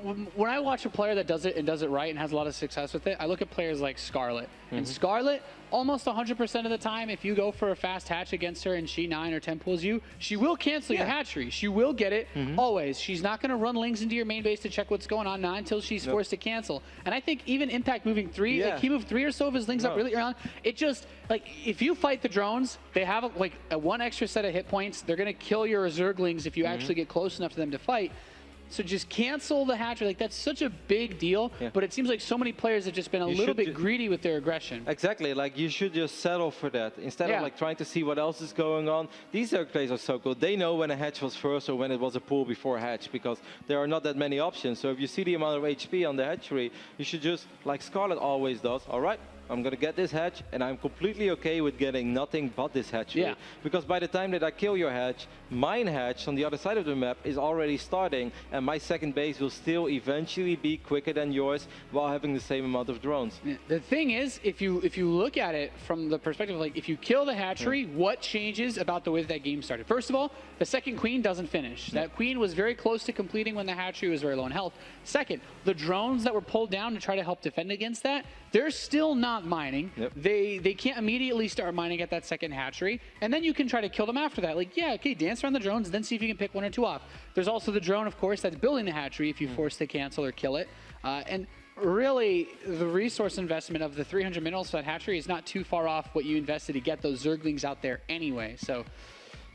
when I watch a player that does it and does it right and has a lot of success with it, I look at players like Scarlet. And Scarlet, almost 100% of the time, if you go for a fast hatch against her and she 9 or 10 pulls you, she will cancel your hatchery. She will get it always. She's not going to run links into your main base to check what's going on now until she's forced to cancel. And I think even Impact moving 3, like he moved 3 or so of his links up really early on. It just, like, if you fight the drones, they have like a 1 extra set of hit points. They're going to kill your Zerglings if you actually get close enough to them to fight. So just cancel the hatchery. Like, that's such a big deal, but it seems like so many players have just been a little bit greedy with their aggression. Exactly, like you should just settle for that instead of like trying to see what else is going on. These Zerg players are so cool. They know when a hatch was first or when it was a pool before hatch because there are not that many options. So if you see the amount of HP on the hatchery, you should just, like Scarlet always does, all right, I'm going to get this hatch, and I'm completely okay with getting nothing but this hatchery. Because by the time that I kill your hatch, mine hatch on the other side of the map is already starting, and my second base will still eventually be quicker than yours while having the same amount of drones. The thing is, if you look at it from the perspective of, like, if you kill the hatchery, what changes about the way that game started? First of all, the second queen doesn't finish. That queen was very close to completing when the hatchery was very low in health. Second, the drones that were pulled down to try to help defend against that, they're still not mining. They can't immediately start mining at that second hatchery, and then you can try to kill them after that. Like, yeah, okay, dance around the drones, and then see if you can pick 1 or 2 off. There's also the drone, of course, that's building the hatchery if you force to cancel or kill it. And really, the resource investment of the 300 minerals for that hatchery is not too far off what you invested to get those Zerglings out there anyway. So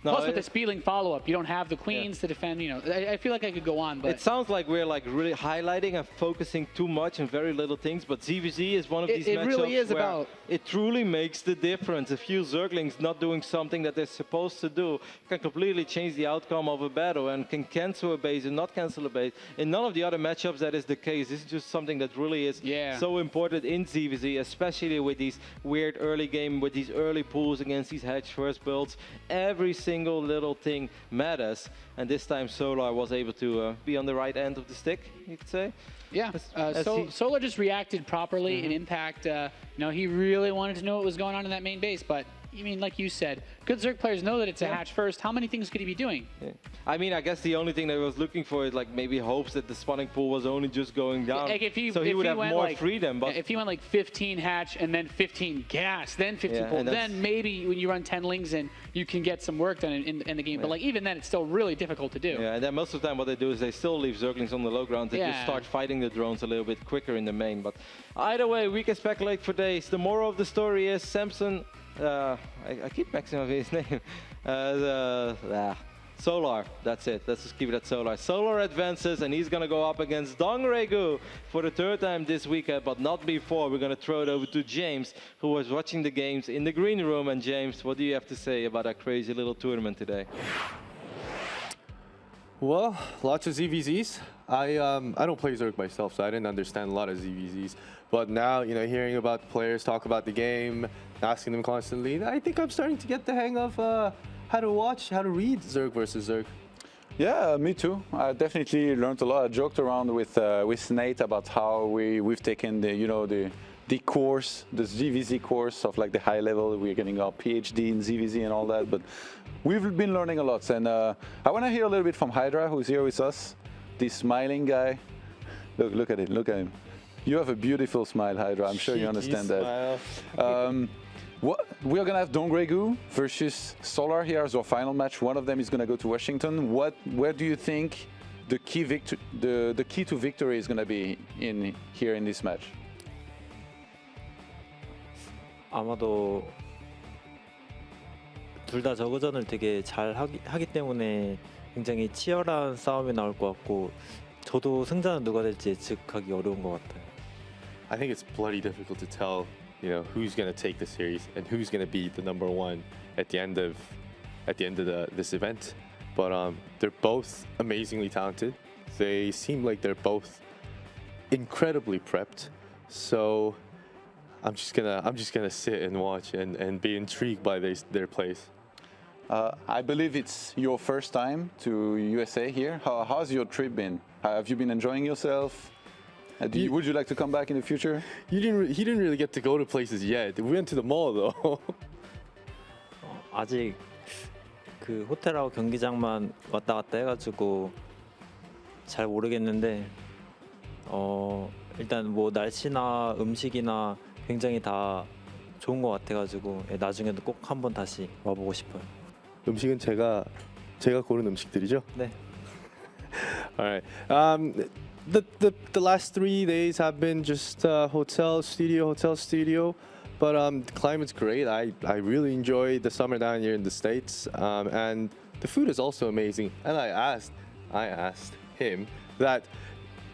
No, Plus, with the Speedling follow-up, you don't have the queens to defend. You know, I feel like I could go on, but it sounds like we're like really highlighting and focusing too much on very little things. But ZVZ is one of these matchups really is where about it truly makes the difference. A few Zerglings not doing something that they're supposed to do can completely change the outcome of a battle and can cancel a base and not cancel a base. In none of the other matchups that is the case. This is just something that really is so important in ZVZ, especially with these weird early game, with these early pulls against these hedge first builds. Every single little thing matters, and this time Solar was able to be on the right end of the stick, you could say. Yeah, Solar just reacted properly in Impact. You know, he really wanted to know what was going on in that main base, but I mean, like you said, good Zerg players know that it's a hatch first. How many things could he be doing? I mean, I guess the only thing that I was looking for is like maybe hopes that the spawning pool was only just going down, like so he would have more freedom. But if he went like 15 hatch and then 15 gas, then 15 pool, then maybe when you run 10 lings in, you can get some work done in the game. But like even then, it's still really difficult to do. Yeah, and then most of the time what they do is they still leave Zerglings on the low ground. They just start fighting the drones a little bit quicker in the main. But either way, we can speculate for days. The moral of the story is Samson. I keep mixing up his name. Solar, that's it. Let's just keep it at Solar. Solar advances, and he's going to go up against DongRaeGu for the third time this weekend, but not before. We're going to throw it over to James, who was watching the games in the green room. And James, what do you have to say about that crazy little tournament today? Well, lots of ZVZs. I don't play Zerg myself, so I didn't understand a lot of ZVZs. But now, you know, hearing about the players talk about the game, asking them constantly, I think I'm starting to get the hang of how to watch, how to read Zerg versus Zerg. Yeah, me too. I definitely learned a lot. I joked around with Nate about how we've taken the course, the ZVZ course of like the high level. We're getting our PhD in ZVZ and all that, but we've been learning a lot. And I want to hear a little bit from Hydra, who's here with us. This smiling guy. Look at it. Look at him. You have a beautiful smile, Hydra. I'm sure you understand that. We're going to have DongRaeGu versus Solar here as our final match. One of them is going to go to Washington. Where do you think the key to victory is going to be here in this match? 아마도 둘 다 저그전을 되게 잘 하기 때문에 굉장히 치열한 싸움이 나올 것 같고 저도 승자는 누가 될지 예측하기 어려운 것 같아요. I think it's bloody difficult to tell, you know, who's going to take the series and who's going to be the number one at the end of this event. But they're both amazingly talented. They seem like they're both incredibly prepped. So I'm just gonna sit and watch and be intrigued by their plays. I believe it's your first time to USA here. How's your trip been? Have you been enjoying yourself? Would you like to come back in the future? He didn't really get to go to places yet. We went to the mall though. 아직 그 호텔하고 경기장만 왔다 갔다 해가지고 잘 모르겠는데 일단 뭐 날씨나 음식이나 굉장히 다 좋은 것 같아가지고 나중에도 꼭 한번 다시 와보고 싶어요. 음식은 제가 고른 음식들이죠? 네. All right. The last 3 days have been just hotel studio, but the climate's great. I really enjoy the summer down here in the States, and the food is also amazing. And I asked him that.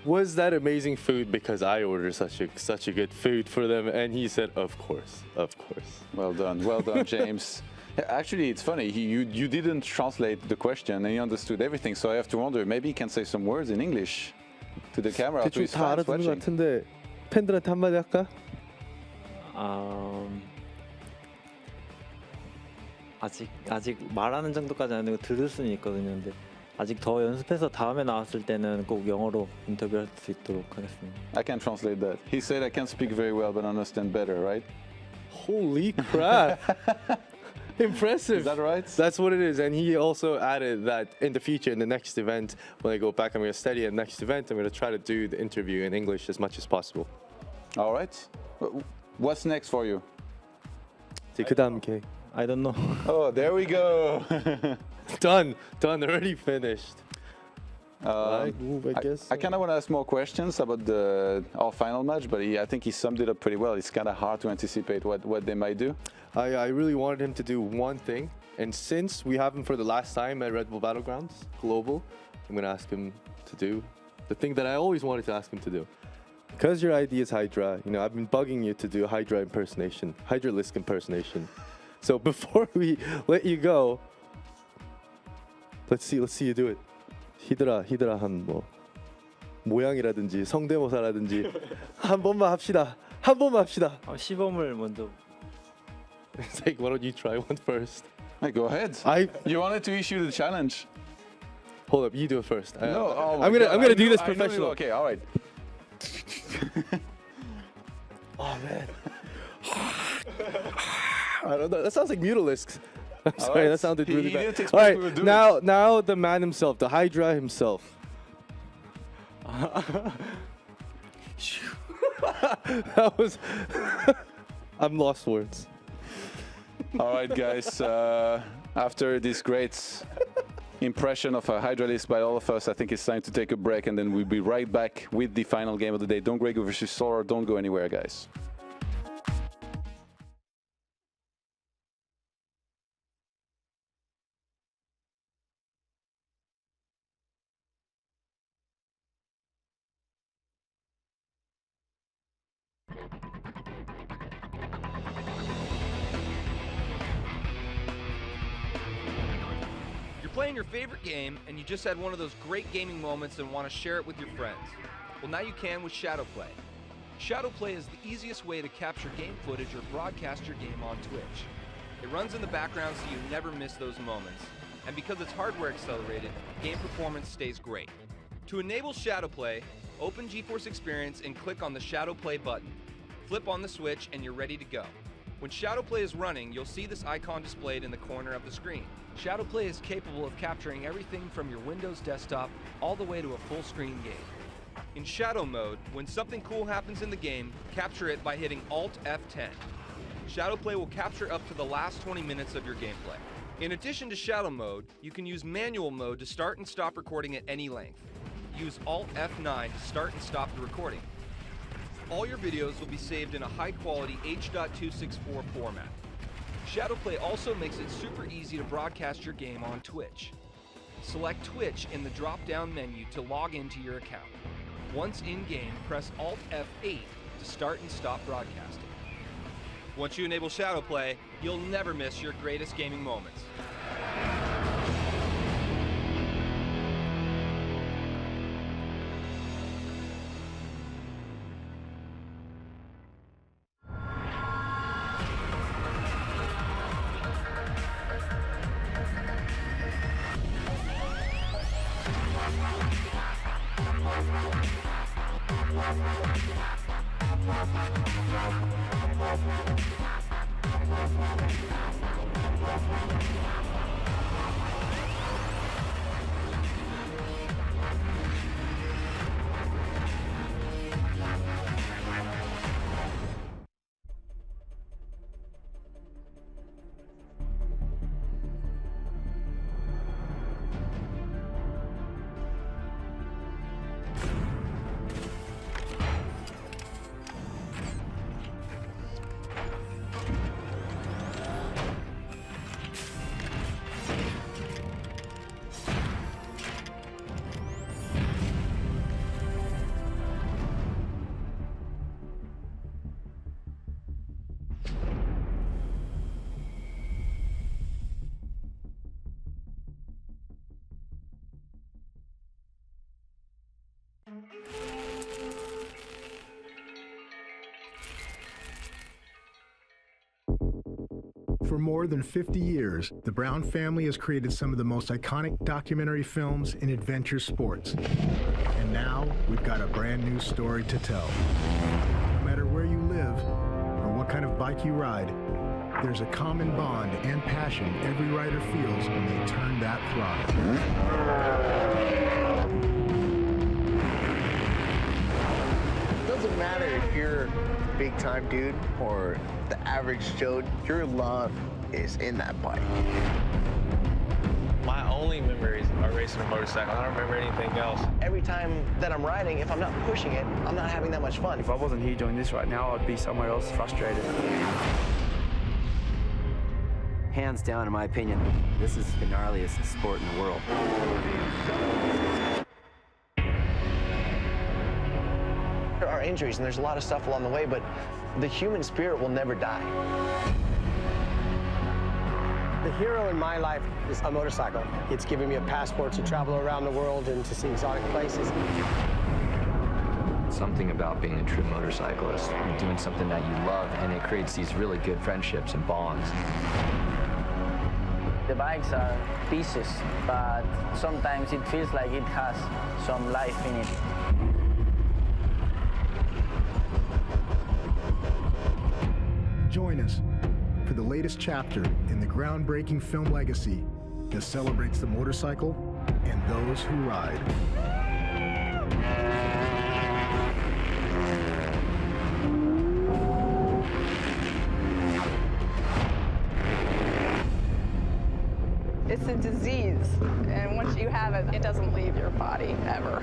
Was that amazing food because I ordered such a good food for them? And he said, of course. Well done, James. Actually, it's funny. You didn't translate the question, and he understood everything. So I have to wonder, maybe he can say some words in English to the camera, to his fans watching. 같은데 팬들한테 한마디 할까? 아직 말하는 정도까지 아니고 들을 수는 있거든요. 근데 아직 더 연습해서 다음에 나왔을 때는 꼭 영어로 인터뷰할 수 있도록 하겠습니다. I can translate that. He said I can speak very well but understand better, right? Holy crap. Impressive. Is that right? That's what it is. And he also added that in the future, in the next event, when I go back, I'm going to study at the next event. I'm going to try to do the interview in English as much as possible. All right. What's next for you? I don't know. Oh, there we go. Done. Already finished. I guess. I kind of want to ask more questions about our final match, but I think he summed it up pretty well. It's kind of hard to anticipate what they might do. I really wanted him to do one thing, and since we have him for the last time at Red Bull Battlegrounds Global, I'm going to ask him to do the thing that I always wanted to ask him to do. Because your ID is Hydra, you know, I've been bugging you to do Hydra impersonation, Hydralisk impersonation. So before we let you go, let's see you do it. 히드라 한 뭐 모양이라든지 성대모사라든지 한 번만 합시다. 시범을 먼저. It's like, why don't you try one first? Hey, go ahead. You wanted to issue the challenge. Hold up, you do it first. No, I'm gonna do this professional. Okay, all right. Oh man. I don't know. That sounds like Mutalisk. I'm sorry, that sounded really bad. All right, now the man himself, the Hydra himself. That was. I'm lost words. All right, guys. After this great impression of a Hydralisk by all of us, I think it's time to take a break, and then we'll be right back with the final game of the day. DongRaeGu versus Solar. Don't go anywhere, guys. Playing your favorite game and you just had one of those great gaming moments and want to share it with your friends. Well, now you can with ShadowPlay. ShadowPlay is the easiest way to capture game footage or broadcast your game on Twitch. It runs in the background so you never miss those moments. And because it's hardware accelerated, game performance stays great. To enable ShadowPlay, open GeForce Experience and click on the ShadowPlay button. Flip on the switch and you're ready to go. When ShadowPlay is running, you'll see this icon displayed in the corner of the screen. ShadowPlay is capable of capturing everything from your Windows desktop all the way to a full-screen game. In Shadow mode, when something cool happens in the game, capture it by hitting Alt F10. ShadowPlay will capture up to the last 20 minutes of your gameplay. In addition to Shadow mode, you can use manual mode to start and stop recording at any length. Use Alt F9 to start and stop the recording. All your videos will be saved in a high-quality H.264 format. ShadowPlay also makes it super easy to broadcast your game on Twitch. Select Twitch in the drop-down menu to log into your account. Once in-game, press Alt F8 to start and stop broadcasting. Once you enable ShadowPlay, you'll never miss your greatest gaming moments. For more than 50 years, the Brown family has created some of the most iconic documentary films in adventure sports. And now, we've got a brand new story to tell. No matter where you live or what kind of bike you ride, there's a common bond and passion every rider feels when they turn that throttle. Doesn't matter if you're a big time dude or the average Joe, your love is in that bike. My only memories are racing a motorcycle. I don't remember anything else. Every time that I'm riding, if I'm not pushing it, I'm not having that much fun. If I wasn't here doing this right now, I'd be somewhere else frustrated. Hands down, in my opinion, this is the gnarliest sport in the world. There are injuries and there's a lot of stuff along the way, but the human spirit will never die. The hero in my life is a motorcycle. It's given me a passport to travel around the world and to see exotic places. Something about being a true motorcyclist. You're doing something that you love, and it creates these really good friendships and bonds. The bikes are pieces, but sometimes it feels like it has some life in it. Join us for the latest chapter in the groundbreaking film legacy that celebrates the motorcycle and those who ride. It's a disease, and once you have it, it doesn't leave your body ever.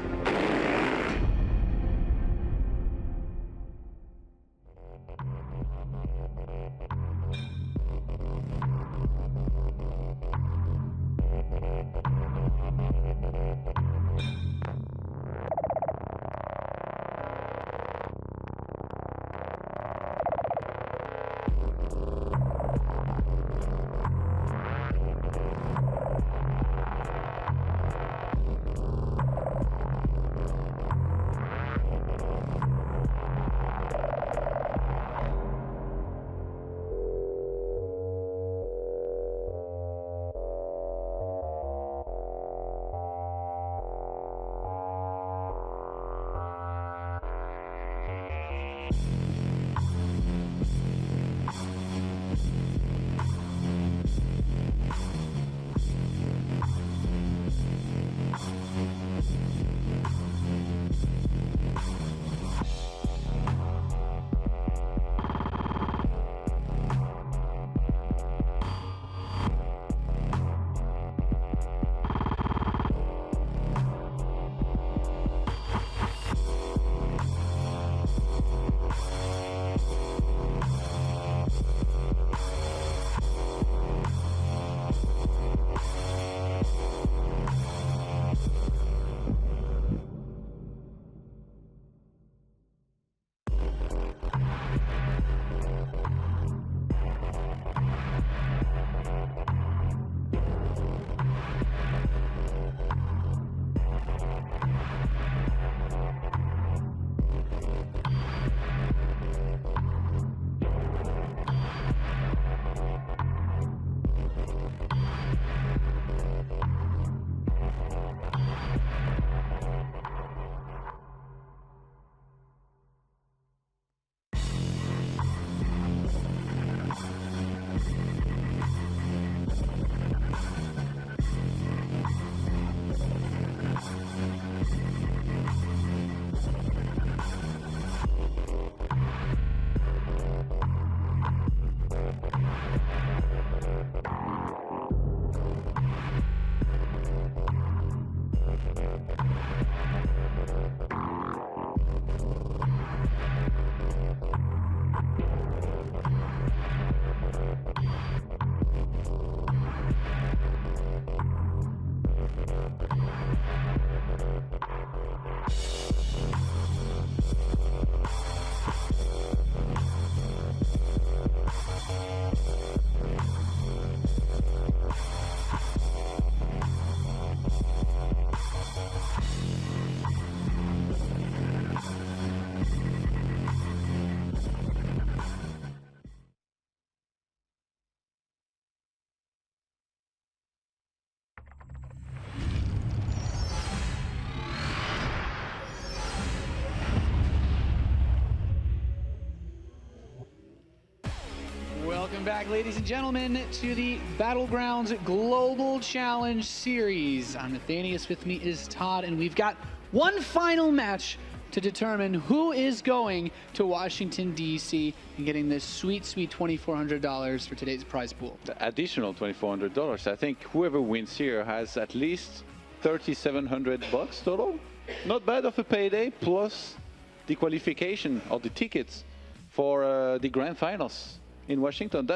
Welcome back, ladies and gentlemen, to the Battlegrounds Global Challenge Series. I'm Nathanius, with me is Todd, and we've got one final match to determine who is going to Washington, D.C. and getting this sweet, sweet $2,400 for today's prize pool. The additional $2,400. I think whoever wins here has at least $3,700 total. Not bad of a payday, plus the qualification or the tickets for the grand finals in Washington.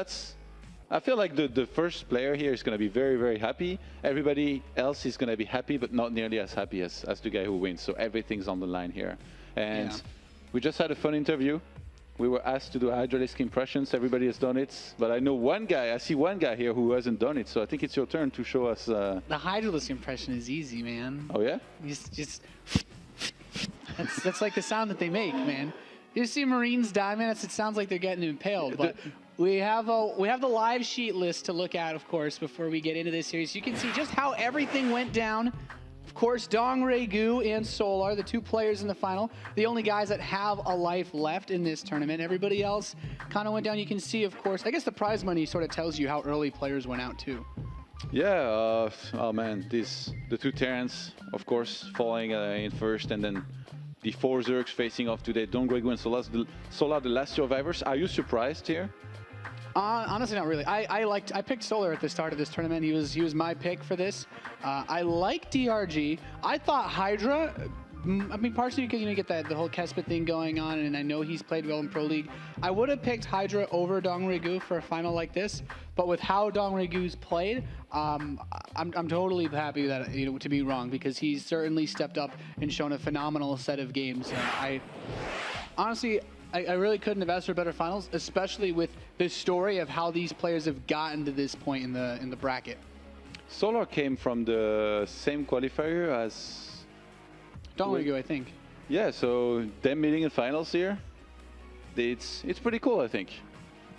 I feel like the first player here is going to be very, very happy. Everybody else is going to be happy, but not nearly as happy as the guy who wins. So everything's on the line here. And we just had a fun interview. We were asked to do Hydra-esque impressions. Everybody has done it. But I know I see one guy here who hasn't done it. So I think it's your turn to show us. The Hydra-esque impression is easy, man. Oh, yeah? Just that's like the sound that they make, man. You see Marines die, man, it sounds like they're getting impaled. But we have the live sheet list to look at, of course, before we get into this series. You can see just how everything went down. Of course, DongRaeGu and Solar, the two players in the final, the only guys that have a life left in this tournament. Everybody else kind of went down. You can see, of course, I guess the prize money sort of tells you how early players went out, too. Yeah, oh man, the two Terrans, of course, falling in first, and then the four Zergs facing off today. DongRaeGu and Solar, the last survivors. Are you surprised here? Honestly, not really. I picked Solar at the start of this tournament. He was my pick for this. I like DRG. I thought Hydra. I mean, partially because you get the whole Kespa thing going on, and I know he's played well in Pro League. I would have picked Hydra over DongRaeGu for a final like this, but with how DongRaeGu's played, I'm totally happy that to be wrong, because he's certainly stepped up and shown a phenomenal set of games. Honestly, I really couldn't have asked for better finals, especially with the story of how these players have gotten to this point in the bracket. Solar came from the same qualifier as DongRaeGu, I think. Yeah, so them meeting in finals here, it's pretty cool, I think.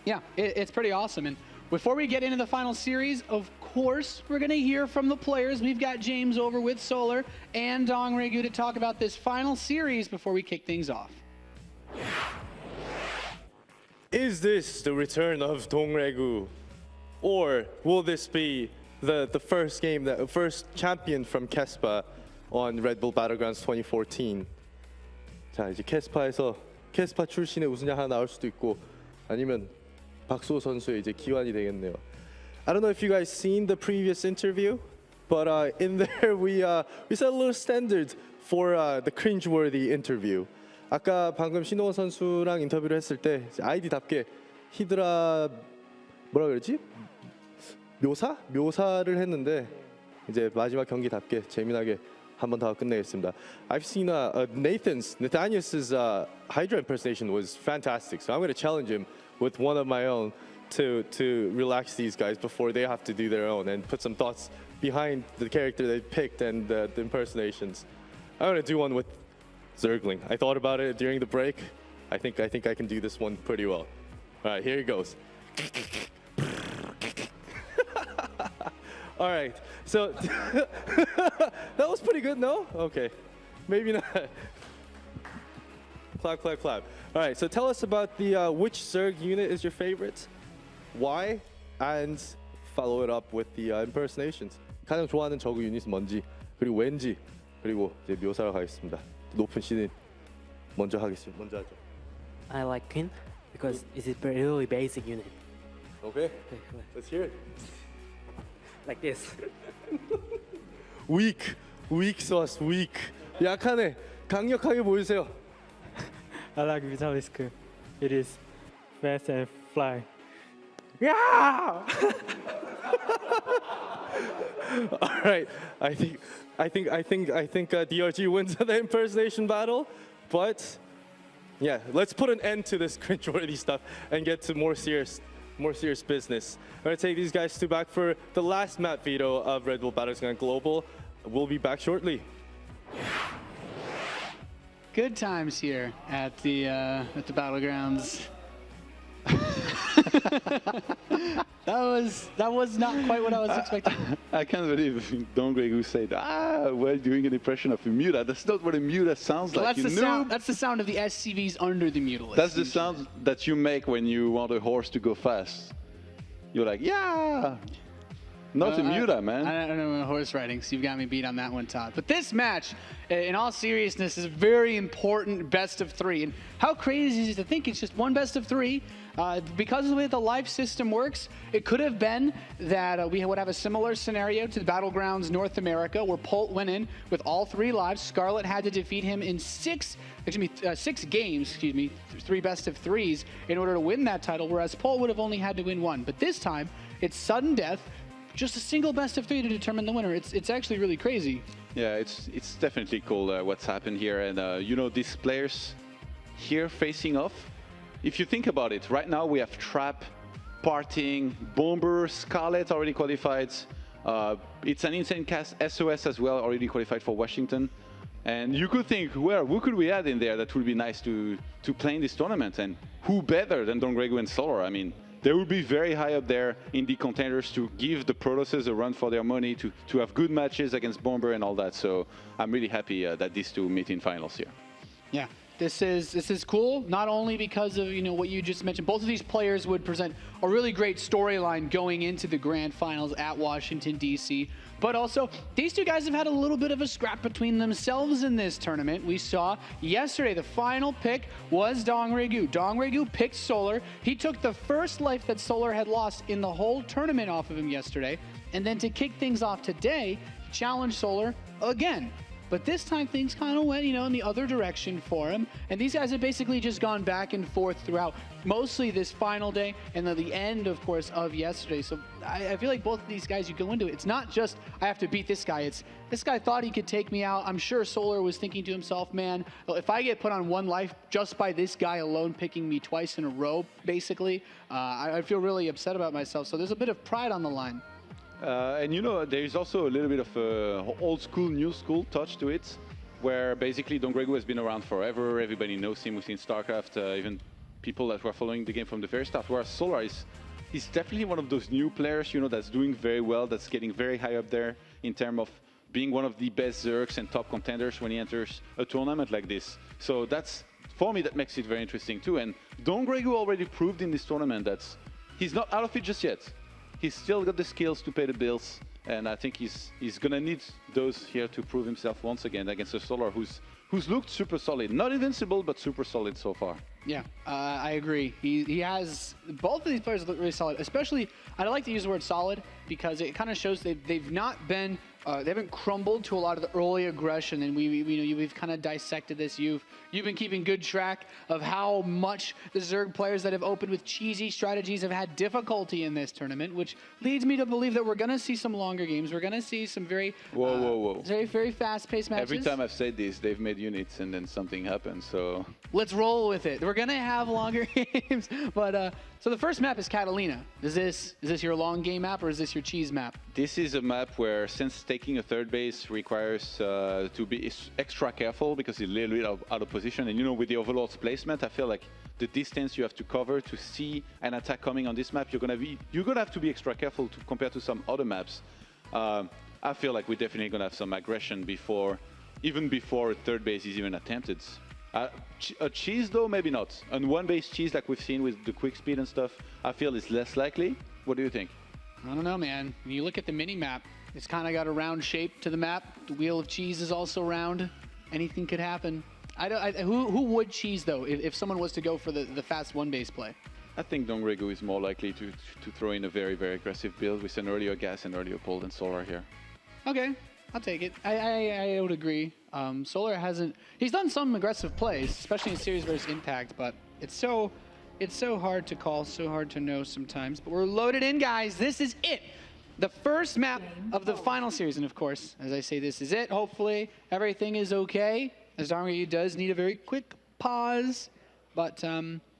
Yeah, it's pretty awesome. And before we get into the final series, of course, we're going to hear from the players. We've got James over with Solar and DongRaeGu to talk about this final series before we kick things off. Is this the return of DongRaeGu? Or will this be the first game, the first champion from Kespa on Red Bull Battlegrounds 2014? 자, 이제 캐스파 출신의 우승자 하나 나올 수도 있고, 아니면 박수호 선수의 이제 기환이 되겠네요. I don't know if you guys seen the previous interview, but in there we set a little standard for the cringe-worthy interview. 아까 방금 신동원 선수랑 인터뷰를 했을 때 아이디답게 히드라 뭐라 그랬지? 묘사를 했는데 이제 마지막 경기답게 재미나게 한 번 더 끝내겠습니다. I've seen Nathanius's Hydra impersonation was fantastic, so I'm going to challenge him with one of my own to relax these guys before they have to do their own and put some thoughts behind the character they picked and the impersonations. I'm going to do one with Zergling. I thought about it during the break. I think I can do this one pretty well. All right, here he goes. All right, so that was pretty good, no? Okay, maybe not. Clap, clap, clap. All right, so tell us about the which Zerg unit is your favorite, why, and follow it up with the impersonations. 가장 좋아하는 저그 유닛은 뭔지, 그리고 왠지, 그리고 이제 묘사를 가겠습니다. 높은 신인 먼저 하겠습니다. 먼저 하죠. I like Queen because it's a really basic unit. Okay, let's hear it. Like this. weak sauce, weak. 약하네. 강력하게 보여주세요. I like Vitalisk. It is fast and fly. Yeah! All right, I think DRG wins the impersonation battle, but yeah, let's put an end to this cringeworthy stuff and get to more serious business. I'm gonna take these guys back for the last map veto of Red Bull Battlegrounds Global. We'll be back shortly. Good times here at the Battlegrounds. That was not quite what I was expecting. I can't believe DongRaeGu said, we're doing an impression of a Muta. That's not what a Muta sounds like. That's the sound of the SCVs under the Mutalist. That's the sound that you make when you want a horse to go fast. You're like, yeah. Not a Muta, man. I don't know horse riding, so you've got me beat on that one, Todd. But this match, in all seriousness, is a very important best of 3. And how crazy is it to think it's just one best of 3? Because of the way the live system works, it could have been that we would have a similar scenario to the Battlegrounds North America, where Polt went in with all 3 lives. Scarlet had to defeat him in 6 games, 3 best of 3s in order to win that title, whereas Polt would have only had to win 1. But this time, it's sudden death, just a single best of 3 to determine the winner. It's actually really crazy. Yeah, it's definitely cool what's happened here. And, you know, these players here facing off, if you think about it, right now we have Trap, Parting, Bomber, Scarlet already qualified. It's an insane cast, SOS as well, already qualified for Washington. And you could think, well, who could we add in there that would be nice to play in this tournament? And who better than DongRaeGu and Solar? I mean, they would be very high up there in the contenders to give the Protosses a run for their money, to have good matches against Bomber and all that. So I'm really happy that these two meet in finals here. Yeah. This is cool, not only because of what you just mentioned. Both of these players would present a really great storyline going into the grand finals at Washington, D.C., but also these two guys have had a little bit of a scrap between themselves in this tournament. We saw yesterday the final pick was DongRaeGu. DongRaeGu picked Solar. He took the first life that Solar had lost in the whole tournament off of him yesterday, and then to kick things off today, he challenged Solar again. But this time things kind of went, in the other direction for him. And these guys have basically just gone back and forth throughout mostly this final day and then the end, of course, of yesterday. So I feel like both of these guys, you go into it, it's not just I have to beat this guy. It's this guy thought he could take me out. I'm sure Solar was thinking to himself, man, if I get put on 1 life just by this guy alone picking me twice in a row, basically, I feel really upset about myself. So there's a bit of pride on the line. And there is also a little bit of old school, new school touch to it, where basically DongRaeGu has been around forever. Everybody knows him within StarCraft, even people that were following the game from the very start. Whereas Solar he's definitely one of those new players, that's doing very well, that's getting very high up there in terms of being one of the best Zergs and top contenders when he enters a tournament like this. So that's, for me, that makes it very interesting too. And DongRaeGu already proved in this tournament that he's not out of it just yet. He's still got the skills to pay the bills, and I think he's gonna need those here to prove himself once again against a Solar who's looked super solid. Not invincible, but super solid so far. Yeah, I agree. He has, both of these players look really solid, especially, I like to use the word solid because it kind of shows they've not been, they haven't crumbled to a lot of the early aggression, and we've kind of dissected this. You've been keeping good track of how much the Zerg players that have opened with cheesy strategies have had difficulty in this tournament, which leads me to believe that we're going to see some longer games. We're going to see some very very fast-paced matches. Every time I've said this, they've made units and then something happens. So let's roll with it. We're going to have longer games, but so the first map is Catalina. Is this your long game map or is this your cheese map? This is a map where, since taking a third base requires to be extra careful because it's a little bit out of position, and with the Overlord's placement, I feel like the distance you have to cover to see an attack coming on this map, you're gonna have to be extra careful compared to some other maps. I feel like we're definitely gonna have some aggression even before a third base is even attempted. A cheese though, maybe not. And one base cheese like we've seen with the quick speed and stuff, I feel is less likely. What do you think? I don't know, man. When you look at the mini map, it's kind of got a round shape to the map. The wheel of cheese is also round. Anything could happen. Who would cheese though if someone was to go for the fast one base play? I think DongRaeGu is more likely to throw in a very, very aggressive build with an earlier gas and earlier Polt and Solar here. Okay, I'll take it. I would agree. Solar he's done some aggressive plays, especially in series versus Impact, but it's so hard to call, so hard to know sometimes. But we're loaded in, guys. This is it. The first map of the final series. And of course, as I say, this is it. Hopefully everything is okay, as DongRaeGu does need a very quick pause. But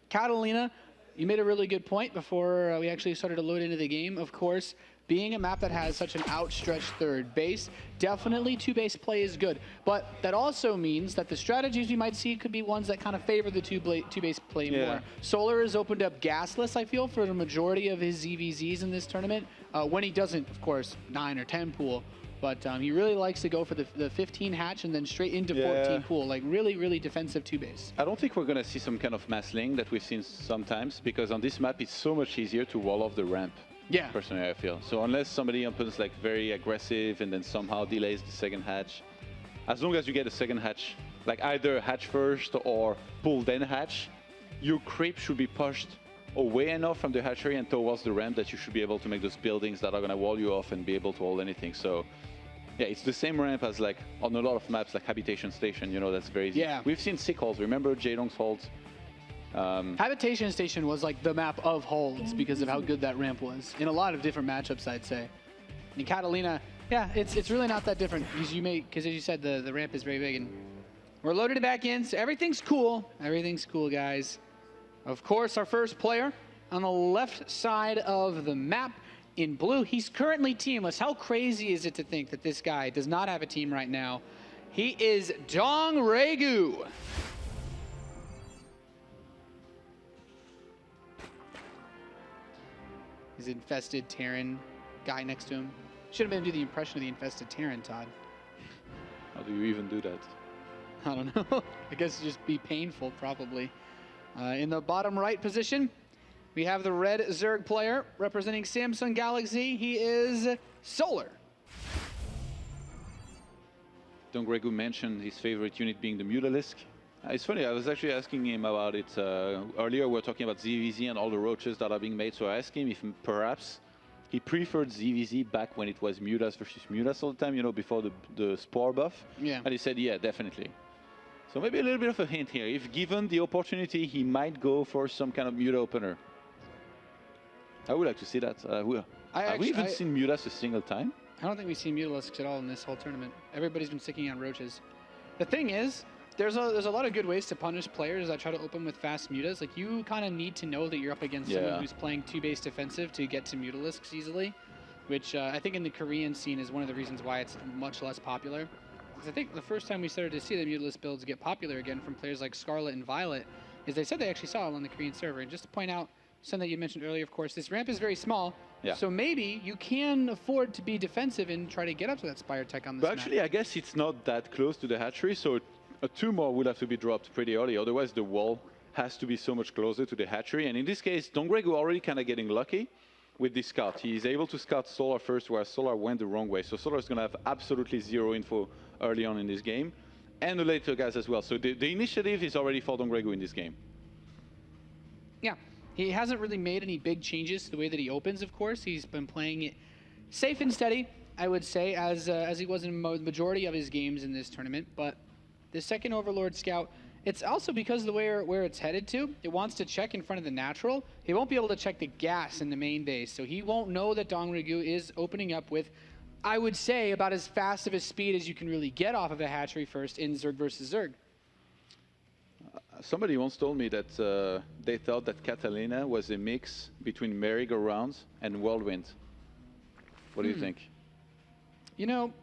Catalina, you made a really good point before we actually started to load into the game. Of course, being a map that has such an outstretched third base, definitely two-base play is good. But that also means that the strategies we might see could be ones that kind of favor the two-base play more. Solar has opened up gasless, I feel, for the majority of his ZVZs in this tournament. When he doesn't, of course, 9 or 10 pool. But he really likes to go for the 15 hatch and then straight into 14 pool, like really, really defensive two-base. I don't think we're going to see some kind of mass link that we've seen sometimes, because on this map it's so much easier to wall off the ramp. Yeah. Personally, I feel. So unless somebody opens like very aggressive and then somehow delays the second hatch, as long as you get a second hatch, like either hatch first or pull then hatch, your creep should be pushed away enough from the hatchery and towards the ramp that you should be able to make those buildings that are going to wall you off and be able to hold anything. So yeah, it's the same ramp as like on a lot of maps like Habitation Station, you know, that's very easy. Yeah. We've seen sick holds. Remember Jaedong's holds? Habitation Station was like the map of holds because of how good that ramp was in a lot of different matchups, I'd say. And Catalina, yeah, it's really not that different because as you said, the ramp is very big, and we're loaded it back in, so everything's cool. Everything's cool, guys. Of course, our first player on the left side of the map in blue, he's currently teamless. How crazy is it to think that this guy does not have a team right now? He is DongRaeGu. His infested Terran guy next to him. Should have been do the impression of the infested Terran, Todd. How do you even do that? I don't know. I guess just be painful, probably. In the bottom right position, we have the red Zerg player representing Samsung Galaxy. He is Solar. DongRaeGu mentioned his favorite unit being the Mutalisk. It's funny, I was actually asking him about it earlier. We were talking about ZVZ and all the roaches that are being made. So I asked him if perhaps he preferred ZVZ back when it was Mutas versus Mutas all the time, you know, before the Spore buff. Yeah. And he said, yeah, definitely. So maybe a little bit of a hint here. If given the opportunity, he might go for some kind of Muta opener. I would like to see that. Have we even seen Mutas a single time? I don't think we've seen Mutalisks at all in this whole tournament. Everybody's been sticking on roaches. The thing is, there's a lot of good ways to punish players that try to open with fast mutas. Like, you kind of need to know that you're up against someone who's playing 2-base defensive to get to Mutalisks easily, which I think in the Korean scene is one of the reasons why it's much less popular. Because I think the first time we started to see the Mutalisk builds get popular again from players like Scarlet and Violet is they said they actually saw it on the Korean server. And just to point out something that you mentioned earlier, of course, this ramp is very small. Yeah. So maybe you can afford to be defensive and try to get up to that Spire Tech on this But actually, map. I guess it's not that close to the hatchery, so a 2 more will have to be dropped pretty early. Otherwise, the wall has to be so much closer to the hatchery. And in this case, DongRaeGu already kind of getting lucky with this scout. He's able to scout Solar first, whereas Solar went the wrong way. So Solar is going to have absolutely zero info early on in this game, and the later guys as well. So the initiative is already for DongRaeGu in this game. Yeah, he hasn't really made any big changes to the way that he opens, of course. He's been playing it safe and steady, I would say, as he was in the majority of his games in this tournament. But the second Overlord Scout, it's also because of the way where it's headed to. It wants to check in front of the natural. He won't be able to check the gas in the main base, so he won't know that DongRaeGu is opening up with, I would say, about as fast of a speed as you can really get off of a hatchery first in Zerg versus Zerg. Somebody once told me that they thought that Catalina was a mix between Merry-Go-Round and Whirlwind. What do you think? You know,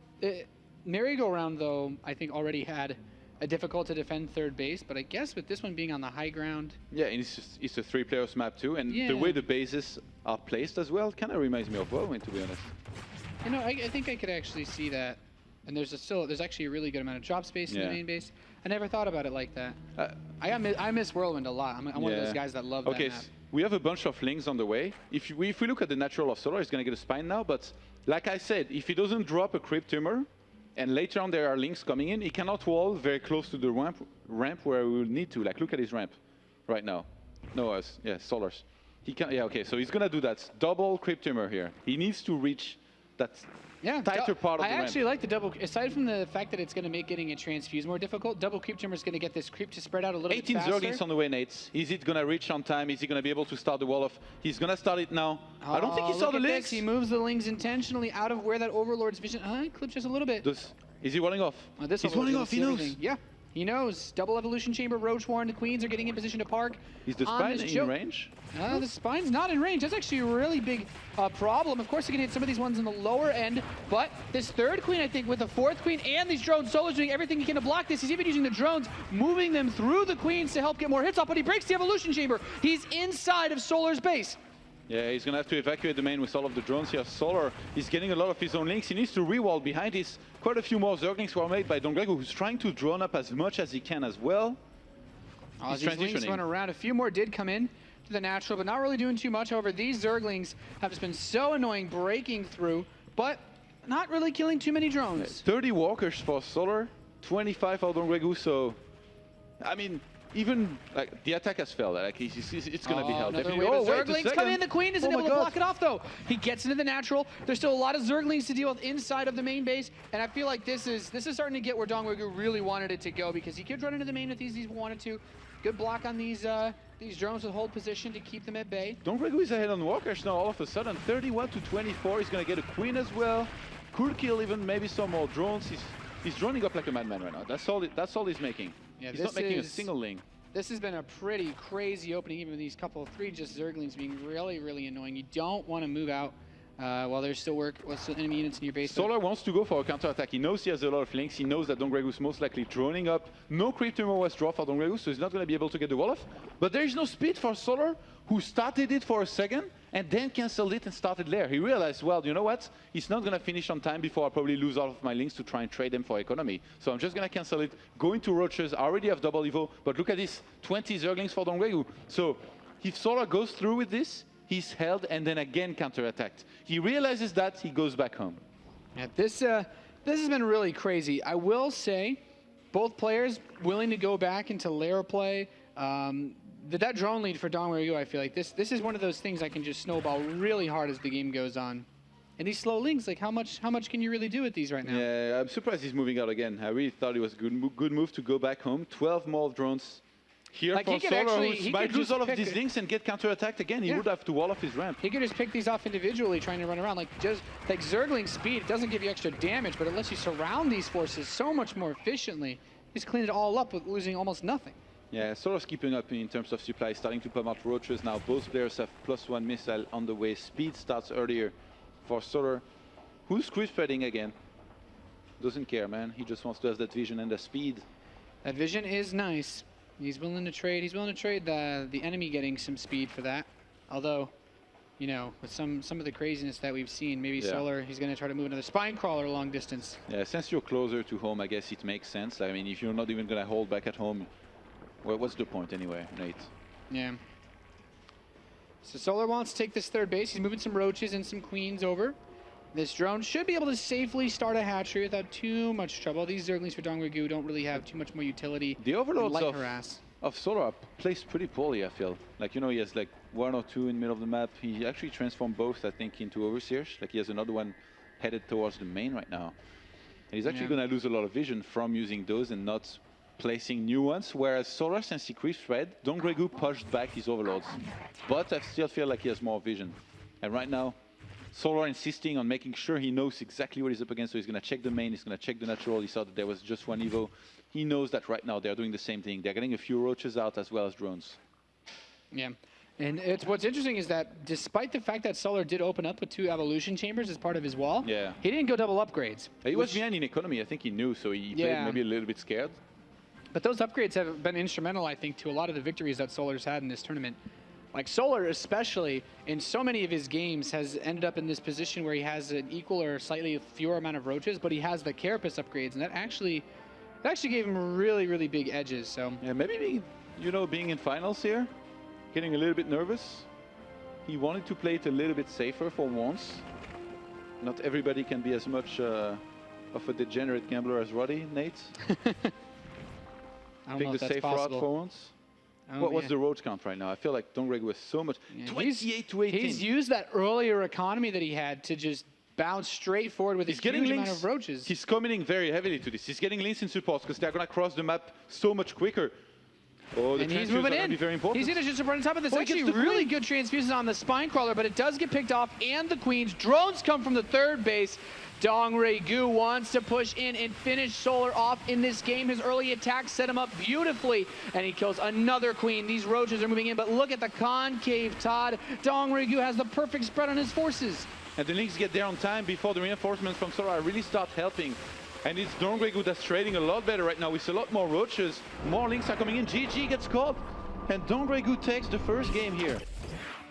Merry-Go-Round, though, I think already had a difficult to defend third base, but I guess with this one being on the high ground. Yeah, and it's a 3-players map too, and the way the bases are placed as well kind of reminds me of Whirlwind, to be honest. You know, I think I could actually see that. And there's actually a really good amount of drop space in the main base. I never thought about it like that. I miss Whirlwind a lot. I'm one of those guys that love that map. We have a bunch of links on the way. If we look at the natural of Solar, he's going to get a spine now, but like I said, if he doesn't drop a creep tumor, and later on there are links coming in, he cannot wall very close to the ramp where we will need to. Like, look at his ramp right now. No, Solar's. He can, so he's going to do that. Double creep tumor here. He needs to reach that tighter part of the ramp. I actually like the double, aside from the fact that it's going to make getting a transfuse more difficult, double creep tumor is going to get this creep to spread out a little bit faster. 18 Zerglings on the way, Nate. Is it going to reach on time? Is he going to be able to start the wall off? He's going to start it now. I don't think he saw the links. He moves the links intentionally out of where that Overlord's vision. Clips just a little bit. Is he running off? He's running off, he knows. Yeah, he knows. Double Evolution Chamber, Roach Warren, the Queens are getting in position to park. Is the spine in range? The spine's not in range. That's actually a really big problem. Of course, he can hit some of these ones in the lower end, but this third Queen, I think, with the fourth Queen and these drones, Solar's doing everything he can to block this. He's even using the drones, moving them through the Queens to help get more hits off, but he breaks the Evolution Chamber. He's inside of Solar's base. Yeah, he's going to have to evacuate the main with all of the drones here. Solar is getting a lot of his own links. He needs to re-wall behind his. Quite a few more Zerglings were made by DongRaeGu, who's trying to drone up as much as he can as well. These links run around. A few more did come in. to the natural, but not really doing too much. However, these Zerglings have just been so annoying breaking through, but not really killing too many drones. 30 walkers for Solar, 25 for DongRaeGu, so I mean, even like the attack has failed. Like it's gonna be held. Definitely. Oh, Zerglings come in. The Queen isn't able to block it off though. He gets into the natural. There's still a lot of Zerglings to deal with inside of the main base, and I feel like this is starting to get where DongRaeGu really wanted it to go, because he could run into the main with these he wanted to. Good block on these drones with hold position to keep them at bay. DongRaeGu is ahead on walkers now. All of a sudden, 31 to 24. He's gonna get a Queen as well. Could kill even maybe some more drones. He's droning up like a madman right now. That's all he's making. Yeah, he's not making a single link. This has been a pretty crazy opening, even with these couple of 3 just Zerglings being really, really annoying. You don't want to move out while there's still enemy units in your base. Solar wants to go for a counter-attack. He knows he has a lot of links. He knows that DongRaeGu is most likely droning up. No creep tumor was drawn for DongRaeGu, so he's not going to be able to get the wall off. But there is no speed for Solar, who started it for a second and then canceled it and started there. He realized, well, you know what? It's not going to finish on time before I probably lose all of my links to try and trade them for economy. So I'm just going to cancel it, go into roaches. I already have double evo, but look at this, 20 Zerglings for DongRaeGu. So if Solar goes through with this, he's held and then again counter-attacked. He realizes that, he goes back home. Yeah, this has been really crazy. I will say, both players willing to go back into lair play. That drone lead for DongRaeGu, I feel like this is one of those things I can just snowball really hard as the game goes on. And these slow links, like how much can you really do with these right now? Yeah, I'm surprised he's moving out again. I really thought it was a good move to go back home. 12 more drones here for Solar, who might lose all of these links and get counter-attacked again. He would have to wall off his ramp. He could just pick these off individually, trying to run around. Like Zergling speed, it doesn't give you extra damage, but it lets you surround these forces so much more efficiently. He's cleaned it all up with losing almost nothing. Yeah, Solar's keeping up in terms of supply, starting to pump out roaches. Now both players have +1 missile on the way. Speed starts earlier for Solar. Who's creep spreading again? Doesn't care, man. He just wants to have that vision and the speed. That vision is nice. He's willing to trade. He's willing to trade the enemy getting some speed for that. Although, you know, with some of the craziness that we've seen, maybe Solar, he's going to try to move another spine crawler long distance. Yeah, since you're closer to home, I guess it makes sense. I mean, if you're not even going to hold back at home, well, what's the point anyway, Nate? Yeah. So Solar wants to take this third base. He's moving some roaches and some queens over. This drone should be able to safely start a hatchery without too much trouble. These Zerglings for DongRaeGu don't really have too much more utility. The overloads of Solar are placed pretty poorly, I feel. Like, you know, he has like 1 or 2 in the middle of the map. He actually transformed both, I think, into overseers. Like, he has another one headed towards the main right now. And he's actually going to lose a lot of vision from using those and not placing new ones, whereas Solar, since he creep spread, DongRaeGu pushed back his overlords. But I still feel like he has more vision. And right now, Solar insisting on making sure he knows exactly what he's up against, so he's going to check the main, he's going to check the natural. He saw that there was just 1 evo. He knows that right now they're doing the same thing. They're getting a few roaches out as well as drones. Yeah. And what's interesting is that despite the fact that Solar did open up with 2 evolution chambers as part of his wall, he didn't go double upgrades. He was behind in economy, I think he knew, so he played maybe a little bit scared. But those upgrades have been instrumental, I think, to a lot of the victories that Solar's had in this tournament. Like Solar, especially, in so many of his games, has ended up in this position where he has an equal or slightly fewer amount of roaches, but he has the Carapace upgrades, and that actually gave him really, really big edges. So yeah, maybe being in finals here, getting a little bit nervous. He wanted to play it a little bit safer for once. Not everybody can be as much of a degenerate gambler as Roddy, Nate. Take the safe route for once. What's the roach count right now? I feel like DongRaeGu has so much. 28 to 18. He's used that earlier economy that he had to just bounce straight forward with a huge amount of roaches. He's committing very heavily to this. He's getting links in supports because they're going to cross the map so much quicker. Oh, the he's moving in. Be very important. He's going to just run on top of this. Actually, really good transfusions on the spine crawler, but it does get picked off, and the queens. Drones come from the third base. DongRaeGu wants to push in and finish Solar off in this game. His early attack set him up beautifully, and he kills another queen. These roaches are moving in, but look at the concave Todd. DongRaeGu has the perfect spread on his forces. And the links get there on time before the reinforcements from Solar really start helping. And it's DongRaeGu that's trading a lot better right now with a lot more roaches. More links are coming in. GG gets caught. And DongRaeGu takes the first game here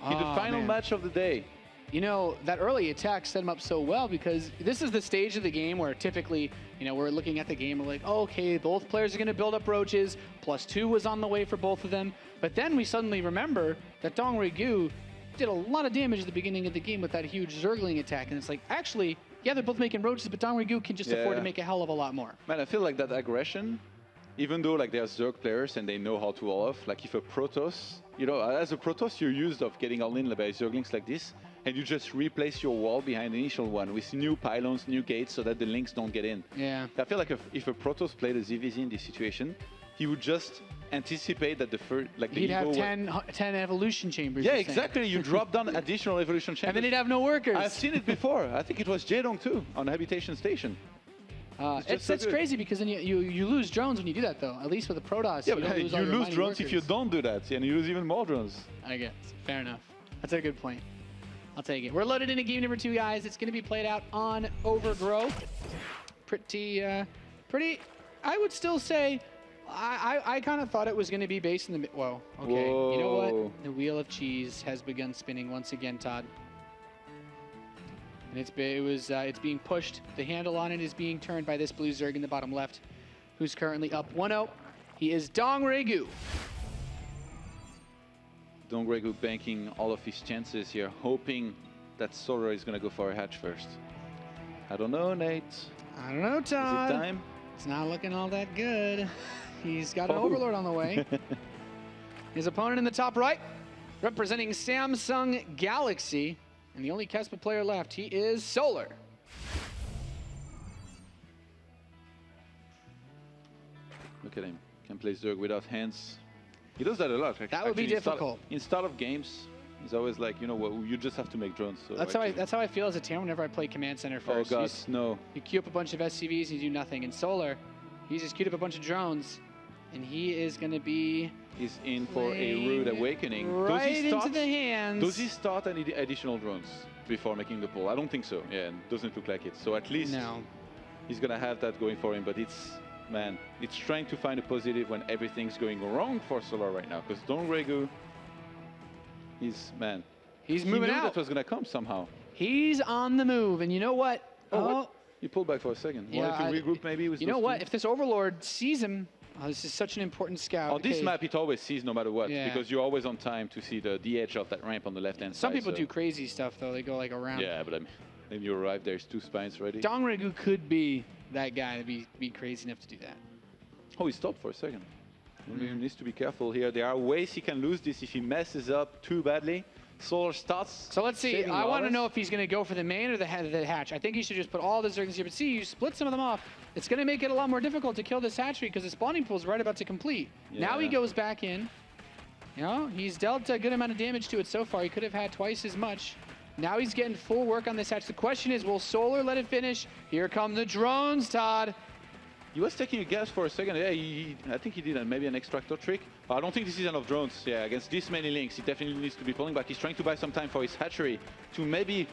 in the final match of the day. you know, that early attack set him up so well because this is the stage of the game where typically, you know, we're looking at the game, we're like, oh, okay, both players are going to build up roaches. +2 was on the way for both of them. But then we suddenly remember that DongRaeGu did a lot of damage at the beginning of the game with that huge Zergling attack. And it's like, actually, yeah, they're both making roaches, but DongRaeGu can just afford to make a hell of a lot more. Man, I feel like that aggression, even though like they are Zerg players and they know how to all off, like if a Protoss, you know, as a Protoss, you're used of getting all in by Zerglings like this, and you just replace your wall behind the initial one with new pylons, new gates, so that the links don't get in. Yeah. I feel like if a Protoss played a ZVZ in this situation, he would just anticipate that the first, like the he'd have 10 evolution chambers. Yeah, exactly. You drop down additional evolution chambers. And then he'd have no workers. I've seen it before. I think it was Jaedong too on Habitation Station. It's crazy because then you lose drones when you do that, though. At least with the Protoss, yeah, you don't lose all you your lose mining drones workers. if you don't do that, and you lose even more drones. I guess. Fair enough. That's a good point. I'll take it. We're loaded into game number 2, guys. It's going to be played out on Overgrow. Pretty, I would still say, I kind of thought it was going to be based in the... Whoa, okay. Whoa. You know what? The wheel of cheese has begun spinning once again, Todd. And it's being pushed. The handle on it is being turned by this blue Zerg in the bottom left, who's currently up 1-0. He is DongRaeGu. DongRaeGu banking all of his chances here, hoping that Solar is going to go for a hatch first. I don't know, Nate. I don't know, Todd. Is it time? It's not looking all that good. He's got an Overlord on the way. His opponent in the top right, representing Samsung Galaxy. And the only Kespa player left, he is Solar. Look at him. Can play Zerg without hands. He does that a lot. That would be difficult. In start of games, he's always like, you know what, you just have to make drones. So that's how I feel as a TM whenever I play Command Center first. Oh god, no. You queue up a bunch of SCVs and you do nothing. In Solar, he's just queued up a bunch of drones, and he is going to be... He's in for a rude awakening. Right into the hands. Does he start any additional drones before making the pull? I don't think so. Yeah, it doesn't look like it. So at least he's going to have that going for him. But it's, man, it's trying to find a positive when everything's going wrong for Solar right now. Because DongRaeGu, he's moving out. That was going to come somehow. He's on the move. And you know what? What? You pulled back for a second. Yeah, wanted to regroup maybe with you know what? If this Overlord sees him, this is such an important scout. On this map, it always sees no matter what, because you're always on time to see the edge of that ramp on the left-hand side. Some people do crazy stuff, though. They go like around. Yeah, but I mean, when you arrive, there's 2 spines ready. DongRaeGu could be that guy to be crazy enough to do that. Oh, he stopped for a second. He needs to be careful here. There are ways he can lose this if he messes up too badly. Solar starts. So let's see. I want to know if he's going to go for the main or the hatch. I think he should just put all the Zerglings here. But see, you split some of them off. It's going to make it a lot more difficult to kill this hatchery because the spawning pool is right about to complete. Yeah. Now he goes back in. You know, he's dealt a good amount of damage to it so far. He could have had twice as much. Now he's getting full work on this hatch. The question is, will Solar let it finish? Here come the drones, Todd. He was taking a guess for a second. Yeah, I think he did maybe an extractor trick. I don't think this is enough drones. Yeah, against this many links, he definitely needs to be pulling back. He's trying to buy some time for his hatchery to maybe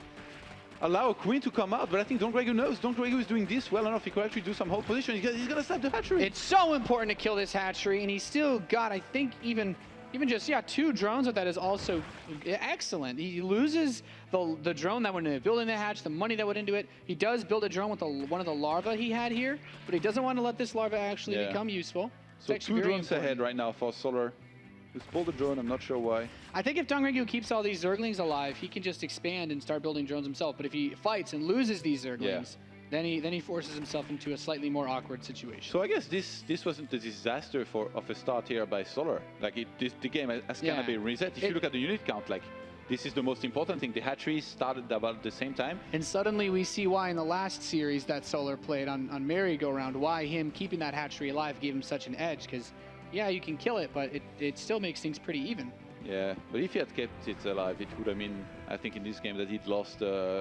allow a queen to come out. But I think DongRaeGu knows. DongRaeGu is doing this well enough. He could actually do some hold position. He's going to slap the hatchery. It's so important to kill this hatchery, and he's still got, I think, even just 2 drones with that is also excellent. He loses the drone that went into building the hatch, the money that went into it. He does build a drone with one of the larvae he had here, but he doesn't want to let this larva actually become useful. So 2 drones ahead right now for Solar. Just pulled the drone, I'm not sure why. I think if DongRaeGu keeps all these Zerglings alive, he can just expand and start building drones himself. But if he fights and loses these Zerglings, then he forces himself into a slightly more awkward situation. So I guess this wasn't a disaster of a start here by Solar. Like the game has kind of been reset. If you look at the unit count, like this is the most important thing. The hatchery started about the same time. And suddenly we see why in the last series that Solar played on Merry-Go-Round, why him keeping that hatchery alive gave him such an edge. Because, yeah, you can kill it, but it still makes things pretty even. Yeah, but if he had kept it alive, it would have been, I think, in this game that he'd lost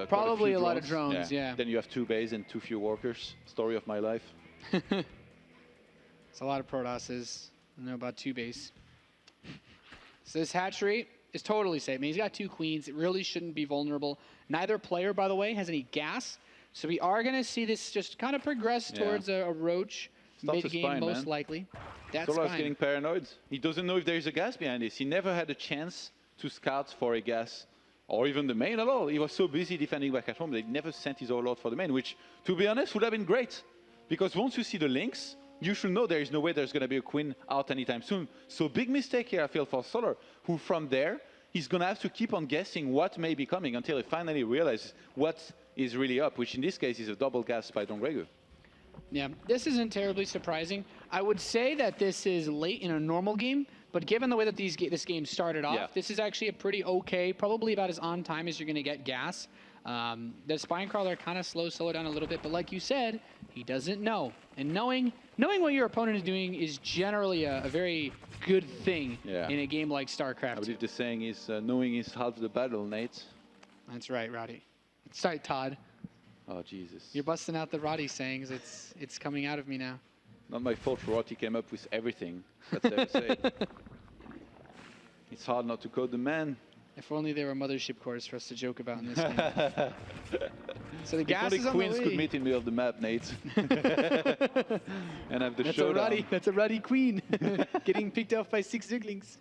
probably a lot of drones, yeah. Then you have 2 bays and 2 few workers. Story of my life. It's a lot of Protosses. I know about 2 bays. So this hatchery is totally safe. I mean, he's got 2 queens. It really shouldn't be vulnerable. Neither player, by the way, has any gas. So we are going to see this just kind of progress towards a roach mid-game, most likely. That's Solar's getting paranoid. He doesn't know if there is a gas behind this. He never had a chance to scout for a gas or even the main at all. He was so busy defending back at home, they never sent his Overlord for the main, which, to be honest, would have been great. Because once you see the links, you should know there is no way there's going to be a Queen out anytime soon. So big mistake here, I feel, for Solar, who from there, he's going to have to keep on guessing what may be coming until he finally realizes what is really up, which in this case is a double gas by DongRaeGu. Yeah, this isn't terribly surprising. I would say that this is late in a normal game, but given the way that this game started off, this is actually a pretty okay, probably about as on time as you're going to get gas. The Spine Crawler kind of slows Solar down a little bit, but like you said, he doesn't know. And knowing what your opponent is doing is generally a very good thing in a game like StarCraft. I believe the saying is, knowing is half the battle, Nate. That's right, Roddy. Sorry, Todd. Oh, Jesus. You're busting out the Roddy sayings. It's coming out of me now. Not my fault, Roddy came up with everything. That's what I say. It's hard not to code the man. If only there were mothership cores for us to joke about in this game. So the gas is on the way. Queens could meet in the middle of the map, Nate. And have the showdown. That's a Roddy Queen getting picked off by 6 Zerglings.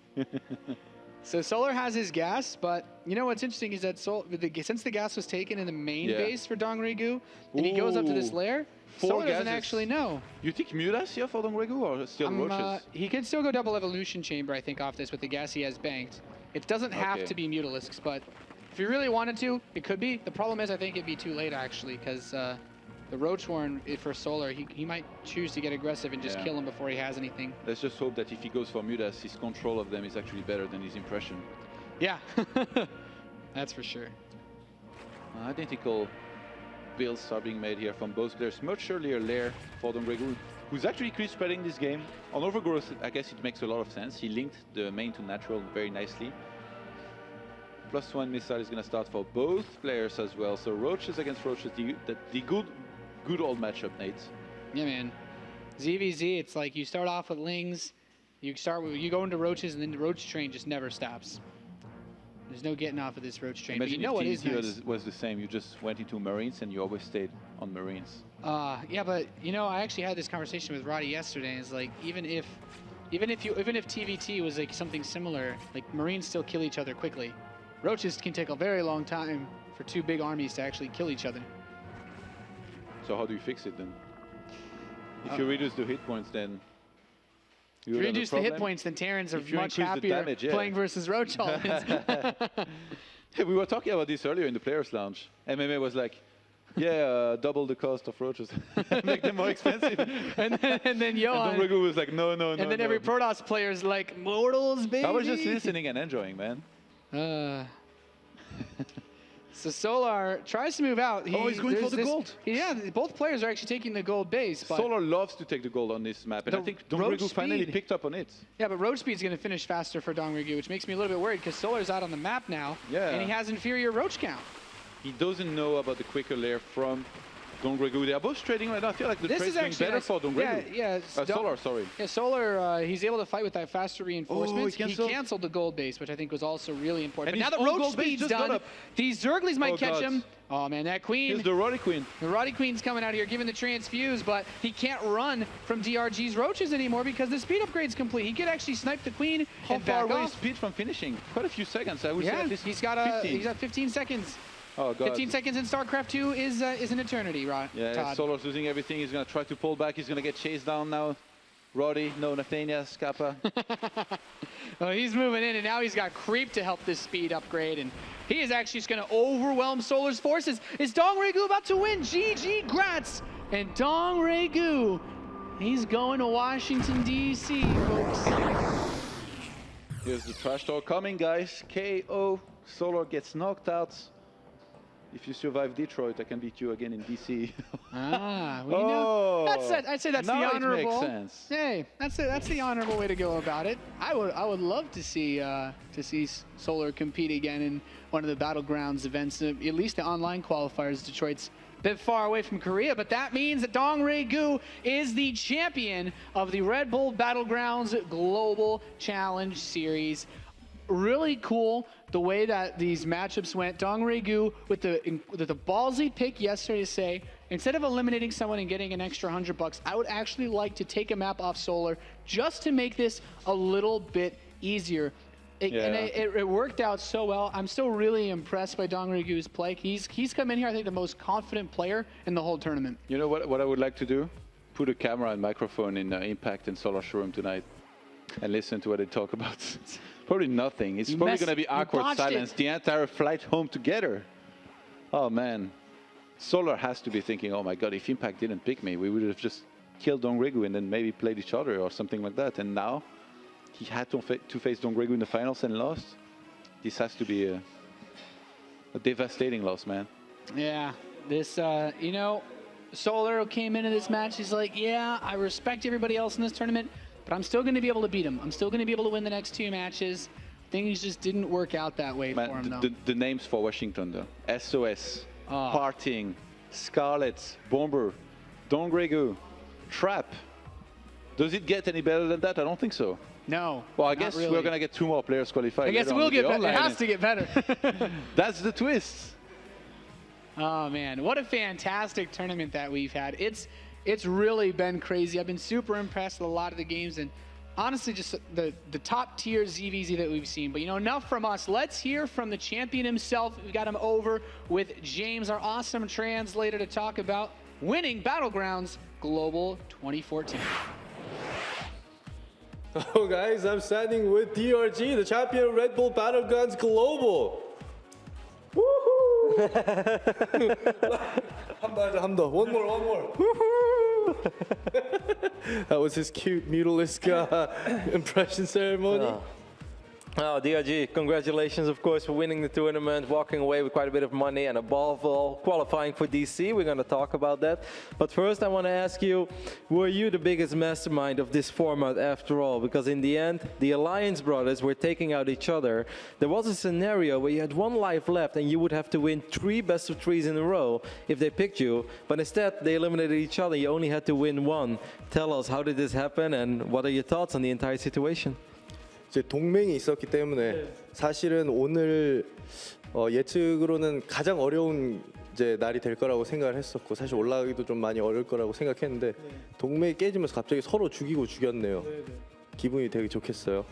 So Solar has his gas, but you know what's interesting is that since the gas was taken in the main base for DongRaeGu, and he goes up to this lair, Solar doesn't actually know. You think Mudas here for DongRaeGu or still Roaches? He could still go double evolution chamber, I think, off this with the gas he has banked. It doesn't have to be Mutalisks, but if you really wanted to, it could be. The problem is I think it'd be too late, actually, because the Roach Warren for Solar, he might choose to get aggressive and just kill him before he has anything. Let's just hope that if he goes for Mudas, his control of them is actually better than his impression. Yeah, that's for sure. Identical builds are being made here from both players. Much earlier lair for DongRaeGu, who's actually creep spreading this game. On Overgrowth, I guess it makes a lot of sense. He linked the main to natural very nicely. +1 missile is going to start for both players as well. So Roaches against Roaches, the good old matchup, Nate. Yeah, man. ZVZ, it's like you start off with Lings, you go into Roaches, and then the Roach train just never stops. There's no getting off of this Roach train. Imagine but you know what is nice? Was the same. You just went into Marines and you always stayed on Marines. Yeah, but you know, I actually had this conversation with Roddy yesterday. It's like even if TVT was like something similar, like Marines still kill each other quickly. Roaches can take a very long time for 2 big armies to actually kill each other. So how do you fix it then? If you reduce the hit points, then if you reduce the hit points, then Terrans are much happier playing versus Roach Alliance. Hey, we were talking about this earlier in the Players' Lounge. MMA was like, yeah, double the cost of Roaches. Make them more expensive. and then Johan. And DongRaeGu was like, no. And then every Protoss player's like, Mortals, baby. I was just listening and enjoying, man. So Solar tries to move out. He's going for the gold. Yeah, both players are actually taking the gold base. But Solar loves to take the gold on this map, and I think DongRaeGu finally picked up on it. Yeah, but Roach Speed's going to finish faster for DongRaeGu, which makes me a little bit worried because Solar's out on the map now, and he has inferior Roach count. He doesn't know about the quicker lair from DongRaeGu. They are both trading right now. I feel like the trade's going better for DongRaeGu. Yeah, Solar, sorry. Yeah, Solar, he's able to fight with that faster reinforcement. He canceled the gold base, which I think was also really important. And but now the Roach Speed's done. These Zerglings might catch him. Oh, man, that Queen. Here's the Roddy Queen. The Roddy Queen's coming out here, giving the transfuse, but he can't run from DRG's Roaches anymore because the speed upgrade's complete. He could actually snipe the Queen and back off. How far away is speed from finishing? Quite a few seconds. I would say at least he's got 15 seconds. Oh, God. 15 seconds in StarCraft 2 is an eternity, Todd. Solar's losing everything. He's going to try to pull back. He's going to get chased down now. Roddy, no, Nathania, Scappa. Well, he's moving in, and now he's got Creep to help this speed upgrade, and he is actually just going to overwhelm Solar's forces. Is DongRaeGu about to win? GG, grats! And DongRaeGu, he's going to Washington, D.C., folks. Here's the trash talk coming, guys. KO. Solar gets knocked out. If you survive Detroit, I can beat you again in DC. I'd say that's the honorable. It makes sense. Hey, that's the honorable way to go about it. I would love to see Solar compete again in one of the Battlegrounds events, at least the online qualifiers. Detroit's a bit far away from Korea, but that means that DongRaeGu is the champion of the Red Bull Battlegrounds Global Challenge Series. Really cool the way that these matchups went. DongRaeGu with the ballsy pick yesterday to say, instead of eliminating someone and getting an extra $100, I would actually like to take a map off Solar just to make this a little bit easier. And it worked out so well. I'm still really impressed by DongRaeGu's play. He's come in here, I think, the most confident player in the whole tournament. You know what I would like to do? Put a camera and microphone in Impact and Solar Showroom tonight and listen to what they talk about. Probably nothing. It's probably going to be awkward silence the entire flight home together. Oh, man. Solar has to be thinking, oh, my God, if Impact didn't pick me, we would have just killed DongRaeGu and then maybe played each other or something like that. And now he had to face DongRaeGu in the finals and lost. This has to be a devastating loss, man. Yeah. This, you know, Solar came into this match. He's like, yeah, I respect everybody else in this tournament, but I'm still going to be able to beat him. I'm still going to be able to win the next 2 matches. Things just didn't work out that way for him, though. The names for Washington, though. SOS, Parting, Scarlet, Bomber, DongRaeGu, Trap. Does it get any better than that? I don't think so. No. Well, I guess we're going to get 2 more players qualified. I guess we'll get better. It has to get better. That's the twist. Oh, man. What a fantastic tournament that we've had. It's really been crazy. I've been super impressed with a lot of the games, and honestly, just the top tier ZVZ that we've seen. But, you know, enough from us. Let's hear from the champion himself. We got him over with James, our awesome translator, to talk about winning Battlegrounds Global 2014. Hello, guys. I'm standing with DRG, the champion of Red Bull Battlegrounds Global. Woohoo! One more. Woohoo! That was his cute Mutalisk impression ceremony. Oh, DRG, congratulations, of course, for winning the tournament, walking away with quite a bit of money, and above all, qualifying for DC. We're going to talk about that. But first, I want to ask you, were you the biggest mastermind of this format after all? Because in the end, the Alliance brothers were taking out each other. There was a scenario where you had 1 life left, and you would have to win 3 best of 3s in a row if they picked you. But instead, they eliminated each other. You only had to win 1. Tell us, how did this happen, and what are your thoughts on the entire situation? 이제 동맹이 있었기 때문에 사실은 오늘 예측으로는 가장 어려운 이제 날이 될 거라고 생각을 했었고, 사실 올라가기도 좀 많이 어려울 거라고 생각했는데 동맹이 깨지면서 갑자기 서로 죽이고 죽였네요. 기분이 되게 좋겠어요.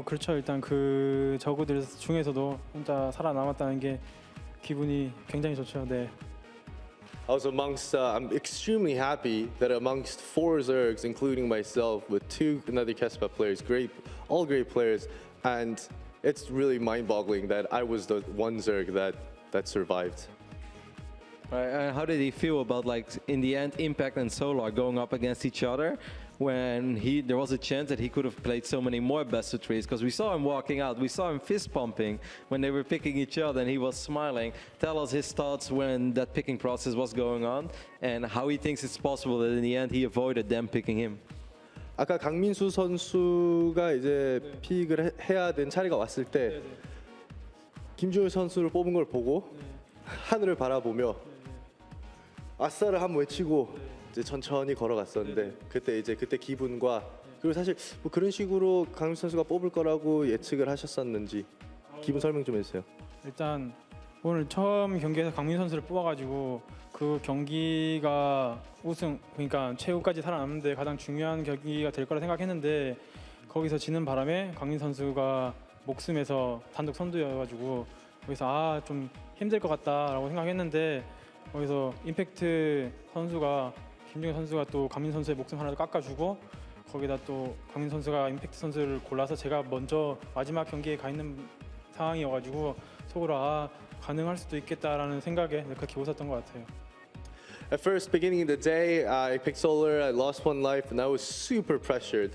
그렇죠. 일단 그 저그들 중에서도 혼자 살아남았다는 게 기분이 굉장히 좋죠. 네. I was I'm extremely happy that amongst 4 Zergs, including myself, with 2 another Kespa players, all great players, and it's really mind-boggling that I was the 1 Zerg that survived. Right, and how did he feel about, like, in the end, Impact and Solar going up against each other when there was a chance that he could have played so many more best of 3s? Because we saw him walking out, we saw him fist pumping when they were picking each other, and he was smiling. Tell us his thoughts when that picking process was going on, and how he thinks it's possible that in the end he avoided them picking him. 아까 강민수 선수가 이제 픽을 해야 된 차례가 왔을 때 김주열 선수를 뽑은 걸 보고 하늘을 바라보며 아싸를 한번 외치고 이제 천천히 걸어갔었는데 그때 기분과, 그리고 사실 뭐 그런 식으로 강민수 선수가 뽑을 거라고 예측을 하셨었는지 기분 설명 좀 해주세요. 일단 오늘 처음 경기에서 강민 선수를 뽑아가지고 그 경기가 우승, 그러니까 최후까지 살아남는데 가장 중요한 경기가 될 거라 생각했는데 거기서 지는 바람에 강민 선수가 목숨에서 단독 선두여가지고 거기서 좀 힘들 것 같다라고 생각했는데 거기서 임팩트 선수가 김종현 선수가 또 강민 선수의 목숨 하나 깎아주고 거기다 또 강민 선수가 임팩트 선수를 골라서 제가 먼저 마지막 경기에 가 있는 상황이어가지고 속으로 가능할 수도 있겠다라는 생각에 그렇게 웃었던 것 같아요. At first, beginning of the day, I picked Solar, I lost 1 life, and I was super pressured.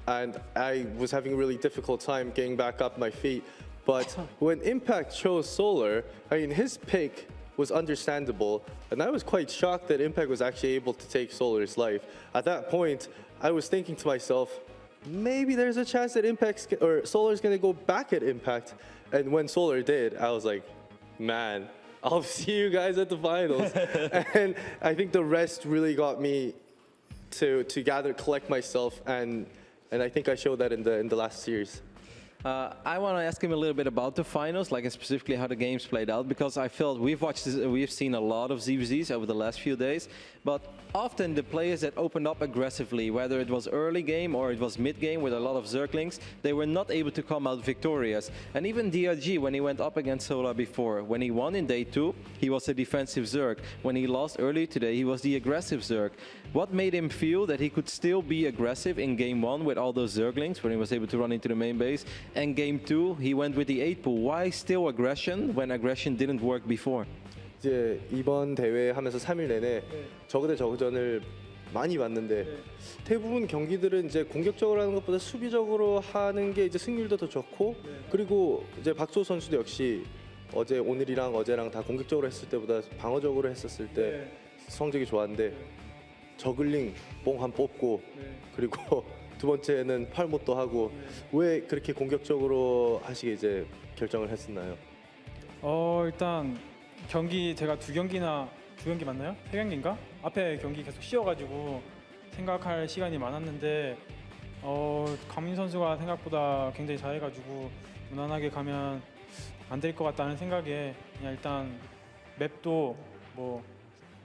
And I was having a really difficult time getting back up my feet. But when Impact chose Solar, I mean, his pick was understandable, and I was quite shocked that Impact was actually able to take Solar's life. At that point, I was thinking to myself, maybe there's a chance that Solar's gonna go back at Impact. And when Solar did, I was like, man, I'll see you guys at the finals. And I think the rest really got me to collect myself, and I think I showed that in the last series. I want to ask him a little bit about the finals, like specifically how the games played out, because I felt we've seen a lot of ZVZs over the last few days, but often the players that opened up aggressively, whether it was early game or it was mid game with a lot of Zerglings, they were not able to come out victorious. And even DRG, when he went up against Solar before, when he won in day 2, he was a defensive Zerg. When he lost early today, he was the aggressive Zerg. What made him feel that he could still be aggressive in game 1 with all those Zerglings when he was able to run into the main base? And game 2, he went with the 8 pool. Why still aggression when aggression didn't work before? 이제 이번 대회 하면서 3일 내내 저그 대 저그전을 많이 봤는데 대부분 경기들은 이제 공격적으로 하는 것보다 수비적으로 하는 게 이제 승률도 더 좋고 그리고 이제 박소호 선수도 역시 어제 오늘이랑 어제랑 다 공격적으로 했을 때보다 방어적으로 했었을 때 성적이 좋았는데 저글링 뽕 한 뽑고 그리고 두 번째는 팔못도 하고 왜 그렇게 공격적으로 하시게 이제 결정을 했었나요? 일단 경기 제가 두 경기 맞나요? 세 경기인가? 앞에 경기 계속 쉬어가지고 생각할 시간이 많았는데 강민 선수가 생각보다 굉장히 잘해가지고 무난하게 가면 안 될 것 같다는 생각에 그냥 일단 맵도 뭐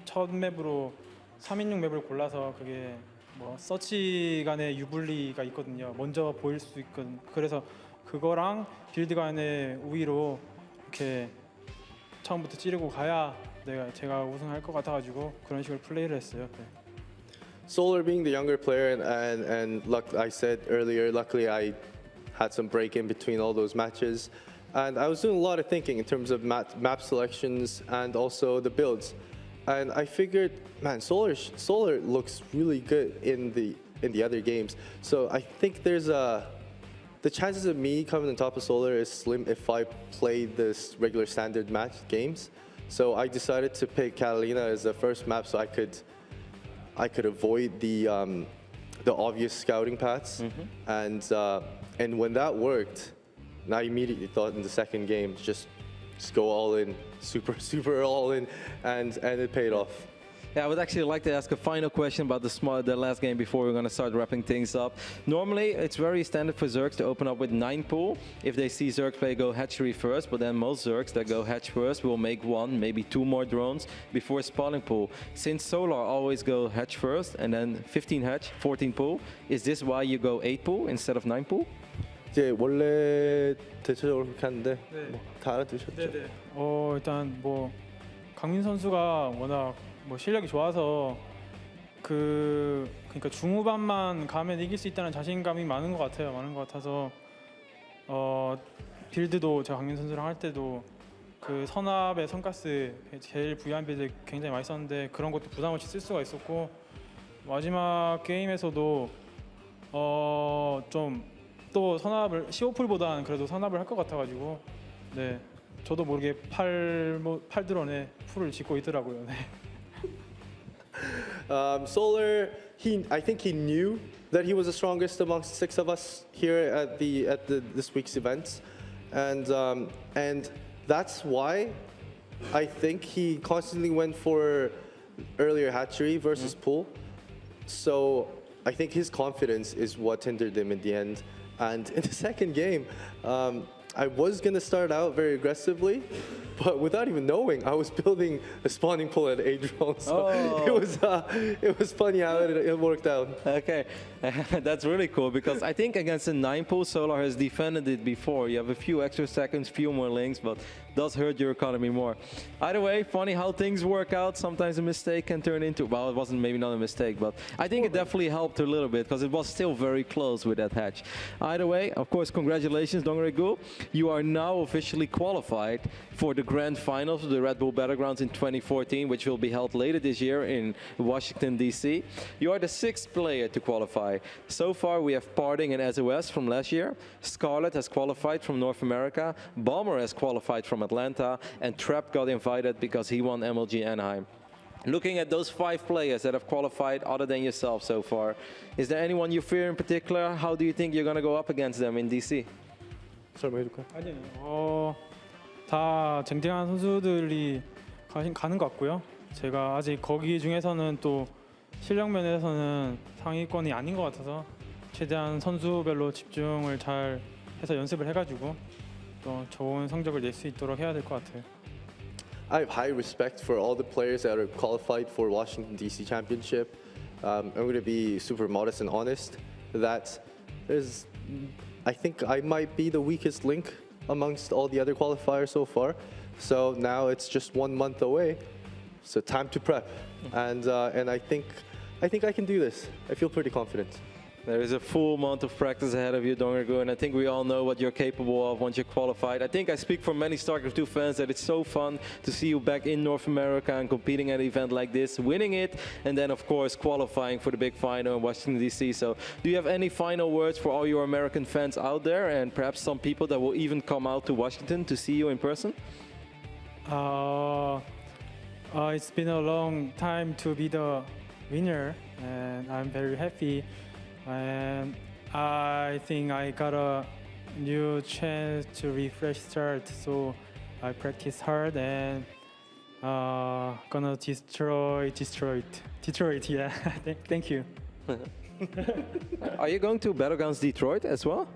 첫 맵으로 3인용 맵을 골라서 그게 뭐 서치 간의 유불리가 있거든요. 먼저 보일 수 있거든. 그래서 그거랑 빌드 간의 우위로 이렇게 처음부터 찌르고 가야 제가 우승할 것 같아가지고 그런 식으로 플레이를 했어요. 네. Solar being the younger player and I said earlier, luckily I had some break in between all those matches, and I was doing a lot of thinking in terms of map selections and also the builds, and I figured, man, Solar looks really good in the other games, so I think the chances of me coming on top of Solar is slim if I played this regular standard match games. So I decided to pick Catalina as the first map so I could avoid the obvious scouting paths. And when that worked, I immediately thought in the second game just go all in, super all in, and it paid off. Yeah, I would actually like to ask a final question about the last game before we're going to start wrapping things up. Normally, it's very standard for Zergs to open up with 9 pool if they see Zerg play go hatchery first, but then most Zergs that go hatch first will make 1, maybe 2 more drones before spawning pool. Since Solar always go hatch first and then 15 hatch, 14 pool, is this why you go 8 pool instead of 9 pool? 이제 원래 대체적으로 그렇게 하는데 다 알아두셨죠? 네네. 일단 뭐 강민 선수가 워낙 뭐 실력이 좋아서 그러니까 중후반만 가면 이길 수 있다는 자신감이 많은 것 같아서 빌드도 제가 강민 선수랑 할 때도 그 선압의 선가스 제일 부유한 빌드 굉장히 많이 썼는데 그런 것도 부담 없이 쓸 수가 있었고 마지막 게임에서도 좀 또 선압을 15풀보다는 그래도 선압을 할 것 같아가지고 네 저도 모르게 팔드론에 풀을 짓고 있더라고요. 네. Solar, I think he knew that he was the strongest amongst 6 of us here at this week's events, and that's why I think he constantly went for earlier hatchery versus pool. So I think his confidence is what hindered him in the end. And in the second game, I was gonna start out very aggressively, but without even knowing, I was building a spawning pool at A-drone. So it was funny how it worked out. Okay, that's really cool because I think against a 9 pool, Solar has defended it before. You have a few extra seconds, few more links, but does hurt your economy more. Either way, funny how things work out. Sometimes a mistake can turn into, well, it wasn't maybe not a mistake, but I think it definitely helped a little bit because it was still very close with that hatch. Either way, of course, congratulations, DongRaeGu. You are now officially qualified for the grand finals of the Red Bull Battlegrounds in 2014, which will be held later this year in Washington, D.C. You are the 6th player to qualify. So far, we have Parting and SOS from last year. Scarlet has qualified from North America. Bomber has qualified from Atlanta. And Trap got invited because he won MLG Anaheim. Looking at those 5 players that have qualified other than yourself so far, is there anyone you fear in particular? How do you think you're going to go up against them in D.C.? 아니요. 다 쟁쟁한 선수들이 가는 것 같고요. 제가 아직 거기 중에서는 또 실력 면에서는 상위권이 아닌 것 같아서 최대한 선수별로 집중을 잘 해서 연습을 해가지고 또 좋은 성적을 낼 수 있도록 해야 될 것 같아요. I have high respect for all the players that are qualified for Washington DC Championship. I'm going to be super modest and honest that I think I might be the weakest link amongst all the other qualifiers so far. So now it's just 1 month away. So time to prep, and I think I can do this. I feel pretty confident. There is a full month of practice ahead of you, DongRaeGu, and I think we all know what you're capable of once you're qualified. I think I speak for many StarCraft 2 fans that it's so fun to see you back in North America and competing at an event like this, winning it, and then of course qualifying for the big final in Washington DC. So do you have any final words for all your American fans out there, and perhaps some people that will even come out to Washington to see you in person? It's been a long time to be the winner, and I'm very happy. And I think I got a new chance to refresh start, so I practice hard and gonna destroy Detroit. Yeah, thank you. Are you going to Battlegrounds Detroit as well?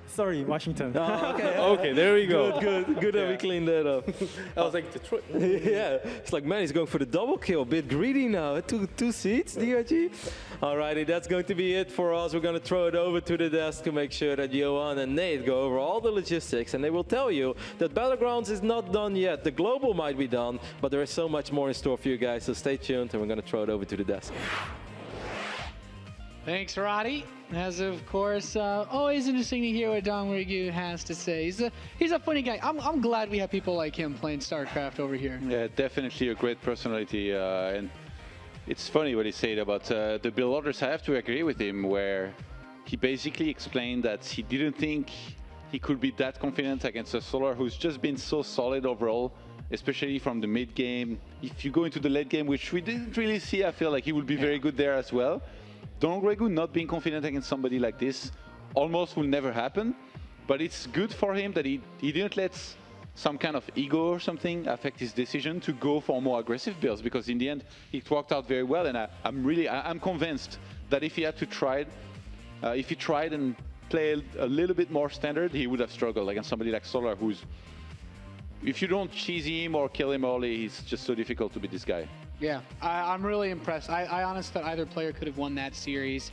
Sorry, Washington. Oh, okay. Okay, there we go. Good that we cleaned that up. I was like, Detroit. Yeah, it's like, man, he's going for the double kill. A bit greedy now. Two seats, DRG. Alrighty, that's going to be it for us. We're going to throw it over to the desk to make sure that Johan and Nate go over all the logistics, and they will tell you that Battlegrounds is not done yet. The global might be done, but there is so much more in store for you guys, so stay tuned, and we're going to throw it over to the desk. Thanks, Roddy. As of course, always interesting to hear what DongRaeGu has to say. He's a funny guy. I'm glad we have people like him playing StarCraft over here. Yeah, definitely a great personality. And it's funny what he said about the build orders. I have to agree with him, where he basically explained that he didn't think he could be that confident against a Solar who's just been so solid overall, especially from the mid game. If you go into the late game, which we didn't really see, I feel like he would be very good there as well. DongRaeGu not being confident against somebody like this almost will never happen, but it's good for him that he didn't let some kind of ego or something affect his decision to go for more aggressive builds, because in the end it worked out very well, and I'm convinced that if he had to try it, if he tried and play a little bit more standard, he would have struggled against somebody like Solar, who's, if you don't cheese him or kill him early, he's just so difficult to beat this guy. Yeah, I'm really impressed. I honestly thought either player could have won that series.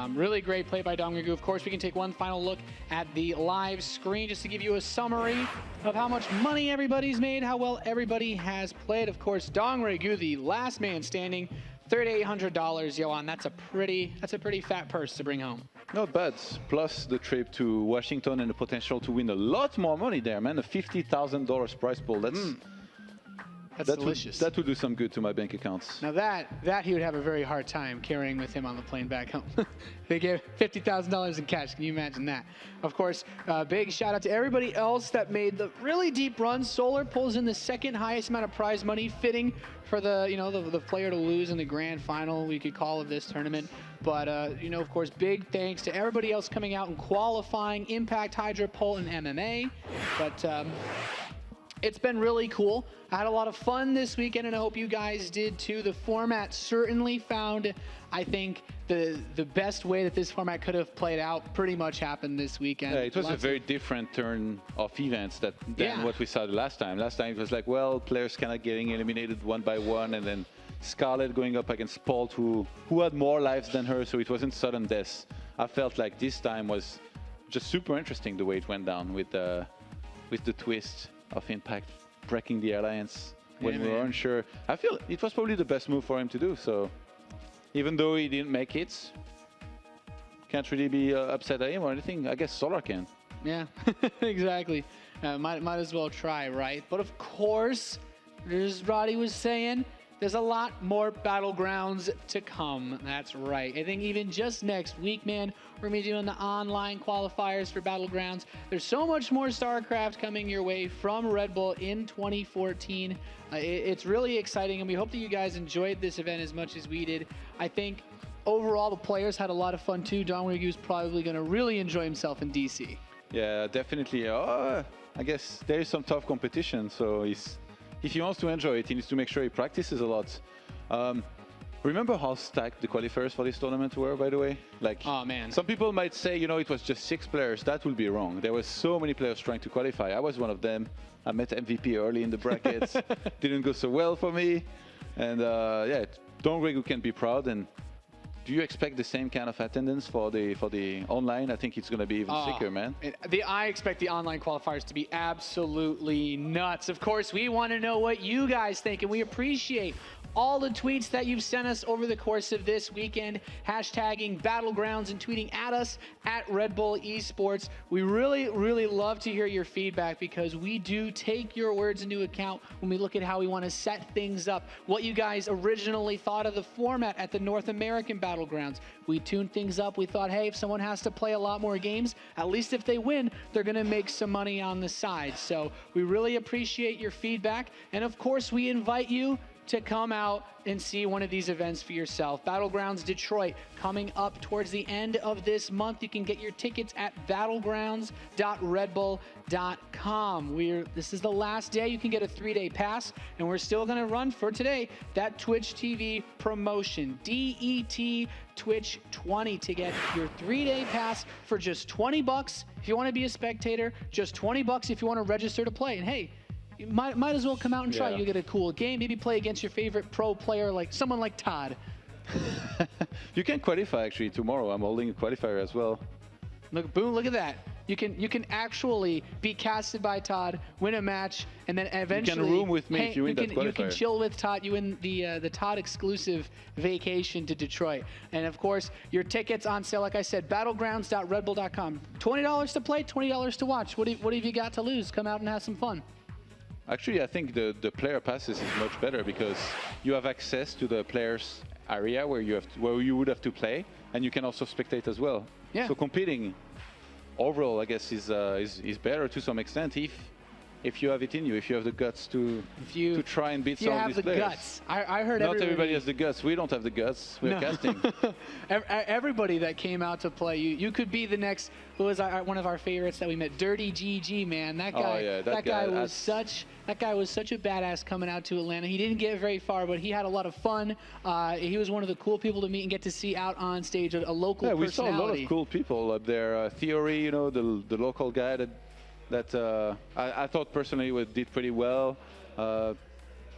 Really great play by DongRaeGu. Of course, we can take one final look at the live screen just to give you a summary of how much money everybody's made, how well everybody has played. Of course, DongRaeGu, the last man standing, $3,800. Johan, that's a pretty fat purse to bring home. Not bad. Plus the trip to Washington and the potential to win a lot more money there, man. A $50,000 prize pool. That's delicious. That would do some good to my bank accounts. Now that he would have a very hard time carrying with him on the plane back home. They gave $50,000 in cash. Can you imagine that? Of course, big shout out to everybody else that made the really deep run. Solar pulls in the second highest amount of prize money, fitting for the the player to lose in the grand final, we could call, of this tournament. But of course, big thanks to everybody else coming out and qualifying: Impact, Hydra, Polt, and MMA. But it's been really cool. I had a lot of fun this weekend, and I hope you guys did too. The format certainly found, I think, the best way that this format could have played out pretty much happened this weekend. Yeah, it was a very different turn of events than what we saw the last time. Last time it was like, well, players kind of getting eliminated one by one, and then Scarlet going up against Polt, who had more lives than her, so it wasn't sudden death. I felt like this time was just super interesting the way it went down with the twist of Impact breaking the alliance when we were unsure. I feel it was probably the best move for him to do. So even though he didn't make it, can't really be upset at him or anything. I guess Solar can. Yeah, exactly. Might as well try, right? But of course, as Roddy was saying, there's a lot more Battlegrounds to come. That's right. I think even just next week, man, we're going to be doing the online qualifiers for Battlegrounds. There's so much more StarCraft coming your way from Red Bull in 2014. It's really exciting, and we hope that you guys enjoyed this event as much as we did. I think overall the players had a lot of fun too. DongRaeGu is probably going to really enjoy himself in DC. Yeah, definitely. I guess there is some tough competition, so if he wants to enjoy it, he needs to make sure he practices a lot. Remember how stacked the qualifiers for this tournament were, by the way? Like, oh man, some people might say, you know, it was just 6 players. That would be wrong. There were so many players trying to qualify. I was one of them. I met MVP early in the brackets. Didn't go so well for me. And yeah, DongRaeGu can be proud. And do you expect the same kind of attendance for the online? I think it's going to be even sicker, man. I expect the online qualifiers to be absolutely nuts. Of course, we want to know what you guys think, and we appreciate all the tweets that you've sent us over the course of this weekend, hashtagging Battlegrounds and tweeting at us at Red Bull Esports. We really, really love to hear your feedback because we do take your words into account when we look at how we want to set things up. What you guys originally thought of the format at the North American Battlegrounds. We tuned things up. We thought, hey, if someone has to play a lot more games, at least if they win, they're going to make some money on the side. So we really appreciate your feedback. And of course, we invite you to come out and see one of these events for yourself. Battlegrounds Detroit coming up towards the end of this month. You can get your tickets at battlegrounds.redbull.com. This is the last day. You can get a 3-day pass, and we're still going to run for today that Twitch TV promotion, DET Twitch 20, to get your 3-day pass for just $20 if you want to be a spectator, just $20 if you want to register to play. And hey, you might as well come out and try. You get a cool game. Maybe play against your favorite pro player, like someone like Todd. You can qualify actually tomorrow. I'm holding a qualifier as well. Look, boom! Look at that. You can actually be casted by Todd, win a match, and then eventually you can room with me if you win that qualifier. You can chill with Todd. You win the Todd exclusive vacation to Detroit, and of course your tickets on sale. Like I said, battlegrounds.redbull.com. $20 to play, $20 to watch. What have you got to lose? Come out and have some fun. Actually, I think the player passes is much better because you have access to the players' area where you would have to play, and you can also spectate as well. Yeah. So competing overall, I guess, is better to some extent if you have it in you, if you have the guts to try and beat some of these players. You have the guts. I heard not everybody has the guts. We don't have the guts. We're casting. Everybody that came out to play, you could be the next. Who was one of our favorites that we met? Dirty GG, man. That guy. Oh, yeah, that guy was such a badass coming out to Atlanta. He didn't get very far, but he had a lot of fun. He was one of the cool people to meet and get to see out on stage. A local personality. Yeah, we saw a lot of cool people up there. Theory, you know, the local guy that I thought personally did pretty well.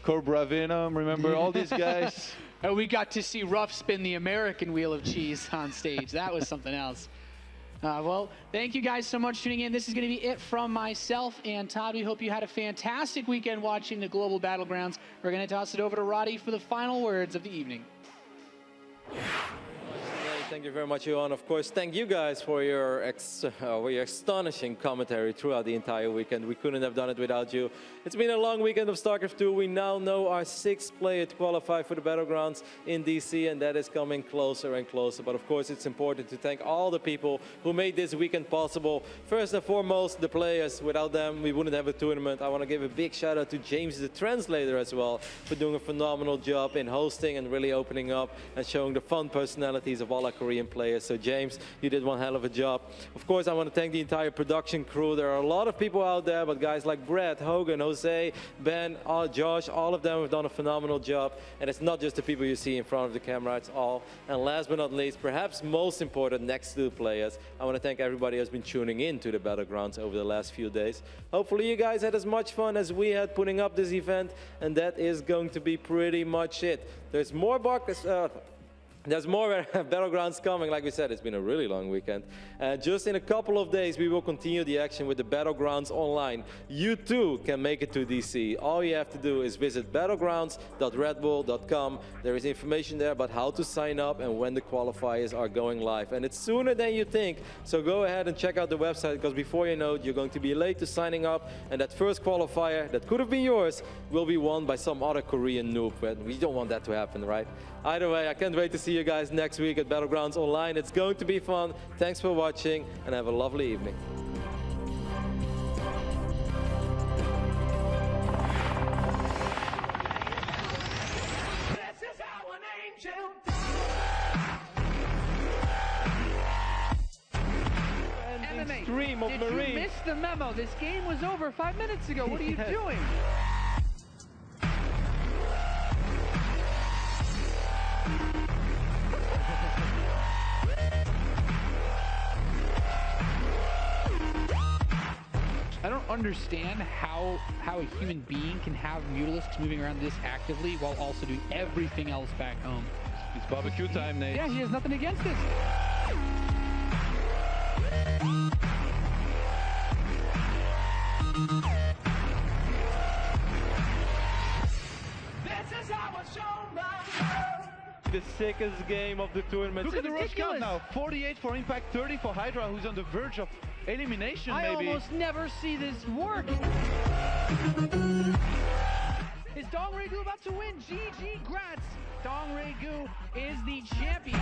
Cobra Venom, remember all these guys? And we got to see Ruff spin the American Wheel of Cheese on stage. That was something else. Well, thank you guys so much for tuning in. This is going to be it from myself and Todd. We hope you had a fantastic weekend watching the Global Battlegrounds. We're going to toss it over to Roddy for the final words of the evening. Thank you very much, Johan. Of course, thank you guys for your astonishing commentary throughout the entire weekend. We couldn't have done it without you. It's been a long weekend of StarCraft 2. We now know our 6th player to qualify for the Battlegrounds in DC, and that is coming closer and closer. But of course, it's important to thank all the people who made this weekend possible. First and foremost, the players. Without them, we wouldn't have a tournament. I want to give a big shout out to James, the translator, as well, for doing a phenomenal job in hosting and really opening up and showing the fun personalities of all our Korean players. So James, you did one hell of a job. Of course, I want to thank the entire production crew. There are a lot of people out there, but guys like Brett, Hogan, Jose, Ben, Josh, all of them have done a phenomenal job. And it's not just the people you see in front of the camera, it's all. And last but not least, perhaps most important, next to the players, I want to thank everybody who's been tuning in to the Battlegrounds over the last few days. Hopefully you guys had as much fun as we had putting up this event, and that is going to be pretty much it. There's more There's more Battlegrounds coming. Like we said, it's been a really long weekend. And just in a couple of days, we will continue the action with the Battlegrounds online. You too can make it to DC. All you have to do is visit battlegrounds.redbull.com. There is information there about how to sign up and when the qualifiers are going live. And it's sooner than you think. So go ahead and check out the website, because before you know it, you're going to be late to signing up. And that first qualifier that could have been yours will be won by some other Korean noob. But we don't want that to happen, right? Either way, I can't wait to see you guys next week at Battlegrounds Online. It's going to be fun. Thanks for watching, and have a lovely evening. Stream of Marine. Did you miss the memo? This game was over 5 minutes ago. What are you doing? understand how a human being can have Mutalisks moving around this actively while also doing everything else back home. It's barbecue time, Nate. Yeah, he has nothing against this. The sickest game of the tournament. Look at the rush count now. 48 for Impact, 30 for Hydra, who's on the verge of elimination, I maybe. almost never see this work. Is DongRaeGu about to win? GG, grats. DongRaeGu is the champion.